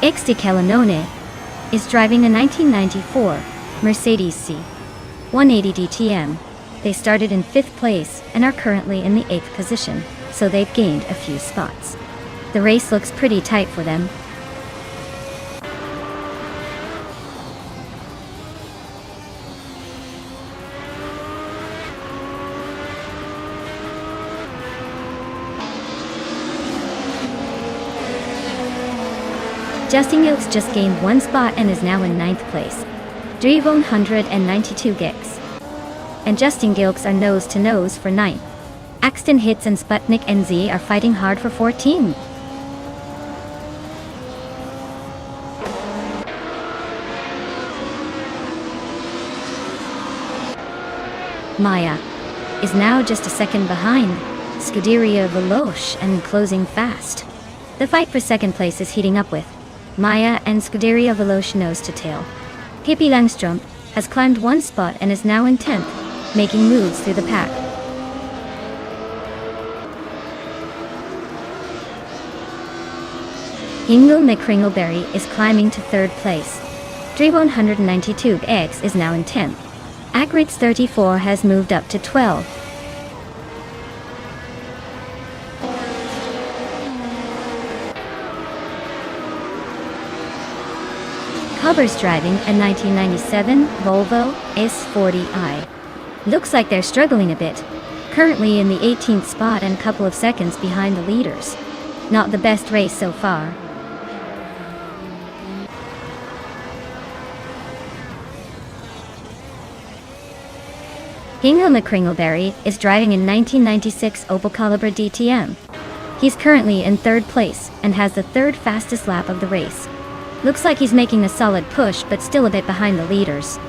Ixti Calanone is driving a 1994 Mercedes C 180 DTM. They started in 5th place and are currently in the 8th position, so they've gained a few spots. The race looks pretty tight for them. Justin Gilks just gained 1 spot and is now in 9th place. 392 gigs. And Justin Gilks are nose to nose for 9th. Axton Hits and Sputnik NZ are fighting hard for 14th. Maya is now just a second behind Scuderia Veloce and closing fast. The fight for 2nd place is heating up with Maya and Scuderia Veloce nose to tail. Pippi Langström has climbed 1 spot and is now in 10th, making moves through the pack. Ingel McCringleberry is climbing to 3rd place. 192X is now in 10th. Agrids 34 has moved up to 12th. Hubbard's driving a 1997 Volvo S40i. Looks like they're struggling a bit. Currently in the 18th spot and a couple of seconds behind the leaders. Not the best race so far. Ingel McCringleberry is driving a 1996 Opel Calibra DTM. He's currently in 3rd place and has the 3rd fastest lap of the race. Looks like he's making a solid push, but still a bit behind the leaders.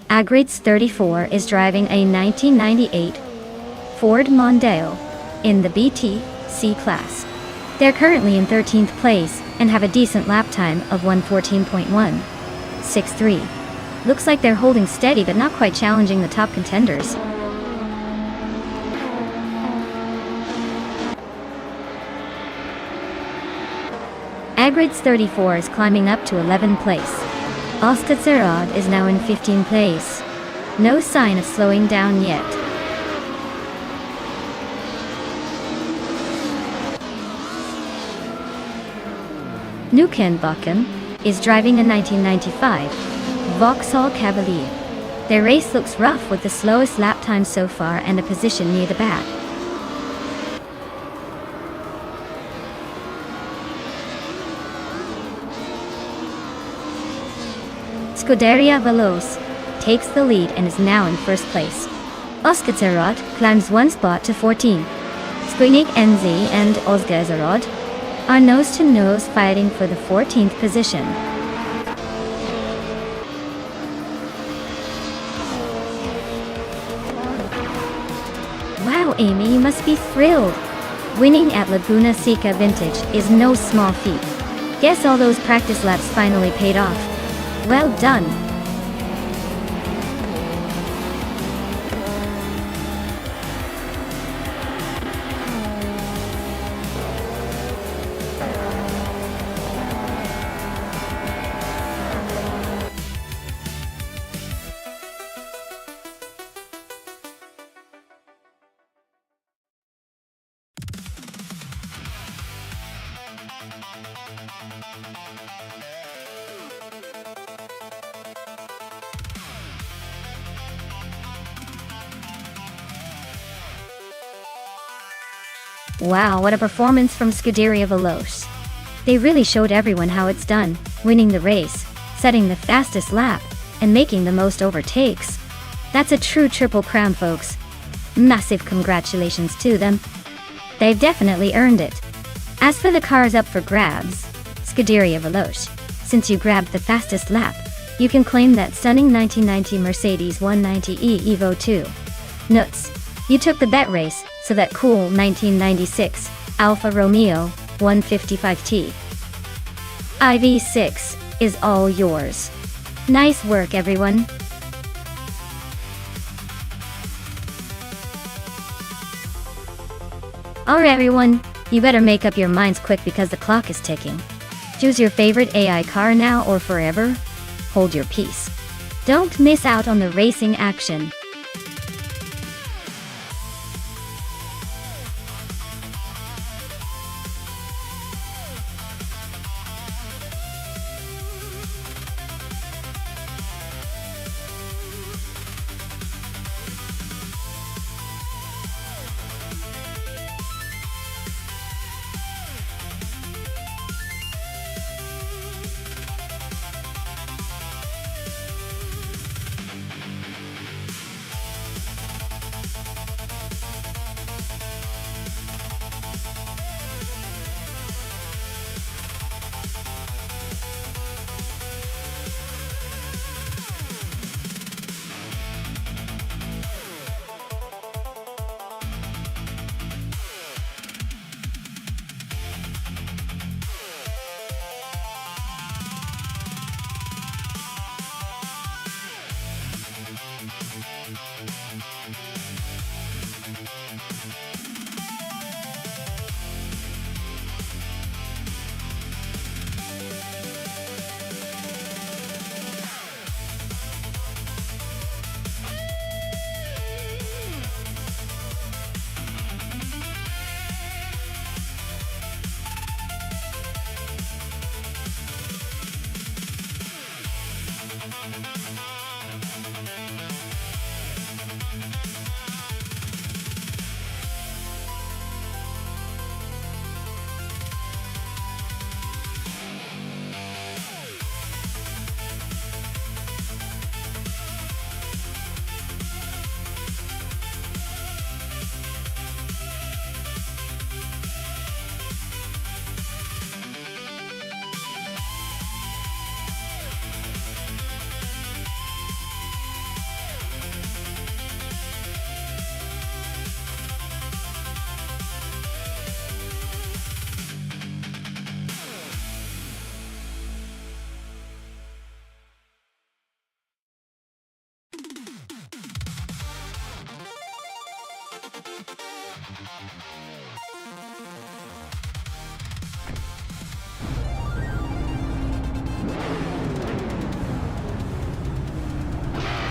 Agrids 34 is driving a 1998 Ford Mondeo in the BT C class. They're currently in 13th place and have a decent lap time of 1:14.163. Looks like they're holding steady but not quite challenging the top contenders. Agrids 34 is climbing up to 11th place. Oscar Zerod is now in 15th place. No sign of slowing down yet. Nukenbakken is driving a 1995 Vauxhall Cavalier. Their race looks rough with the slowest lap time so far and a position near the back. Scuderia Veloce takes the lead and is now in 1st place. Oscar Zerod climbs 1 spot to 14. Sputnik NZ and Oscar Zerod are nose-to-nose fighting for the 14th position. Wow, Amy, you must be thrilled. Winning at Laguna Seca Vintage is no small feat. Guess all those practice laps finally paid off. Well done. Wow, what a performance from Scuderia Veloce. They really showed everyone how it's done, winning the race, setting the fastest lap, and making the most overtakes. That's a true triple crown, folks. Massive congratulations to them. They've definitely earned it. As for the cars up for grabs, Scuderia Veloce, since you grabbed the fastest lap, you can claim that stunning 1990 Mercedes 190e Evo 2. Nuts. You took the bet race, so that cool 1996 Alfa Romeo 155T IV6 is all yours. Nice work, everyone. Alright, everyone, you better make up your minds quick because the clock is ticking. Choose your favorite AI car now or forever. Hold your peace. Don't miss out on the racing action.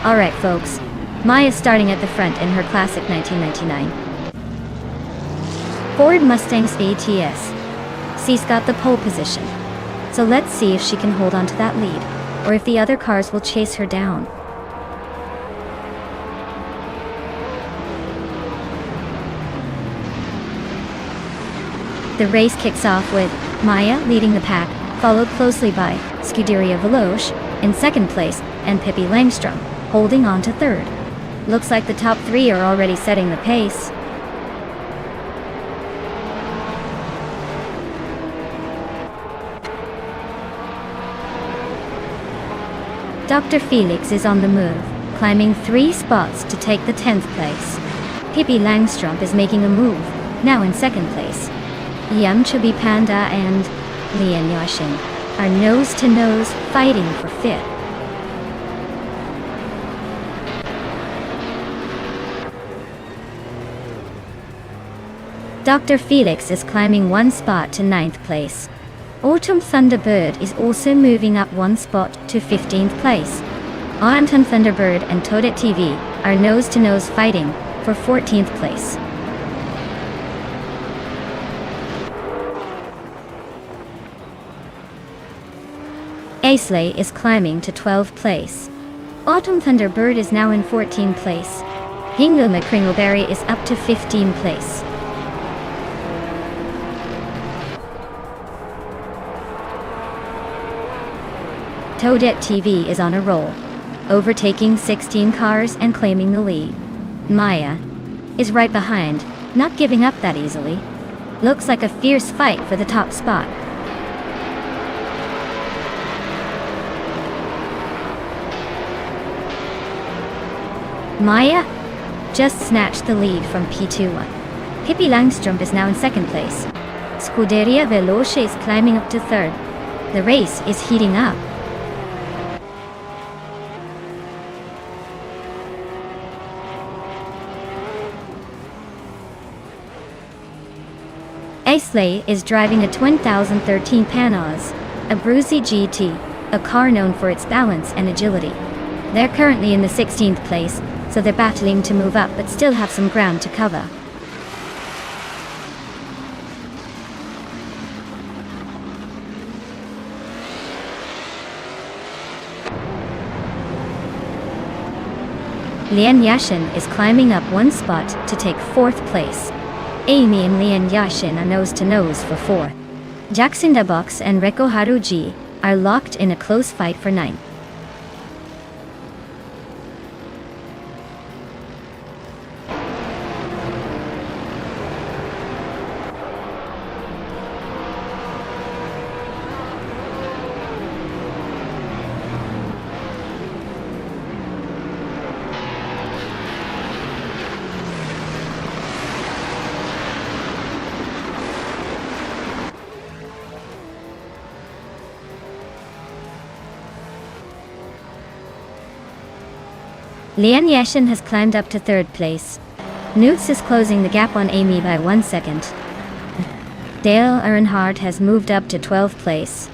Alright, folks. Maya's starting at the front in her classic 1999 Ford Mustang ATS. She's got the pole position. So let's see if she can hold on to that lead, or if the other cars will chase her down. The race kicks off with Maya leading the pack, followed closely by Scuderia Veloce in second place and Pippi Langstrom holding on to third. Looks like the top three are already setting the pace. Dr. Felix is on the move, climbing 3 spots to take the 10th place. Pippi Langstrom is making a move, now in second place. Yum Chubby Panda and Lian Yashin are nose-to-nose fighting for 5th. Dr. Felix is climbing 1 spot to 9th place. Autumn Thunderbird is also moving up 1 spot to 15th place. Autumn Thunderbird and Toadette TV are nose-to-nose fighting for 14th place. Aisley is climbing to 12th place. Autumn Thunderbird is now in 14th place. Hinglema Kringleberry is up to 15th place. Toadette TV is on a roll, overtaking 16 cars and claiming the lead. Maya is right behind, not giving up that easily. Looks like a fierce fight for the top spot. Maya just snatched the lead from P21. Pippi Langstrom is now in second place. Scuderia Veloce is climbing up to third. The race is heating up. Aisley is driving a 2013 Panoz, a Bruzy GT, a car known for its balance and agility. They're currently in the 16th place, so they're battling to move up but still have some ground to cover. Lian Yashin is climbing up one spot to take 4th place. Amy and Lian Yashin are nose to nose for 4th. Jacinda Box and Reko Haruji are locked in a close fight for 9th. Lian Yashin has climbed up to 3rd place. Newts is closing the gap on Amy by 1 second. Dale Earnhardt has moved up to 12th place.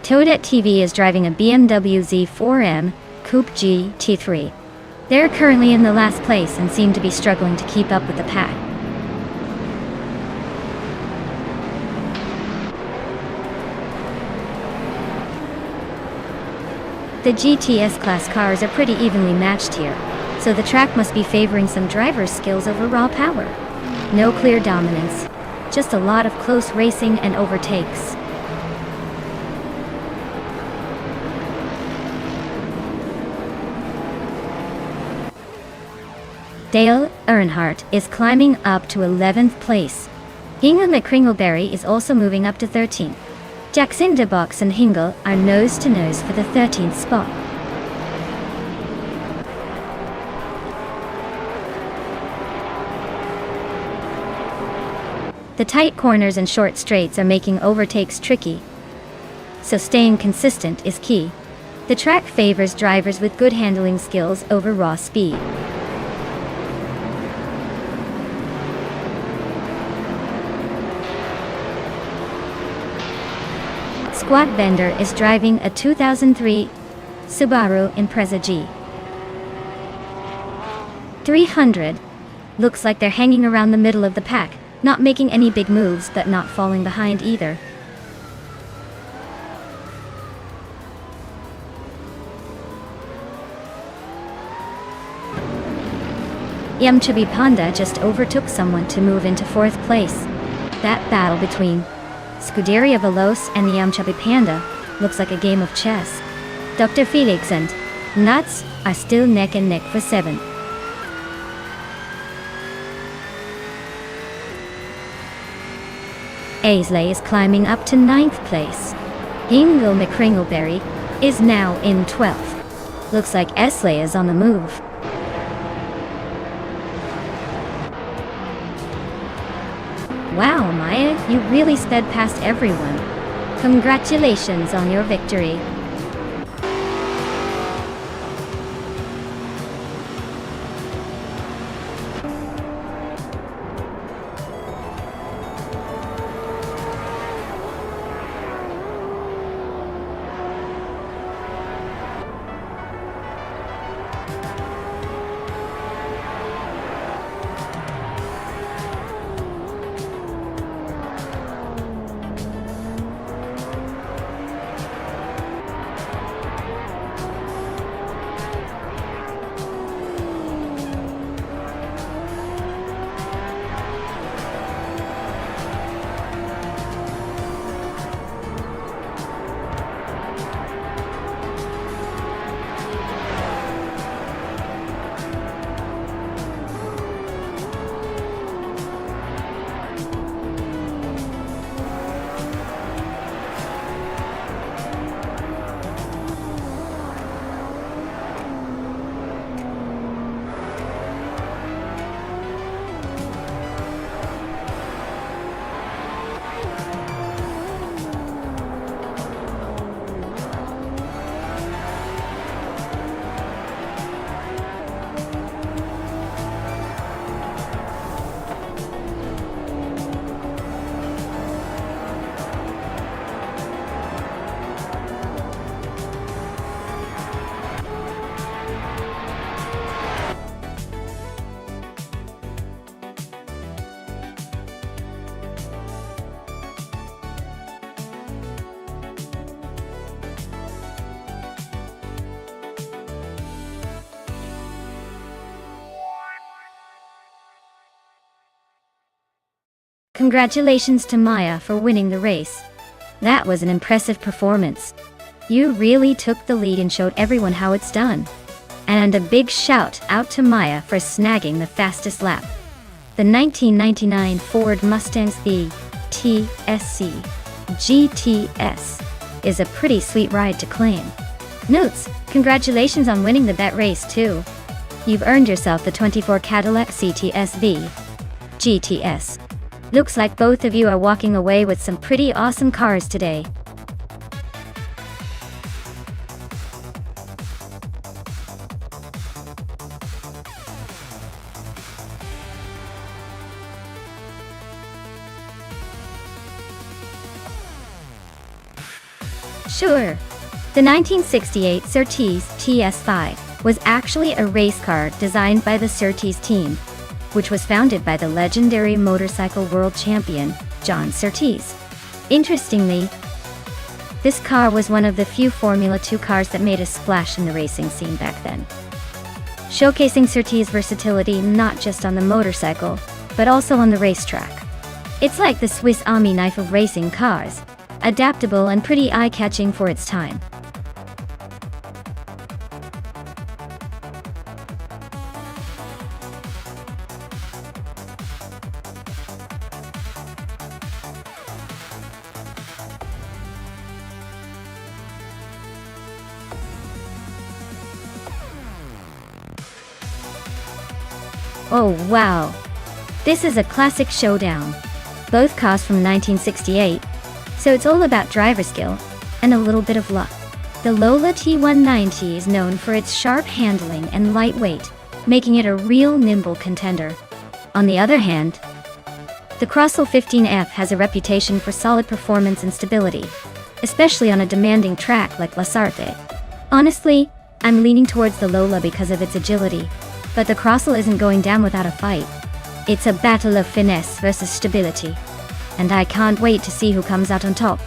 Toadette TV is driving a BMW Z4M Coupe GT3. They're currently in the last place and seem to be struggling to keep up with the pack. The GTS class cars are pretty evenly matched here, so the track must be favoring some driver's skills over raw power. No clear dominance, just a lot of close racing and overtakes. Dale Earnhardt is climbing up to 11th place. Hingle McCringleberry is also moving up to 13th. Jacinda Box and Hingle are nose to nose for the 13th spot. The tight corners and short straights are making overtakes tricky, so staying consistent is key. The track favors drivers with good handling skills over raw speed. Squat Bender is driving a 2003 Subaru Impreza G. 300. Looks like they're hanging around the middle of the pack, not making any big moves but not falling behind either. Yamchabi Panda just overtook someone to move into 4th place. That battle between Scuderia Veloce and the Yamchabi Panda looks like a game of chess. Dr. Felix and Nuts are still neck and neck for 7th. Aisley is climbing up to 9th place. Hingle McCringleberry is now in 12th. Looks like Aisley is on the move. Wow, Maya, you really sped past everyone. Congratulations on your victory. Congratulations to Maya for winning the race. That was an impressive performance. You really took the lead and showed everyone how it's done. And a big shout out to Maya for snagging the fastest lap. The 1999 Ford Mustang's TSC GTS is a pretty sweet ride to claim. Notes, congratulations on winning the bet race too. You've earned yourself the 24 Cadillac CTS-V GTS. Looks like both of you are walking away with some pretty awesome cars today. Sure. The 1968 Surtees TS5 was actually a race car designed by the Surtees team, which was founded by the legendary motorcycle world champion, John Surtees. Interestingly, this car was one of the few Formula 2 cars that made a splash in the racing scene back then, showcasing Surtees' versatility not just on the motorcycle, but also on the racetrack. It's like the Swiss Army knife of racing cars, adaptable and pretty eye-catching for its time. Oh wow! This is a classic showdown. Both cars from 1968, so it's all about driver skill and a little bit of luck. The Lola T190 is known for its sharp handling and lightweight, making it a real nimble contender. On the other hand, the Crossell 15F has a reputation for solid performance and stability, especially on a demanding track like La Sarthe. Honestly, I'm leaning towards the Lola because of its agility, but the Crossell isn't going down without a fight. It's a battle of finesse versus stability, and I can't wait to see who comes out on top.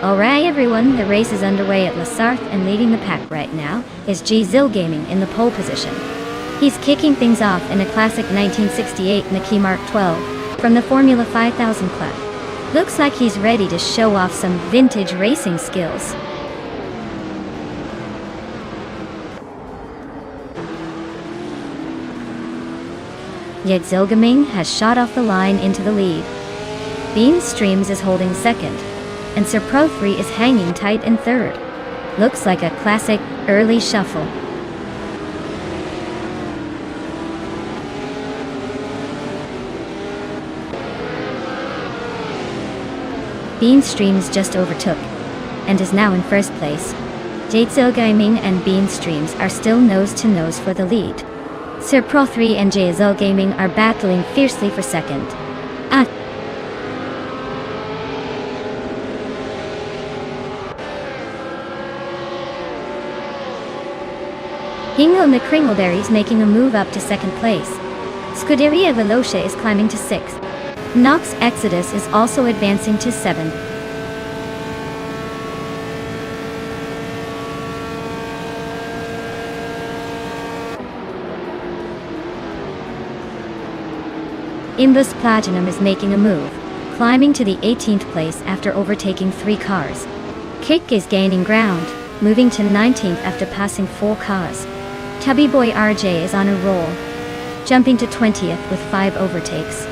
Alright everyone, the race is underway at La Sarthe, and leading the pack right now is G-Zil Gaming in the pole position. He's kicking things off in a classic 1968 Mackie Mark 12 from the Formula 5000 Club. Looks like he's ready to show off some vintage racing skills. Yet Zilgaming has shot off the line into the lead. Bean Streams is holding second, and Sir Pro 3 is hanging tight in third. Looks like a classic early shuffle. Bean Streams just overtook, and is now in first place. Jadezil Gaming and Bean Streams are still nose-to-nose for the lead. Sir Pro 3 and Jadezil Gaming are battling fiercely for second. Hingle McCringleberry's making a move up to second place. Scuderia Velocia is climbing to 6th. Nox Exodus is also advancing to 7th. Imbus Platinum is making a move, climbing to the 18th place after overtaking 3 cars. Kick is gaining ground, moving to 19th after passing 4 cars. Tubby Boy RJ is on a roll, jumping to 20th with 5 overtakes.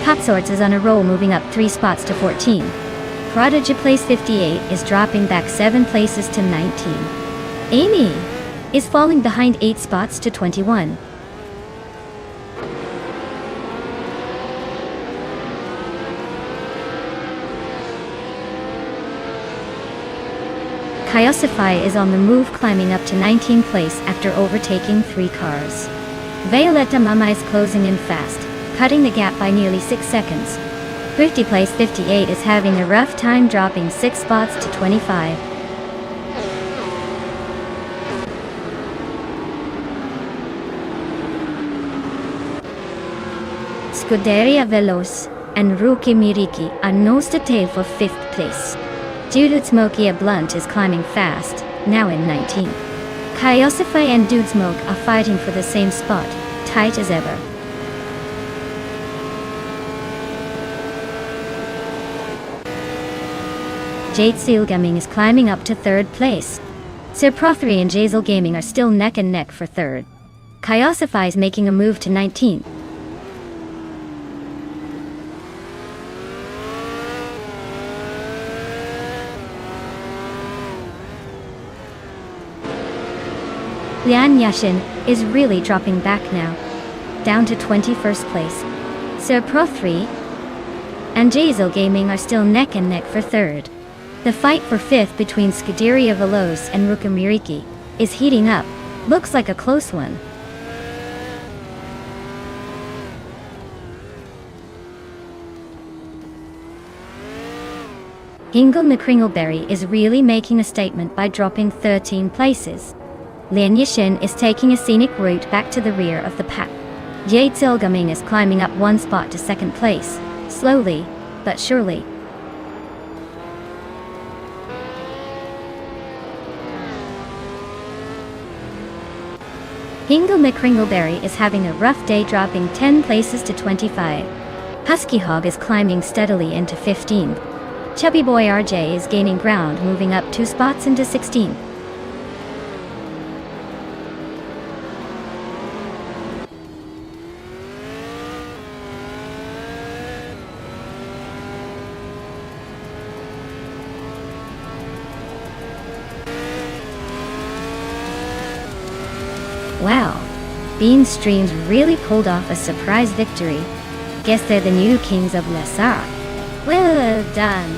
Copsorts is on a roll, moving up 3 spots to 14. Prodigy Place 58 is dropping back 7 places to 19. Amy is falling behind 8 spots to 21. Kyosify is on the move, climbing up to 19th place after overtaking 3 cars. Violetta Mama is closing in fast, cutting the gap by nearly 6 seconds. 50 place 58 is having a rough time, dropping 6 spots to 25. Scuderia Veloce and Rookie Miriki are nose to tail for 5th place. Dude Smoky Blunt is climbing fast, now in 19th. Kyosify and Dude Smoke are fighting for the same spot, tight as ever. Jade Seal Gaming is climbing up to 3rd place. Sir Pro3 and Jazel Gaming are still neck and neck for 3rd. Kyosify is making a move to 19th. Lian Yashin is really dropping back now, down to 21st place. Sir Pro3 and Jazel Gaming are still neck and neck for 3rd. The fight for 5th between Scuderia Veloce and Rukamiriki is heating up. Looks like a close one. Hingle McCringleberry is really making a statement by dropping 13 places. Lian Yashin is taking a scenic route back to the rear of the pack. Jade Silgaming is climbing up 1 spot to 2nd place, slowly, but surely. Hingle McCringleberry is having a rough day, dropping 10 places to 25. Husky Hog is climbing steadily into 15th. Chubby Boy RJ is gaining ground, moving up 2 spots into 16th. Wow, Bean Streams really pulled off a surprise victory. Guess they're the new kings of Lesar. Well done.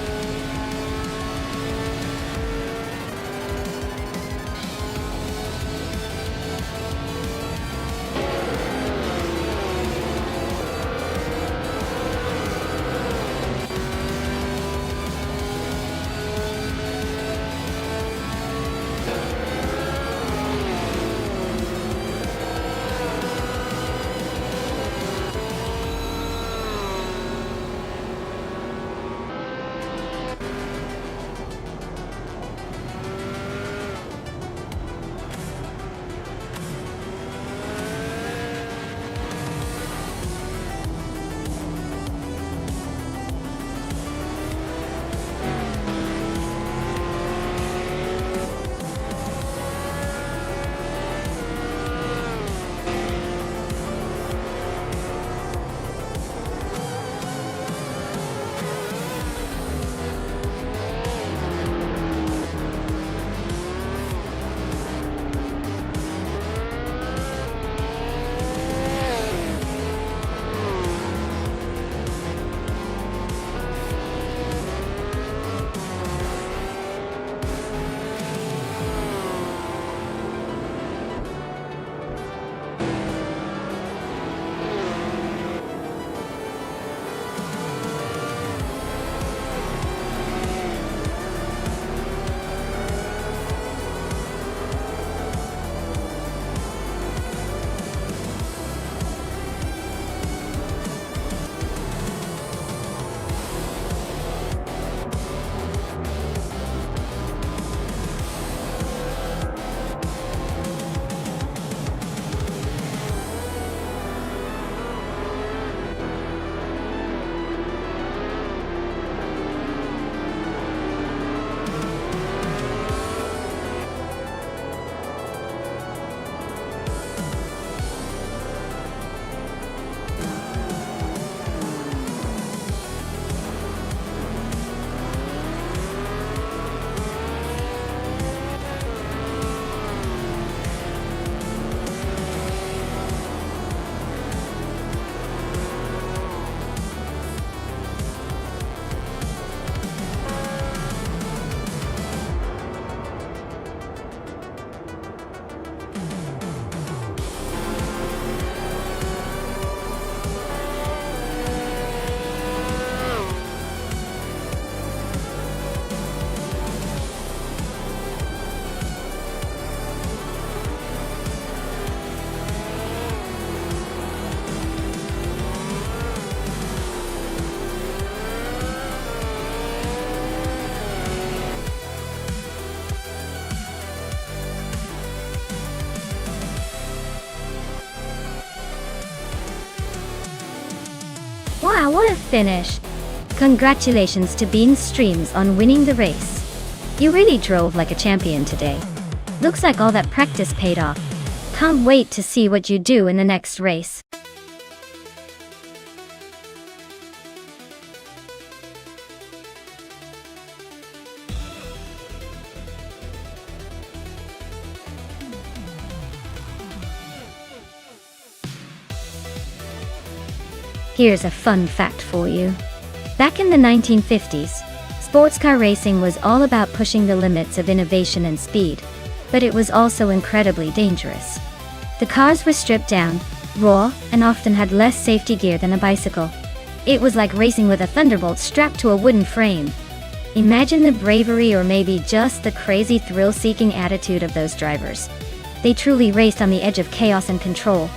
Wow, what a finish! Congratulations to Bean Streams on winning the race. You really drove like a champion today. Looks like all that practice paid off. Can't wait to see what you do in the next race. Here's a fun fact for you. Back in the 1950s, sports car racing was all about pushing the limits of innovation and speed, but it was also incredibly dangerous. The cars were stripped down, raw, and often had less safety gear than a bicycle. It was like racing with a thunderbolt strapped to a wooden frame. Imagine the bravery or maybe just the crazy thrill-seeking attitude of those drivers. They truly raced on the edge of chaos and control.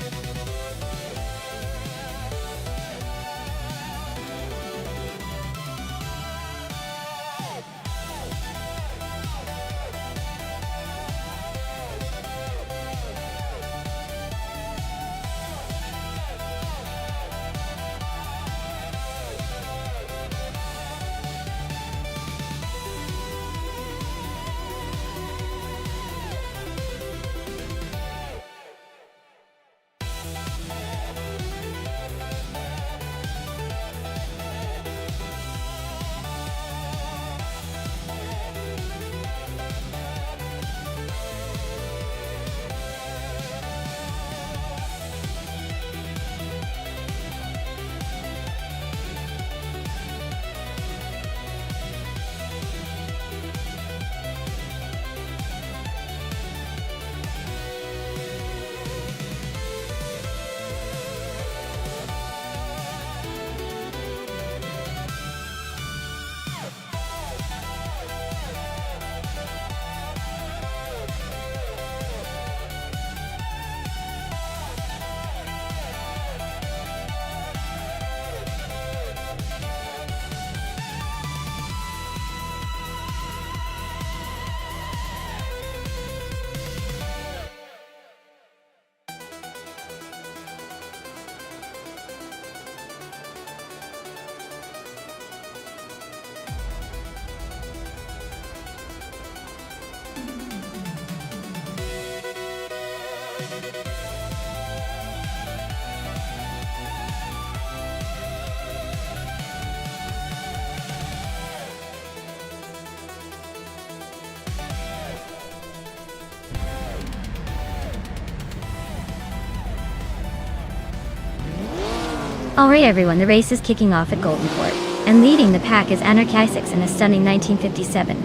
Alright everyone, the race is kicking off at Goldenport, and leading the pack is Anarchisics in a stunning 1957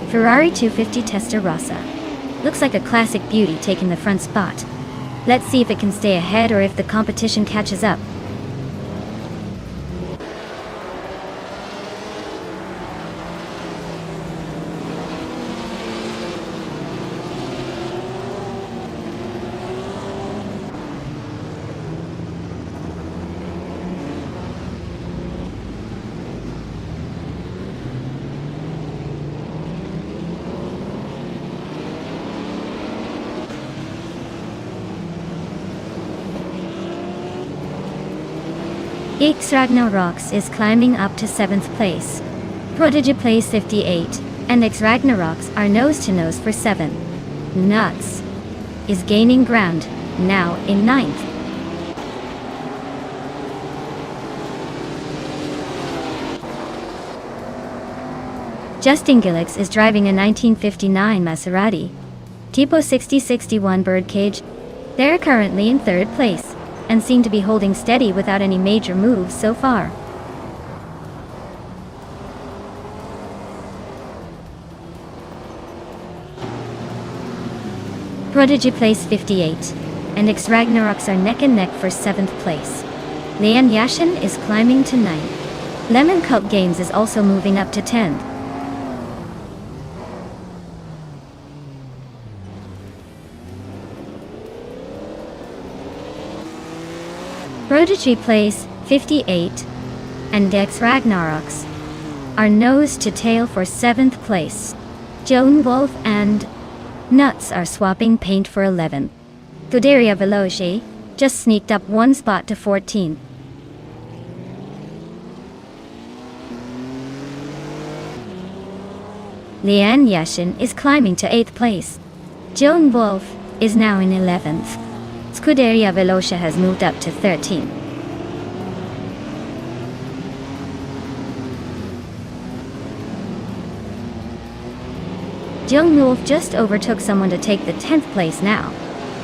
Ferrari 250 Testarossa. Looks like a classic beauty taking the front spot. Let's see if it can stay ahead or if the competition catches up. X Ragnaroks is climbing up to 7th place. Prodigy plays 58, and X Ragnaroks are nose-to-nose for 7. Nuts is gaining ground, now in 9th. Justin Gillix is driving a 1959 Maserati Tipo 6061 Birdcage. They're currently in 3rd place, and seem to be holding steady without any major moves so far. Prodigy plays 58, and X Ragnaroks are neck and neck for 7th place. Leon Yashin is climbing to 9th. Lemon Cult Games is also moving up to 10th. Prodigy plays 58, and X Ragnaroks are nose to tail for 7th place. Joan Wolf and Nuts are swapping paint for 11th. Godaria Veloci just sneaked up one spot to 14th. Lian Yashin is climbing to 8th place. Joan Wolf is now in 11th. Scuderia Veloce has moved up to 13th. Joan Wolf just overtook someone to take the 10th place now.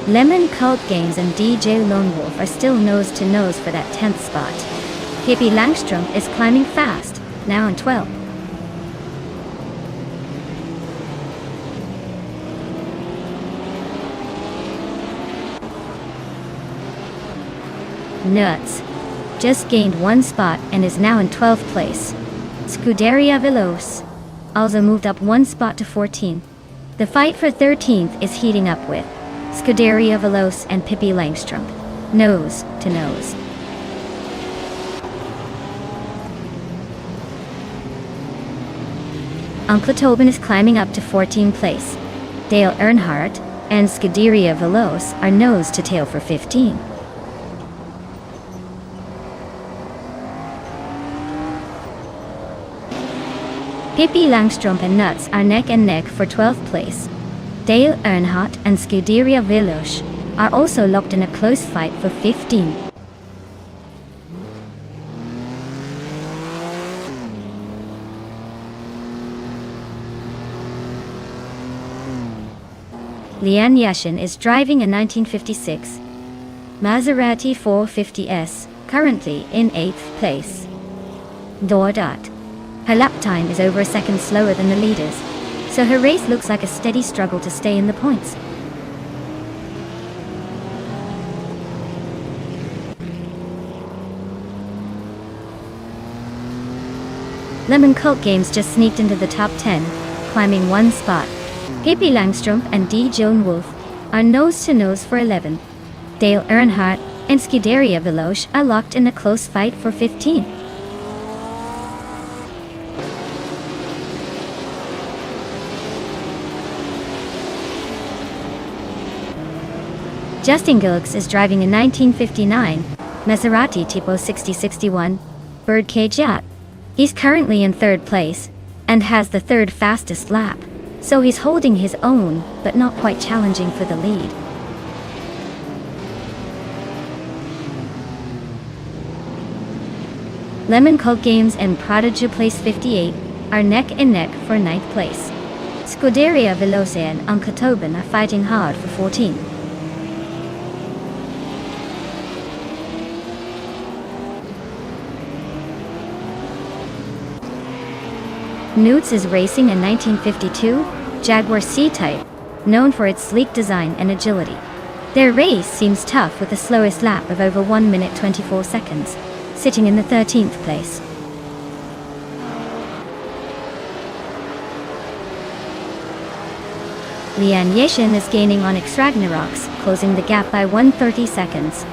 Lemon Cult Games and DJ Lone Wolf are still nose to nose for that 10th spot. Pippi Langstrom is climbing fast, now in 12th. Nuts just gained 1 spot and is now in 12th place. Scuderia Veloce also moved up 1 spot to 14th. The fight for 13th is heating up with Scuderia Veloce and Pippi Langstrom, nose to nose. Uncle Tobin is climbing up to 14th place. Dale Earnhardt and Scuderia Veloce are nose to tail for 15th. Pippi Langstrom and Nuts are neck and neck for 12th place. Dale Earnhardt and Scuderia Veloce are also locked in a close fight for 15th. Lian Yashin is driving a 1956 Maserati 450S, currently in 8th place. Dordat. Her lap time is over a second slower than the leaders, so her race looks like a steady struggle to stay in the points. Lemon Cult Games just sneaked into the top 10, climbing 1 spot. Pippi Langstrom and D. Joan Wolf are nose to nose for 11th. Dale Earnhardt and Scuderia Veloce are locked in a close fight for 15th. Justin Gilks is driving a 1959 Maserati Tipo 6061 birdcage yacht. He's currently in 3rd place and has the 3rd fastest lap, so he's holding his own but not quite challenging for the lead. Lemon Cult Games and Prodigy Place 58 are neck and neck for 9th place. Scuderia Veloce and Uncle Tobin are fighting hard for 14th. Newts is racing a 1952 Jaguar C-Type, known for its sleek design and agility. Their race seems tough with the slowest lap of over 1 minute 24 seconds, sitting in the 13th place. Lian Yashin is gaining on X Ragnaroks, closing the gap by 130 seconds.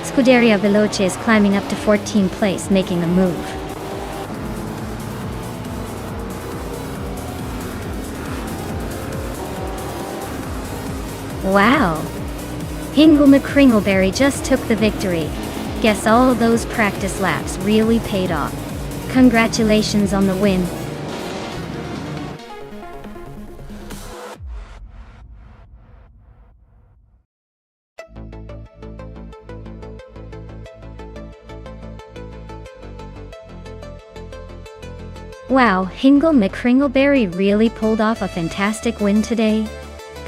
Scuderia Veloce is climbing up to 14th place, making a move. Wow! Hingle McCringleberry just took the victory. Guess all those practice laps really paid off. Congratulations on the win. Wow, Hingle McCringleberry really pulled off a fantastic win today.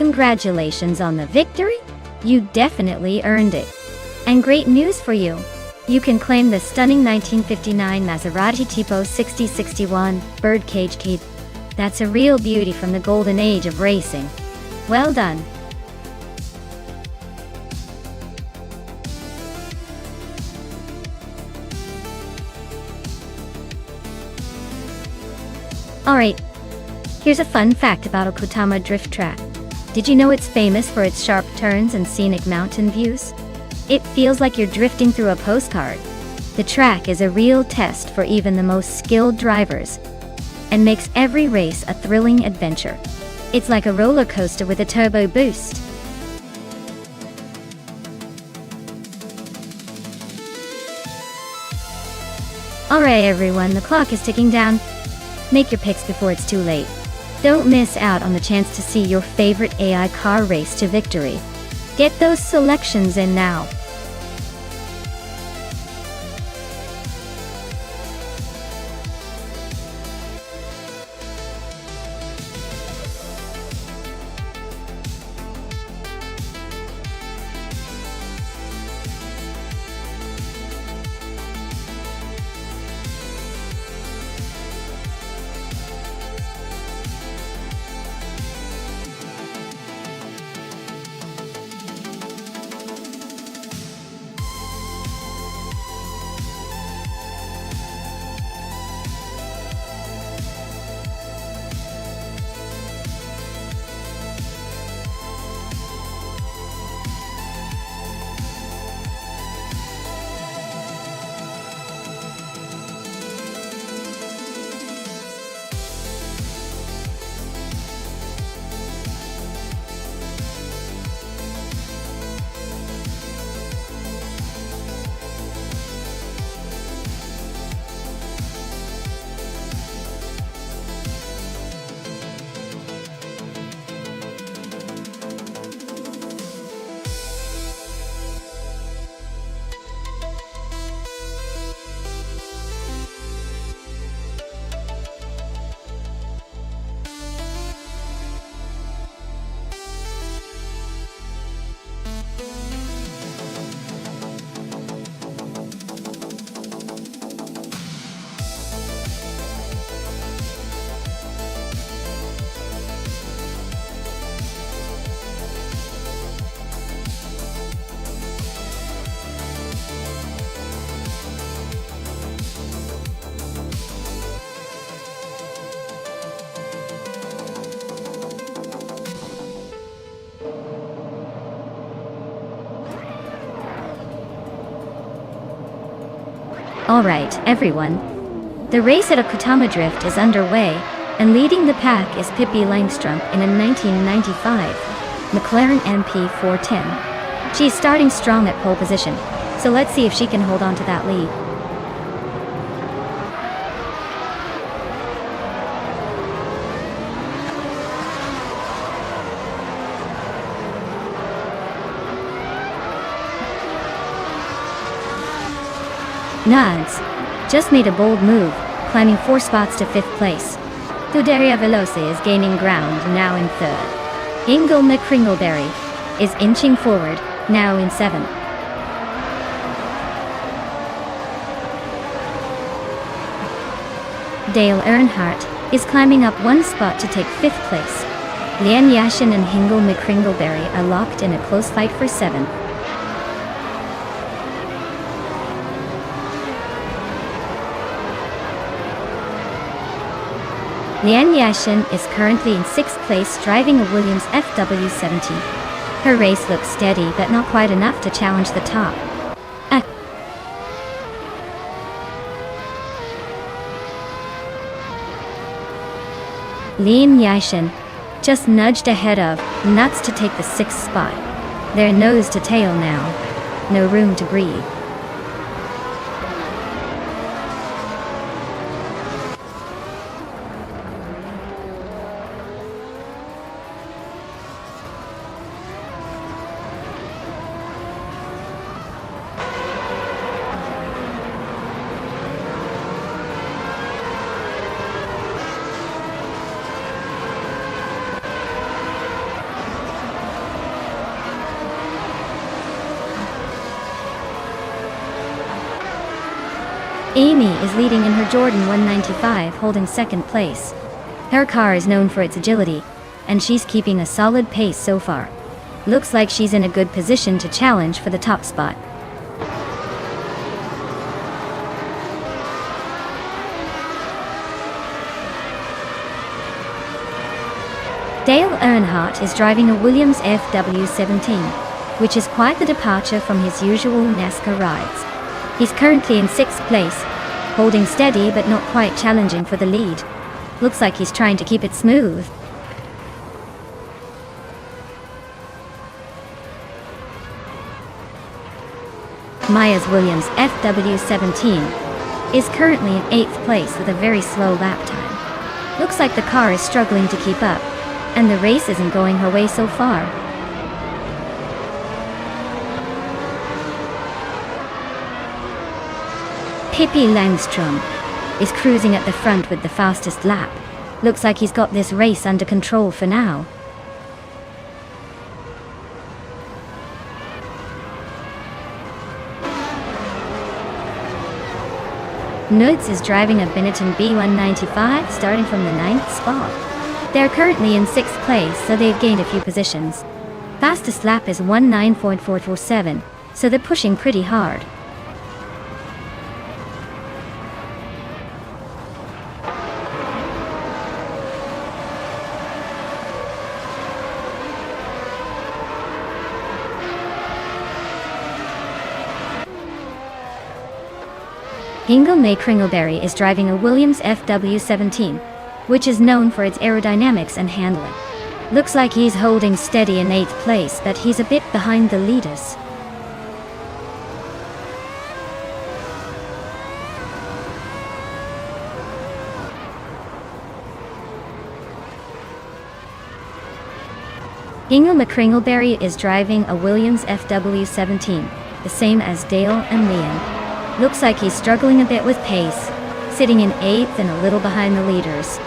Congratulations on the victory! You definitely earned it. And great news for you! You can claim the stunning 1959 Maserati Tipo 6061 birdcage key. That's a real beauty from the golden age of racing. Well done! Alright, here's a fun fact about Okutama Drift Track. Did you know it's famous for its sharp turns and scenic mountain views? It feels like you're drifting through a postcard. The track is a real test for even the most skilled drivers and makes every race a thrilling adventure. It's like a roller coaster with a turbo boost. Alright everyone, the clock is ticking down. Make your picks before it's too late. Don't miss out on the chance to see your favorite AI car race to victory. Get those selections in now. Alright, everyone. The race at Okutama Drift is underway, and leading the pack is Pippi Langstrup in a 1995 McLaren MP410. She is starting strong at pole position, so let's see if she can hold on to that lead. Nads just made a bold move, climbing 4 spots to 5th place. Scuderia Veloce is gaining ground, now in 3rd. Ingle McCringleberry is inching forward, now in 7th. Dale Earnhardt is climbing up 1 spot to take 5th place. Lian Yashin and Hingle McCringleberry are locked in a close fight for 7th. Lian Yashin is currently in 6th place driving a Williams FW17. Her race looks steady but not quite enough to challenge the top. Lian Yashin just nudged ahead of Nuts to take the 6th spot. They're nose to tail now. No room to breathe. Amy is leading in her Jordan 195, holding 2nd place. Her car is known for its agility, and she's keeping a solid pace so far. Looks like she's in a good position to challenge for the top spot. Dale Earnhardt is driving a Williams FW17, which is quite the departure from his usual NASCAR rides. He's currently in 6th place, holding steady but not quite challenging for the lead. Looks like he's trying to keep it smooth. Maya's Williams FW17 is currently in 8th place with a very slow lap time. Looks like the car is struggling to keep up, and the race isn't going her way so far. Pippi Langstrom is cruising at the front with the fastest lap. Looks like he's got this race under control for now. Nudes is driving a Benetton B195 starting from the 9th spot. They're currently in 6th place, so they've gained a few positions. Fastest lap is 19.447, so they're pushing pretty hard. Ingle May Kringleberry is driving a Williams FW17, which is known for its aerodynamics and handling. Looks like he's holding steady in 8th place, but he's a bit behind the leaders. Ingle McCringleberry is driving a Williams FW17, the same as Dale and Liam. Looks like he's struggling a bit with pace, sitting in 8th and a little behind the leaders.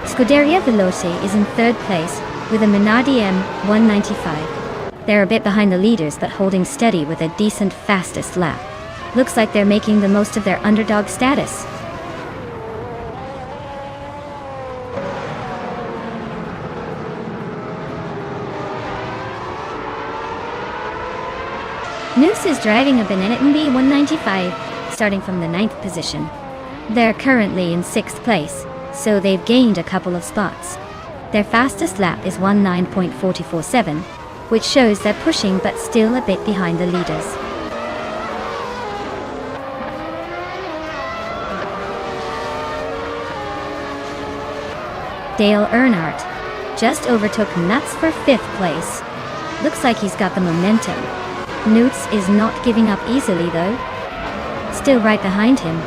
Scuderia Veloce is in 3rd place with a Minardi M195. They're a bit behind the leaders but holding steady with a decent fastest lap. Looks like they're making the most of their underdog status. Noose is driving a Benetton B195, starting from the 9th position. They're currently in 6th place, so they've gained a couple of spots. Their fastest lap is 19.447, which shows they're pushing but still a bit behind the leaders. Dale Earnhardt just overtook Nuts for 5th place. Looks like he's got the momentum. Newts is not giving up easily though. Still right behind him.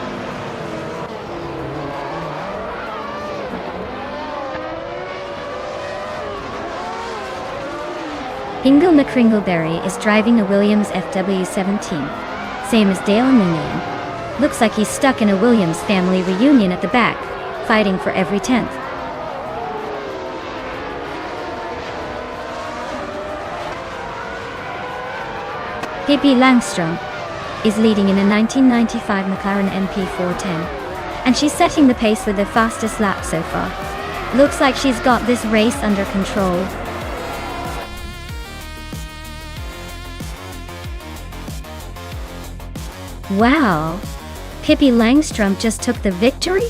Ingle McCringleberry is driving a Williams FW17, same as Dale and Minion. Looks like he's stuck in a Williams family reunion at the back, fighting for every 10th. Pippi Langstrom is leading in a 1995 McLaren MP410, and she's setting the pace with the fastest lap so far. Looks like she's got this race under control. Wow! Pippi Langstrom just took the victory?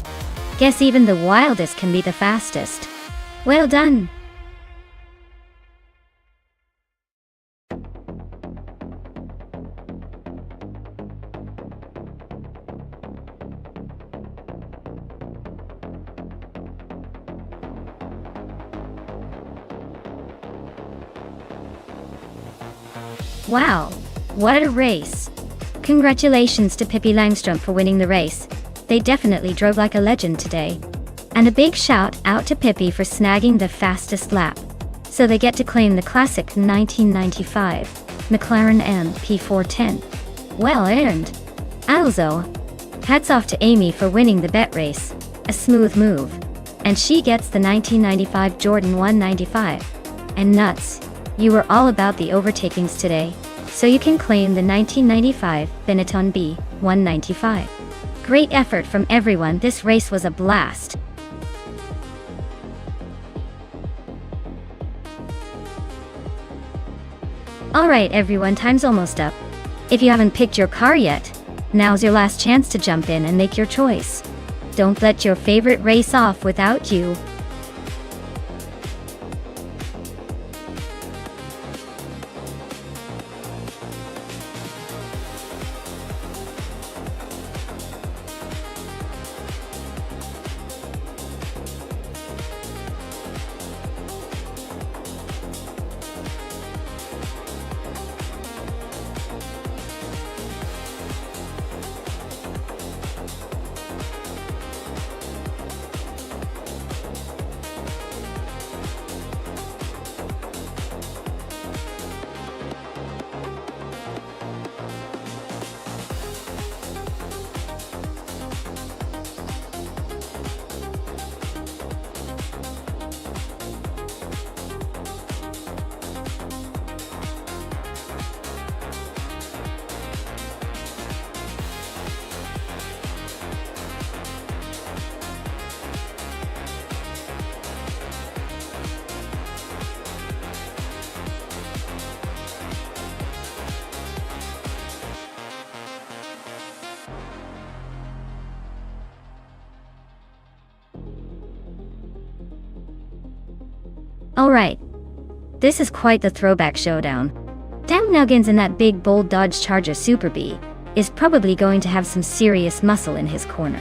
Guess even the wildest can be the fastest. Well done! Wow, what a race! Congratulations to Pippi Langstrom for winning the race. They definitely drove like a legend today. And a big shout out to Pippi for snagging the fastest lap. So they get to claim the classic 1995 McLaren MP410. Well earned. Also, hats off to Amy for winning the bet race. A smooth move. And she gets the 1995 Jordan 195. And nuts. You were all about the overtakings today, so you can claim the 1995 Benetton B195. Great effort from everyone, this race was a blast. Alright everyone, time's almost up. If you haven't picked your car yet, now's your last chance to jump in and make your choice. Don't let your favorite race off without you. Alright, this is quite the throwback showdown. Dan Nuggins in that big bold Dodge Charger Super B is probably going to have some serious muscle in his corner.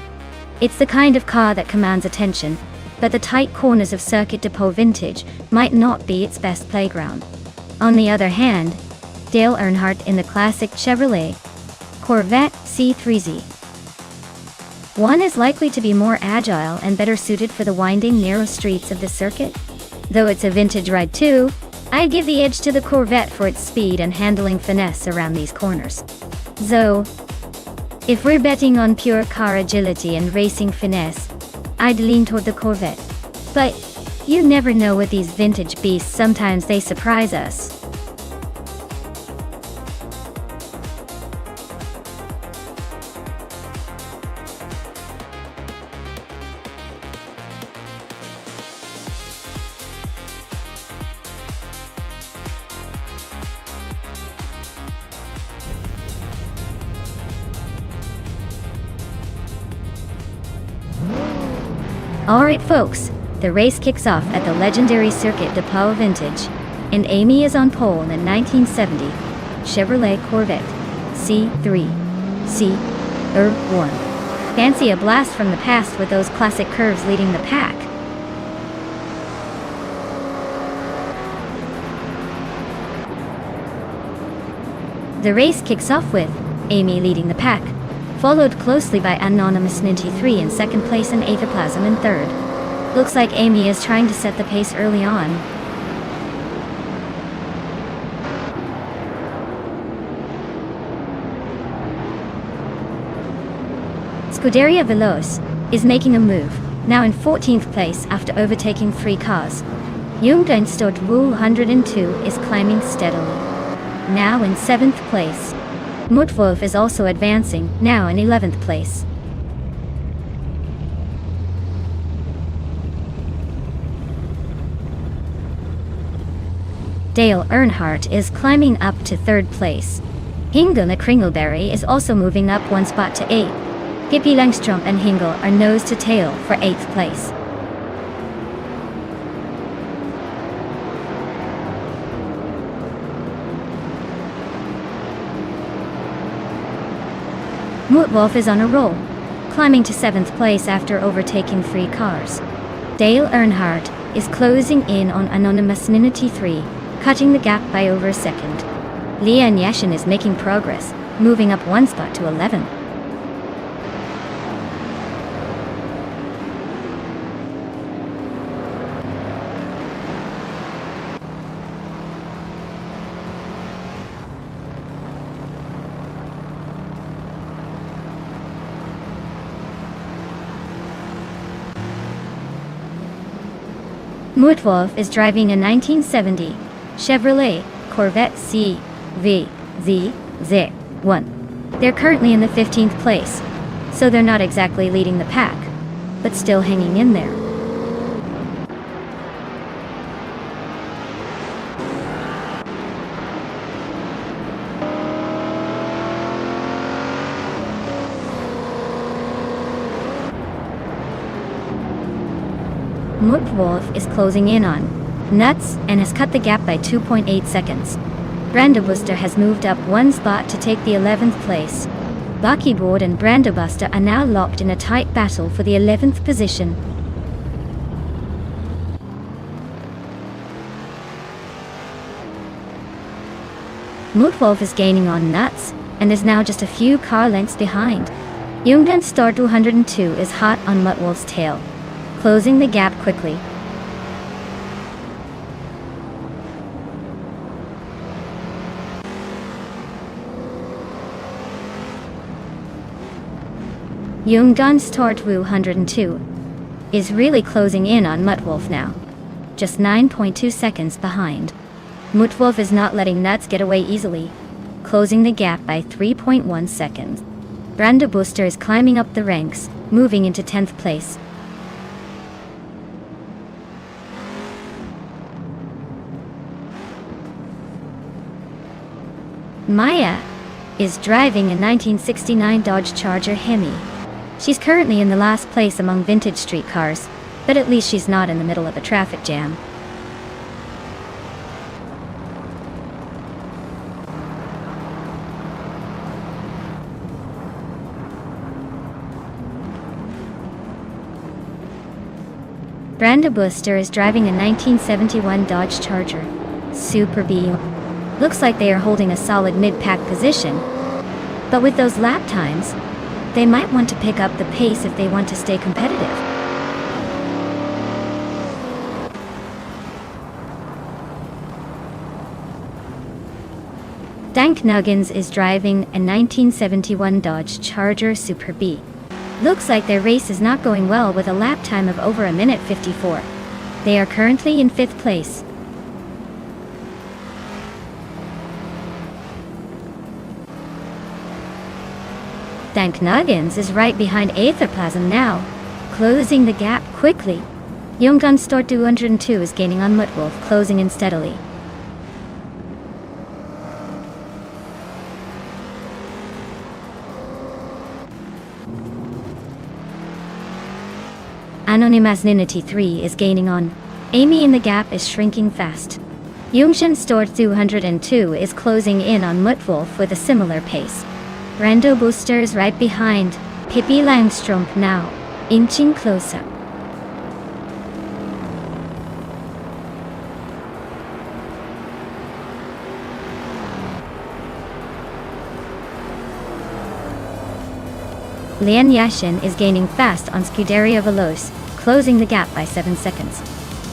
It's the kind of car that commands attention, but the tight corners of Circuit Depot Vintage might not be its best playground. On the other hand, Dale Earnhardt in the classic Chevrolet Corvette C3Z. One is likely to be more agile and better suited for the winding, narrow streets of the circuit. Though it's a vintage ride too, I'd give the edge to the Corvette for its speed and handling finesse around these corners. So, if we're betting on pure car agility and racing finesse, I'd lean toward the Corvette. But you never know with these vintage beasts, sometimes they surprise us. Alright folks, the race kicks off at the legendary Circuit Depot Vintage, and Amy is on pole in the 1970 Chevrolet Corvette C3C1. Fancy a blast from the past with those classic curves leading the pack. The race kicks off with Amy leading the pack, followed closely by Anonymous 93 in second place and Aetherplasm in third. Looks like Amy is trying to set the pace early on. Scuderia Veloce is making a move, now in 14th place after overtaking 3 cars. Nonstop 102 is climbing steadily, now in 7th place. Mutwolf is also advancing, now in 11th place. Dale Earnhardt is climbing up to 3rd place. Hingle Kringleberry is also moving up 1 spot to 8. Hippie Langstrom and Hingle are nose to tail for 8th place. Mutwolf is on a roll, climbing to 7th place after overtaking 3 cars. Dale Earnhardt is closing in on Anonymous 93, cutting the gap by over a second. Leon Yashin is making progress, moving up 1 spot to 11. Mutwolf is driving a 1970 Chevrolet Corvette CVZ1. They're currently in the 15th place, so they're not exactly leading the pack, but still hanging in there. Mutwolf is closing in on Nuts and has cut the gap by 2.8 seconds. Brandobuster has moved up 1 spot to take the 11th place. Buckyboard and Brandobuster are now locked in a tight battle for the 11th position. Mutwolf is gaining on Nuts and is now just a few car lengths behind. Jungdan Star 202 is hot on Mutwolf's tail, closing the gap quickly. Jungdan Star 202 is really closing in on Mutwolf now, just 9.2 seconds behind. Mutwolf is not letting Nuts get away easily, closing the gap by 3.1 seconds. Brandobuster is climbing up the ranks, moving into 10th place. Maya is driving a 1969 Dodge Charger Hemi. She's currently in the last place among vintage street cars, but at least she's not in the middle of a traffic jam. Brando Booster is driving a 1971 Dodge Charger Super B. Looks like they are holding a solid mid-pack position. But with those lap times, they might want to pick up the pace if they want to stay competitive. Dank Nuggins is driving a 1971 Dodge Charger Super B. Looks like their race is not going well with a lap time of over a minute 54. They are currently in 5th place. Dank Nuggins is right behind Aetherplasm now, closing the gap quickly. Nonstop 202 is gaining on Mutwolf, closing in steadily. Anonymous Ninity 3 is gaining on Amy, and the gap is shrinking fast. Yungshan Store 202 is closing in on Mutwolf with a similar pace. Brando Booster is right behind Pippi Langstrumpf now, inching closer. Lian Yashin is gaining fast on Scuderia Veloce, closing the gap by 7 seconds.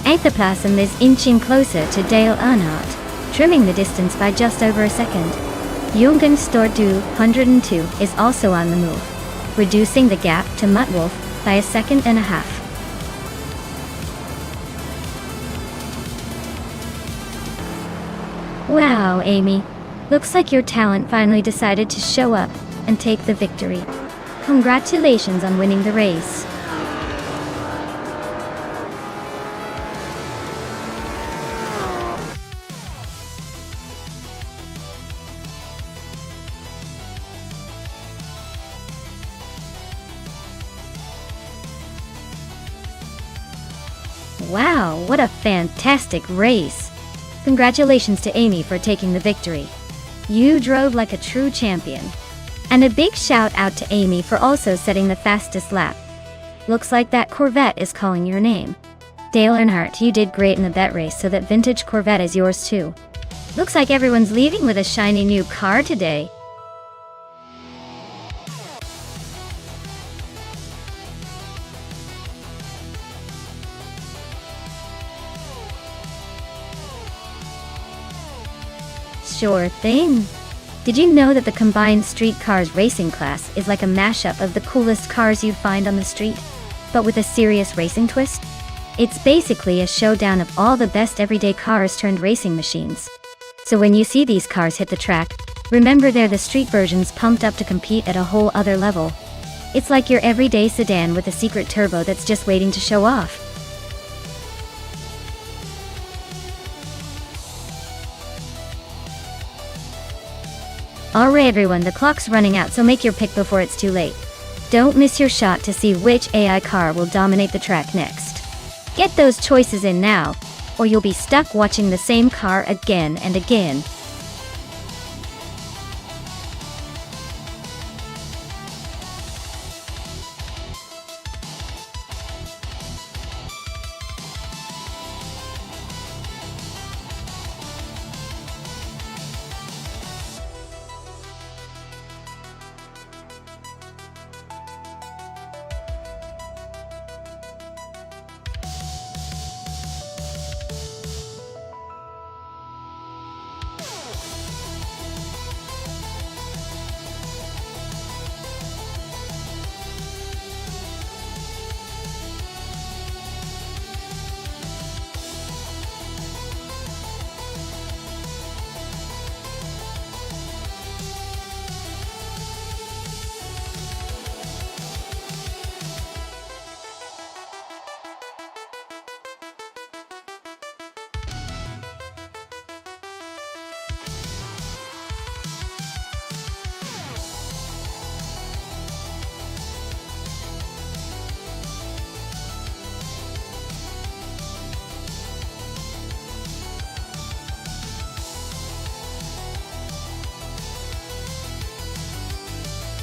Aetherplasm is inching closer to Dale Earnhardt, trimming the distance by just over a second. Jungen Store 202 is also on the move, reducing the gap to Mutwolf by a second and a half. Wow, Amy. Looks like your talent finally decided to show up and take the victory. Congratulations on winning the race. Wow, what a fantastic race! Congratulations to Amy for taking the victory. You drove like a true champion. And a big shout out to Amy for also setting the fastest lap. Looks like that Corvette is calling your name. Dale Earnhardt, you did great in the bet race, so that vintage Corvette is yours too. Looks like everyone's leaving with a shiny new car today. Sure thing. Did you know that the combined street cars racing class is like a mashup of the coolest cars you'd find on the street, but with a serious racing twist? It's basically a showdown of all the best everyday cars turned racing machines. So when you see these cars hit the track, remember they're the street versions pumped up to compete at a whole other level. It's like your everyday sedan with a secret turbo that's just waiting to show off. Alright everyone, the clock's running out, so make your pick before it's too late. Don't miss your shot to see which AI car will dominate the track next. Get those choices in now, or you'll be stuck watching the same car again and again.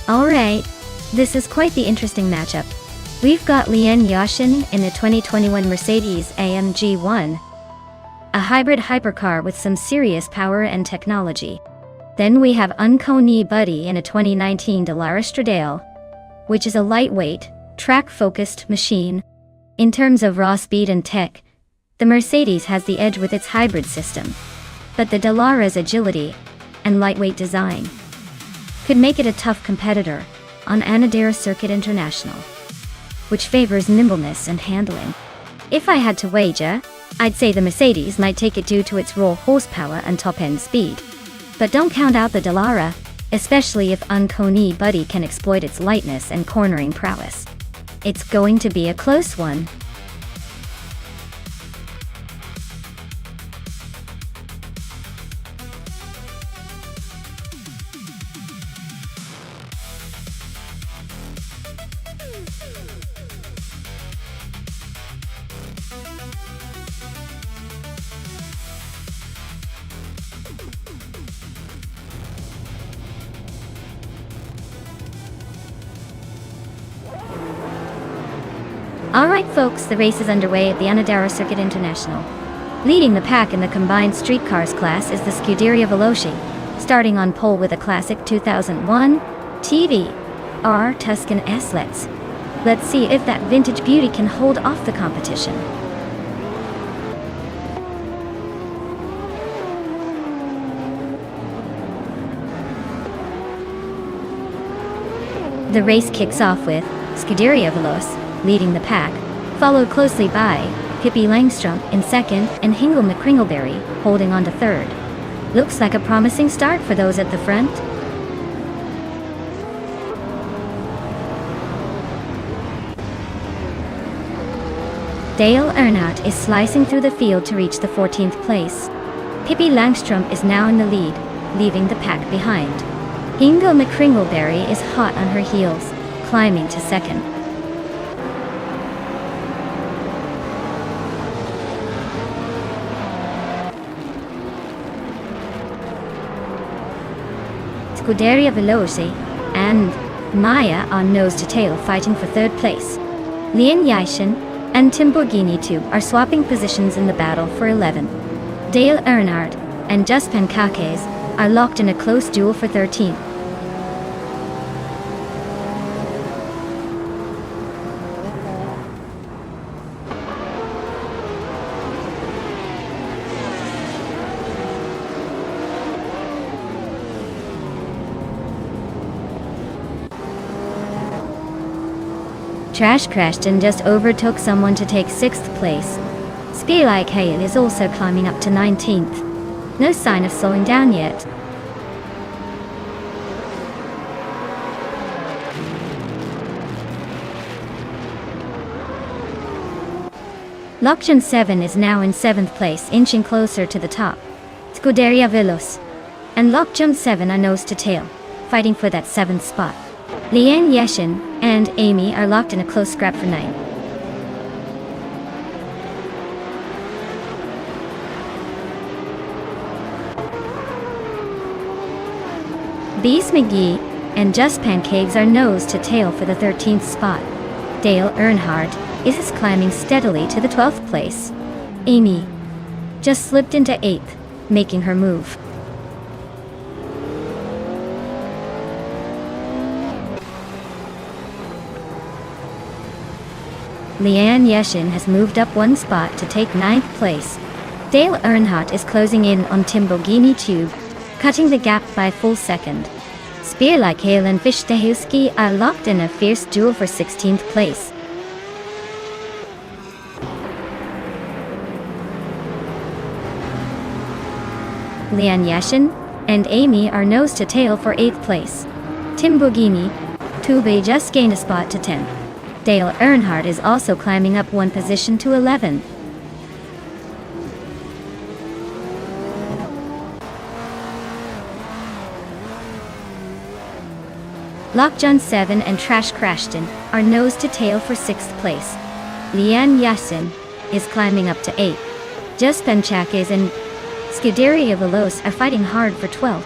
Alright, this is quite the interesting matchup. We've got Lian Yashin in a 2021 Mercedes-AMG 1, a hybrid hypercar with some serious power and technology. Then we have Unconi Buddy in a 2019 Dallara Stradale, which is a lightweight, track-focused machine. In terms of raw speed and tech, the Mercedes has the edge with its hybrid system, but the Dallara's agility and lightweight design could make it a tough competitor on Anadira Circuit International, which favors nimbleness and handling. If I had to wager, I'd say the Mercedes might take it due to its raw horsepower and top-end speed. But don't count out the Dallara, especially if Unconi Buddy can exploit its lightness and cornering prowess. It's going to be a close one. Alright folks, the race is underway at the Anadira Circuit International. Leading the pack in the combined streetcars class is the Scuderia Veloce, starting on pole with a classic 2001 TVR Tuscan S-Let's. Let's see if that vintage beauty can hold off the competition. The race kicks off with Scuderia Veloce leading the pack, followed closely by Pippi Langstrom in second and Hingle McCringleberry holding on to third. Looks like a promising start for those at the front. Dale Earnhardt is slicing through the field to reach the 14th place. Pippi Langstrom is now in the lead, leaving the pack behind. Hingle McCringleberry is hot on her heels, climbing to second. Scuderia Veloce and Maya are nose-to-tail fighting for third place. Lian Yashin and Timborghini Tube are swapping positions in the battle for 11. Dale Earnhardt and Justin Kakes are locked in a close duel for 13th. Trash crashed and just overtook someone to take 6th place. Spearlike Hale is also climbing up to 19th. No sign of slowing down yet. Lockjan 7 is now in 7th place, inching closer to the top. Scuderia Veloce and Lockjan 7 are nose to tail, fighting for that 7th spot. Lian Yashin and Amy are locked in a close scrap for 9. Beast McGee and Just Pancakes are nose to tail for the 13th spot. Dale Earnhardt is climbing steadily to the 12th place. Amy just slipped into 8th, making her move. Lian Yashin has moved up 1 spot to take 9th place. Dale Earnhardt is closing in on Timborghini Tube, cutting the gap by a full second. Spearlike Hale and Fischtehowski are locked in a fierce duel for 16th place. Lian Yashin and Amy are nose to tail for 8th place. Timborghini Tube just gained a spot to 10th. Dale Earnhardt is also climbing up 1 position to 11. Lockjan 7 and Trash Crashton are nose to tail for 6th place. Lian Yashin is climbing up to 8th. Just Penchakes and Scuderia Veloce are fighting hard for 12th.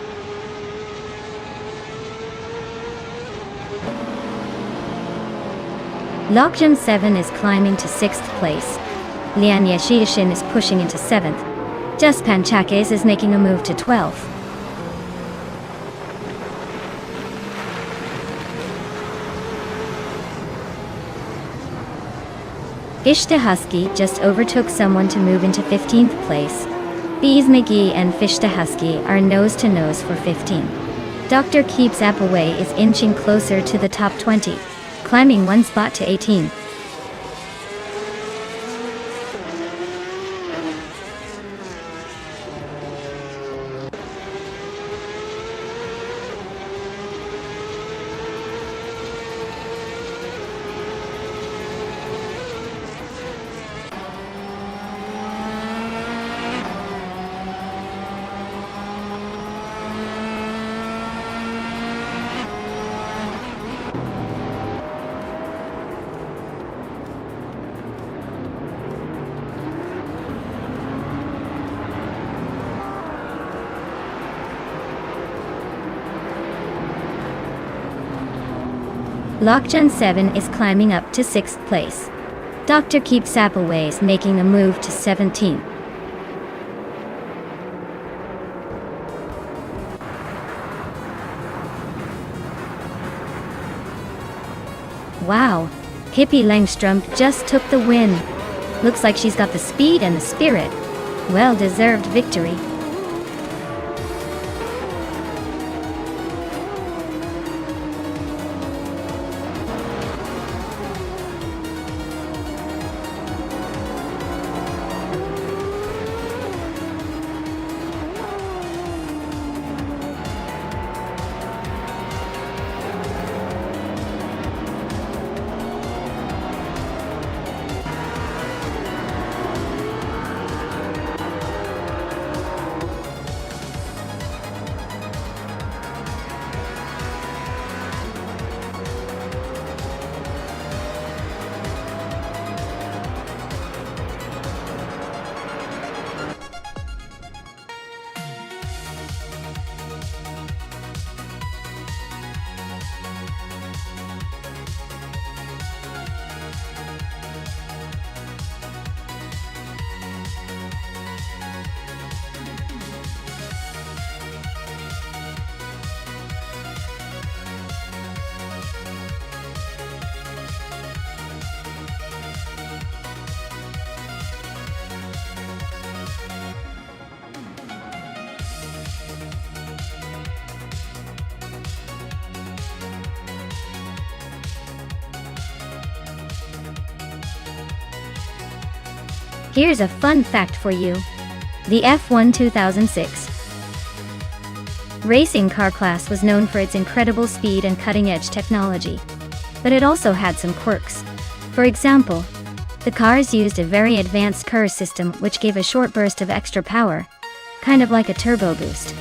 Lokjam 7 is climbing to 6th place. Lian Yeshiashin is pushing into 7th. Juspan Chakes is making a move to 12th. Fishta Husky just overtook someone to move into 15th place. Bees McGee and Fishta Husky are nose to nose for 15. Dr. Keeps Appleway is inching closer to the top 20, climbing one spot to 18. Lokjun 7 is climbing up to 6th place. Dr. Keeps Appleway is making a move to 17. Wow, Pippi Langstrom just took the win. Looks like she's got the speed and the spirit. Well-deserved victory. Here's a fun fact for you. The F1 2006 racing car class was known for its incredible speed and cutting-edge technology. But it also had some quirks. For example, the cars used a very advanced KER system which gave a short burst of extra power, kind of like a turbo boost.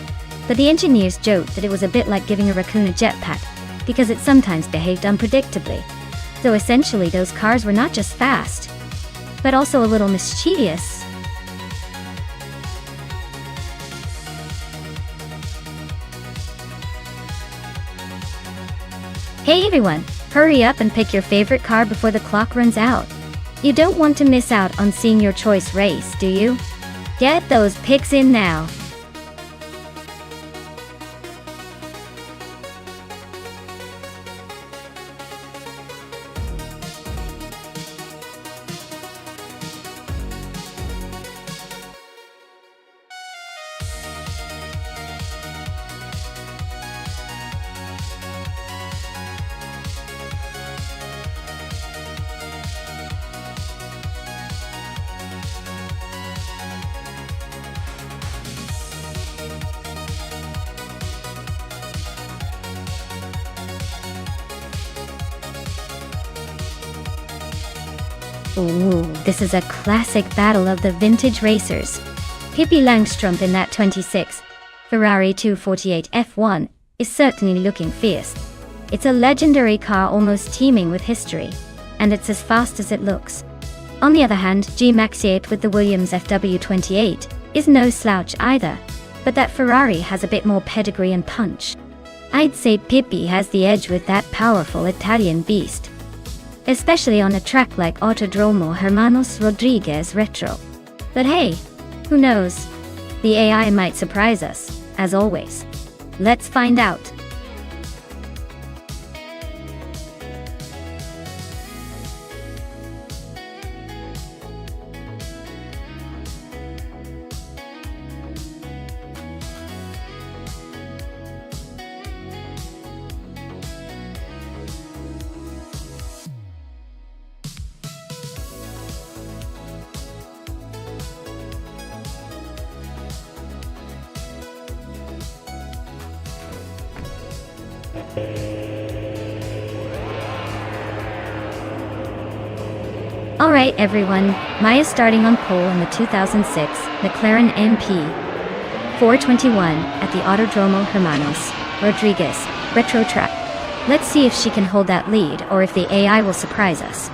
But the engineers joked that it was a bit like giving a raccoon a jetpack, because it sometimes behaved unpredictably. So essentially those cars were not just fast, but also a little mischievous. Hey everyone, hurry up and pick your favorite car before the clock runs out. You don't want to miss out on seeing your choice race, do you? Get those picks in now. Ooh, this is a classic battle of the vintage racers. Pippi Langstrom in that 26 Ferrari 248 F1 is certainly looking fierce. It's a legendary car almost teeming with history, and it's as fast as it looks. On the other hand, G Maxiate with the Williams FW28 is no slouch either, but that Ferrari has a bit more pedigree and punch. I'd say Pippi has the edge with that powerful Italian beast. especially on a track like Autodromo Hermanos Rodriguez Retro. But hey, who knows? The AI might surprise us, as always. Let's find out. Alright everyone, Maya's starting on pole in the 2006 McLaren MP 421 at the Autodromo Hermanos Rodriguez Retro Track. Let's see if she can hold that lead or if the AI will surprise us.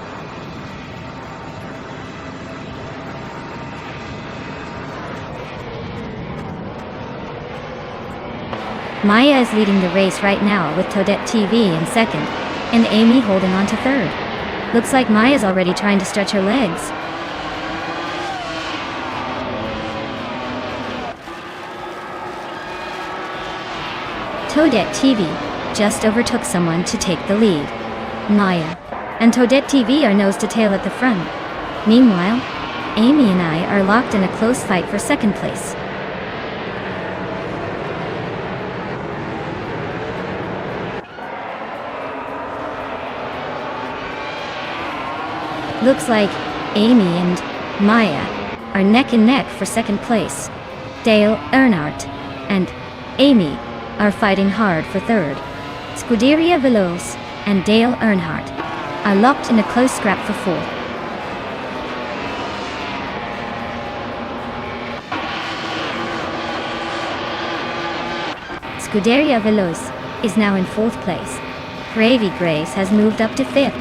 Maya is leading the race right now with Toadette TV in second, and Amy holding on to third. Looks like Maya's already trying to stretch her legs. Toadette TV just overtook someone to take the lead. Maya and Toadette TV are nose to tail at the front. Meanwhile, Amy and I are locked in a close fight for second place. Looks like Amy and Maya are neck and neck for second place. Dale Earnhardt and Amy are fighting hard for third. Scuderia Veloce and Dale Earnhardt are locked in a close scrap for fourth. Scuderia Veloce is now in fourth place. Gravy Grace has moved up to fifth.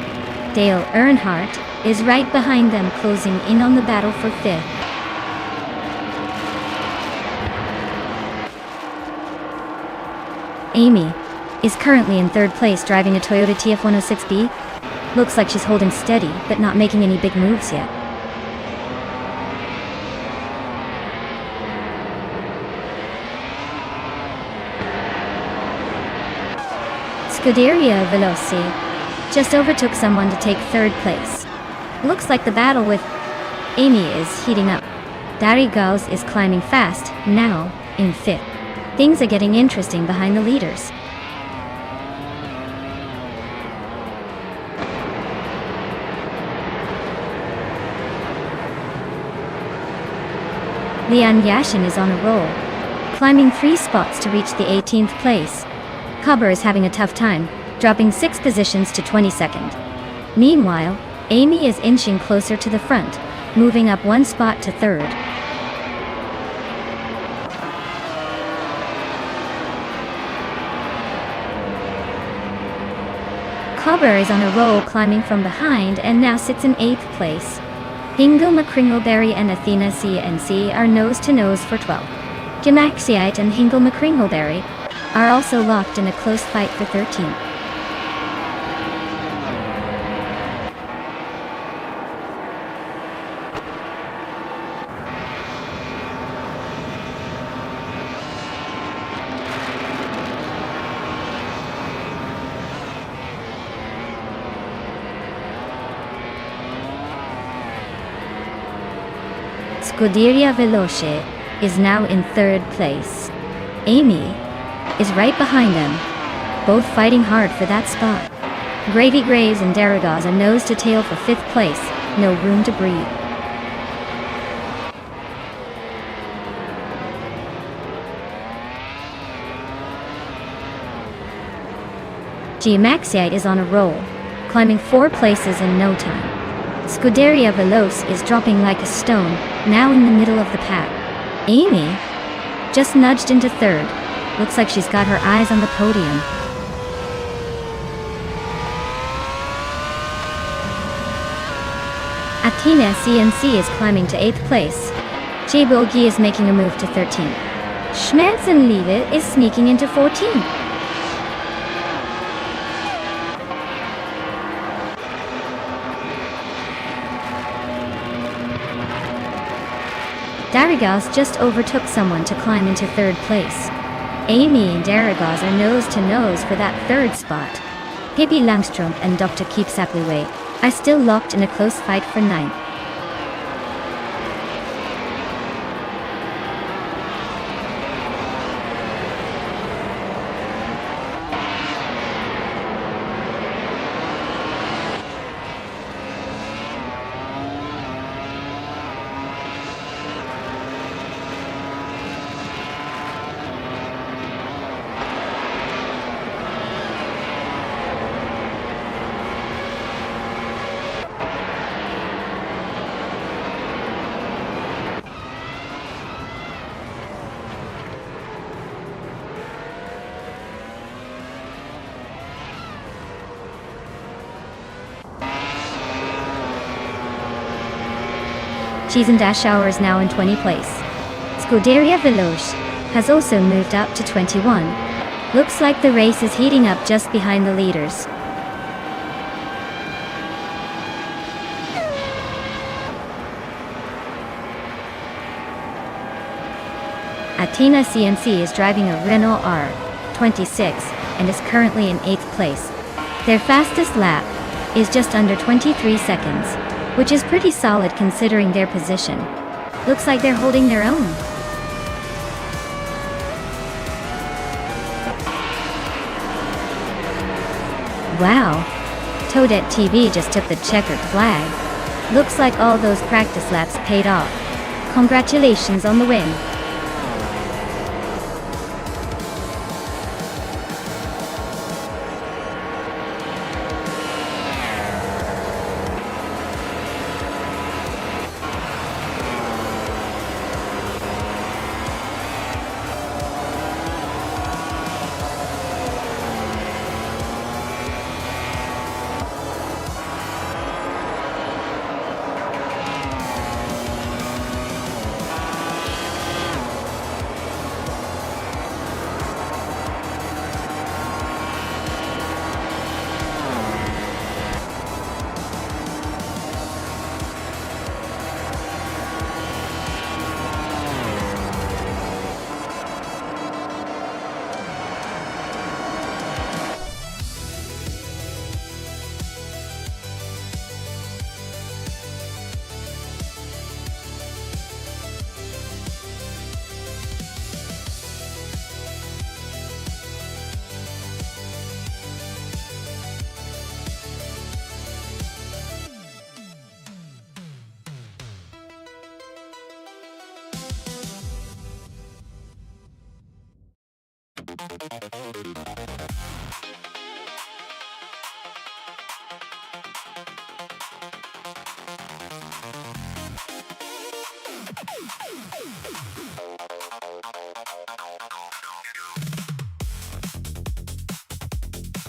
Dale Earnhardt is right behind them, closing in on the battle for fifth. Amy is currently in third place driving a Toyota TF106B. Looks like she's holding steady, but not making any big moves yet. Scuderia Veloce just overtook someone to take third place. Looks like the battle with Amy is heating up. Dari Gauss is climbing fast, now in fifth. Things are getting interesting behind the leaders. Lian Yashin is on a roll, climbing 3 spots to reach the 18th place. Cobber is having a tough time, dropping 6 positions to 22nd. Meanwhile, Amy is inching closer to the front, moving up 1 spot to third. Cobber is on a roll, climbing from behind and now sits in 8th place. Hingle McCringleberry and Athena CNC are nose to nose for 12th. Gemaxiite and Hingle McCringleberry are also locked in a close fight for 13th. Scuderia Veloce is now in third place. Amy is right behind them, both fighting hard for that spot. Gravy Graves and Daragaz are nose to tail for 5th place, no room to breathe. Gemaxiite is on a roll, climbing 4 places in no time. Scuderia Veloce is dropping like a stone, now in the middle of the pack. Amy just nudged into third. Looks like she's got her eyes on the podium. Athena CNC is climbing to 8th place. Chibogi is making a move to 13th. Schmerzenliebe is sneaking into 14th. Darigaz just overtook someone to climb into third place. Amy and Darigaz are nose to nose for that third spot. Pippi Langström and Dr. Keepsapliway are still locked in a close fight for ninth. Cheese and Dash Hour is now in 20th place. Scuderia Veloce has also moved up to 21. Looks like the race is heating up just behind the leaders. Athena CNC is driving a Renault R26 and is currently in 8th place. Their fastest lap is just under 23 seconds, which is pretty solid considering their position. Looks like they're holding their own. Wow! Toadette TV just took the checkered flag. Looks like all those practice laps paid off. Congratulations on the win.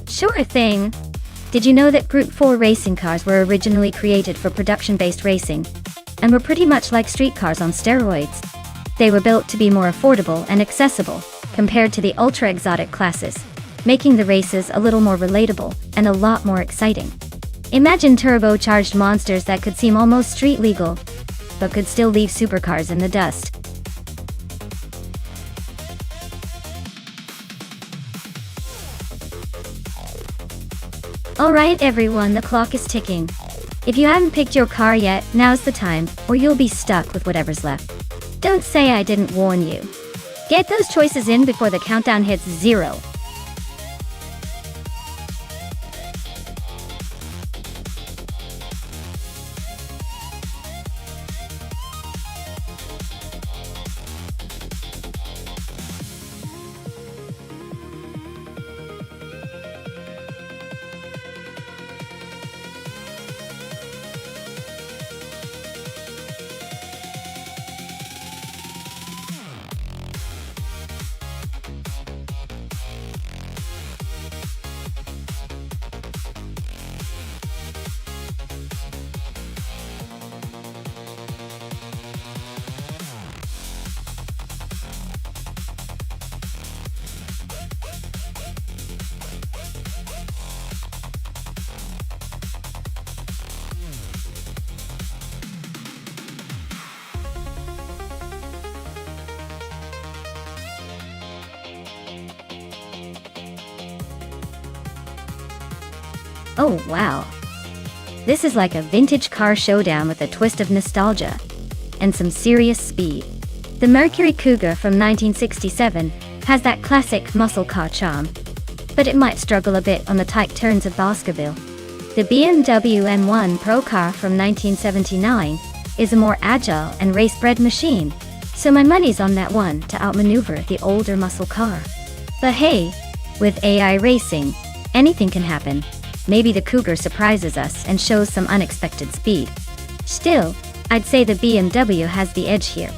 Sure thing. Did you know that Group 4 racing cars were originally created for production-based racing, and were pretty much like street cars on steroids? They were built to be more affordable and accessible, compared to the ultra-exotic classes, making the races a little more relatable and a lot more exciting. Imagine turbocharged monsters that could seem almost street legal, but could still leave supercars in the dust. Alright everyone, the clock is ticking. If you haven't picked your car yet, now's the time, or you'll be stuck with whatever's left. Don't say I didn't warn you. Get those choices in before the countdown hits 0. Oh wow. This is like a vintage car showdown with a twist of nostalgia and some serious speed. The Mercury Cougar from 1967 has that classic muscle car charm, but it might struggle a bit on the tight turns of Baskerville. The BMW M1 Pro car from 1979 is a more agile and race-bred machine, so my money's on that one to outmaneuver the older muscle car. But hey, with AI racing, anything can happen. Maybe the Cougar surprises us and shows some unexpected speed. Still, I'd say the BMW has the edge here.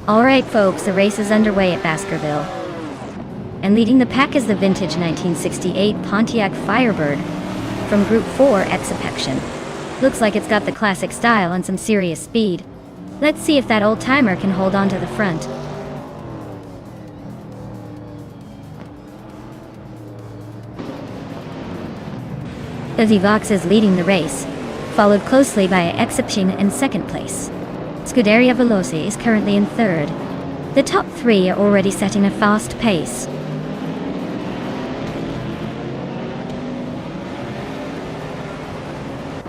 Alright folks, the race is underway at Baskerville. And leading the pack is the vintage 1968 Pontiac Firebird from Group 4 Exapection. Looks like it's got the classic style and some serious speed. Let's see if that old timer can hold on to the front. The Vivox is leading the race, followed closely by Exception in second place. Scuderia Veloce is currently in third. The top three are already setting a fast pace.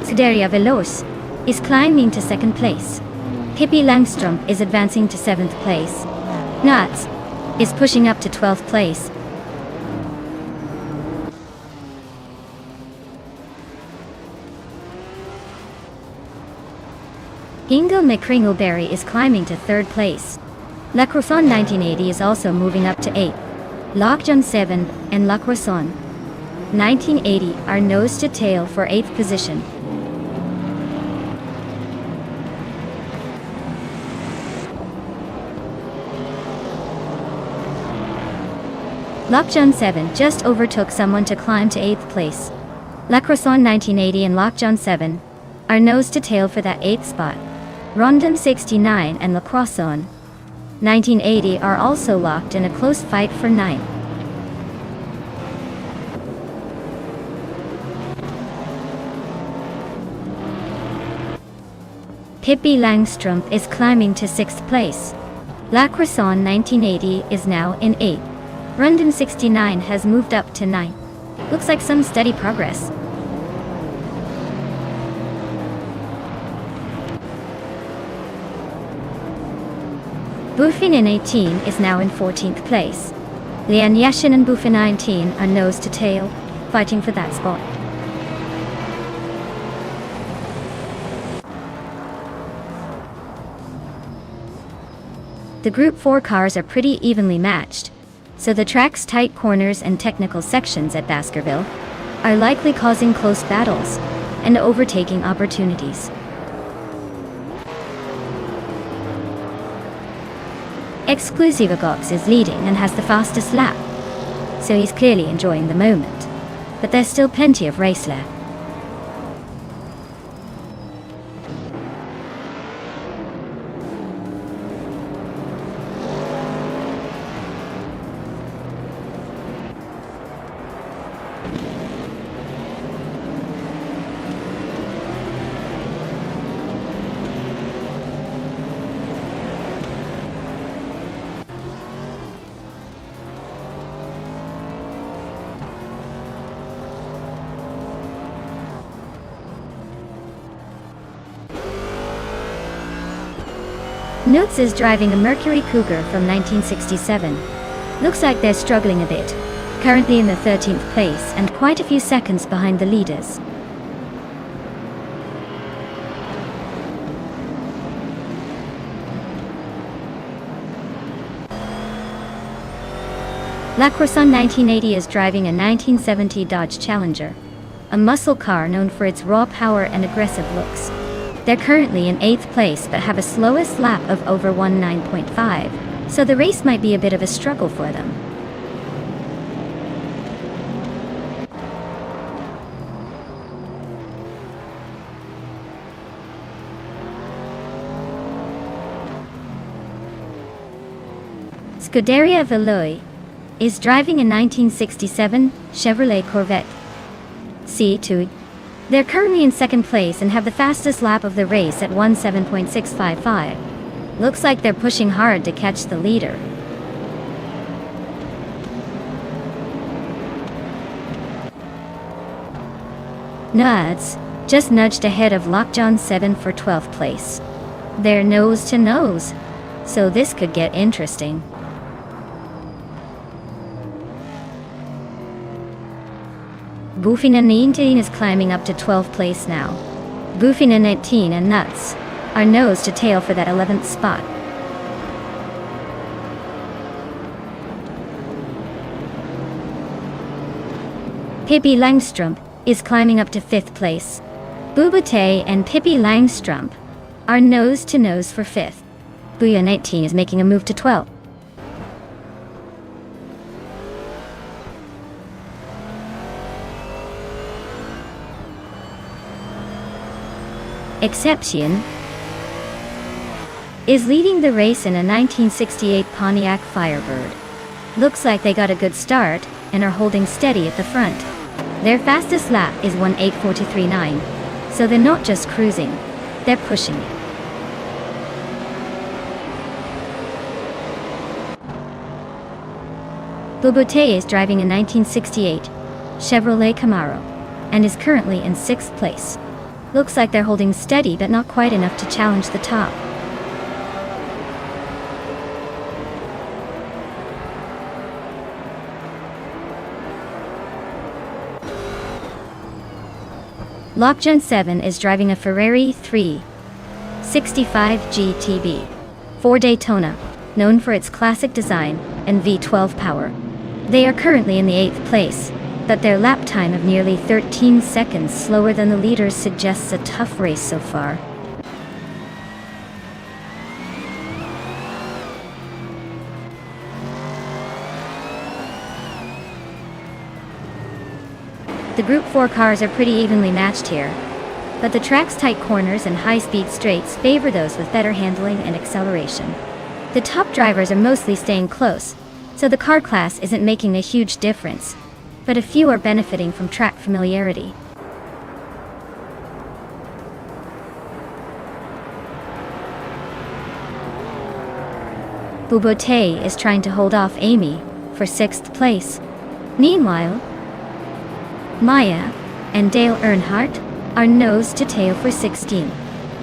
Scuderia Veloce is climbing to second place. Pippi Langström is advancing to 7th place. Nuts is pushing up to 12th place. Ingo McCringleberry is climbing to 3rd place. La Croissant 1980 is also moving up to 8th. Lockjohn 7 and La Croissant 1980 are nose to tail for 8th position. Lockjohn 7 just overtook someone to climb to 8th place. La Croissant 1980 and Lockjohn 7 are nose to tail for that 8th spot. Rondon 69 and La Croissant 1980 are also locked in a close fight for 9th. Pippi Langström is climbing to 6th place. La Croissant 1980 is now in 8th. Rondon 69 has moved up to 9th. Looks like some steady progress. Buffin in 18 is now in 14th place. Lian Yashin and Buffin 19 are nose to tail, fighting for that spot. The Group 4 cars are pretty evenly matched, so the track's tight corners and technical sections at Baskerville are likely causing close battles and overtaking opportunities. Exclusivagox is leading and has the fastest lap, so he's clearly enjoying the moment, but there's still plenty of race left. Nutz is driving a Mercury Cougar from 1967. Looks like they're struggling a bit, currently in the 13th place and quite a few seconds behind the leaders. La Croissant 1980 is driving a 1970 Dodge Challenger, a muscle car known for its raw power and aggressive looks. They're currently in 8th place but have a slowest lap of over 19.5, so the race might be a bit of a struggle for them. Scuderia Veloy is driving a 1967 Chevrolet Corvette C2. They're currently in 2nd place and have the fastest lap of the race at 17.655. Looks like they're pushing hard to catch the leader. Nuts just nudged ahead of Lockjaw 7 for 12th place. They're nose to nose, so this could get interesting. Bufina 19 is climbing up to 12th place now. Bufina 19 and Nuts are nose to tail for that 11th spot. Pippi Langstrumpf is climbing up to 5th place. Bubate and Pippi Langstrumpf are nose to nose for 5th. Booyah 19 is making a move to 12th. Exception is leading the race in a 1968 Pontiac Firebird. Looks like they got a good start and are holding steady at the front. Their fastest lap is 18.43.9, so they're not just cruising, they're pushing it. Bubate is driving a 1968 Chevrolet Camaro and is currently in 6th place. Looks like they're holding steady but not quite enough to challenge the top. Lockjaw 7 is driving a Ferrari 365 GTB for Daytona, known for its classic design and V12 power. They are currently in the 8th place, but their lap time of nearly 13 seconds slower than the leaders suggests a tough race so far. The Group 4 cars are pretty evenly matched here, but the track's tight corners and high-speed straights favor those with better handling and acceleration. The top drivers are mostly staying close, so the car class isn't making a huge difference, but a few are benefiting from track familiarity. Bubate is trying to hold off Amy for 6th place. Meanwhile, Maya and Dale Earnhardt are nose to tail for 16.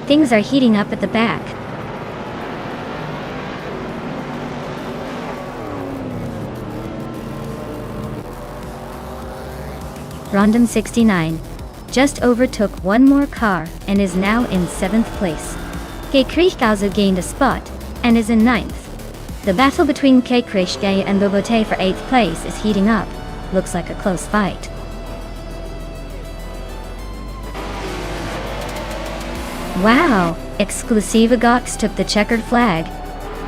Things are heating up at the back. Rondom 69 just overtook one more car and is now in 7th place. Kay Kriechgauser gained a spot and is in 9th. The battle between Kay Kriechgauser and Bubate for 8th place is heating up. Looks like a close fight. Wow, Exclusiva Gox took the checkered flag.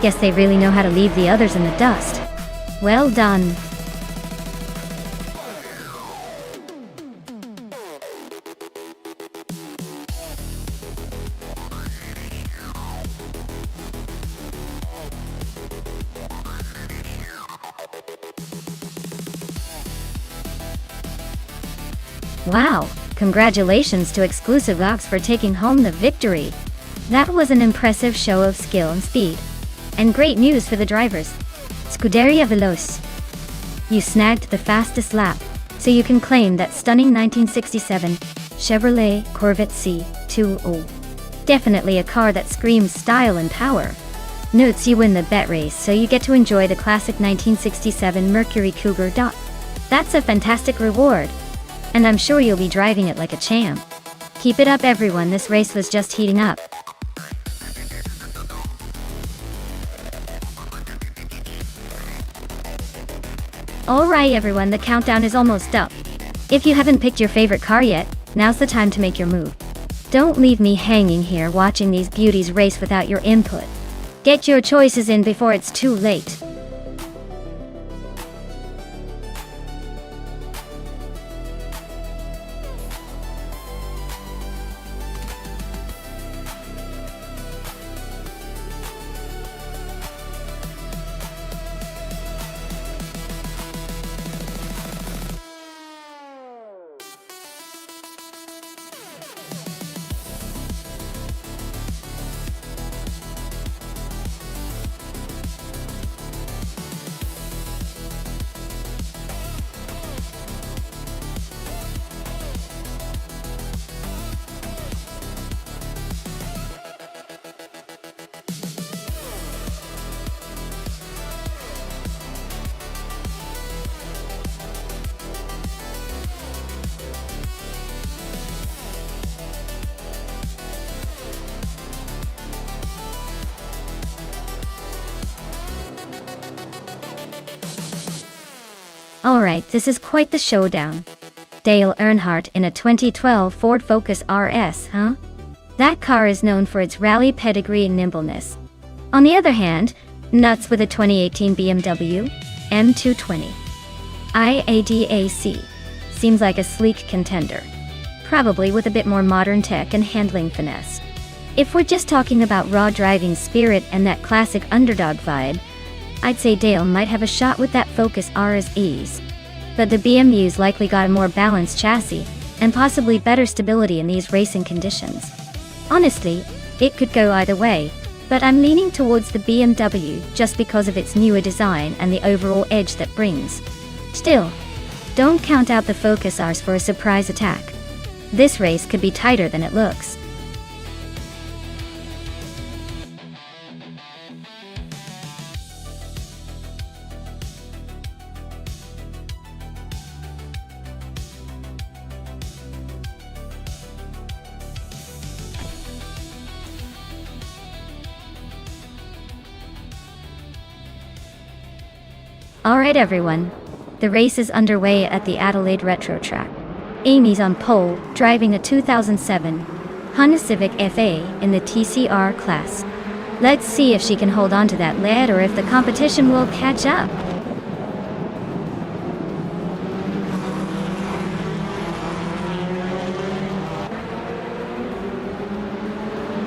Guess they really know how to leave the others in the dust. Well done. Wow, congratulations to Exclusive Gox for taking home the victory. That was an impressive show of skill and speed. And great news for the drivers. Scuderia Veloce, you snagged the fastest lap, so you can claim that stunning 1967 Chevrolet Corvette C2. Definitely a car that screams style and power. Notes you win the bet race, so you get to enjoy the classic 1967 Mercury Cougar. That's a fantastic reward. And I'm sure you'll be driving it like a champ. Keep it up everyone, this race was just heating up. Alright everyone, the countdown is almost up. If you haven't picked your favorite car yet, now's the time to make your move. Don't leave me hanging here watching these beauties race without your input. Get your choices in before it's too late. Alright, this is quite the showdown. Dale Earnhardt in a 2012 Ford Focus RS, huh? That car is known for its rally pedigree and nimbleness. On the other hand, nuts with a 2018 BMW M220 IADAC seems like a sleek contender, probably with a bit more modern tech and handling finesse. If we're just talking about raw driving spirit and that classic underdog vibe, I'd say Dale might have a shot with that Focus RSEs. But the BMW's likely got a more balanced chassis, and possibly better stability in these racing conditions. Honestly, it could go either way, but I'm leaning towards the BMW just because of its newer design and the overall edge that brings. Still, don't count out the Focus Rs for a surprise attack. This race could be tighter than it looks. Alright everyone, the race is underway at the Adelaide Retro Track. Amy's on pole, driving a 2007 Honda Civic FA in the TCR class. Let's see if she can hold on to that lead or if the competition will catch up.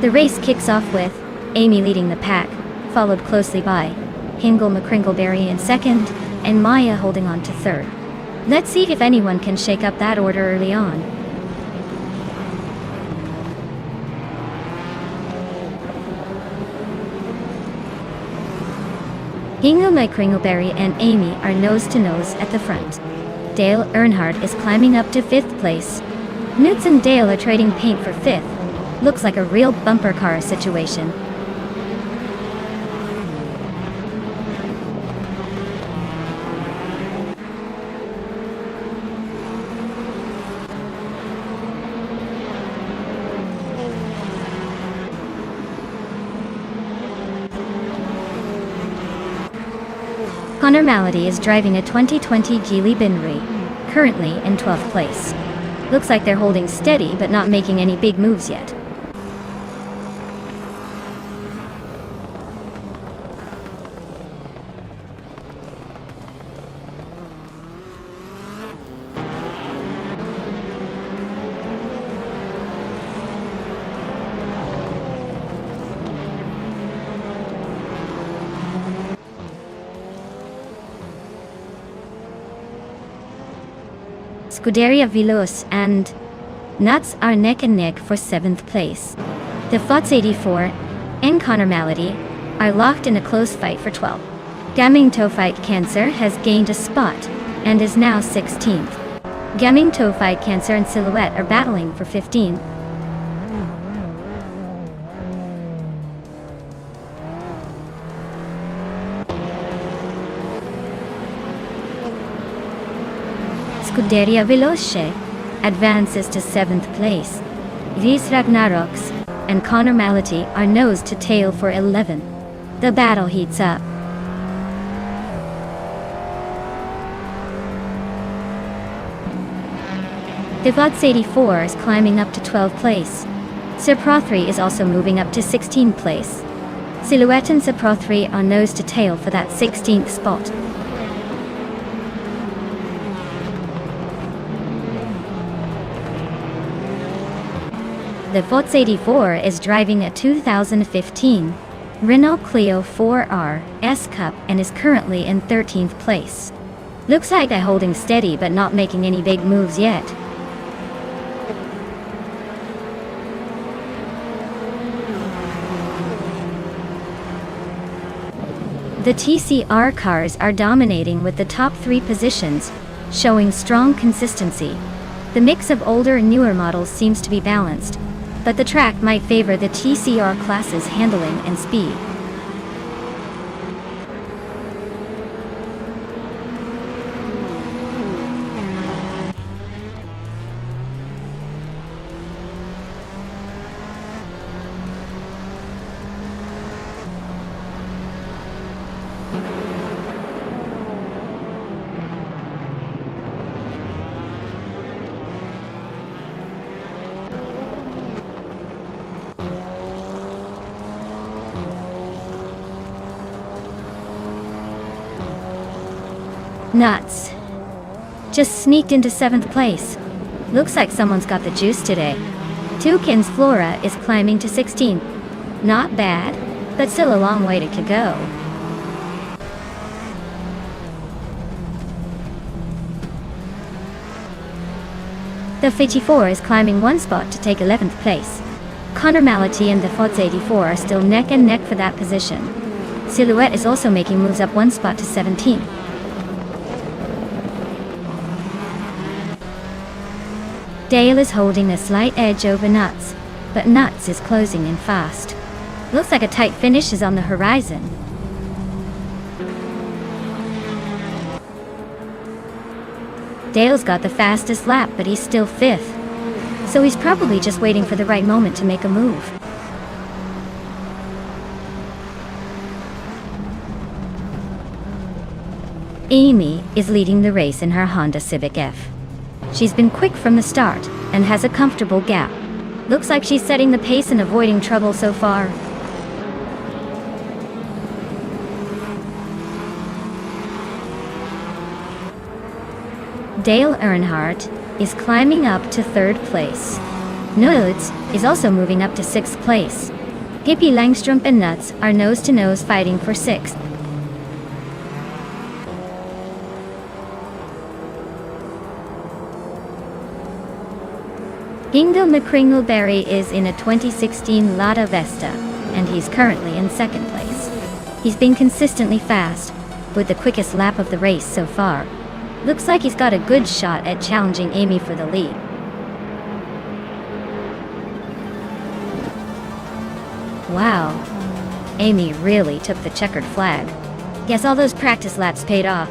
The race kicks off with Amy leading the pack, followed closely by Hingle McCringleberry in second, and Maya holding on to third. Let's see if anyone can shake up that order early on. Hingle McCringleberry and Amy are nose to nose at the front. Dale Earnhardt is climbing up to 5th place. Newts and Dale are trading paint for 5th. Looks like a real bumper car situation. Connor Malady is driving a 2020 Geely Binri, currently in 12th place. Looks like they're holding steady but not making any big moves yet. Scuderia Veloce and Nuts are neck and neck for 7th place. The FOTS 84 and Connor Malady are locked in a close fight for 12th. Gaming Fight Cancer has gained a spot and is now 16th. Gaming Fight Cancer and Silhouette are battling for 15th. Scuderia Veloce advances to 7th place. These Ragnaroks and Connor Malady are nose to tail for 11th. The battle heats up. The FOTS 84 is climbing up to 12th place. Pro 3 is also moving up to 16th place. Silhouette and Pro 3 are nose to tail for that 16th spot. The Fox 84 is driving a 2015 Renault Clio 4R S-Cup and is currently in 13th place. Looks like they're holding steady but not making any big moves yet. The TCR cars are dominating with the top 3 positions, showing strong consistency. The mix of older and newer models seems to be balanced, but the track might favor the TCR class's handling and speed. Nuts. Just sneaked into 7th place. Looks like someone's got the juice today. Toucan's Flora is climbing to 16th. Not bad, but still a long way to go. The 54 is climbing 1 spot to take 11th place. Connor Mality and the Fox 84 are still neck and neck for that position. Silhouette is also making moves up 1 spot to 17th. Dale is holding a slight edge over Nuts, but Nuts is closing in fast. Looks like a tight finish is on the horizon. Dale's got the fastest lap, but he's still 5th. So he's probably just waiting for the right moment to make a move. Amy is leading the race in her Honda Civic F. She's been quick from the start and has a comfortable gap. Looks like she's setting the pace and avoiding trouble so far. Dale Earnhardt is climbing up to 3rd place. Nudes is also moving up to 6th place. Hippie Langstrom and Nuts are nose-to-nose fighting for 6th. Ingo McCringleberry is in a 2016 Lada Vesta, and he's currently in 2nd place. He's been consistently fast, with the quickest lap of the race so far. Looks like he's got a good shot at challenging Amy for the lead. Wow, Amy really took the checkered flag. Guess all those practice laps paid off.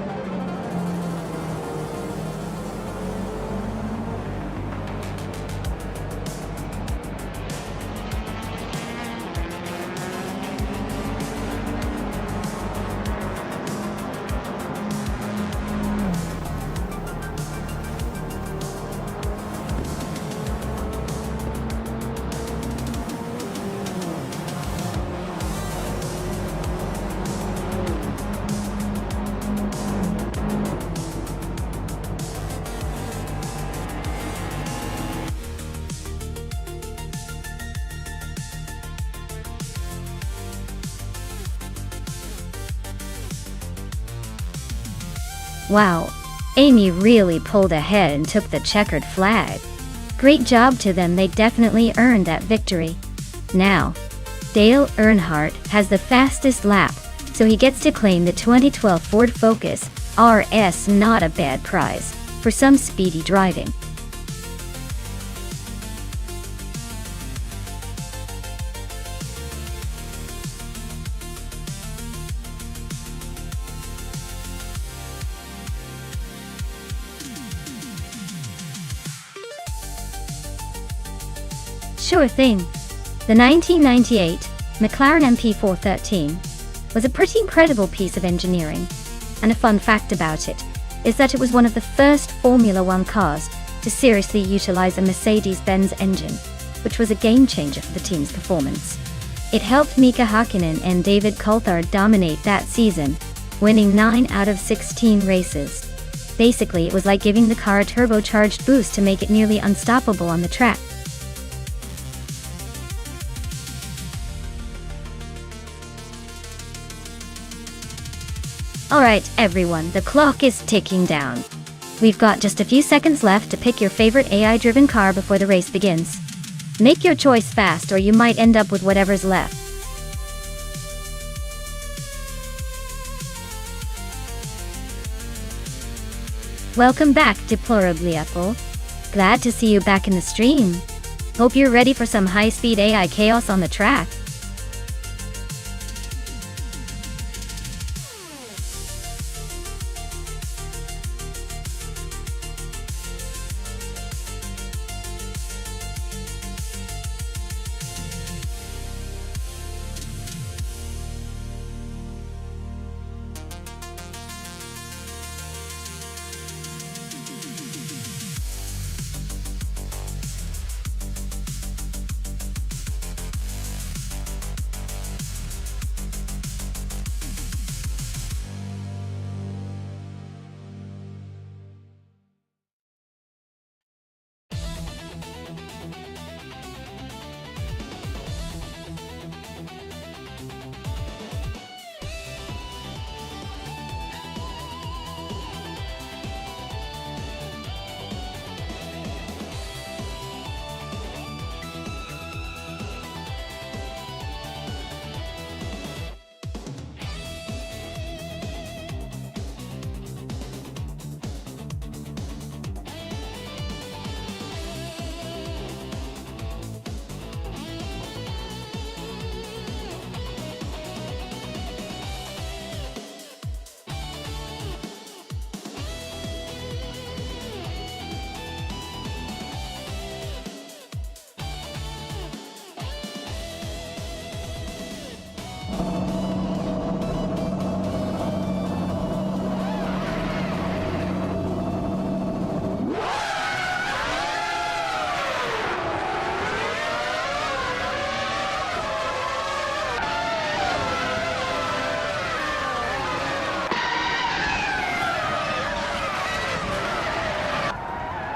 Wow, Amy really pulled ahead and took the checkered flag. Great job to them, they definitely earned that victory. Now, Dale Earnhardt has the fastest lap, so he gets to claim the 2012 Ford Focus RS. Not a bad prize for some speedy driving. Sure thing. The 1998 McLaren MP413 was a pretty incredible piece of engineering, and a fun fact about it is that it was one of the first Formula One cars to seriously utilize a Mercedes-Benz engine. which was a game changer for the team's performance. It helped Mika Hakkinen and David Coulthard dominate that season, winning 9 out of 16 races. Basically, it was like giving the car a turbocharged boost to make it nearly unstoppable on the track. Alright everyone, the clock is ticking down. We've got just a few seconds left to pick your favorite AI-driven car before the race begins. Make your choice fast or you might end up with whatever's left. Welcome back, Deplorably Apple. Glad to see you back in the stream. Hope you're ready for some high-speed AI chaos on the track.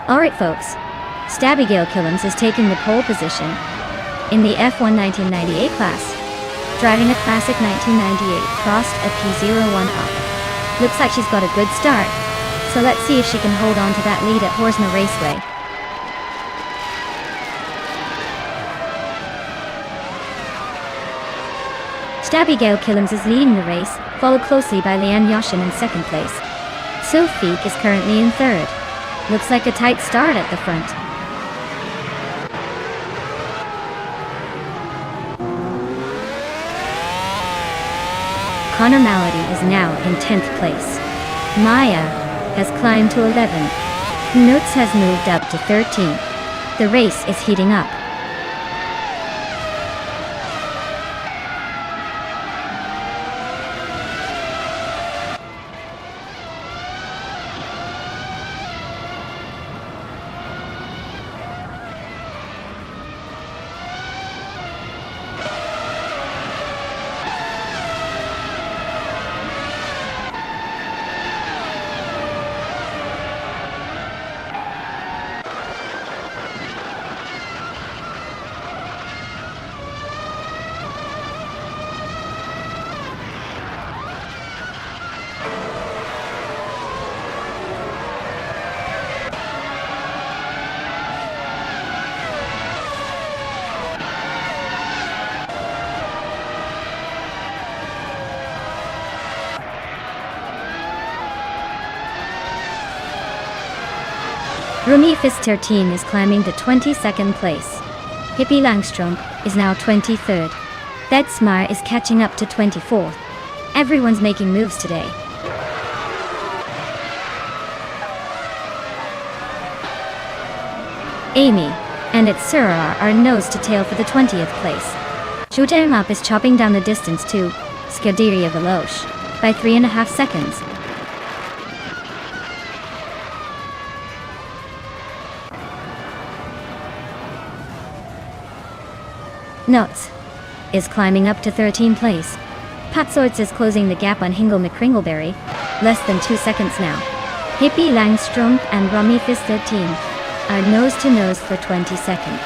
Alright folks, Stabigale Killens is taking the pole position in the F1 1998 class, driving a classic 1998 Prost a P01 up. Looks like she's got a good start, so let's see if she can hold on to that lead at Horsma Raceway. Stabigale Killens is leading the race, followed closely by Leanne Yoshin in second place. Sophie is currently in third. Looks like a tight start at the front. Connor Malady is now in 10th place. Maya has climbed to 11. Notes has moved up to 13. The race is heating up. Rumi Fistertin is climbing to 22nd place. Hippie Langstrom is now 23rd. Betsmar is catching up to 24th. Everyone's making moves today. Amy and Itsurara are nose to tail for the 20th place. Shotemap is chopping down the distance to Scuderia Veloce by 3.5 seconds. Nuts is climbing up to 13th place. Patsorts is closing the gap on Hingle McCringleberry, less than 2 seconds now. Hippie Langstrom and Rummy Fist 13 are nose to nose for 22nd.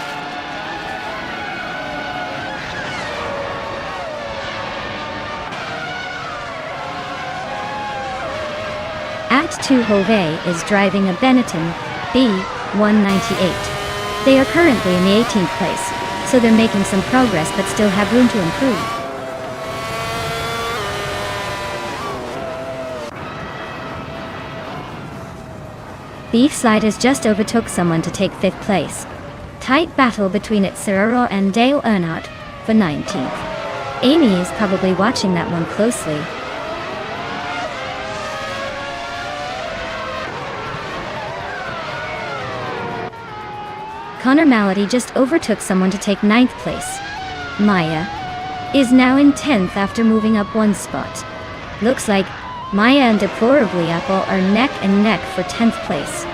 At 2 Hove is driving a Benetton B198. They are currently in the 18th place, so they're making some progress but still have room to improve. Beef Sliders just overtook someone to take 5th place. Tight battle between Itserero and Dale Earnhardt for 19th. Amy is probably watching that one closely. Connor Malady just overtook someone to take 9th place. Maya is now in 10th after moving up 1 spot. Looks like Maya and Deplorably Apple are neck and neck for 10th place.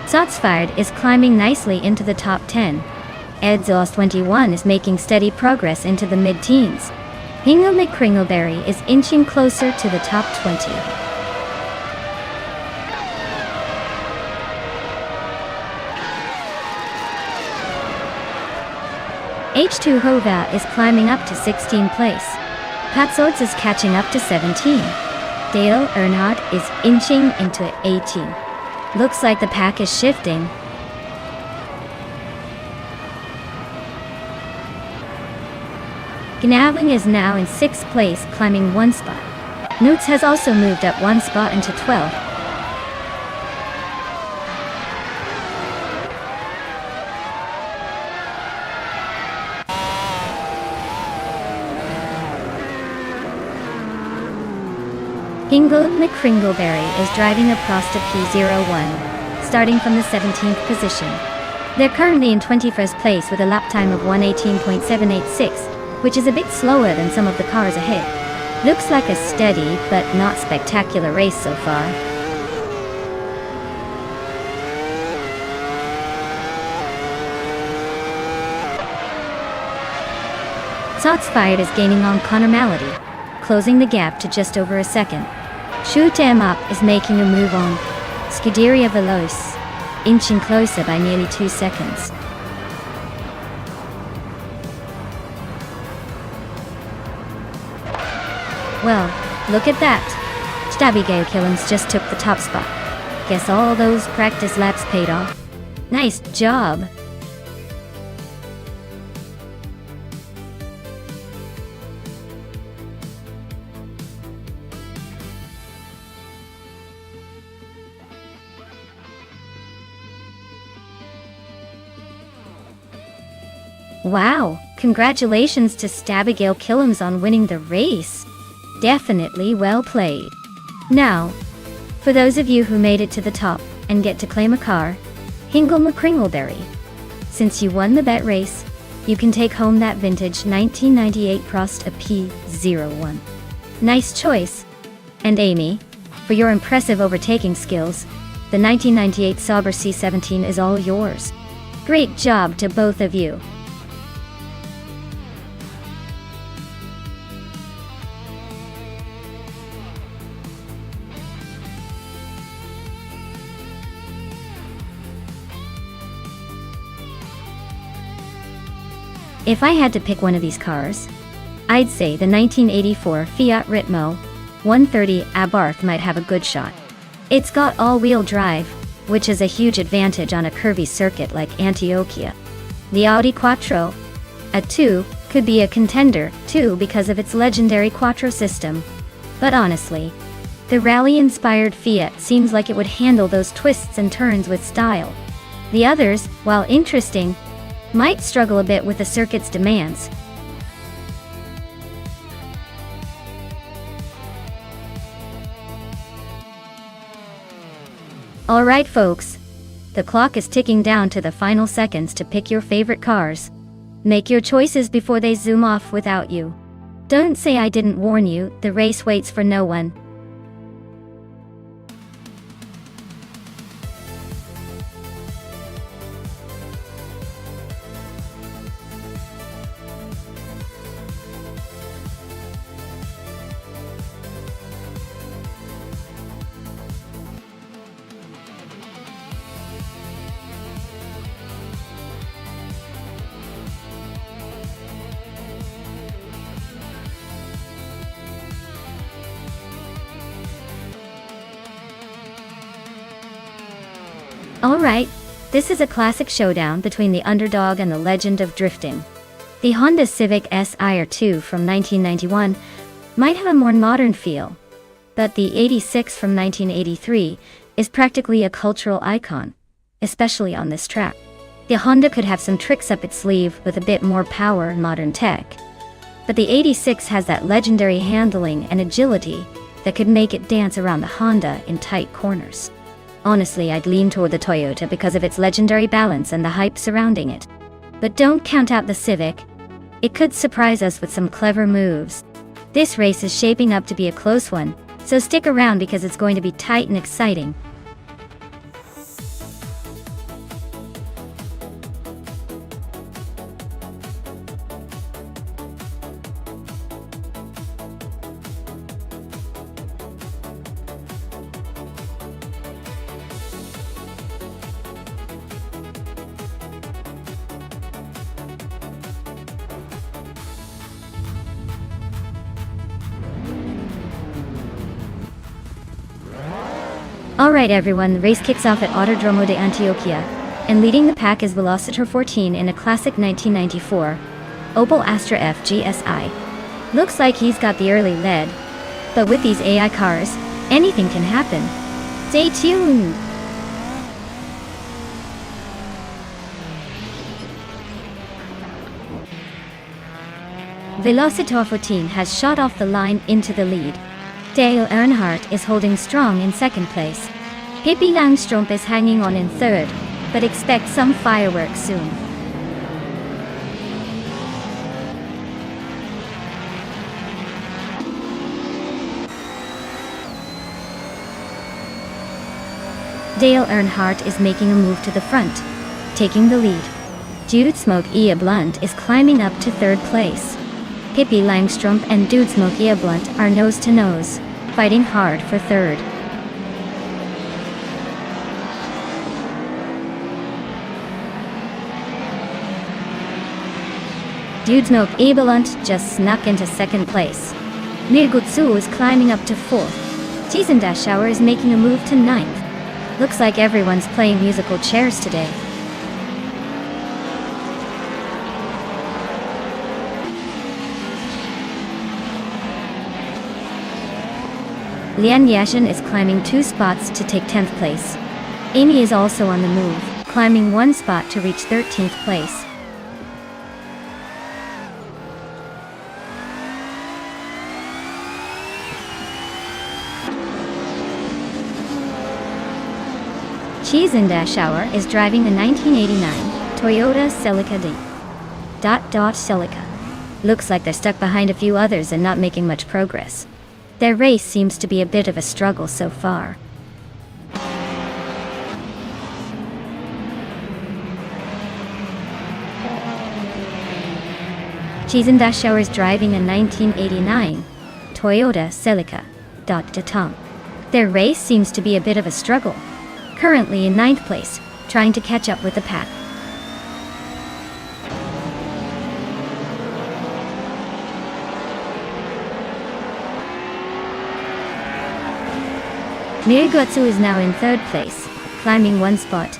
Sotsfired is climbing nicely into the top 10. Edzos 21 is making steady progress into the mid-teens. Hingle McCringleberry is inching closer to the top 20. H2 Hova is climbing up to 16th place. Patsorts is catching up to 17. Dale Earnhardt is inching into 18. Looks like the pack is shifting. Gnavling is now in 6th place, climbing 1 spot. Newts has also moved up 1 spot into 12th. Hingle McCringleberry is driving across to P01, starting from the 17th position. They're currently in 21st place with a lap time of 1:18.786, which is a bit slower than some of the cars ahead. Looks like a steady but not spectacular race so far. Sotsfired is gaining on Connor Malady, closing the gap to just over a second. Shoot 'em Up is making a move on Scuderia Veloce, inching closer by nearly 2 seconds. Well, look at that. Stabigale Killings just took the top spot. Guess all those practice laps paid off. Nice job. Wow, congratulations to Stabigale Killings on winning the race. Definitely well played. Now, for those of you who made it to the top and get to claim a car, Hingle McCringleberry. Since you won the bet race, you can take home that vintage 1998 Prost a P01. Nice choice. And Amy, for your impressive overtaking skills, the 1998 Sauber C17 is all yours. Great job to both of you. If I had to pick one of these cars, I'd say the 1984 Fiat Ritmo 130 Abarth might have a good shot. It's got all-wheel drive, which is a huge advantage on a curvy circuit like Antioquia. The Audi Quattro, a 2, could be a contender, too, because of its legendary Quattro system. But honestly, the rally-inspired Fiat seems like it would handle those twists and turns with style. The others, while interesting, might struggle a bit with the circuit's demands. Alright folks, the clock is ticking down to the final seconds to pick your favorite cars. Make your choices before they zoom off without you. Don't say I didn't warn you, the race waits for no one. Alright, this is a classic showdown between the underdog and the legend of drifting. The Honda Civic SI-R2 from 1991 might have a more modern feel, but the 86 from 1983 is practically a cultural icon, especially on this track. The Honda could have some tricks up its sleeve with a bit more power and modern tech, but the 86 has that legendary handling and agility that could make it dance around the Honda in tight corners. Honestly, I'd lean toward the Toyota because of its legendary balance and the hype surrounding it. But don't count out the Civic. It could surprise us with some clever moves. This race is shaping up to be a close one, so stick around because it's going to be tight and exciting. Alright everyone, the race kicks off at Autodromo de Antioquia, and leading the pack is Velocitor 14 in a classic 1994 Opel Astra F GSI. Looks like he's got the early lead, but with these AI cars, anything can happen. Stay tuned! Velocitor 14 has shot off the line into the lead. Dale Earnhardt is holding strong in second place. Pippi Langstrumpf is hanging on in third, but expect some fireworks soon. Dale Earnhardt is making a move to the front, taking the lead. Dude Smoke Ia Blunt is climbing up to third place. Pippi Langstrumpf and Dude Smoke Ia Blunt are nose to nose, fighting hard for third. Dude Smoke Ia Blunt just snuck into second place. Mirgutsu is climbing up to fourth. Shower is making a move to ninth. Looks like everyone's playing musical chairs today. Lian Yashin is climbing 2 spots to take 10th place. Amy is also on the move, climbing 1 spot to reach 13th place. Shower is driving a 1989 Toyota Celica D. Celica. Looks like they're stuck behind a few others and not making much progress. Their race seems to be a bit of a struggle so far. Shower is driving a 1989 Toyota Celica. Their race seems to be a bit of a struggle. Currently in 9th place, trying to catch up with the pack. Mirgutsu is now in 3rd place, climbing 1 spot.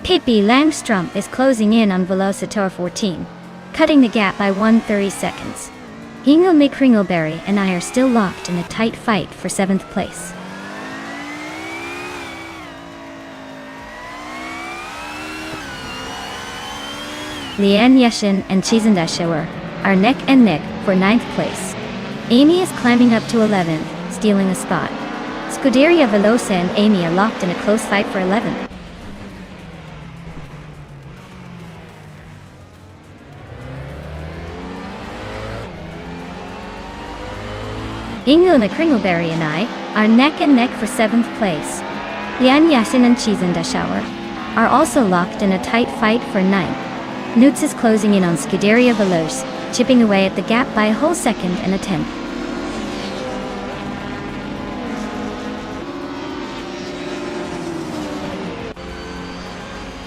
Pippi Langstrumpf is closing in on Velocitor 14, cutting the gap by 130 seconds. Ingo McCringleberry and I are still locked in a tight fight for 7th place. Lian Yashin and Shower are neck and neck for 9th place. Amy is climbing up to 11th, stealing a spot. Scuderia Velosa and Amy are locked in a close fight for 11th. Ingo McCringleberry and I are neck and neck for 7th place. Lian Yashin and Shower are also locked in a tight fight for 9th. Newts is closing in on Scuderia Veloce, chipping away at the gap by a whole second and a tenth.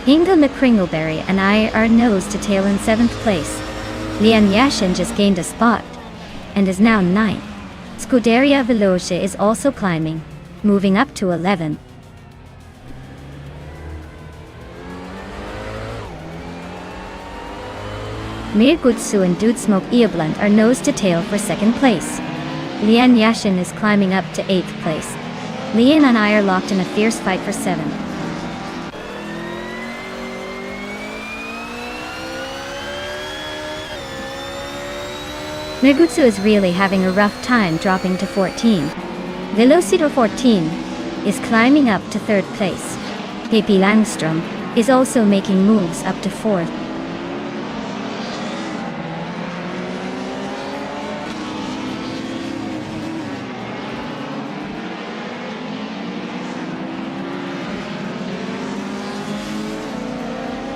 Inga McCringleberry and I are nose to tail in 7th place. Lian Yashin just gained a spot and is now 9th. Scuderia Veloce is also climbing, moving up to 11th. Mirgutsu and Dudesmoke Eoblunt are nose to tail for second place. Lian Yashin is climbing up to 8th place. Lian and I are locked in a fierce fight for 7th. Mirgutsu is really having a rough time dropping to 14. Velocito 14 is climbing up to 3rd place. Pippi Langstrom is also making moves up to 4th.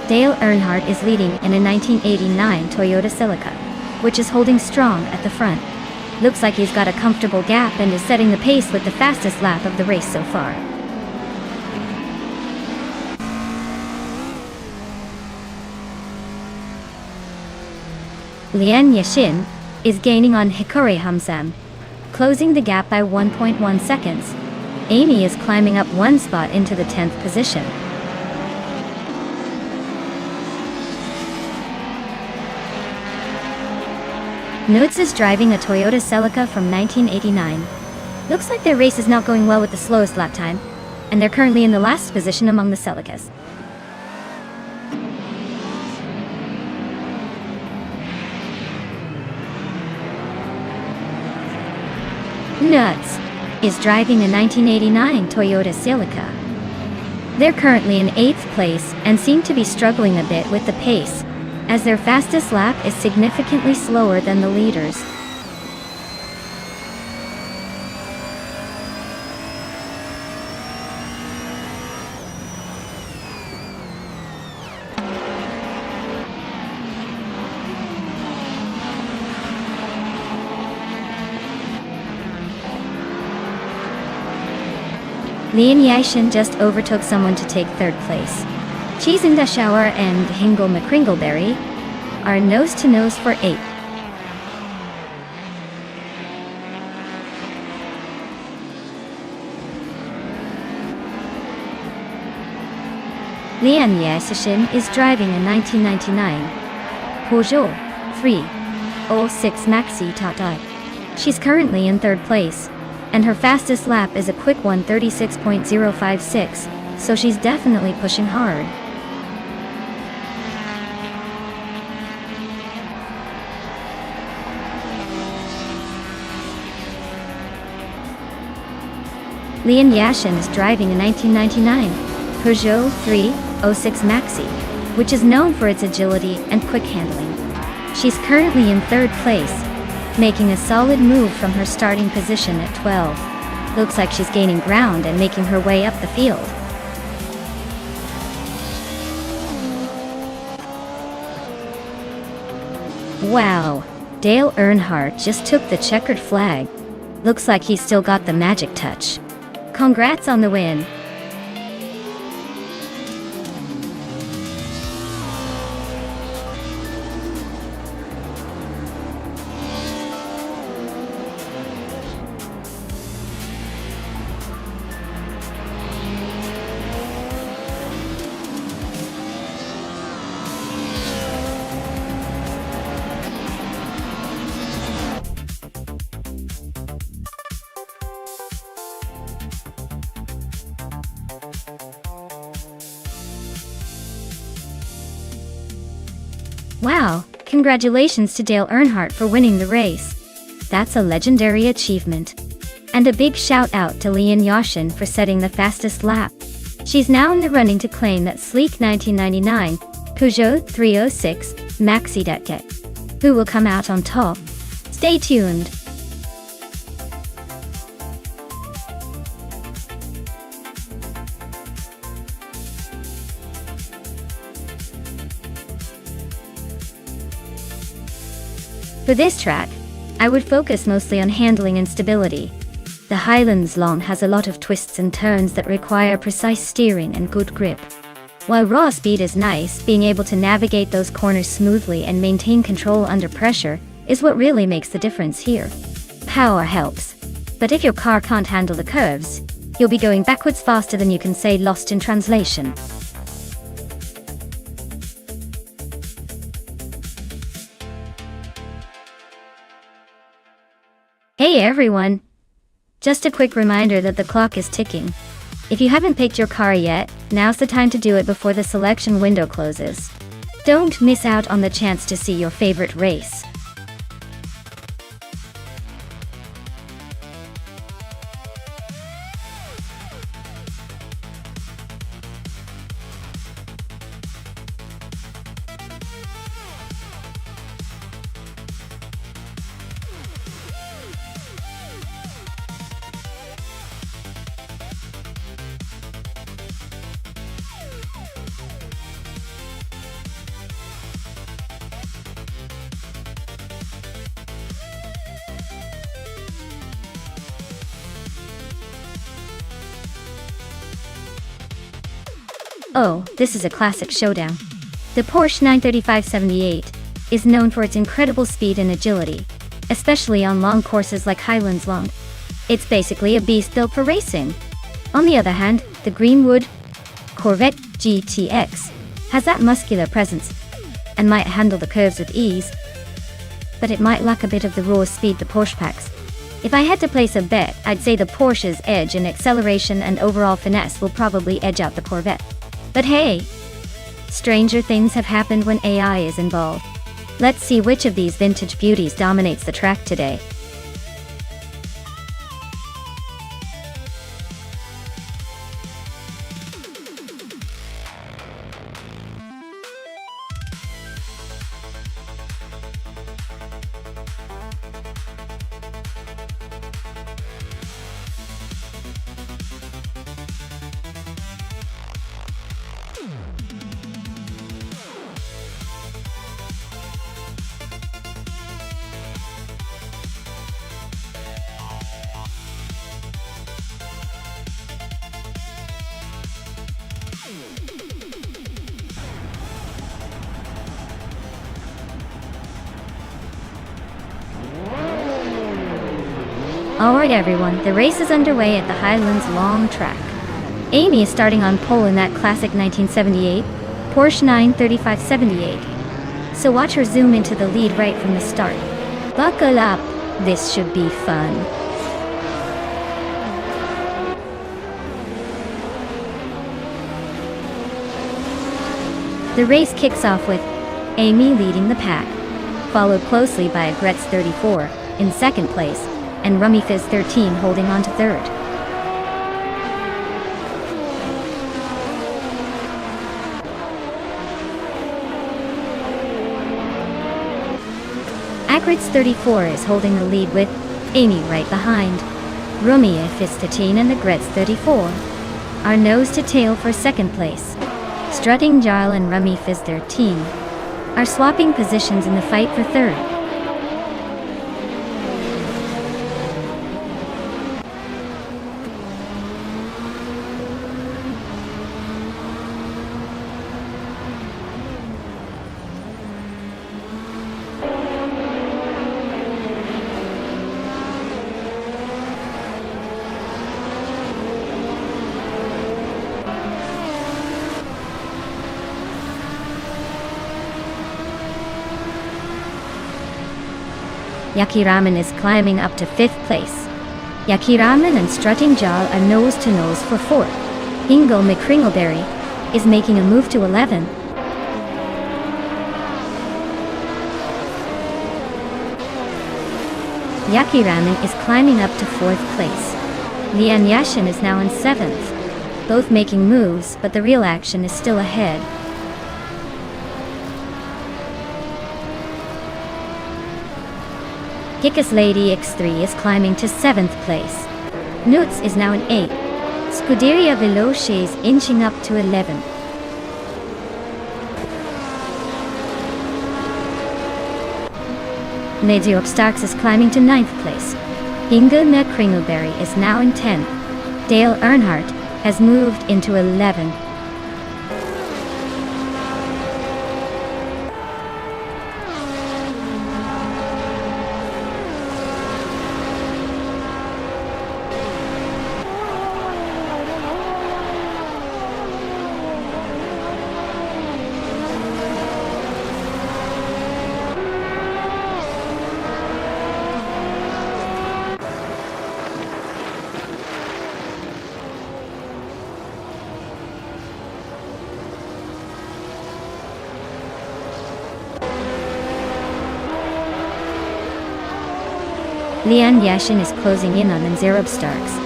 Dale Earnhardt is leading in a 1989 Toyota Celica, which is holding strong at the front. Looks like he's got a comfortable gap and is setting the pace with the fastest lap of the race so far. Lian Yashin is gaining on Hikari Hamsam, closing the gap by 1.1 seconds. Amy is climbing up one spot into the 10th position. Notes is driving a Toyota Celica from 1989. Looks like their race is not going well with the slowest lap time, and they're currently in the last position among the Celicas. Nuts is driving a 1989 Toyota Celica. They're currently in 8th place and seem to be struggling a bit with the pace, as their fastest lap is significantly slower than the leaders. Lian Yashin just overtook someone to take 3rd place. Chizinda Shower and Hingle McCringleberry are nose-to-nose for 8th. Lian Yashin is driving a 1999 Peugeot 306 Maxi Tata. She's currently in 3rd place, and her fastest lap is a quick 1:36.056, so she's definitely pushing hard. Lian Yashin is driving a 1999 Peugeot 306 Maxi, which is known for its agility and quick handling. She's currently in 3rd place, making a solid move from her starting position at 12. Looks like she's gaining ground and making her way up the field. Wow, Dale Earnhardt just took the checkered flag. Looks like he's still got the magic touch. Congrats on the win. Wow, congratulations to Dale Earnhardt for winning the race. That's a legendary achievement. And a big shout out to Lian Yashin for setting the fastest lap. She's now in the running to claim that sleek 1999 Peugeot 306 Maxi Detket. Who will come out on top? Stay tuned. For this track, I would focus mostly on handling and stability. The Highlands Lawn has a lot of twists and turns that require precise steering and good grip. While raw speed is nice, being able to navigate those corners smoothly and maintain control under pressure is what really makes the difference here. Power helps, but if your car can't handle the curves, you'll be going backwards faster than you can say lost in translation. Hey everyone! Just a quick reminder that the clock is ticking. If you haven't picked your car yet, now's the time to do it before the selection window closes. Don't miss out on the chance to see your favorite race. Oh, this is a classic showdown. The Porsche 935/78 is known for its incredible speed and agility, especially on long courses like Highlands Long. It's basically a beast built for racing. On the other hand, the Greenwood Corvette GTX has that muscular presence and might handle the curves with ease, but it might lack a bit of the raw speed the Porsche packs. If I had to place a bet, I'd say the Porsche's edge in acceleration and overall finesse will probably edge out the Corvette. But hey, stranger things have happened when AI is involved. Let's see which of these vintage beauties dominates the track today. Alright everyone, the race is underway at the Highlands Long track. Amy is starting on pole in that classic 1978 Porsche 935/78. So watch her zoom into the lead right from the start. Buckle up, this should be fun. The race kicks off with Amy leading the pack, followed closely by a Gretz 34 in second place, and Rummy Fizz 13 holding on to third. Agritz 34 is holding the lead with Amy right behind. Rummy Fizz 13 and the Gretz 34 are nose to tail for second place. Strutting Jarl and Rummy Fizz 13 are swapping positions in the fight for third. Yaki Ramen is climbing up to 5th place. Yaki Ramen and Strutting Jal are nose to nose for 4th. Ingo McCringleberry is making a move to 11. Yaki Ramen is climbing up to 4th place. Lian Yashin is now in 7th. Both making moves, but the real action is still ahead. Gickus Lady X3 is climbing to 7th place. Nutz is now in 8th. Scuderia Veloce is inching up to 11th. Nediop Starks is climbing to 9th place. Inge Kringleberry is now in 10th. Dale Earnhardt has moved into 11th. Lian Yashin is closing in on Nonstop Starks,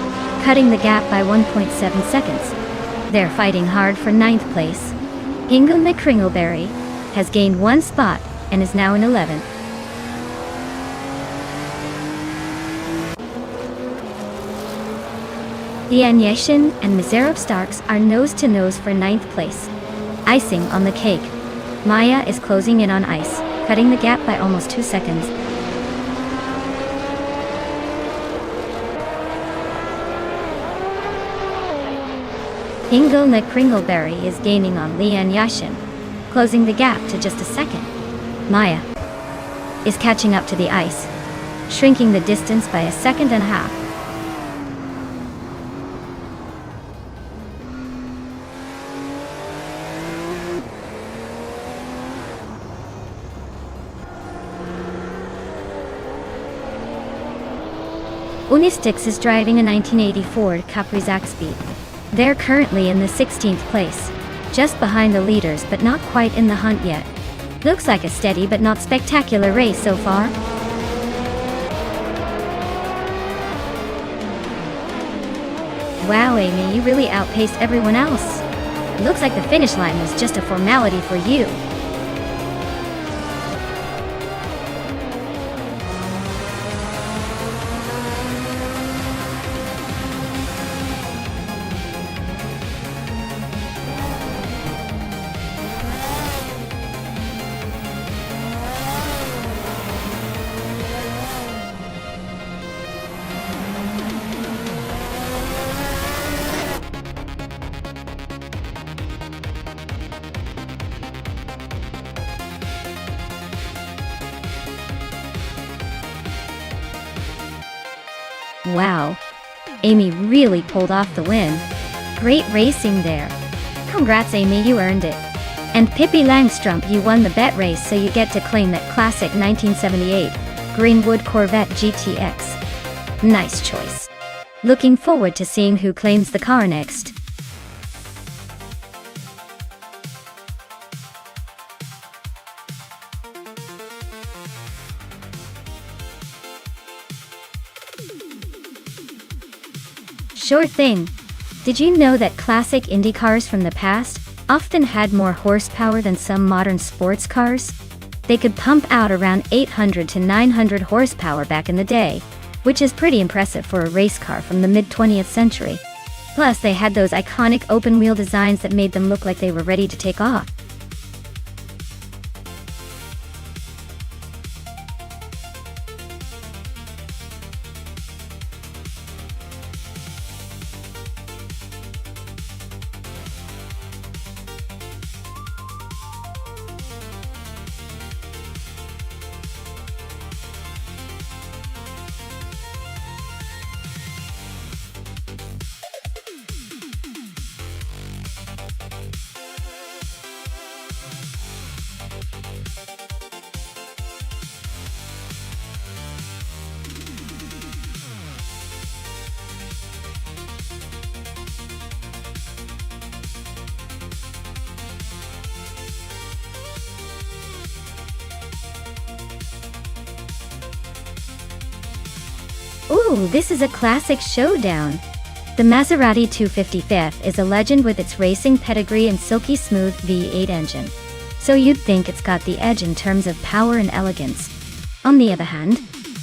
cutting the gap by 1.7 seconds. They're fighting hard for ninth place. Ingo McCringleberry has gained one spot and is now in 11th. Lian Yashin and Nonstop Starks are nose-to-nose for ninth place. Icing on the cake, Maya is closing in on ice, cutting the gap by almost 2 seconds. Ingo McCringleberry is gaining on Lian Yashin, closing the gap to just a second. Maya is catching up to the ice, shrinking the distance by a second and a half. Unistix is driving a 1980 Ford Capri-Speed. They're currently in the 16th place, just behind the leaders but not quite in the hunt yet. Looks like a steady but not spectacular race so far. Wow, Amy, you really outpaced everyone else. Looks like the finish line was just a formality for you. Wow, Amy really pulled off the win. Great racing there. Congrats, Amy, you earned it. And Pippi Langstrumpf, you won the bet race, so you get to claim that classic 1978 Greenwood Corvette GTX. Nice choice. Looking forward to seeing who claims the car next. Sure thing. Did you know that classic Indy cars from the past often had more horsepower than some modern sports cars? They could pump out around 800 to 900 horsepower back in the day, which is pretty impressive for a race car from the mid-20th century. Plus, they had those iconic open-wheel designs that made them look like they were ready to take off. Ooh, this is a classic showdown. The Maserati 255 is a legend with its racing pedigree and silky smooth V8 engine. So you'd think it's got the edge in terms of power and elegance. On the other hand,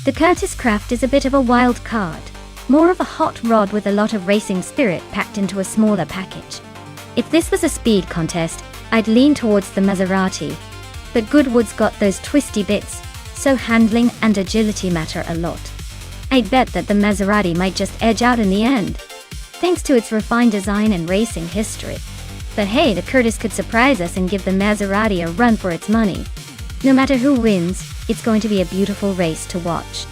the Curtis Craft is a bit of a wild card. More of a hot rod with a lot of racing spirit packed into a smaller package. If this was a speed contest, I'd lean towards the Maserati. But Goodwood's got those twisty bits, so handling and agility matter a lot. I'd bet that the Maserati might just edge out in the end, thanks to its refined design and racing history. But hey, the Curtis could surprise us and give the Maserati a run for its money. No matter who wins, it's going to be a beautiful race to watch.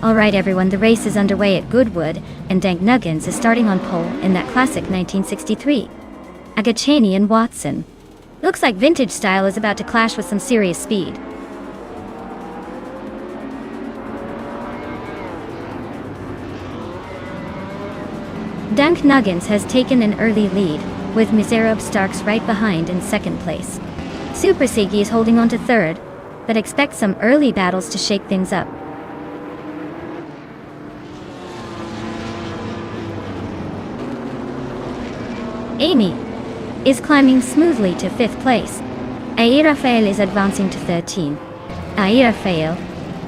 Alright everyone, the race is underway at Goodwood, and Dank Nuggins is starting on pole in that classic 1963. Agachani and Watson. Looks like vintage style is about to clash with some serious speed. Dank Nuggins has taken an early lead, with Miserab Starks right behind in second place. Super Siggy is holding on to third, but expect some early battles to shake things up. Amy is climbing smoothly to 5th place. Rafael is advancing to 13. Rafael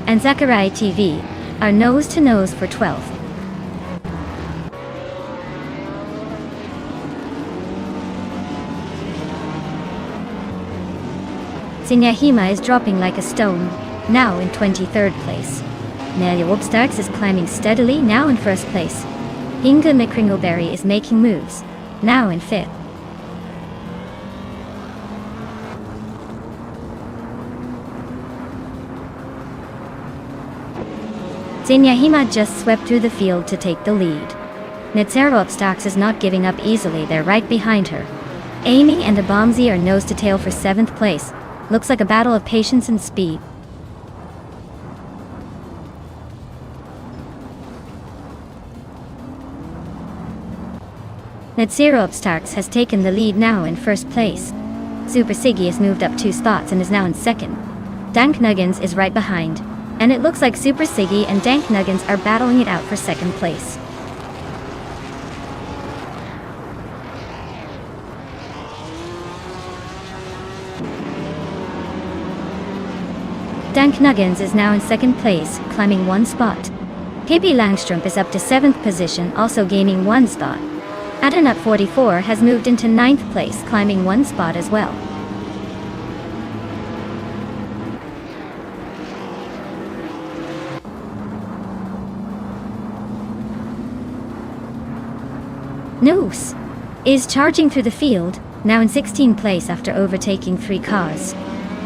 and Zachariah TV are nose to nose for 12th. Zinyahima is dropping like a stone, now in 23rd place. Nelia Wobstarks is climbing steadily, now in 1st place. Inga McCringleberry is making moves, now in 5th. Zinyahima just swept through the field to take the lead. Nitzeropstocks is not giving up easily, they're right behind her. Amy and Abamzi are nose to tail for 7th place. Looks like a battle of patience and speed. Nitzeropstocks has taken the lead now in 1st place. Super Siggy has moved up 2 spots and is now in 2nd. Dank Nuggins is right behind, and it looks like Super Siggy and Dank Nuggins are battling it out for 2nd place. Dank Nuggins is now in 2nd place, climbing 1 spot. KB Langstrup is up to 7th position, also gaining 1 spot. Adanut 44 has moved into 9th place, climbing 1 spot as well. Noose is charging through the field, now in 16th place after overtaking 3 cars.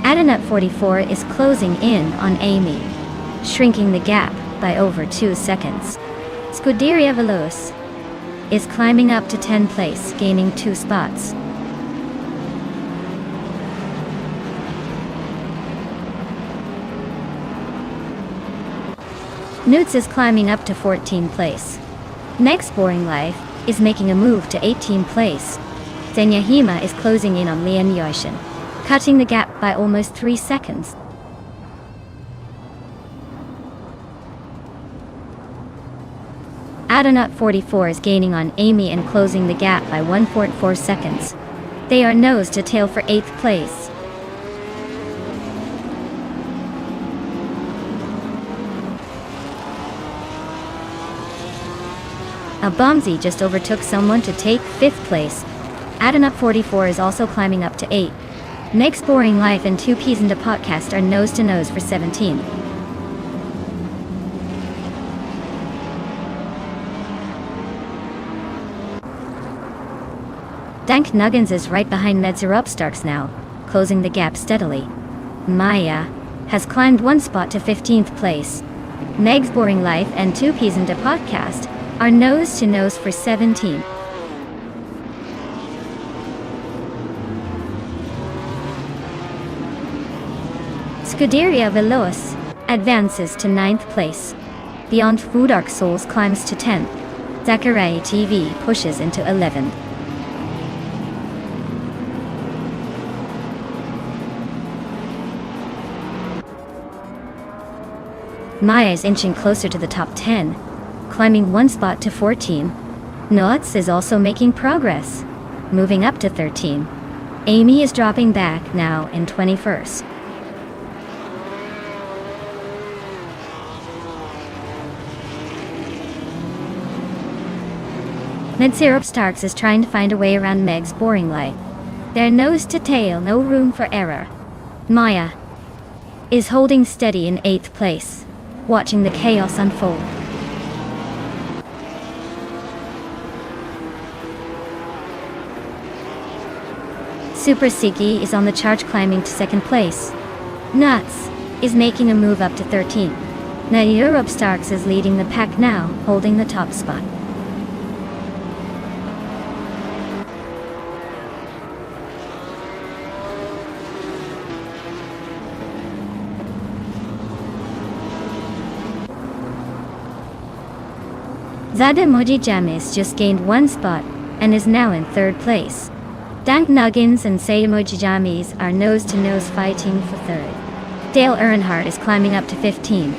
Adanut 44 is closing in on Amy, shrinking the gap by over 2 seconds. Scuderia Veloz is climbing up to 10th place, gaining 2 spots. Newts is climbing up to 14th place. Next Boring Life is making a move to 18th place. Zenyahima is closing in on Lian Yoshin, cutting the gap by almost 3 seconds. Adanut 44 is gaining on Amy and closing the gap by 1.4 seconds. They are nose to tail for 8th place. Abamzi just overtook someone to take 5th place. Adanut 44 is also climbing up to 8. Next Boring Life and 2 Peas into Podcast are nose to nose for 17. Dank Nuggins is right behind Nitzeropstocks now, closing the gap steadily. Maya has climbed 1 spot to 15th place. Meg's Boring Life and 2 Peas into Podcast are nose to nose for 17. Scuderia Veloz advances to 9th place. Beyond Dark Souls climbs to 10th. Zachariah TV pushes into 11th. Maya is inching closer to the top 10, climbing 1 spot to 14. Noats is also making progress, moving up to 13. Amy is dropping back now in 21st. Nitzeropstocks is trying to find a way around Meg's Boring Life. They're nose to tail, no room for error. Maya is holding steady in 8th place, watching the chaos unfold. Super Siggy is on the charge, climbing to 2nd place. Nuts is making a move up to 13. Now Europe Starks is leading the pack now, holding the top spot. Zada Mojijames just gained 1 spot and is now in 3rd place. Dank Nuggins and Say Mojijames are nose-to-nose fighting for 3rd. Dale Earnhardt is climbing up to 15.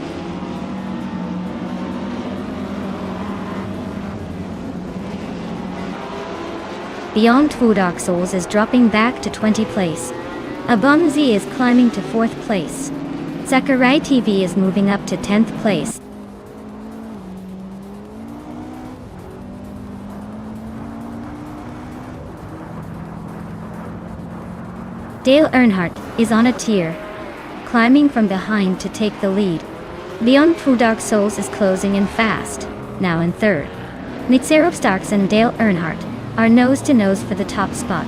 Beyond Two Dark Souls is dropping back to 20 place. Abonzi is climbing to 4th place. Sakurai TV is moving up to 10th place. Dale Earnhardt is on a tier, climbing from behind to take the lead. Beyond Two Dark Souls is closing in fast, now in 3rd. Nitserop Starks and Dale Earnhardt are nose-to-nose for the top spot.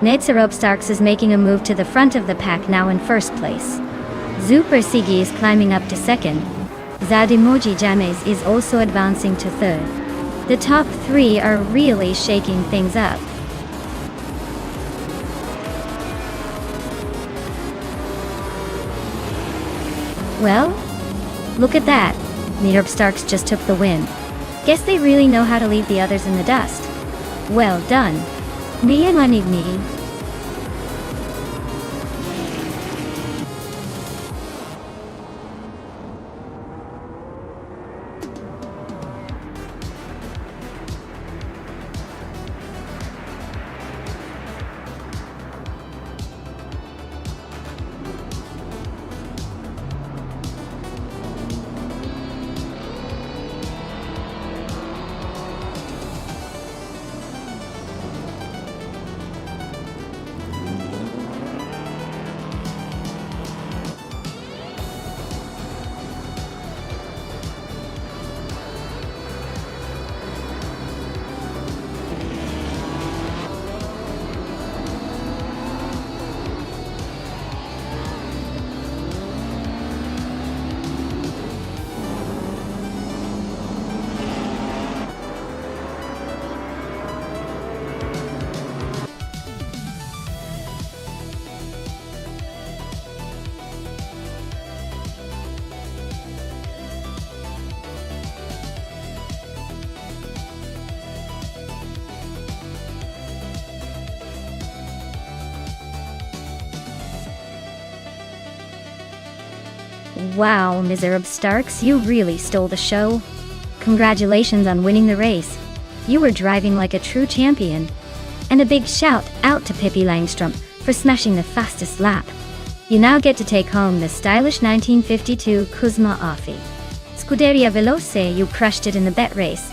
Nitserop Starks is making a move to the front of the pack now in 1st place. Super Sigi is climbing up to 2nd. Zadimoji James is also advancing to 3rd. The top 3 are really shaking things up. Well, look at that. Nitserop Starks just took the win. Guess they really know how to leave the others in the dust. Well done. Mia Manigni. Wow, Nitserop Starks, you really stole the show. Congratulations on winning the race. You were driving like a true champion. And a big shout out to Pippi Langstrom for smashing the fastest lap. You now get to take home the stylish 1952 Kuzma Affi. Scuderia Veloce, you crushed it in the bet race.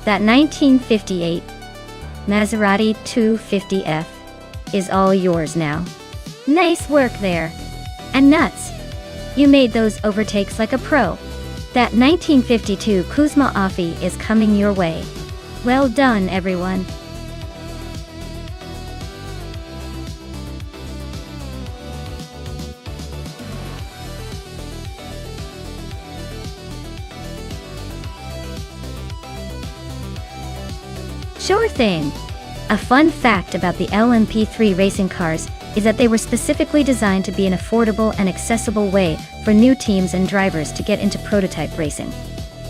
That 1958 Maserati 250F is all yours now. Nice work there. And nuts. You made those overtakes like a pro. That 1952 Kuzma Affi is coming your way. Well done, everyone. Sure thing. A fun fact about the LMP3 racing cars is that they were specifically designed to be an affordable and accessible way for new teams and drivers to get into prototype racing.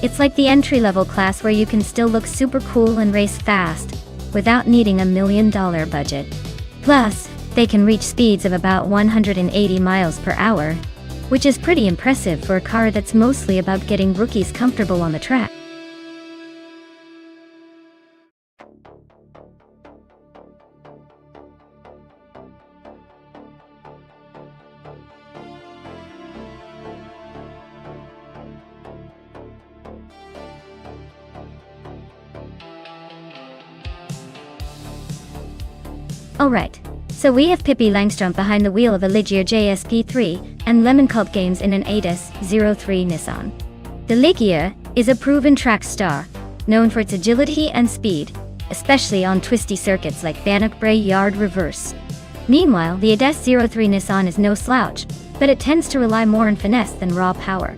It's like the entry-level class where you can still look super cool and race fast without needing $1 million budget. Plus, they can reach speeds of about 180 miles per hour, which is pretty impressive for a car that's mostly about getting rookies comfortable on the track. Alright, so we have Pippi Langstrom behind the wheel of a Ligier JSP3 and Lemon Cult Games in an ADAS 03 Nissan. The Ligier is a proven track star, known for its agility and speed, especially on twisty circuits like Bannockbrae Yard Reverse. Meanwhile, the ADS03 Nissan is no slouch, but it tends to rely more on finesse than raw power.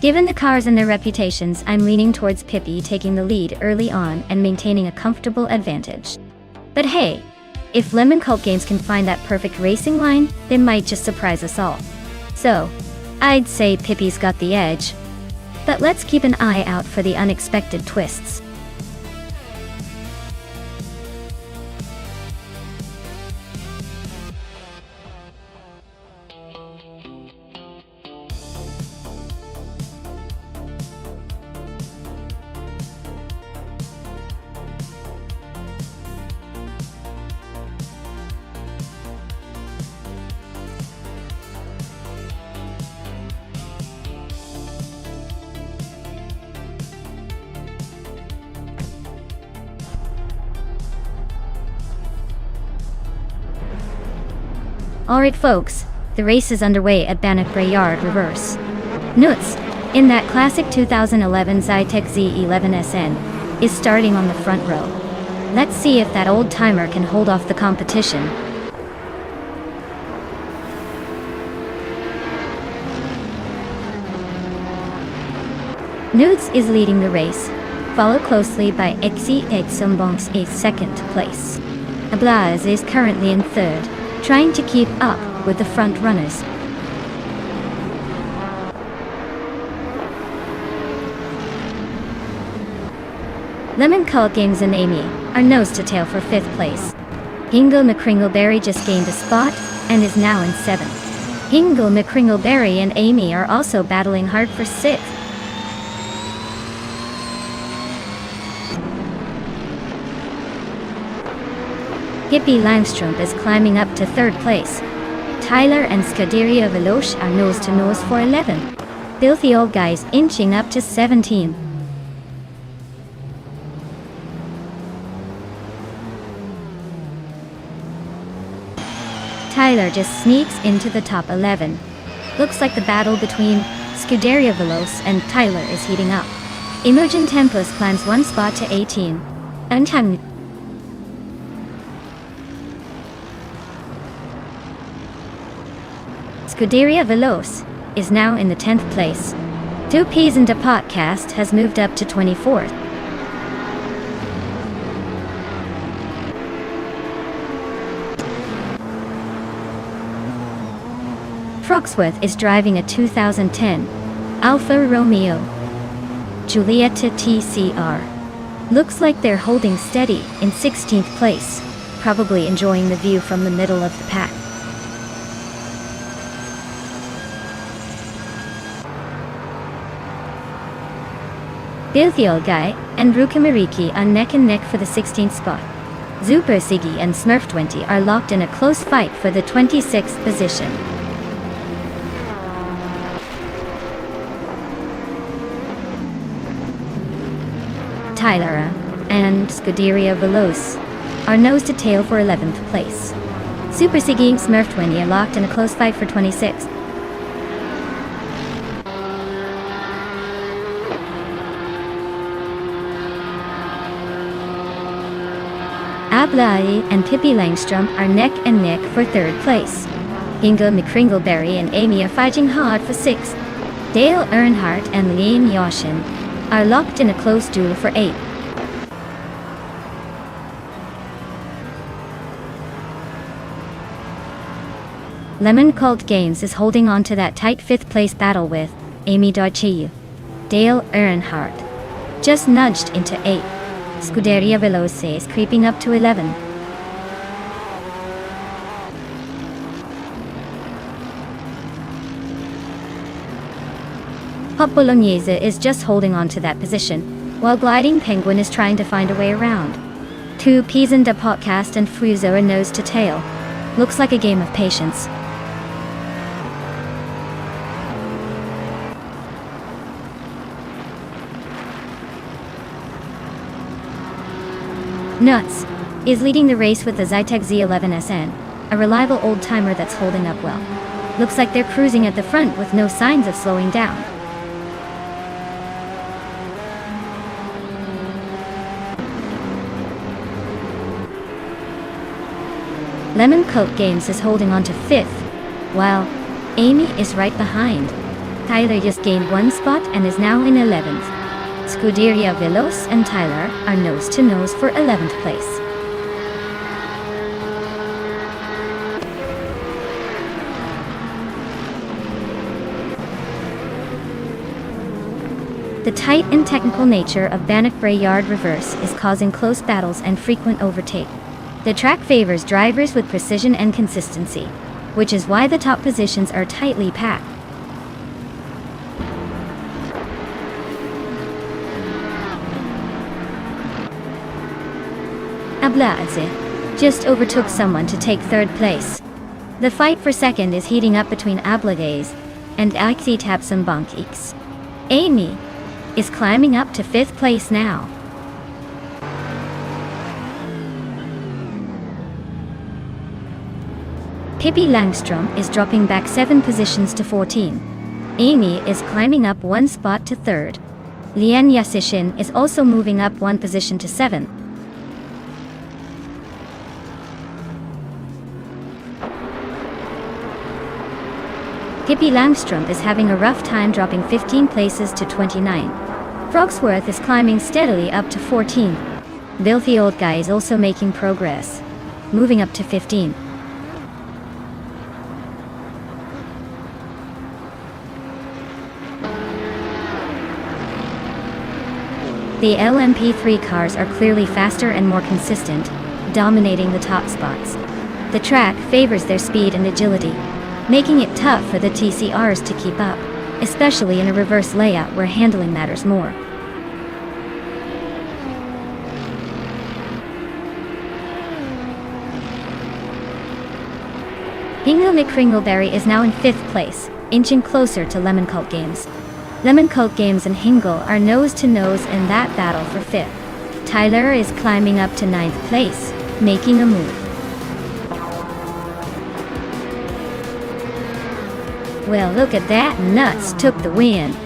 Given the cars and their reputations, I'm leaning towards Pippi taking the lead early on and maintaining a comfortable advantage. But hey, if Lemon Cult Games can find that perfect racing line, they might just surprise us all. So, I'd say Pippi's got the edge. But let's keep an eye out for the unexpected twists. Alright folks, the race is underway at Bannockbrae Yard Reverse. Nuts, in that classic 2011 Zytec Z11SN, is starting on the front row. Let's see if that old timer can hold off the competition. Nudes is leading the race, followed closely by Exi Exumbonks in second place. Ablaz is currently in third, trying to keep up with the front runners. Lemon Cult Games and Amy are nose to tail for 5th place. Hingle McCringleberry just gained a spot and is now in 7th. Hingle McCringleberry and Amy are also battling hard for 6th. Pippi Langstrup is climbing up to 3rd place. Tyler and Scuderia Veloce are nose to nose for 11th. Filthy Old Guys inching up to 17th. Tyler just sneaks into the top 11. Looks like the battle between Scuderia Veloce and Tyler is heating up. Imogen Tempest climbs 1 spot to 18. Untimed. Scuderia Veloce is now in the 10th place. 2 Peas and a Podcast has moved up to 24th. Frogsworth is driving a 2010 Alfa Romeo Giulietta TCR. Looks like they're holding steady in 16th place, probably enjoying the view from the middle of the pack. Filthy Old Guy and Ruka Mariki are neck and neck for the 16th spot. Super Siggy and Smurf20 are locked in a close fight for the 26th position. Tyler and Scuderia Veloce are nose to tail for 11th place. Super Siggy and Smurf20 are locked in a close fight for 26th. Ablai and Pippi Langstrup are neck and neck for 3rd place. Inga McCringleberry and Amy are fighting hard for 6th. Dale Earnhardt and Liam Yoshin are locked in a close duel for 8th. Lemon Cult Games is holding on to that tight 5th place battle with Amy Darchiu. Dale Earnhardt just nudged into 8th. Scuderia Veloce is creeping up to 11. Pop Bolognese is just holding on to that position, while Gliding Penguin is trying to find a way around. 2 Peas and a Podcast and Fruzo are nose to tail. Looks like a game of patience. Nuts is leading the race with the Zytec Z11SN, a reliable old-timer that's holding up well. Looks like they're cruising at the front with no signs of slowing down. Lemon Coat Games is holding on to 5th, while Amy is right behind. Tyler just gained 1 spot and is now in 11th. Scuderia Veloz and Tyler are nose to nose for 11th place. The tight and technical nature of Bannockbury Yard Reverse is causing close battles and frequent overtake. The track favors drivers with precision and consistency, which is why the top positions are tightly packed. Ablaze just overtook someone to take 3rd place. The fight for 2nd is heating up between Ablaze and Ixi Tapsambonk. Amy is climbing up to 5th place now. Pippi Langstrom is dropping back 7 positions to 14. Amy is climbing up 1 spot to 3rd. Lian Yasishin is also moving up 1 position to 7th. Pippi Langstrom is having a rough time, dropping 15 places to 29. Frogsworth is climbing steadily up to 14. Filthy Old Guy is also making progress, moving up to 15. The LMP3 cars are clearly faster and more consistent, dominating the top spots. The track favors their speed and agility, making it tough for the TCRs to keep up, especially in a reverse layout where handling matters more. Hingle Kringleberry is now in 5th place, inching closer to Lemon Coat Games. Lemon Coat Games and Hingle are nose to nose in that battle for 5th. Tyler is climbing up to 9th place, making a move. Well, look at that, Nuts took the win.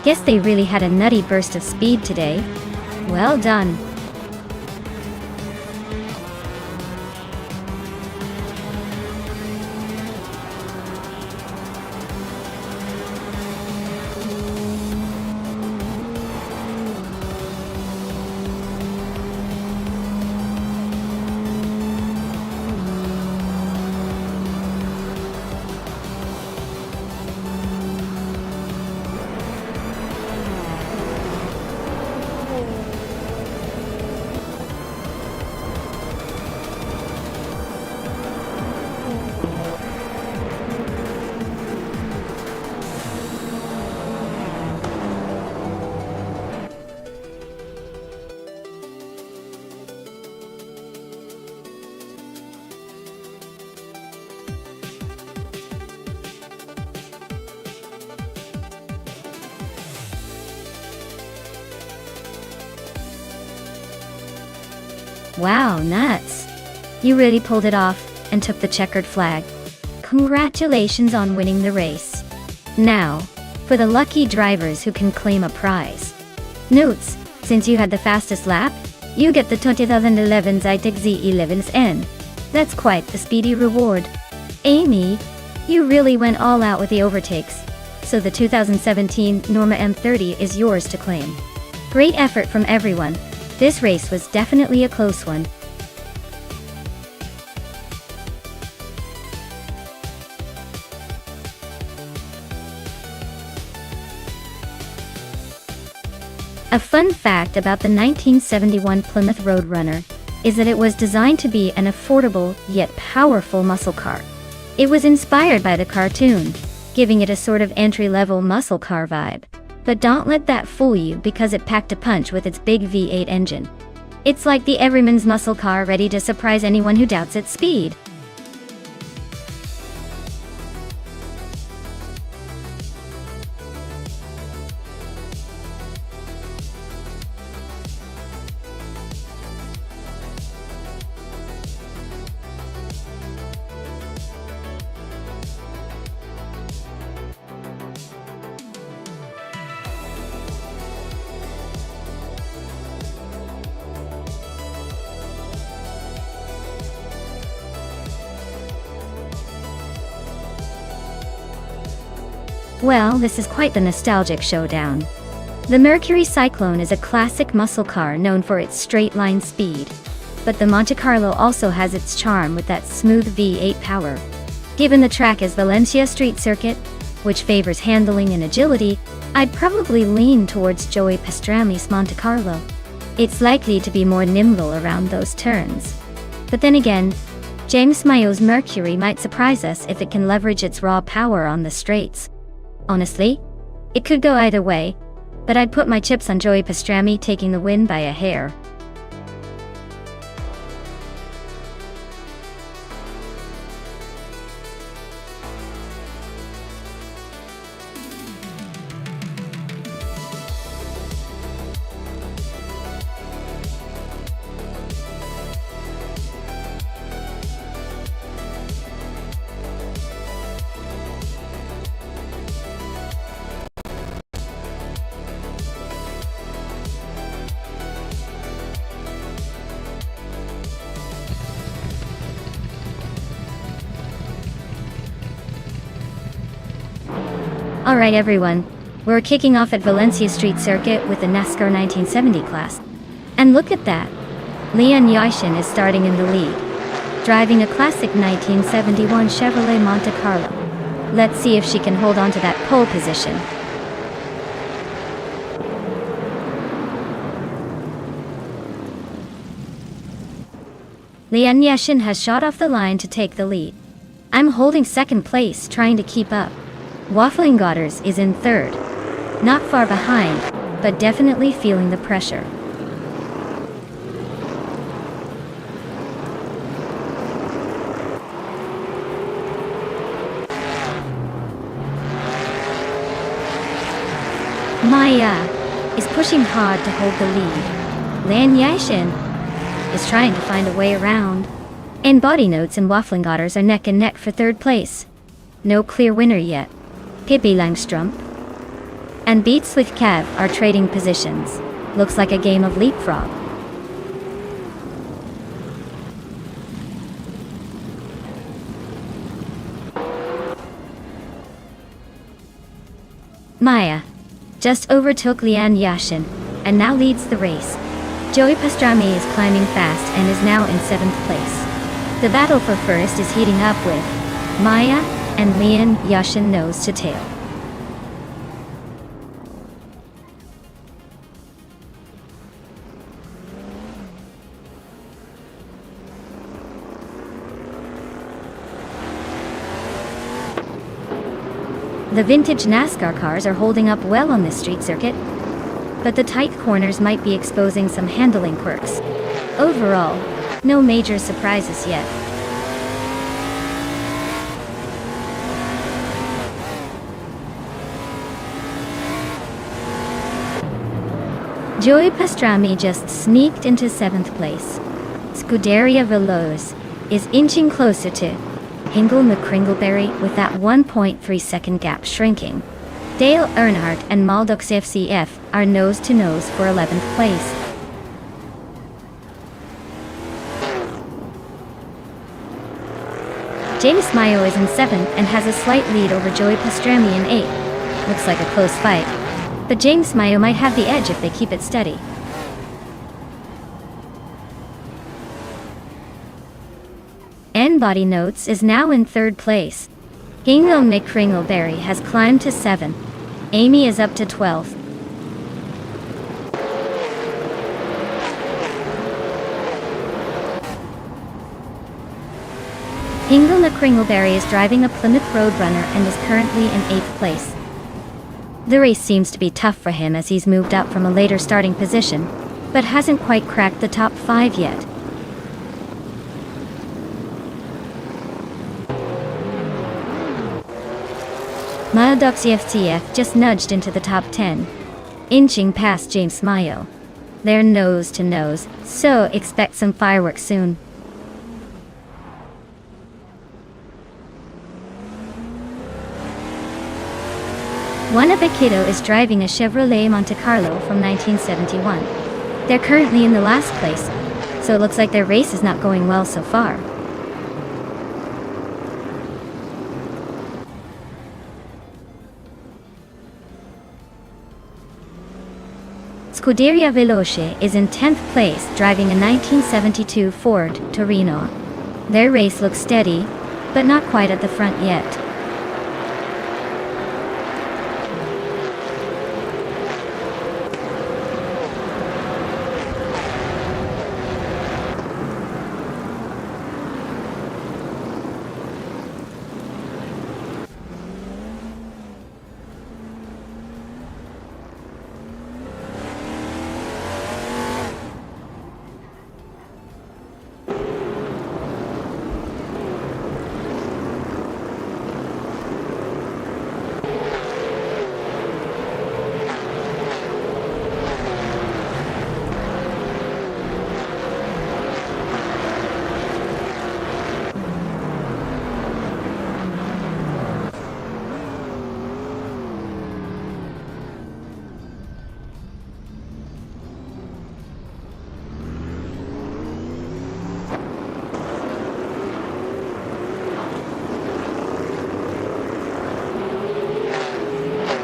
Guess they really had a nutty burst of speed today. Well done. Wow, Nuts. You really pulled it off and took the checkered flag. Congratulations on winning the race. Now, for the lucky drivers who can claim a prize. Notes, since you had the fastest lap, you get the 2011 Zytec Z11's N. That's quite the speedy reward. Amy, you really went all out with the overtakes, so the 2017 Norma M30 is yours to claim. Great effort from everyone. This race was definitely a close one. A fun fact about the 1971 Plymouth Roadrunner is that it was designed to be an affordable yet powerful muscle car. It was inspired by the cartoon, giving it a sort of entry-level muscle car vibe. But don't let that fool you, because it packed a punch with its big V8 engine. It's like the everyman's muscle car, ready to surprise anyone who doubts its speed. Well, this is quite the nostalgic showdown. The Mercury Cyclone is a classic muscle car known for its straight-line speed. But the Monte Carlo also has its charm with that smooth V8 power. Given the track is Valencia Street Circuit, which favors handling and agility, I'd probably lean towards Joey Pastrami's Monte Carlo. It's likely to be more nimble around those turns. But then again, James Mayo's Mercury might surprise us if it can leverage its raw power on the straights. Honestly, it could go either way, but I'd put my chips on Joey Pastrami taking the win by a hair. Alright everyone, we're kicking off at Valencia Street Circuit with the NASCAR 1970 class. And look at that! Leon Yashin is starting in the lead, driving a classic 1971 Chevrolet Monte Carlo. Let's see if she can hold on to that pole position. Leon Yashin has shot off the line to take the lead. I'm holding second place, trying to keep up. Waffling Godders is in third. Not far behind, but definitely feeling the pressure. Maya is pushing hard to hold the lead. Lan Yashin is trying to find a way around. And Body Notes and Waffling Godders are neck and neck for third place. No clear winner yet. Pippi Langstrumpf and Beats with Cav are trading positions. Looks like a game of leapfrog. Maya just overtook Leanne Yashin and now leads the race. Joey Pastrami is climbing fast and is now in 7th place. The battle for first is heating up with Maya and Leon Yashin nose to tail. The vintage NASCAR cars are holding up well on this street circuit, but the tight corners might be exposing some handling quirks. Overall, no major surprises yet. Joey Pastrami just sneaked into 7th place. Scuderia Veloz is inching closer to Hingle McCringleberry with that 1.3 second gap shrinking. Dale Earnhardt and Maldox FCF are nose-to-nose for 11th place. James Mayo is in 7th and has a slight lead over Joey Pastrami in 8th. Looks like a close fight, but James Mayo might have the edge if they keep it steady. Body Notes is now in 3rd place. Hingle McCringleberry has climbed to 7th. Amy is up to 12th. Hingle McCringleberry is driving a Plymouth Roadrunner and is currently in 8th place. The race seems to be tough for him as he's moved up from a later starting position, but hasn't quite cracked the top 5 yet. Maldox FTF just nudged into the top 10, inching past James Mayo. They're nose to nose, so expect some fireworks soon. Juana Bequito is driving a Chevrolet Monte Carlo from 1971. They're currently in the last place, so it looks like their race is not going well so far. Scuderia Veloce is in 10th place driving a 1972 Ford Torino. Their race looks steady, but not quite at the front yet.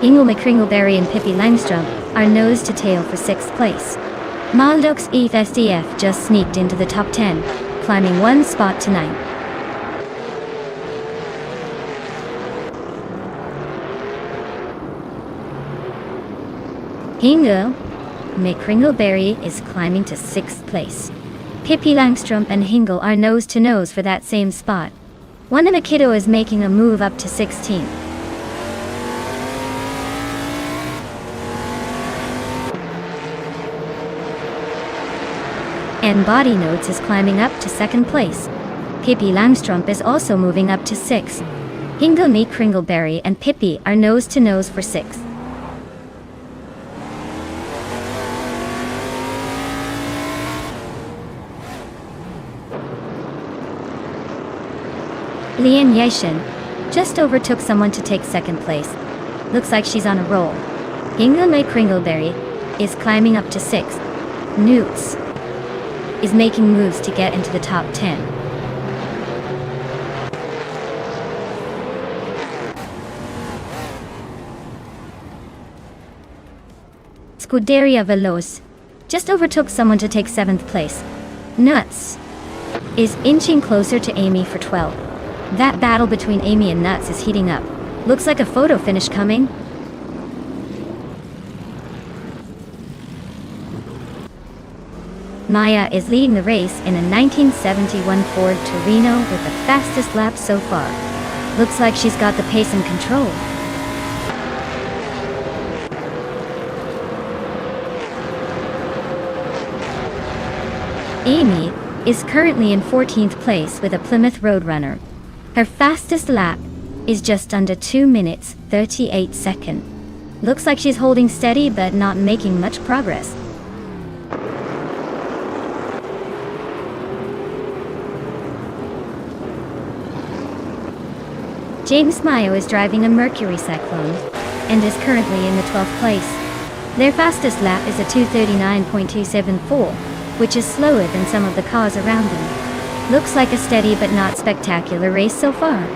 Ingo McCringleberry and Pippi Langstrom are nose to tail for 6th place. Maldox SDF just sneaked into the top 10, climbing one spot to 9th. Ingo McCringleberry is climbing to 6th place. Pippi Langstrom and Hingle are nose to nose for that same spot. One of the kiddo is making a move up to 16th. And Body Notes is climbing up to 2nd place. Pippi Langstrom is also moving up to 6th. Hingle McCringleberry and Pippi are nose to nose for 6th. Lian Yashin just overtook someone to take 2nd place. Looks like she's on a roll. Hingle McCringleberry is climbing up to 6th. Newts is making moves to get into the top 10. Scuderia Veloce just overtook someone to take 7th place. Nuts is inching closer to Amy for 12. That battle between Amy and Nuts is heating up. Looks like a photo finish coming. Maya is leading the race in a 1971 Ford Torino with the fastest lap so far. Looks like she's got the pace in control. Amy is currently in 14th place with a Plymouth Roadrunner. Her fastest lap is just under 2 minutes 38 seconds. Looks like she's holding steady but not making much progress. James Mayo is driving a Mercury Cyclone and is currently in the 12th place. Their fastest lap is a 2:39.274, which is slower than some of the cars around them. Looks like a steady but not spectacular race so far.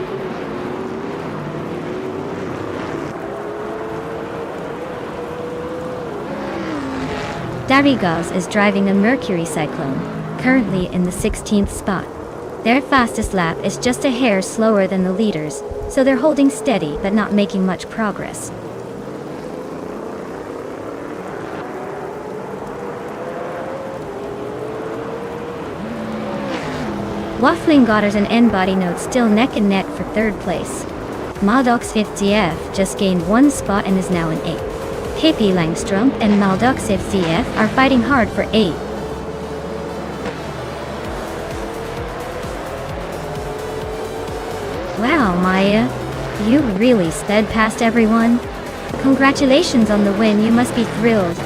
Darigaz is driving a Mercury Cyclone, currently in the 16th spot. Their fastest lap is just a hair slower than the leaders, so they're holding steady but not making much progress. Waffling Goddard and N-Body Notes still neck and neck for 3rd place. Maldox 5DF just gained 1 spot and is now in 8th. Pippi Langstrom and Maldox 5DF are fighting hard for 8th. Wow, Maya, you really sped past everyone. Congratulations on the win, you must be thrilled.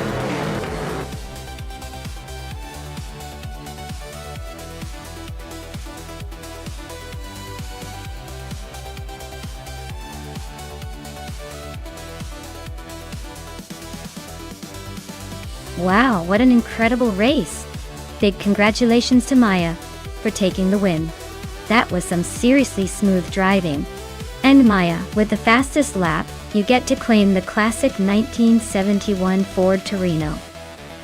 Wow, what an incredible race. Big congratulations to Maya for taking the win. That was some seriously smooth driving. And Maya, with the fastest lap, you get to claim the classic 1971 Ford Torino.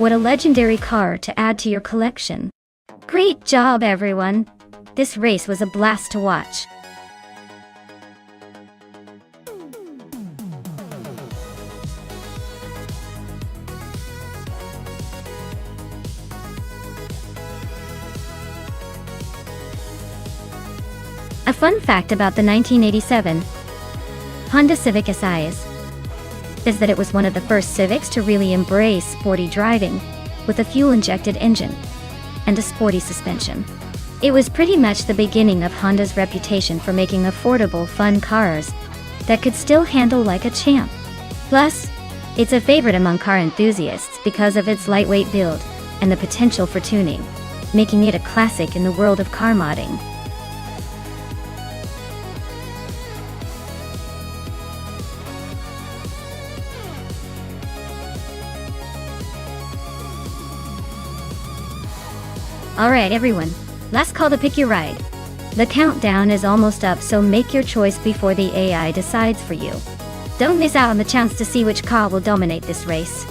What a legendary car to add to your collection. Great job, everyone! This race was a blast to watch. A fun fact about the 1987 Honda Civic SIs is that it was one of the first Civics to really embrace sporty driving, with a fuel-injected engine and a sporty suspension. It was pretty much the beginning of Honda's reputation for making affordable, fun cars that could still handle like a champ. Plus, it's a favorite among car enthusiasts because of its lightweight build and the potential for tuning, making it a classic in the world of car modding. Alright everyone, last call to pick your ride. The countdown is almost up, so make your choice before the AI decides for you. Don't miss out on the chance to see which car will dominate this race.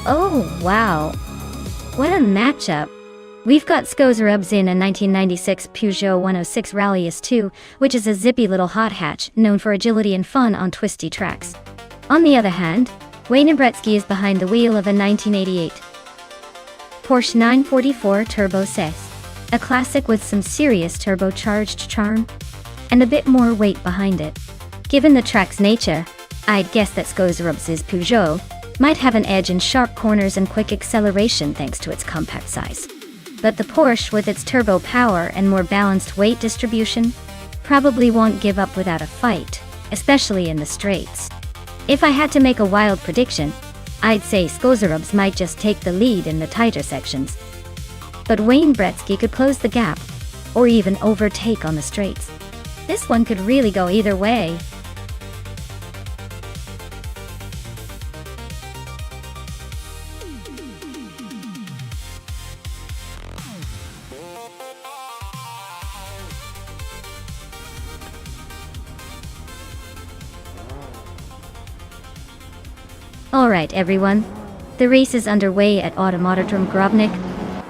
Oh, wow. What a matchup. We've got Skozerubs in a 1996 Peugeot 106 Rally S2, which is a zippy little hot hatch known for agility and fun on twisty tracks. On the other hand, Wayne Bretsky is behind the wheel of a 1988 Porsche 944 Turbo SES, a classic with some serious turbocharged charm and a bit more weight behind it. Given the track's nature, I'd guess that Skozerubs' Peugeot might have an edge in sharp corners and quick acceleration thanks to its compact size. But the Porsche, with its turbo power and more balanced weight distribution, probably won't give up without a fight, especially in the straights. If I had to make a wild prediction, I'd say Skozerubs might just take the lead in the tighter sections. But Wayne Bretsky could close the gap, or even overtake on the straights. This one could really go either way. Alright everyone, the race is underway at Automotodrom Grobnik.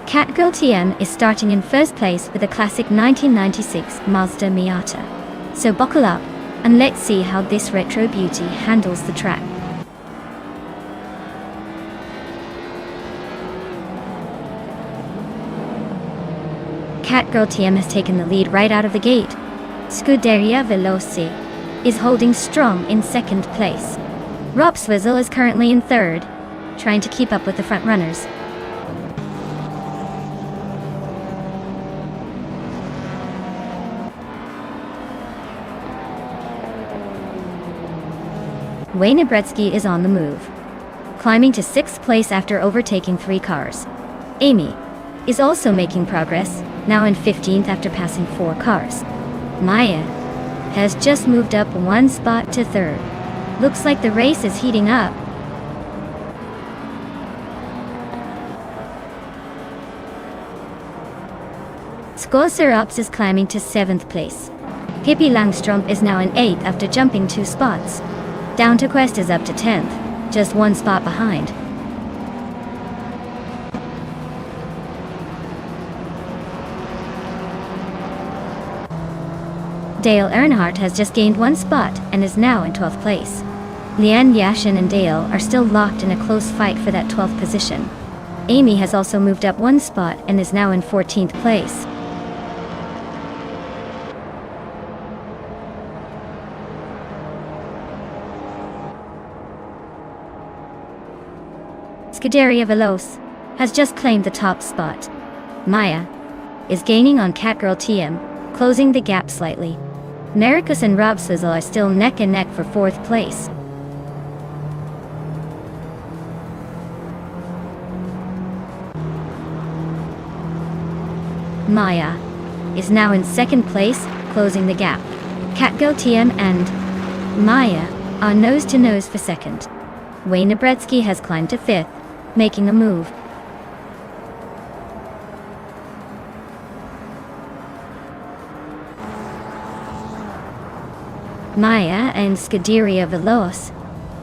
Catgirl TM is starting in first place with a classic 1996 Mazda Miata. So buckle up, and let's see how this retro beauty handles the track. Catgirl TM has taken the lead right out of the gate. Scuderia Veloci is holding strong in second place. Rob Swizzle is currently in third, trying to keep up with the front runners. Wayne Bretsky is on the move, climbing to 6th place after overtaking 3 cars. Amy is also making progress, now in 15th after passing 4 cars. Maya has just moved up 1 spot to 3rd. Looks like the race is heating up. Skozerubs is climbing to 7th place. Pippi Langström is now in 8th after jumping 2 spots. Down to Quest is up to 10th, just 1 spot behind. Dale Earnhardt has just gained 1 spot and is now in 12th place. Leanne Yashin and Dale are still locked in a close fight for that 12th position. Amy has also moved up 1 spot and is now in 14th place. Scuderia Veloce has just claimed the top spot. Maya is gaining on Catgirl TM, closing the gap slightly. Maricus and Rob Swizzle are still neck and neck for 4th place. Maya is now in 2nd place, closing the gap. Catgirl TM and Maya are nose to nose for 2nd. Wayne Nebretsky has climbed to 5th, making a move. Maya and Scuderia Veloce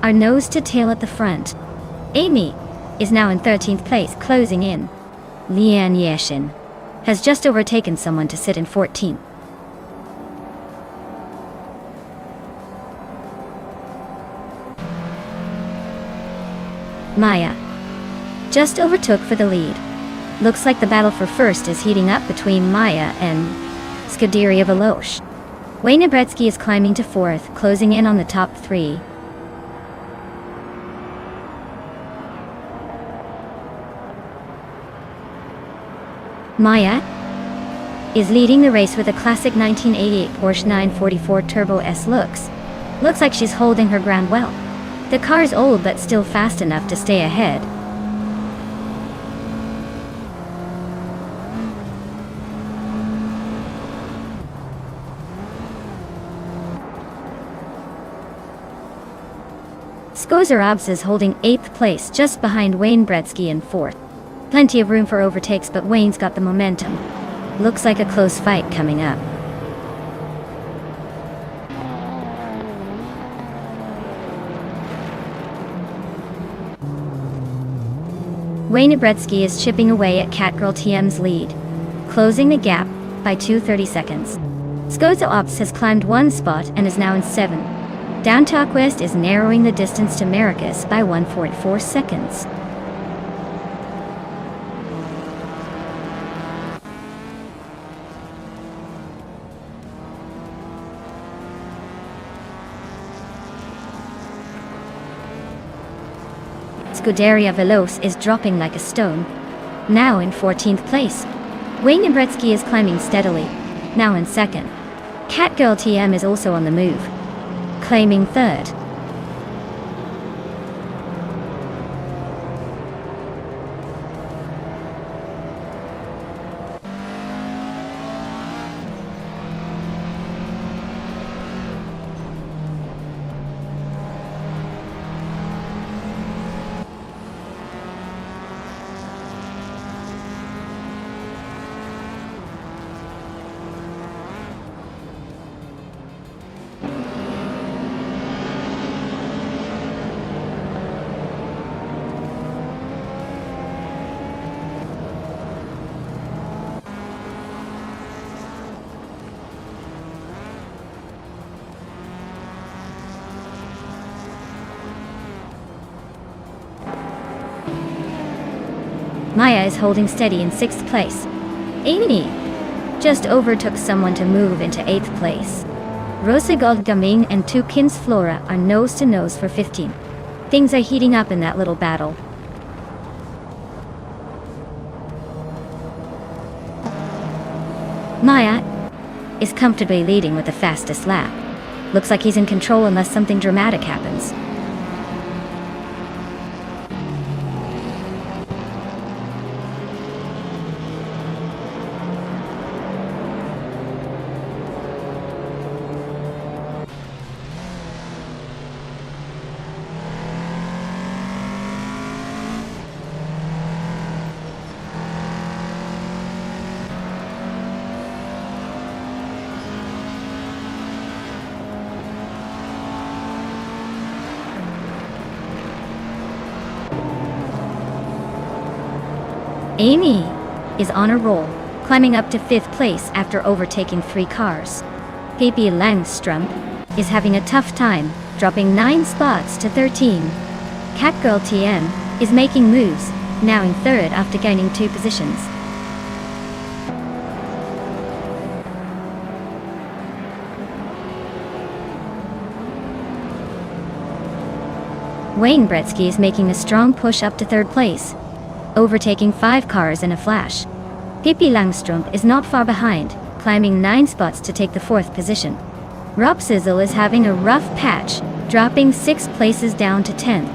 are nose to tail at the front. Amy is now in 13th place, closing in. Leanne Yashin has just overtaken someone to sit in 14th. Maya just overtook for the lead. Looks like the battle for first is heating up between Maya and Scuderia Veloce. Wayne Nebretsky is climbing to 4th, closing in on the top 3. Maya is leading the race with a classic 1988 Porsche 944 Turbo S. Looks like she's holding her ground well. The car's old but still fast enough to stay ahead. Skozerobs is holding 8th place, just behind Wayne Nebretsky in 4th. Plenty of room for overtakes, but Wayne's got the momentum. Looks like a close fight coming up. Wayne Nebretsky is chipping away at Catgirl TM's lead, closing the gap by 2:30 seconds. Skozerobs has climbed 1 spot and is now in 7th. Down Talk West is narrowing the distance to Maricus by 1.4 seconds. Scuderia Veloce is dropping like a stone, now in 14th place. Wayne Nebretsky is climbing steadily, now in 2nd. Catgirl TM is also on the move, claiming 3rd. Maya is holding steady in 6th place. Amy just overtook someone to move into 8th place. Rosa Goldgaming and Tukins Flora are nose to nose for 15th. Things are heating up in that little battle. Maya is comfortably leading with the fastest lap. Looks like he's in control unless something dramatic happens. Amy is on a roll, climbing up to 5th place after overtaking 3 cars. Pippi Langstrumpf is having a tough time, dropping 9 spots to 13. Catgirl TM is making moves, now in third after gaining 2 positions. Wayne Gretzky is making a strong push up to third place, overtaking 5 cars in a flash. Pippi Langstrumpf is not far behind, climbing 9 spots to take the 4th position. Rob Sizzle is having a rough patch, dropping 6 places down to 10th.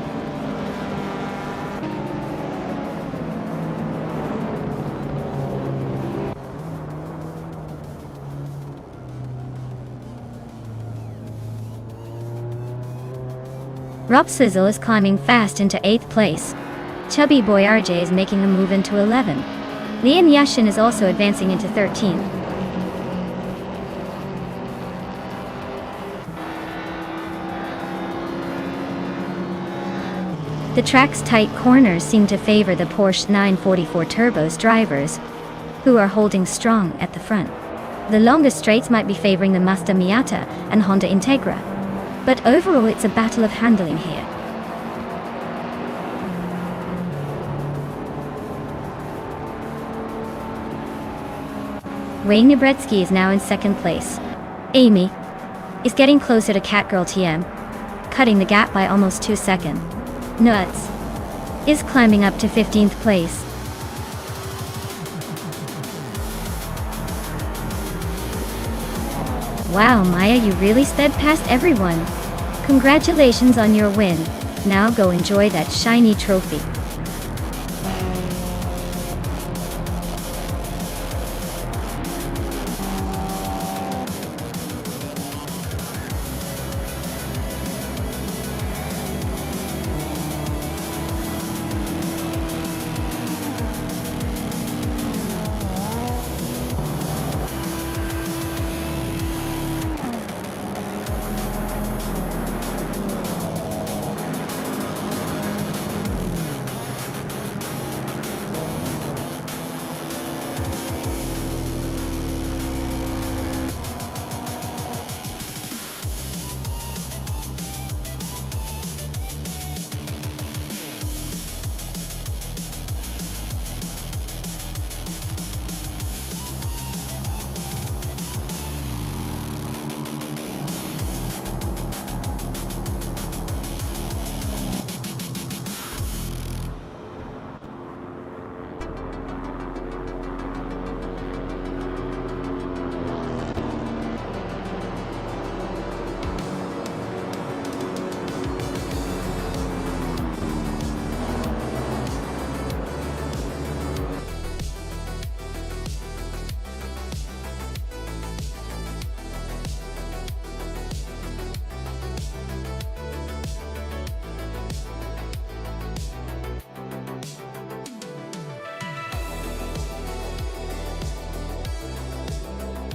Rob Sizzle is climbing fast into 8th place. Chubby Boy RJ is making a move into 11. Leon Yashin is also advancing into 13th. The track's tight corners seem to favor the Porsche 944 Turbo's drivers, who are holding strong at the front. The longest straights might be favoring the Mazda Miata and Honda Integra, but overall it's a battle of handling here. Wayne Gretzky is now in 2nd place. Amy is getting closer to Catgirl TM, cutting the gap by almost 2 seconds. Nuts is climbing up to 15th place. Wow, Maya, you really sped past everyone. Congratulations on your win. Now go enjoy that shiny trophy.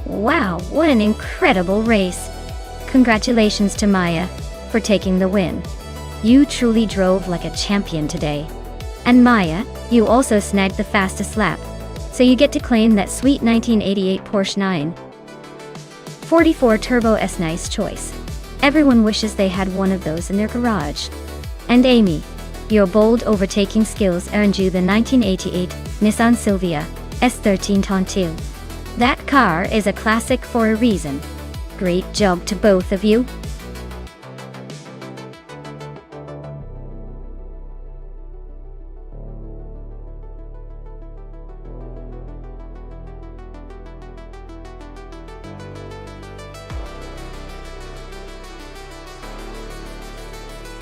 Wow, what an incredible race. Congratulations to Maya for taking the win. You truly drove like a champion today. And Maya, you also snagged the fastest lap, so you get to claim that sweet 1988 Porsche 944 Turbo S. Nice choice. Everyone wishes they had one of those in their garage. And Amy, your bold overtaking skills earned you the 1988 Nissan Silvia S13 Tontil. That car is a classic for a reason. Great job to both of you.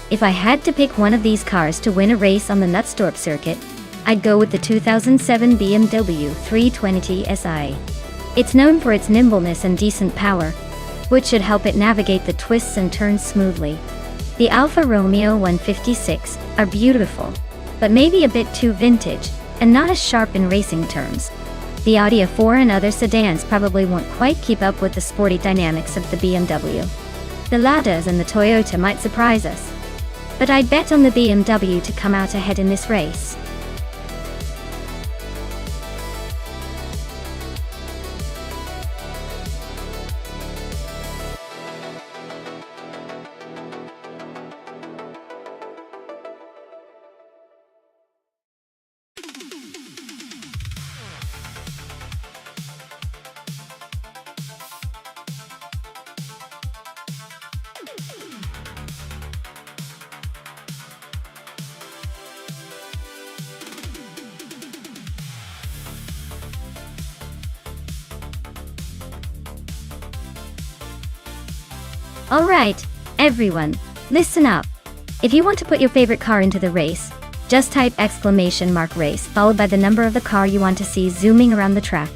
If I had to pick one of these cars to win a race on the Nonstop circuit, I'd go with the 2007 BMW 320 Si. It's known for its nimbleness and decent power, which should help it navigate the twists and turns smoothly. The Alfa Romeo 156 are beautiful, but maybe a bit too vintage, and not as sharp in racing terms. The Audi A4 and other sedans probably won't quite keep up with the sporty dynamics of the BMW. The Ladas and the Toyota might surprise us, but I'd bet on the BMW to come out ahead in this race. Alright, everyone, listen up. If you want to put your favorite car into the race, just type !race followed by the number of the car you want to see zooming around the track.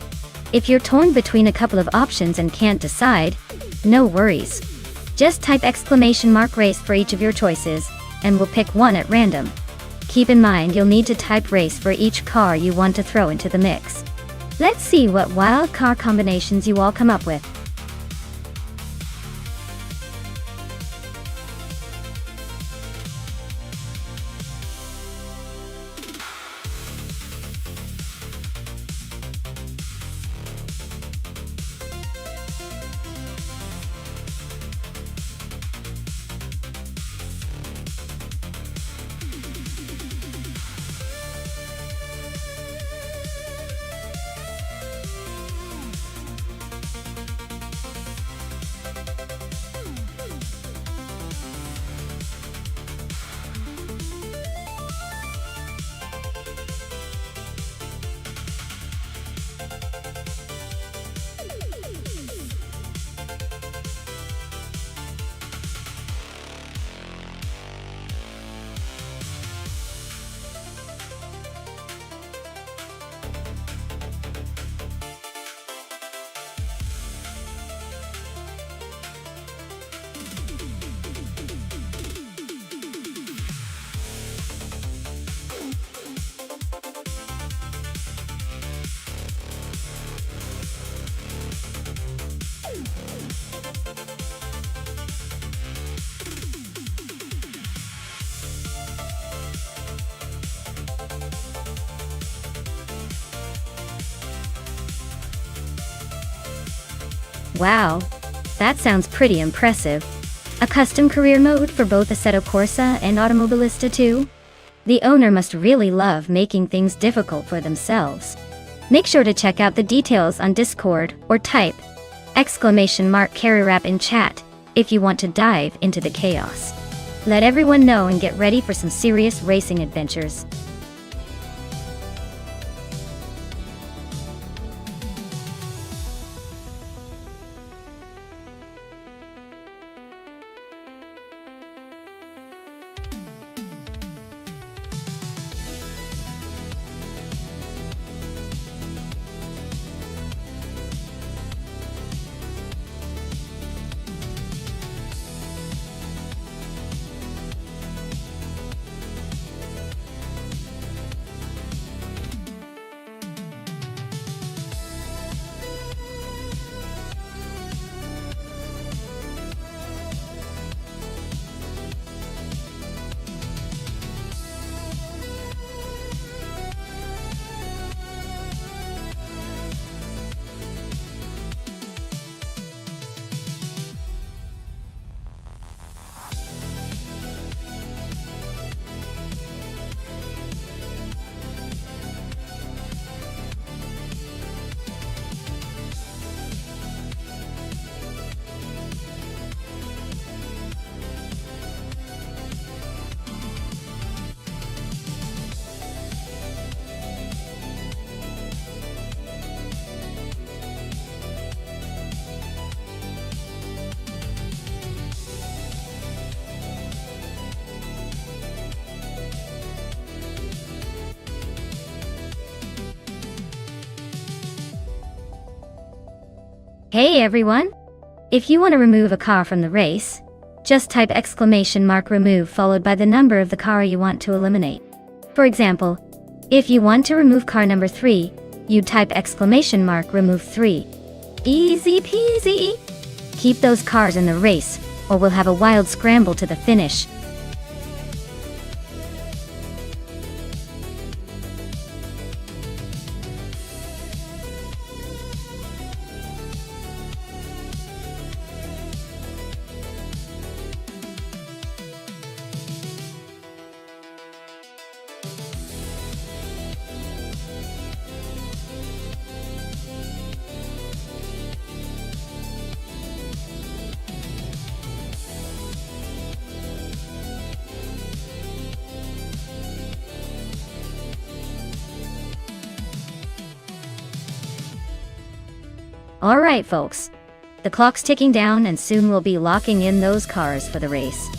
If you're torn between a couple of options and can't decide, no worries. Just type !race for each of your choices, and we'll pick one at random. Keep in mind you'll need to type race for each car you want to throw into the mix. Let's see what wild car combinations you all come up with. Wow, that sounds pretty impressive. A custom career mode for both Assetto Corsa and Automobilista 2? The owner must really love making things difficult for themselves. Make sure to check out the details on Discord or type !carry-rap in chat if you want to dive into the chaos. Let everyone know and get ready for some serious racing adventures. Hey everyone! If you want to remove a car from the race, just type !remove followed by the number of the car you want to eliminate. For example, if you want to remove car number 3, you'd type !remove 3. Easy peasy! Keep those cars in the race, or we'll have a wild scramble to the finish. Alright folks, The clock's ticking down and soon we'll be locking in those cars for the race.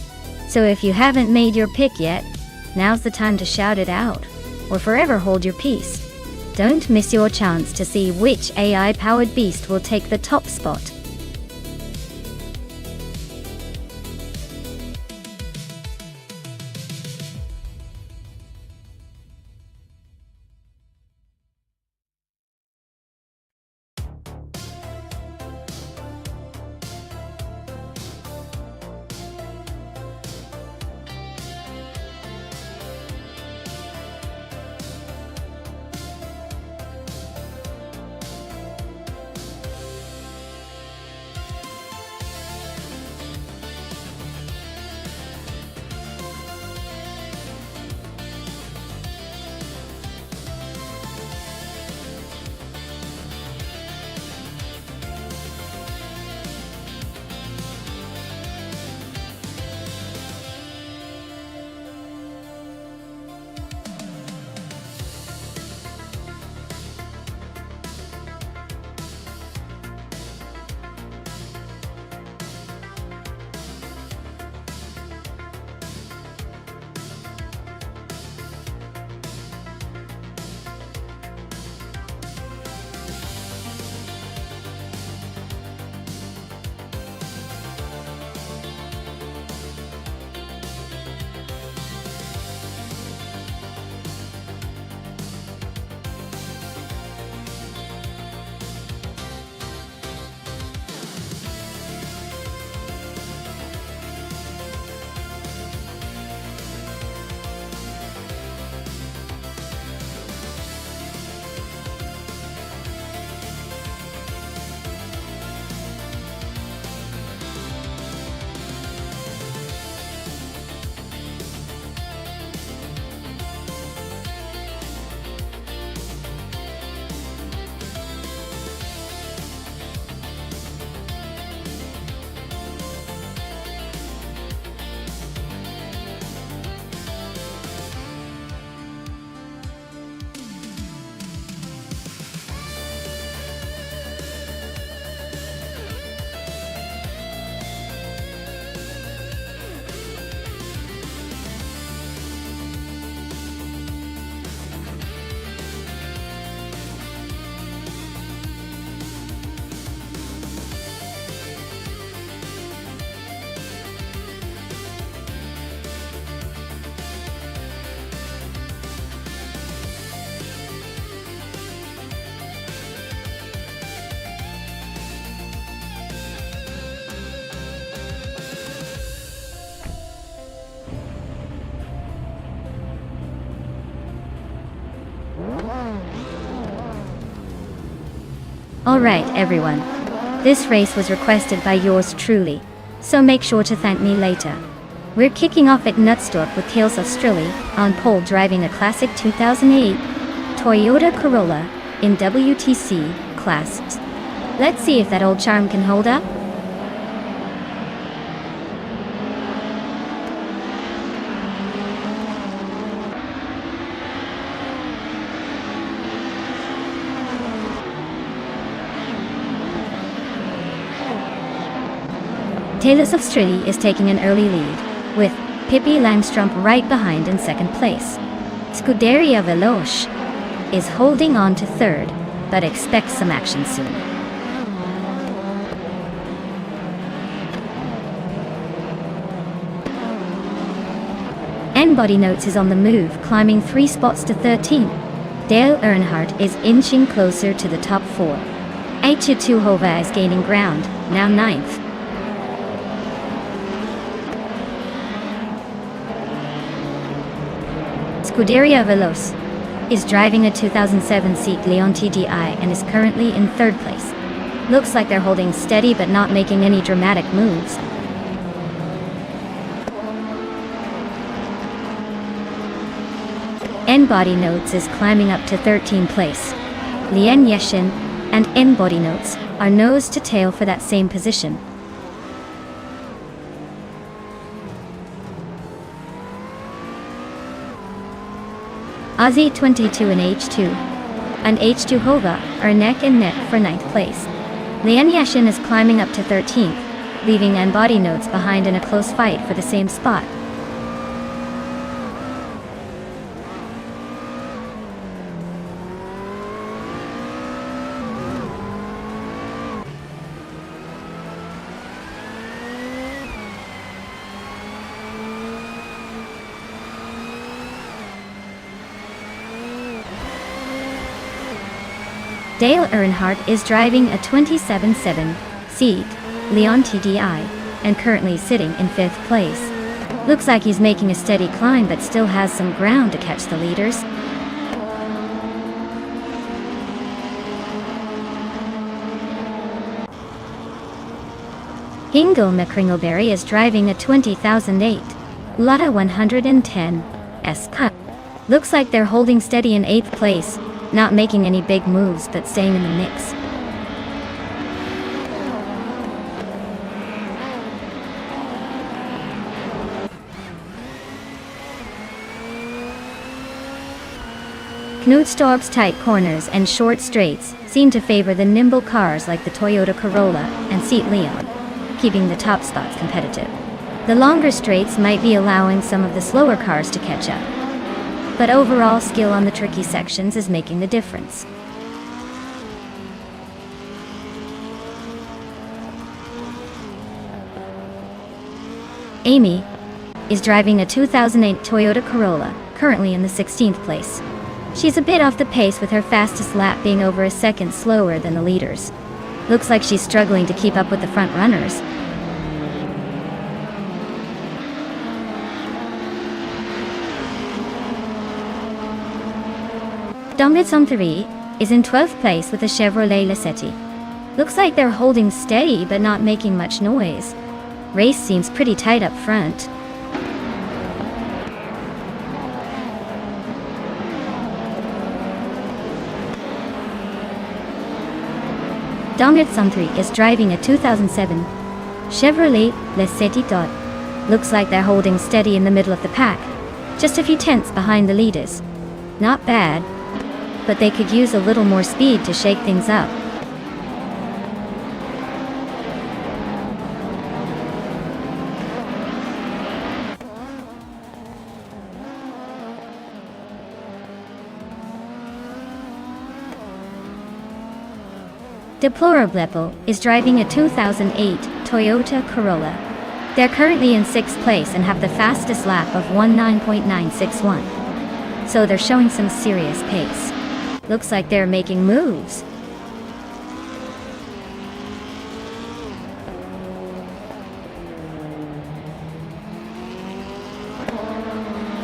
So if you haven't made your pick yet, now's the time to shout it out, or forever hold your peace. Don't miss your chance to see which AI-powered beast will take the top spot. Alright everyone, this race was requested by yours truly, so make sure to thank me later. We're kicking off at Nonstop with Kales Australia on pole driving a classic 2008 Toyota Corolla in WTC class. Let's see if that old charm can hold up. Taylor's Australia is taking an early lead, with Pippi Langstrup right behind in second place. Scuderia Veloce is holding on to third, but expect some action soon. Body Notes is on the move, climbing 3 spots to 13. Dale Earnhardt is inching closer to the top 4. H2 Hova is gaining ground, now 9th. Scuderia Veloce is driving a 2007 Seat Leon TDI and is currently in 3rd place. Looks like they're holding steady but not making any dramatic moves. Body Notes is climbing up to 13th place. Lien Yeshin and Body Notes are nose to tail for that same position. Aussie 22 and H2 Hova are neck and neck for 9th place. Lian Yashin is climbing up to 13th, leaving N body notes behind in a close fight for the same spot. Dale Earnhardt is driving a 27-7 seat Leon TDI and currently sitting in 5th place. Looks like he's making a steady climb but still has some ground to catch the leaders. Hingo McCringleberry is driving a 2008 Lotta 110 S Cup. Looks like they're holding steady in 8th place, not making any big moves but staying in the mix. Knudstorp's tight corners and short straights seem to favor the nimble cars like the Toyota Corolla and Seat Leon, keeping the top spots competitive. The longer straights might be allowing some of the slower cars to catch up, but overall skill on the tricky sections is making the difference. Amy is driving a 2008 Toyota Corolla, currently in the 16th place. She's a bit off the pace with her fastest lap being over a second slower than the leaders. Looks like she's struggling to keep up with the front runners. Dongmitsong is in 12th place with a Chevrolet Lacetti. Looks like they're holding steady but not making much noise. Race seems pretty tight up front. Dongmitsong is driving a 2007 Chevrolet Lacetti. Looks like they're holding steady in the middle of the pack, just a few tenths behind the leaders. Not bad, but they could use a little more speed to shake things up. Deplorable is driving a 2008 Toyota Corolla. They're currently in 6th place and have the fastest lap of 19.961. So they're showing some serious pace. Looks like they're making moves.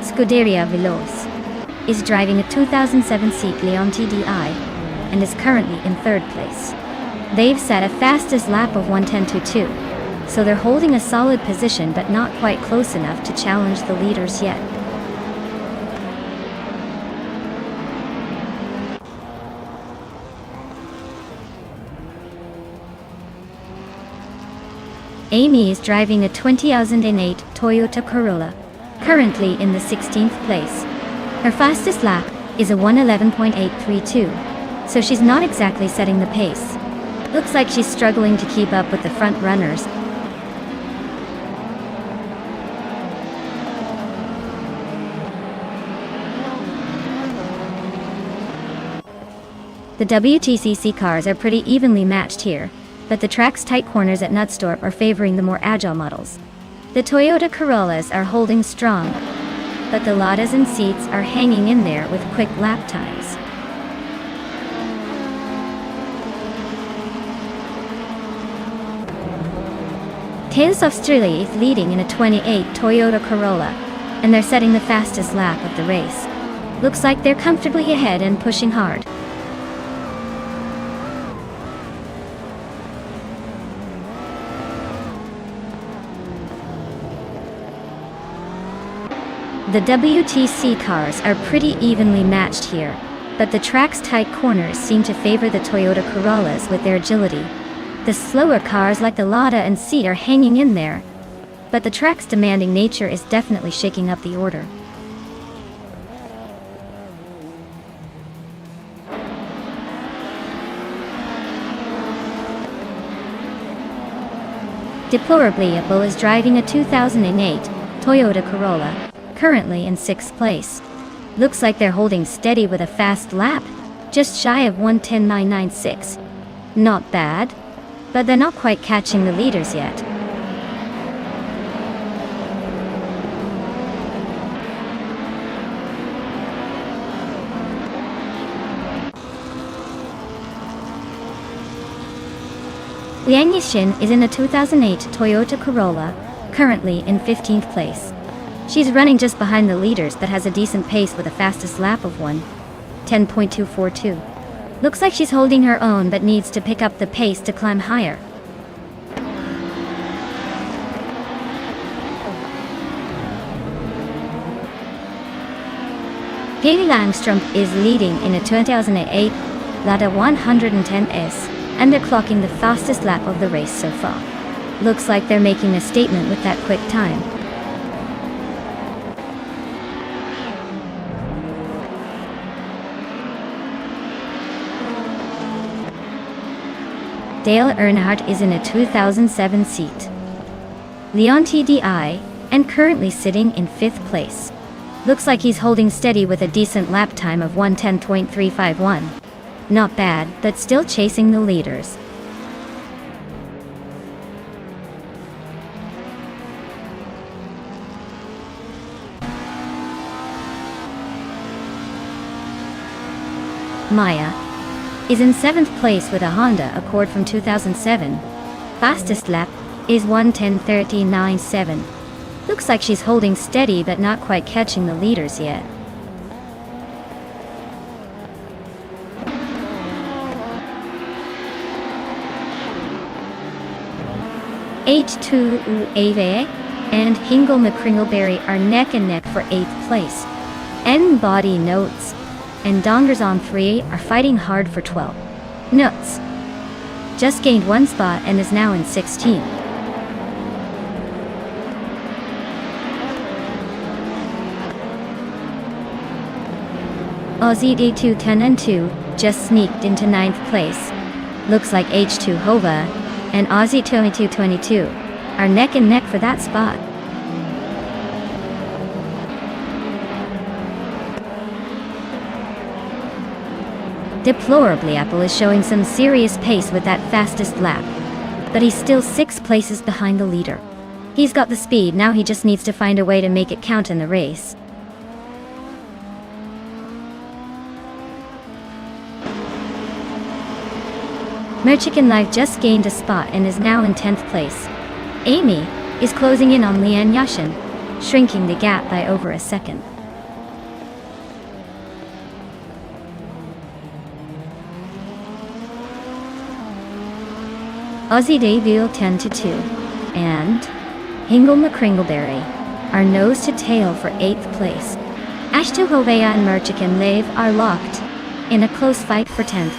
Scuderia Veloz is driving a 2007 Seat Leon TDI and is currently in 3rd place. They've set a fastest lap of 1:10.22, so they're holding a solid position but not quite close enough to challenge the leaders yet. Amy is driving a 2008 Toyota Corolla, currently in the 16th place. Her fastest lap is a 1:11.832, so she's not exactly setting the pace. Looks like she's struggling to keep up with the front runners. The WTCC cars are pretty evenly matched here, but the track's tight corners at Knudstorp are favoring the more agile models. The Toyota Corollas are holding strong, but the Lottas and Seats are hanging in there with quick lap times. Tales Australia is leading in a 28 Toyota Corolla, and they're setting the fastest lap of the race. Looks like they're comfortably ahead and pushing hard. The WTC cars are pretty evenly matched here, but the track's tight corners seem to favor the Toyota Corollas with their agility. The slower cars like the Lotta and Seat are hanging in there, but the track's demanding nature is definitely shaking up the order. Deplorably, Apple is driving a 2008 Toyota Corolla, currently in 6th place. Looks like they're holding steady with a fast lap, just shy of 1:10.996. Not bad, but they're not quite catching the leaders yet. Liang Yixin is in a 2008 Toyota Corolla, currently in 15th place. She's running just behind the leaders but has a decent pace with a fastest lap of 1:10.242. Looks like she's holding her own but needs to pick up the pace to climb higher. Haley Langstrom is leading in a 2008 Lada 110S, and they're clocking the fastest lap of the race so far. Looks like they're making a statement with that quick time. Dale Earnhardt is in a 2007 seat. Leon TDI, and currently sitting in 5th place. Looks like he's holding steady with a decent lap time of 1:10.351. Not bad, but still chasing the leaders. Maya is in 7th place with a Honda Accord from 2007. Fastest lap is 1:10.30.97. Looks like she's holding steady but not quite catching the leaders yet. H2 Ave and Hingle McCringleberry are neck and neck for 8th place. N Body Notes and Dongers on 3 are fighting hard for 12. Nuts just gained 1 spot and is now in 16th. Aussie D2 10 and 2 just sneaked into 9th place. Looks like H2 Hova and Aussie 2222 are neck and neck for that spot. Deplorably, Apple is showing some serious pace with that fastest lap, but he's still 6 places behind the leader. He's got the speed, now he just needs to find a way to make it count in the race. Merchican Life just gained a spot and is now in 10th place. Amy is closing in on Lian Yashin, shrinking the gap by over a second. Aussie Deville 10 to 2 and Hingle McCringleberry are nose to tail for 8th place. Ashtu Hovea and Merchican Live are locked in a close fight for 10th.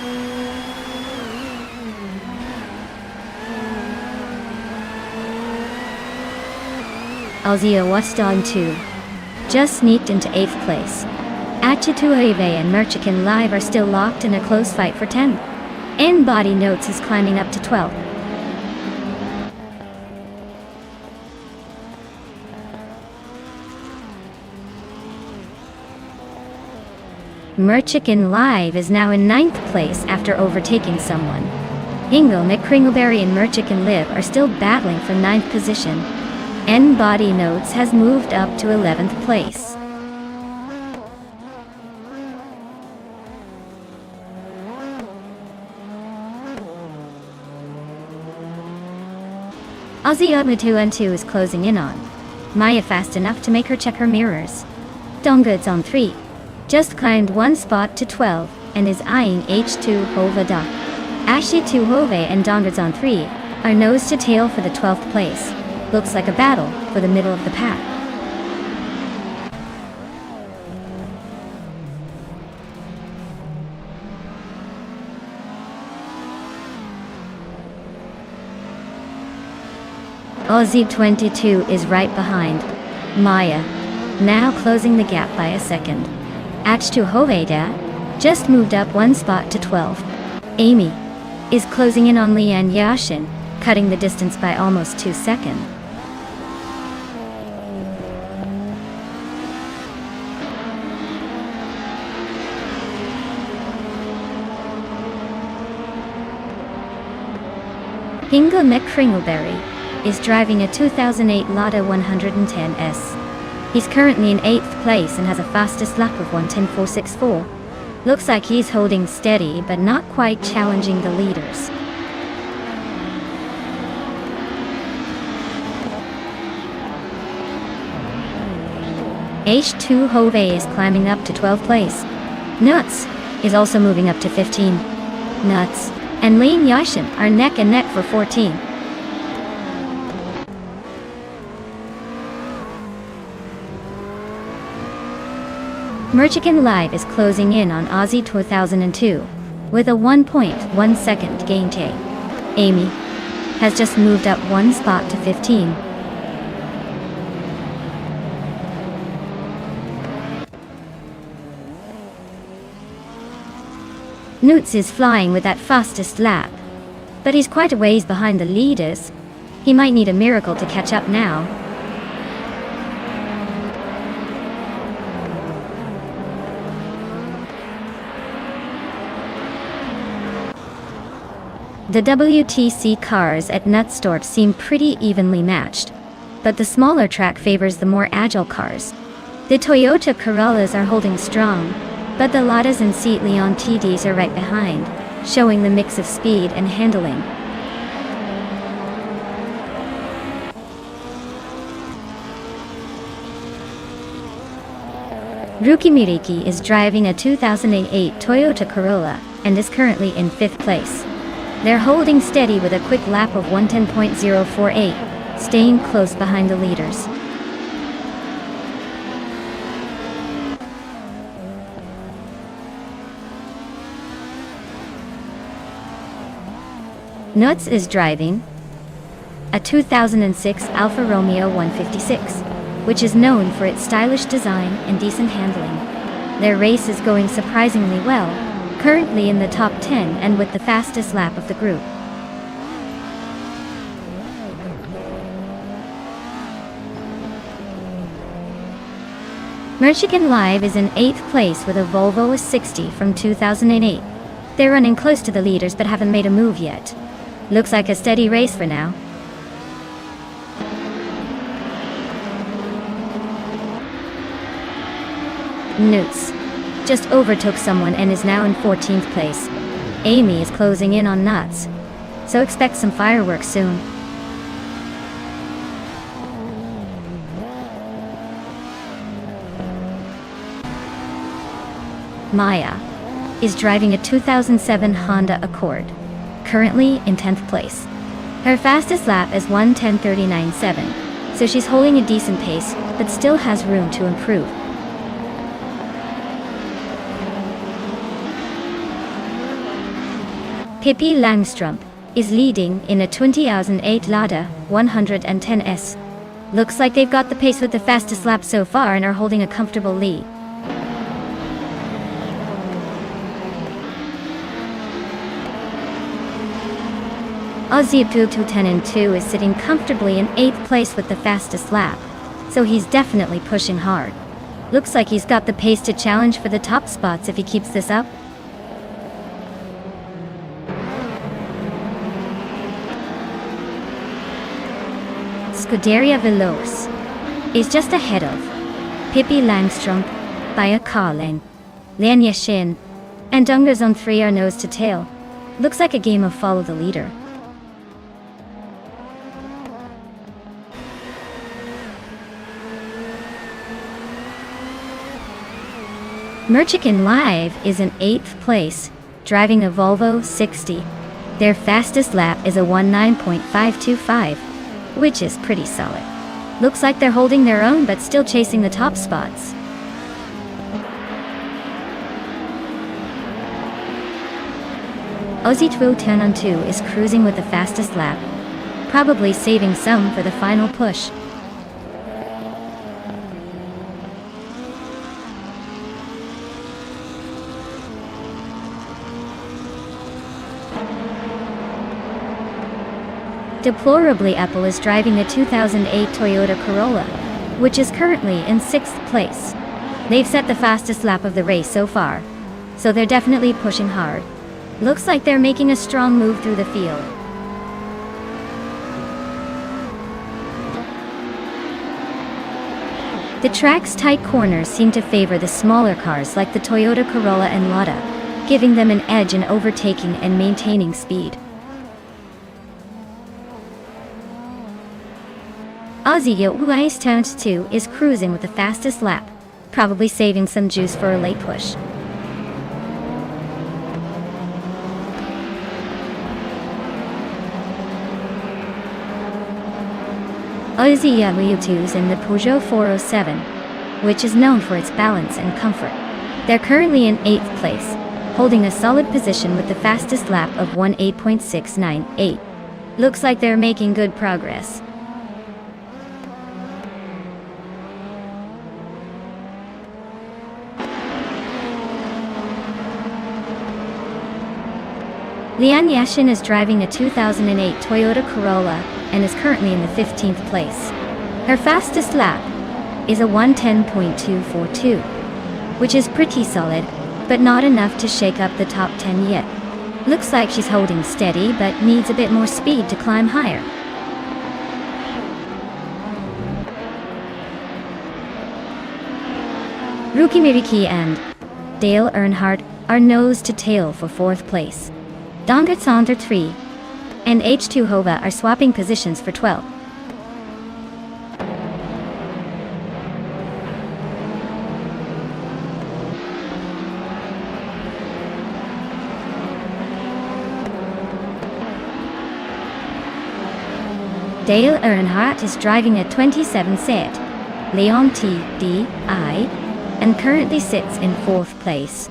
Aussie Waston 2 just sneaked into 8th place. Achituheve and Merchican Live are still locked in a close fight for 10th. N Body Notes is climbing up to 12th. Merchican Live is now in 9th place after overtaking someone. Hingle McCringleberry and Merchican Live are still battling for 9th position. N Body Notes has moved up to 11th place. Aussie Utma 2 and 2 is closing in on Maya fast enough to make her check her mirrors. Donggoods on 3 just climbed 1 spot to 12 and is eyeing H2 Hova Da. Ashi 2 Hove and Donggoods on 3 are nose to tail for the 12th place. Looks like a battle for the middle of the pack. Aussie 22 is right behind Maya, now closing the gap by a second. H2 Hoveda just moved up 1 spot to 12. Amy is closing in on Lian Yashin, cutting the distance by almost 2 seconds. Ingo McCringleberry is driving a 2008 Lada 110S. He's currently in 8th place and has a fastest lap of 1:10.464. Looks like he's holding steady but not quite challenging the leaders. H2 Hove is climbing up to 12th place. Nuts is also moving up to 15. Nuts and Lean Yashin are neck and neck for 14. Merchican Live is closing in on Aussie 2002 with a 1.1 second gain take. Amy has just moved up 1 spot to 15. Newts is flying with that fastest lap, but he's quite a ways behind the leaders. He might need a miracle to catch up now. The WTC cars at Nonstop seem pretty evenly matched, but the smaller track favors the more agile cars. The Toyota Corollas are holding strong, but the Ladas and Seat Leon TDs are right behind, showing the mix of speed and handling. Ruki Miriki is driving a 2008 Toyota Corolla and is currently in 5th place. They're holding steady with a quick lap of 1:10.048, staying close behind the leaders. Nuts is driving a 2006 Alfa Romeo 156, which is known for its stylish design and decent handling. Their race is going surprisingly well, currently in the top 10 and with the fastest lap of the group. Merchican Live is in 8th place with a Volvo S60 from 2008. They're running close to the leaders but haven't made a move yet. Looks like a steady race for now. Newts just overtook someone and is now in 14th place. Amy is closing in on Nuts, so expect some fireworks soon. Maya is driving a 2007 Honda Accord, currently in 10th place. Her fastest lap is 1:10.39.7, so she's holding a decent pace, but still has room to improve. Pippi Langstrump is leading in a 2008 Lada 110S. Looks like they've got the pace with the fastest lap so far and are holding a comfortable lead. Aussie 210 is sitting comfortably in 8th place with the fastest lap, so he's definitely pushing hard. Looks like he's got the pace to challenge for the top spots if he keeps this up. Scuderia Veloce is just ahead of Pippi Langstrump by a car length. Lian Yashin and Dunga Zone 3 are nose to tail. Looks like a game of follow the leader. Merchican Live is in 8th place, driving a Volvo 60. Their fastest lap is a 19.525, which is pretty solid. Looks like they're holding their own but still chasing the top spots. Aussie 210 is cruising with the fastest lap, probably saving some for the final push. Deplorably, Apple is driving a 2008 Toyota Corolla, which is currently in 6th place. They've set the fastest lap of the race so far, so they're definitely pushing hard. Looks like they're making a strong move through the field. The track's tight corners seem to favor the smaller cars like the Toyota Corolla and Lada, giving them an edge in overtaking and maintaining speed. Aussie US Taunt 2 is cruising with the fastest lap, probably saving some juice for a late push. Aussie US in the Peugeot 407, which is known for its balance and comfort. They're currently in 8th place, holding a solid position with the fastest lap of 18.698. Looks like they're making good progress. Lian Yashin is driving a 2008 Toyota Corolla and is currently in the 15th place. Her fastest lap is a 1:10.242, which is pretty solid, but not enough to shake up the top 10 yet. Looks like she's holding steady but needs a bit more speed to climb higher. Rookie Miriki and Dale Earnhardt are nose to tail for 4th place. Dongat Sander 3 and H2 Hova are swapping positions for 12. Dale Earnhardt is driving a 27 Seat Leon TDI and currently sits in 4th place.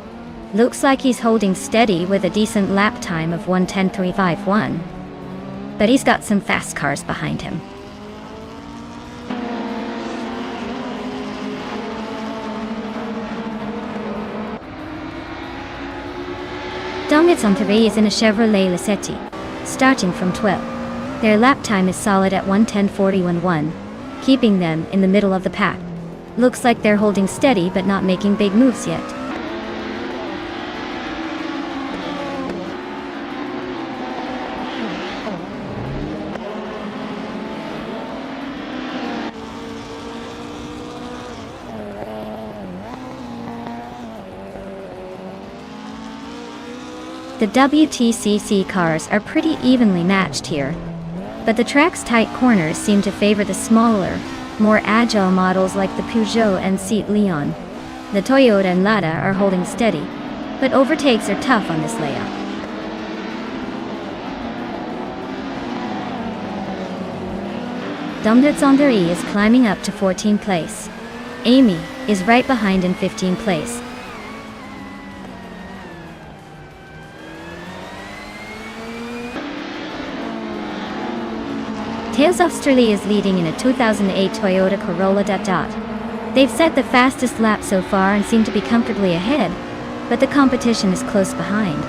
Looks like he's holding steady with a decent lap time of 1:10.351. But he's got some fast cars behind him. Dongat is in a Chevrolet Lacetti, starting from 12. Their lap time is solid at 1:10.41, keeping them in the middle of the pack. Looks like they're holding steady but not making big moves yet. The WTCC cars are pretty evenly matched here, but the track's tight corners seem to favor the smaller, more agile models like the Peugeot and Seat Leon. The Toyota and Lada are holding steady, but overtakes are tough on this layout. Domdetsonderi is climbing up to 14th place. Amy is right behind in 15th place. Tails Australia is leading in a 2008 Toyota Corolla. They've set the fastest lap so far and seem to be comfortably ahead, but the competition is close behind.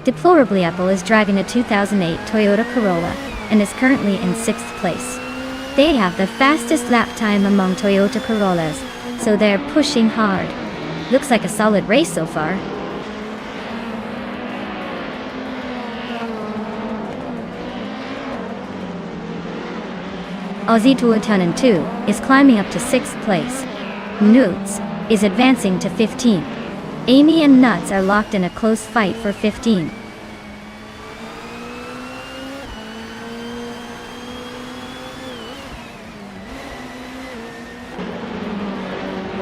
Deplorably, Apple is driving a 2008 Toyota Corolla and is currently in 6th place. They have the fastest lap time among Toyota Corollas, so they're pushing hard. Looks like a solid race so far. Aussie Tuatanen 2 is climbing up to 6th place. Nuts is advancing to 15th. Amy and Nuts are locked in a close fight for 15th.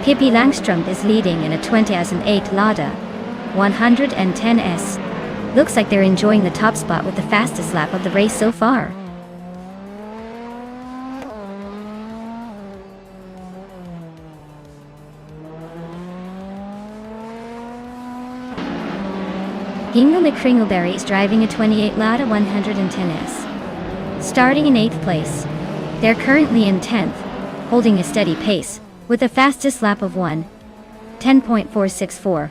Pippi Langström is leading in a 2008 Lada 110S. Looks like they're enjoying the top spot with the fastest lap of the race so far. Gingle McCringleberry is driving a 28 Lada 110S, starting in 8th place. They're currently in 10th, holding a steady pace, with the fastest lap of 10.464.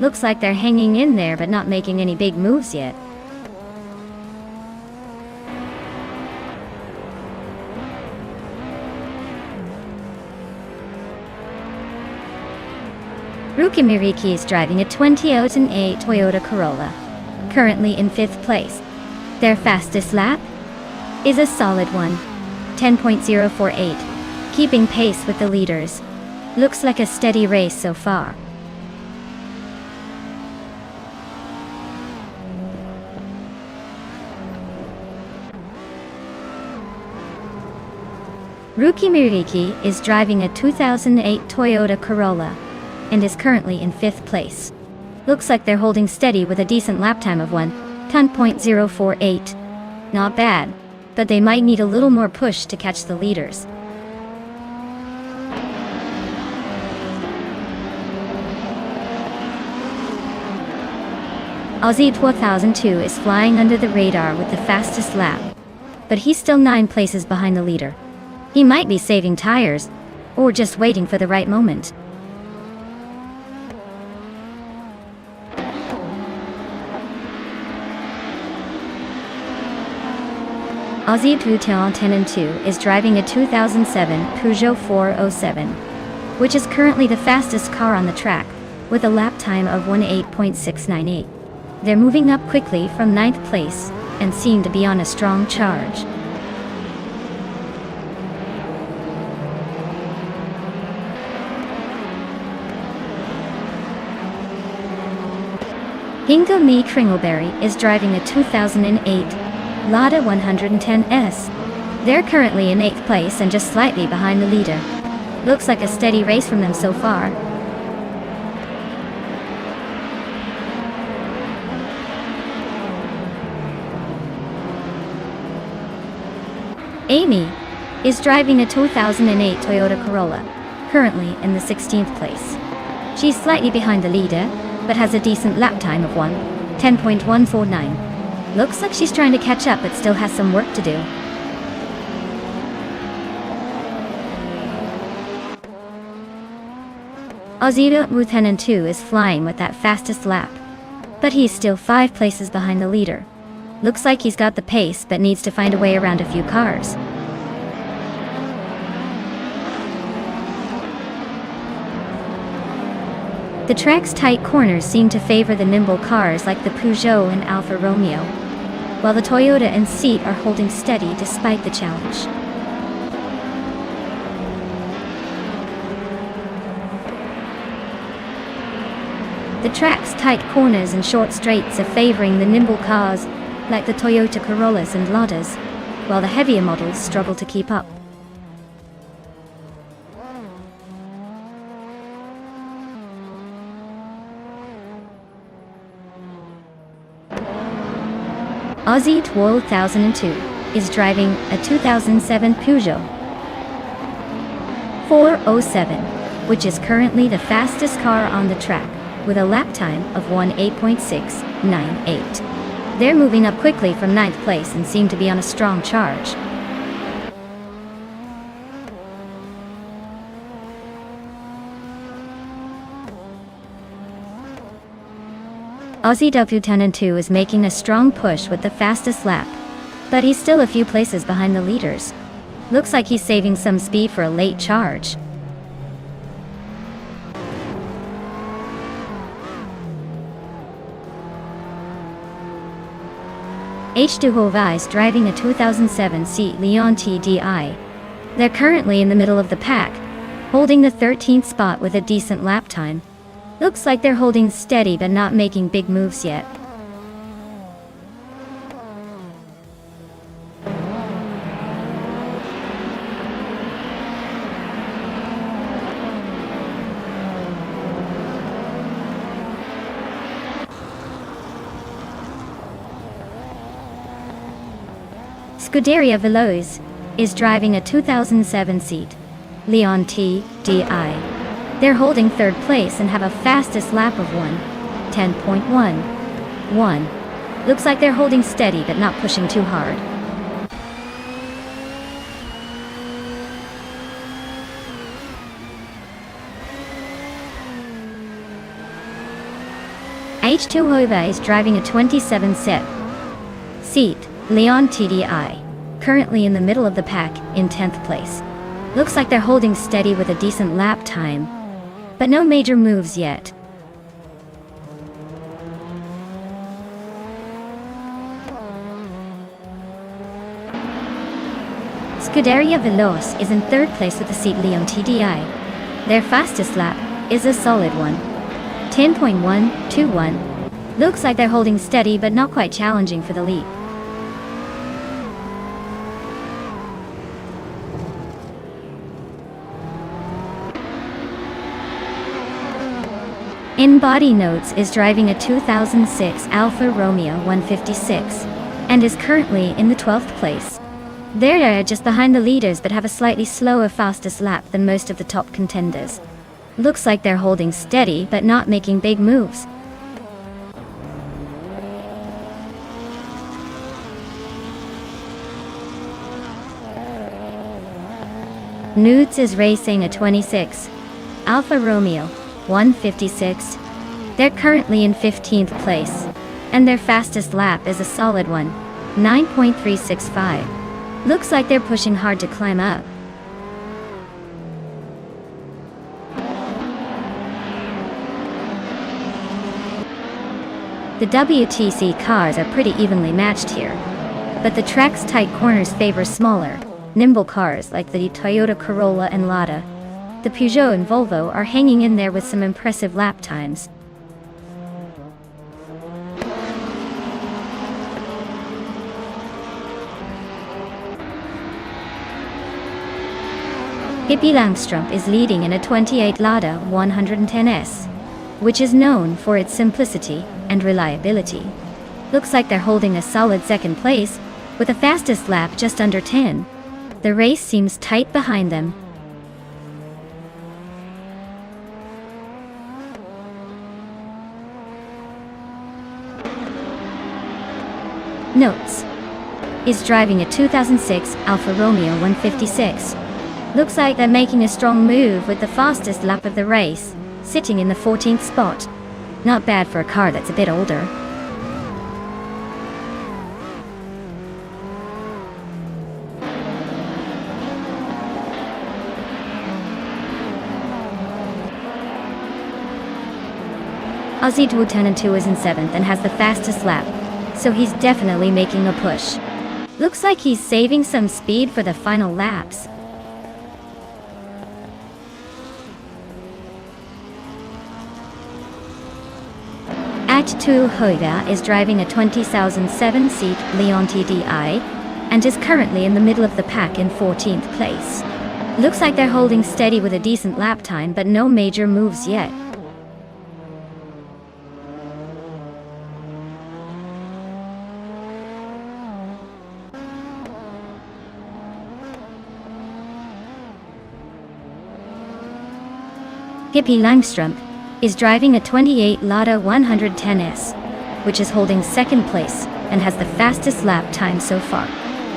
Looks like they're hanging in there but not making any big moves yet. Ruki Miriki is driving a 2008 Toyota Corolla, currently in 5th place. Their fastest lap is a solid one, 10.048, keeping pace with the leaders. Looks like a steady race so far. Ruki Miriki is driving a 2008 Toyota Corolla and is currently in 5th place. Looks like they're holding steady with a decent lap time of 10.048. Not bad, but they might need a little more push to catch the leaders. Aussie 2002 is flying under the radar with the fastest lap, but he's still 9 places behind the leader. He might be saving tires, or just waiting for the right moment. Aussie 2002 is driving a 2007 Peugeot 407, which is currently the fastest car on the track, with a lap time of 18.698. They're moving up quickly from 9th place, and seem to be on a strong charge. Inga Mi Kringleberry is driving a 2008 Lada 110S. They're currently in 8th place and just slightly behind the leader. Looks like a steady race from them so far. Amy is driving a 2008 Toyota Corolla, currently in the 16th place. She's slightly behind the leader, but has a decent lap time of 10.149. Looks like she's trying to catch up but still has some work to do. Ozita Muthanen 2 is flying with that fastest lap, but he's still 5 places behind the leader. Looks like he's got the pace but needs to find a way around a few cars. The track's tight corners seem to favor the nimble cars like the Peugeot and Alfa Romeo, while the Toyota and Seat are holding steady despite the challenge. The track's tight corners and short straights are favoring the nimble cars like the Toyota Corollas and Ladas, while the heavier models struggle to keep up. Aussie 2002 is driving a 2007 Peugeot 407, which is currently the fastest car on the track, with a lap time of 18.698. They're moving up quickly from 9th place and seem to be on a strong charge. Aussie W102 is making a strong push with the fastest lap, but he's still a few places behind the leaders. Looks like he's saving some speed for a late charge. H2 Hova is driving a 2007 Seat Leon TDI. They're currently in the middle of the pack, holding the 13th spot with a decent lap time. Looks like they're holding steady but not making big moves yet. Scuderia Veloz is driving a 2007 Seat Leon TDI. They're holding 3rd place and have a fastest lap of 10.11. Looks like they're holding steady but not pushing too hard. H2 Hova is driving a 27 seat Leon TDI, currently in the middle of the pack, in 10th place. Looks like they're holding steady with a decent lap time, but no major moves yet. Scuderia Veloce is in 3rd place with the seat Leon TDI. Their fastest lap is a solid one, 10.121. Looks like they're holding steady but not quite challenging for the lead. In Body Notes is driving a 2006 Alfa Romeo 156 and is currently in the 12th place. They're just behind the leaders but have a slightly slower fastest lap than most of the top contenders. Looks like they're holding steady but not making big moves. Nudes is racing a 26 Alfa Romeo 156. They're currently in 15th place, and their fastest lap is a solid one, 9.365. Looks like they're pushing hard to climb up. The WTC cars are pretty evenly matched here, but the track's tight corners favor smaller, nimble cars like the Toyota Corolla and Lada. The Peugeot and Volvo are hanging in there with some impressive lap times. Pippi Langstrup is leading in a 28 Lada 110S, which is known for its simplicity and reliability. Looks like they're holding a solid 2nd place, with a fastest lap just under 10. The race seems tight behind them. Notes is driving a 2006 Alfa Romeo 156. Looks like they're making a strong move with the fastest lap of the race, sitting in the 14th spot. Not bad for a car that's a bit older. Aussie 2 is in 7th and has the fastest lap, so he's definitely making a push. Looks like he's saving some speed for the final laps. H2 Hoida is driving a 2007-seat Leon TDI and is currently in the middle of the pack in 14th place. Looks like they're holding steady with a decent lap time but no major moves yet. Pippi Langstrup is driving a 28 Lada 110S, which is holding 2nd place and has the fastest lap time so far.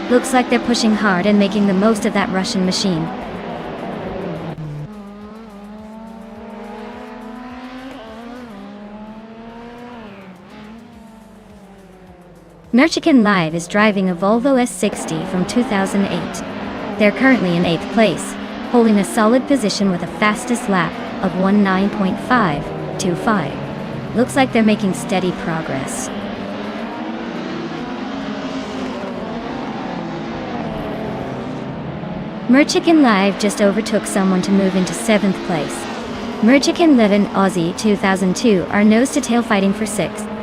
Looks like they're pushing hard and making the most of that Russian machine. Merchican Live is driving a Volvo S60 from 2008. They're currently in 8th place, holding a solid position with a fastest lap of 19.525. Looks like they're making steady progress. Merchican Live just overtook someone to move into 7th place. Merchican Live and Aussie 2002 are nose-to-tail fighting for 6th.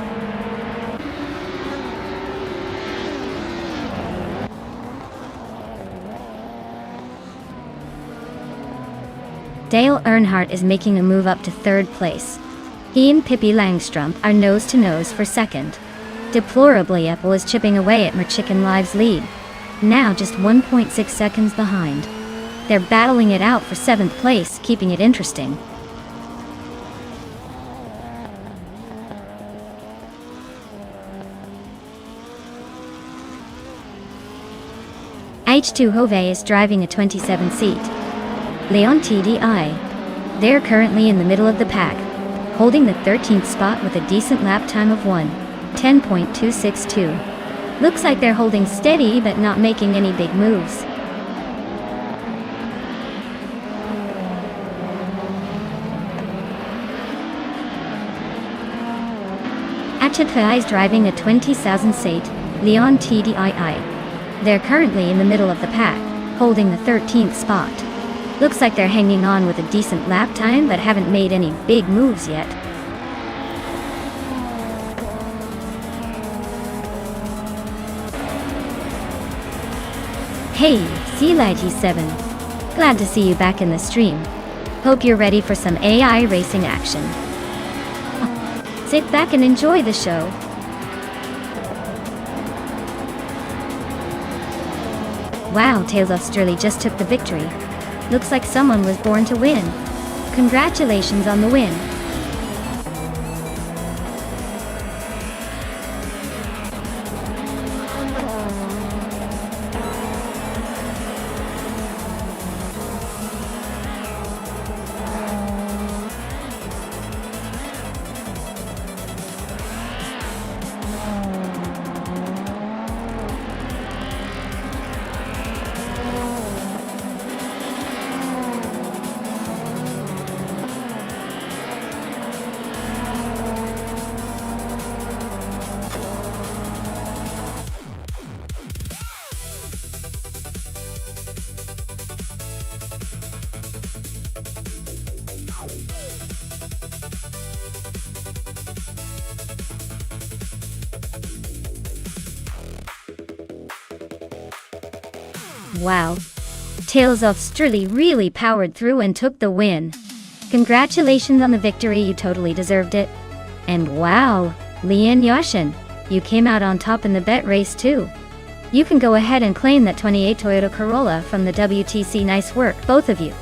Dale Earnhardt is making a move up to 3rd place. He and Pippi Langstrup are nose-to-nose for 2nd. Deplorably, Apple is chipping away at Merchican Live's lead, now just 1.6 seconds behind. They're battling it out for 7th place, keeping it interesting. H2 Hove is driving a 27-seat Leon TDI. They're currently in the middle of the pack, holding the 13th spot with a decent lap time of 1:10.262. Looks like they're holding steady but not making any big moves. Achatkai is driving a 2008 Leon TDII. They're currently in the middle of the pack, holding the 13th spot. Looks like they're hanging on with a decent lap time but haven't made any big moves yet. Hey, CLIG7. Glad to see you back in the stream. Hope you're ready for some AI racing action. Sit back and enjoy the show. Wow, Tails of Sturley just took the victory. Looks like someone was born to win. Congratulations on the win. Wow. Tails of Sturley really powered through and took the win. Congratulations on the victory, you totally deserved it. And wow, Lian Yashin, you came out on top in the bet race too. You can go ahead and claim that 28 Toyota Corolla from the WTC. Nice work, both of you.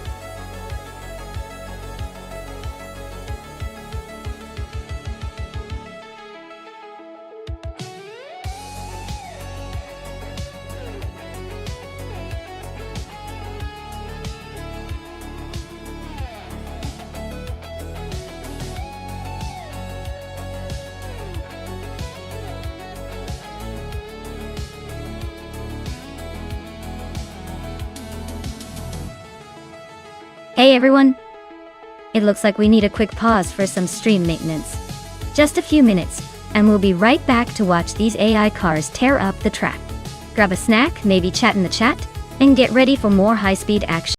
Hey everyone! It looks like we need a quick pause for some stream maintenance. Just a few minutes, and we'll be right back to watch these AI cars tear up the track. Grab a snack, maybe chat in the chat, and get ready for more high-speed action.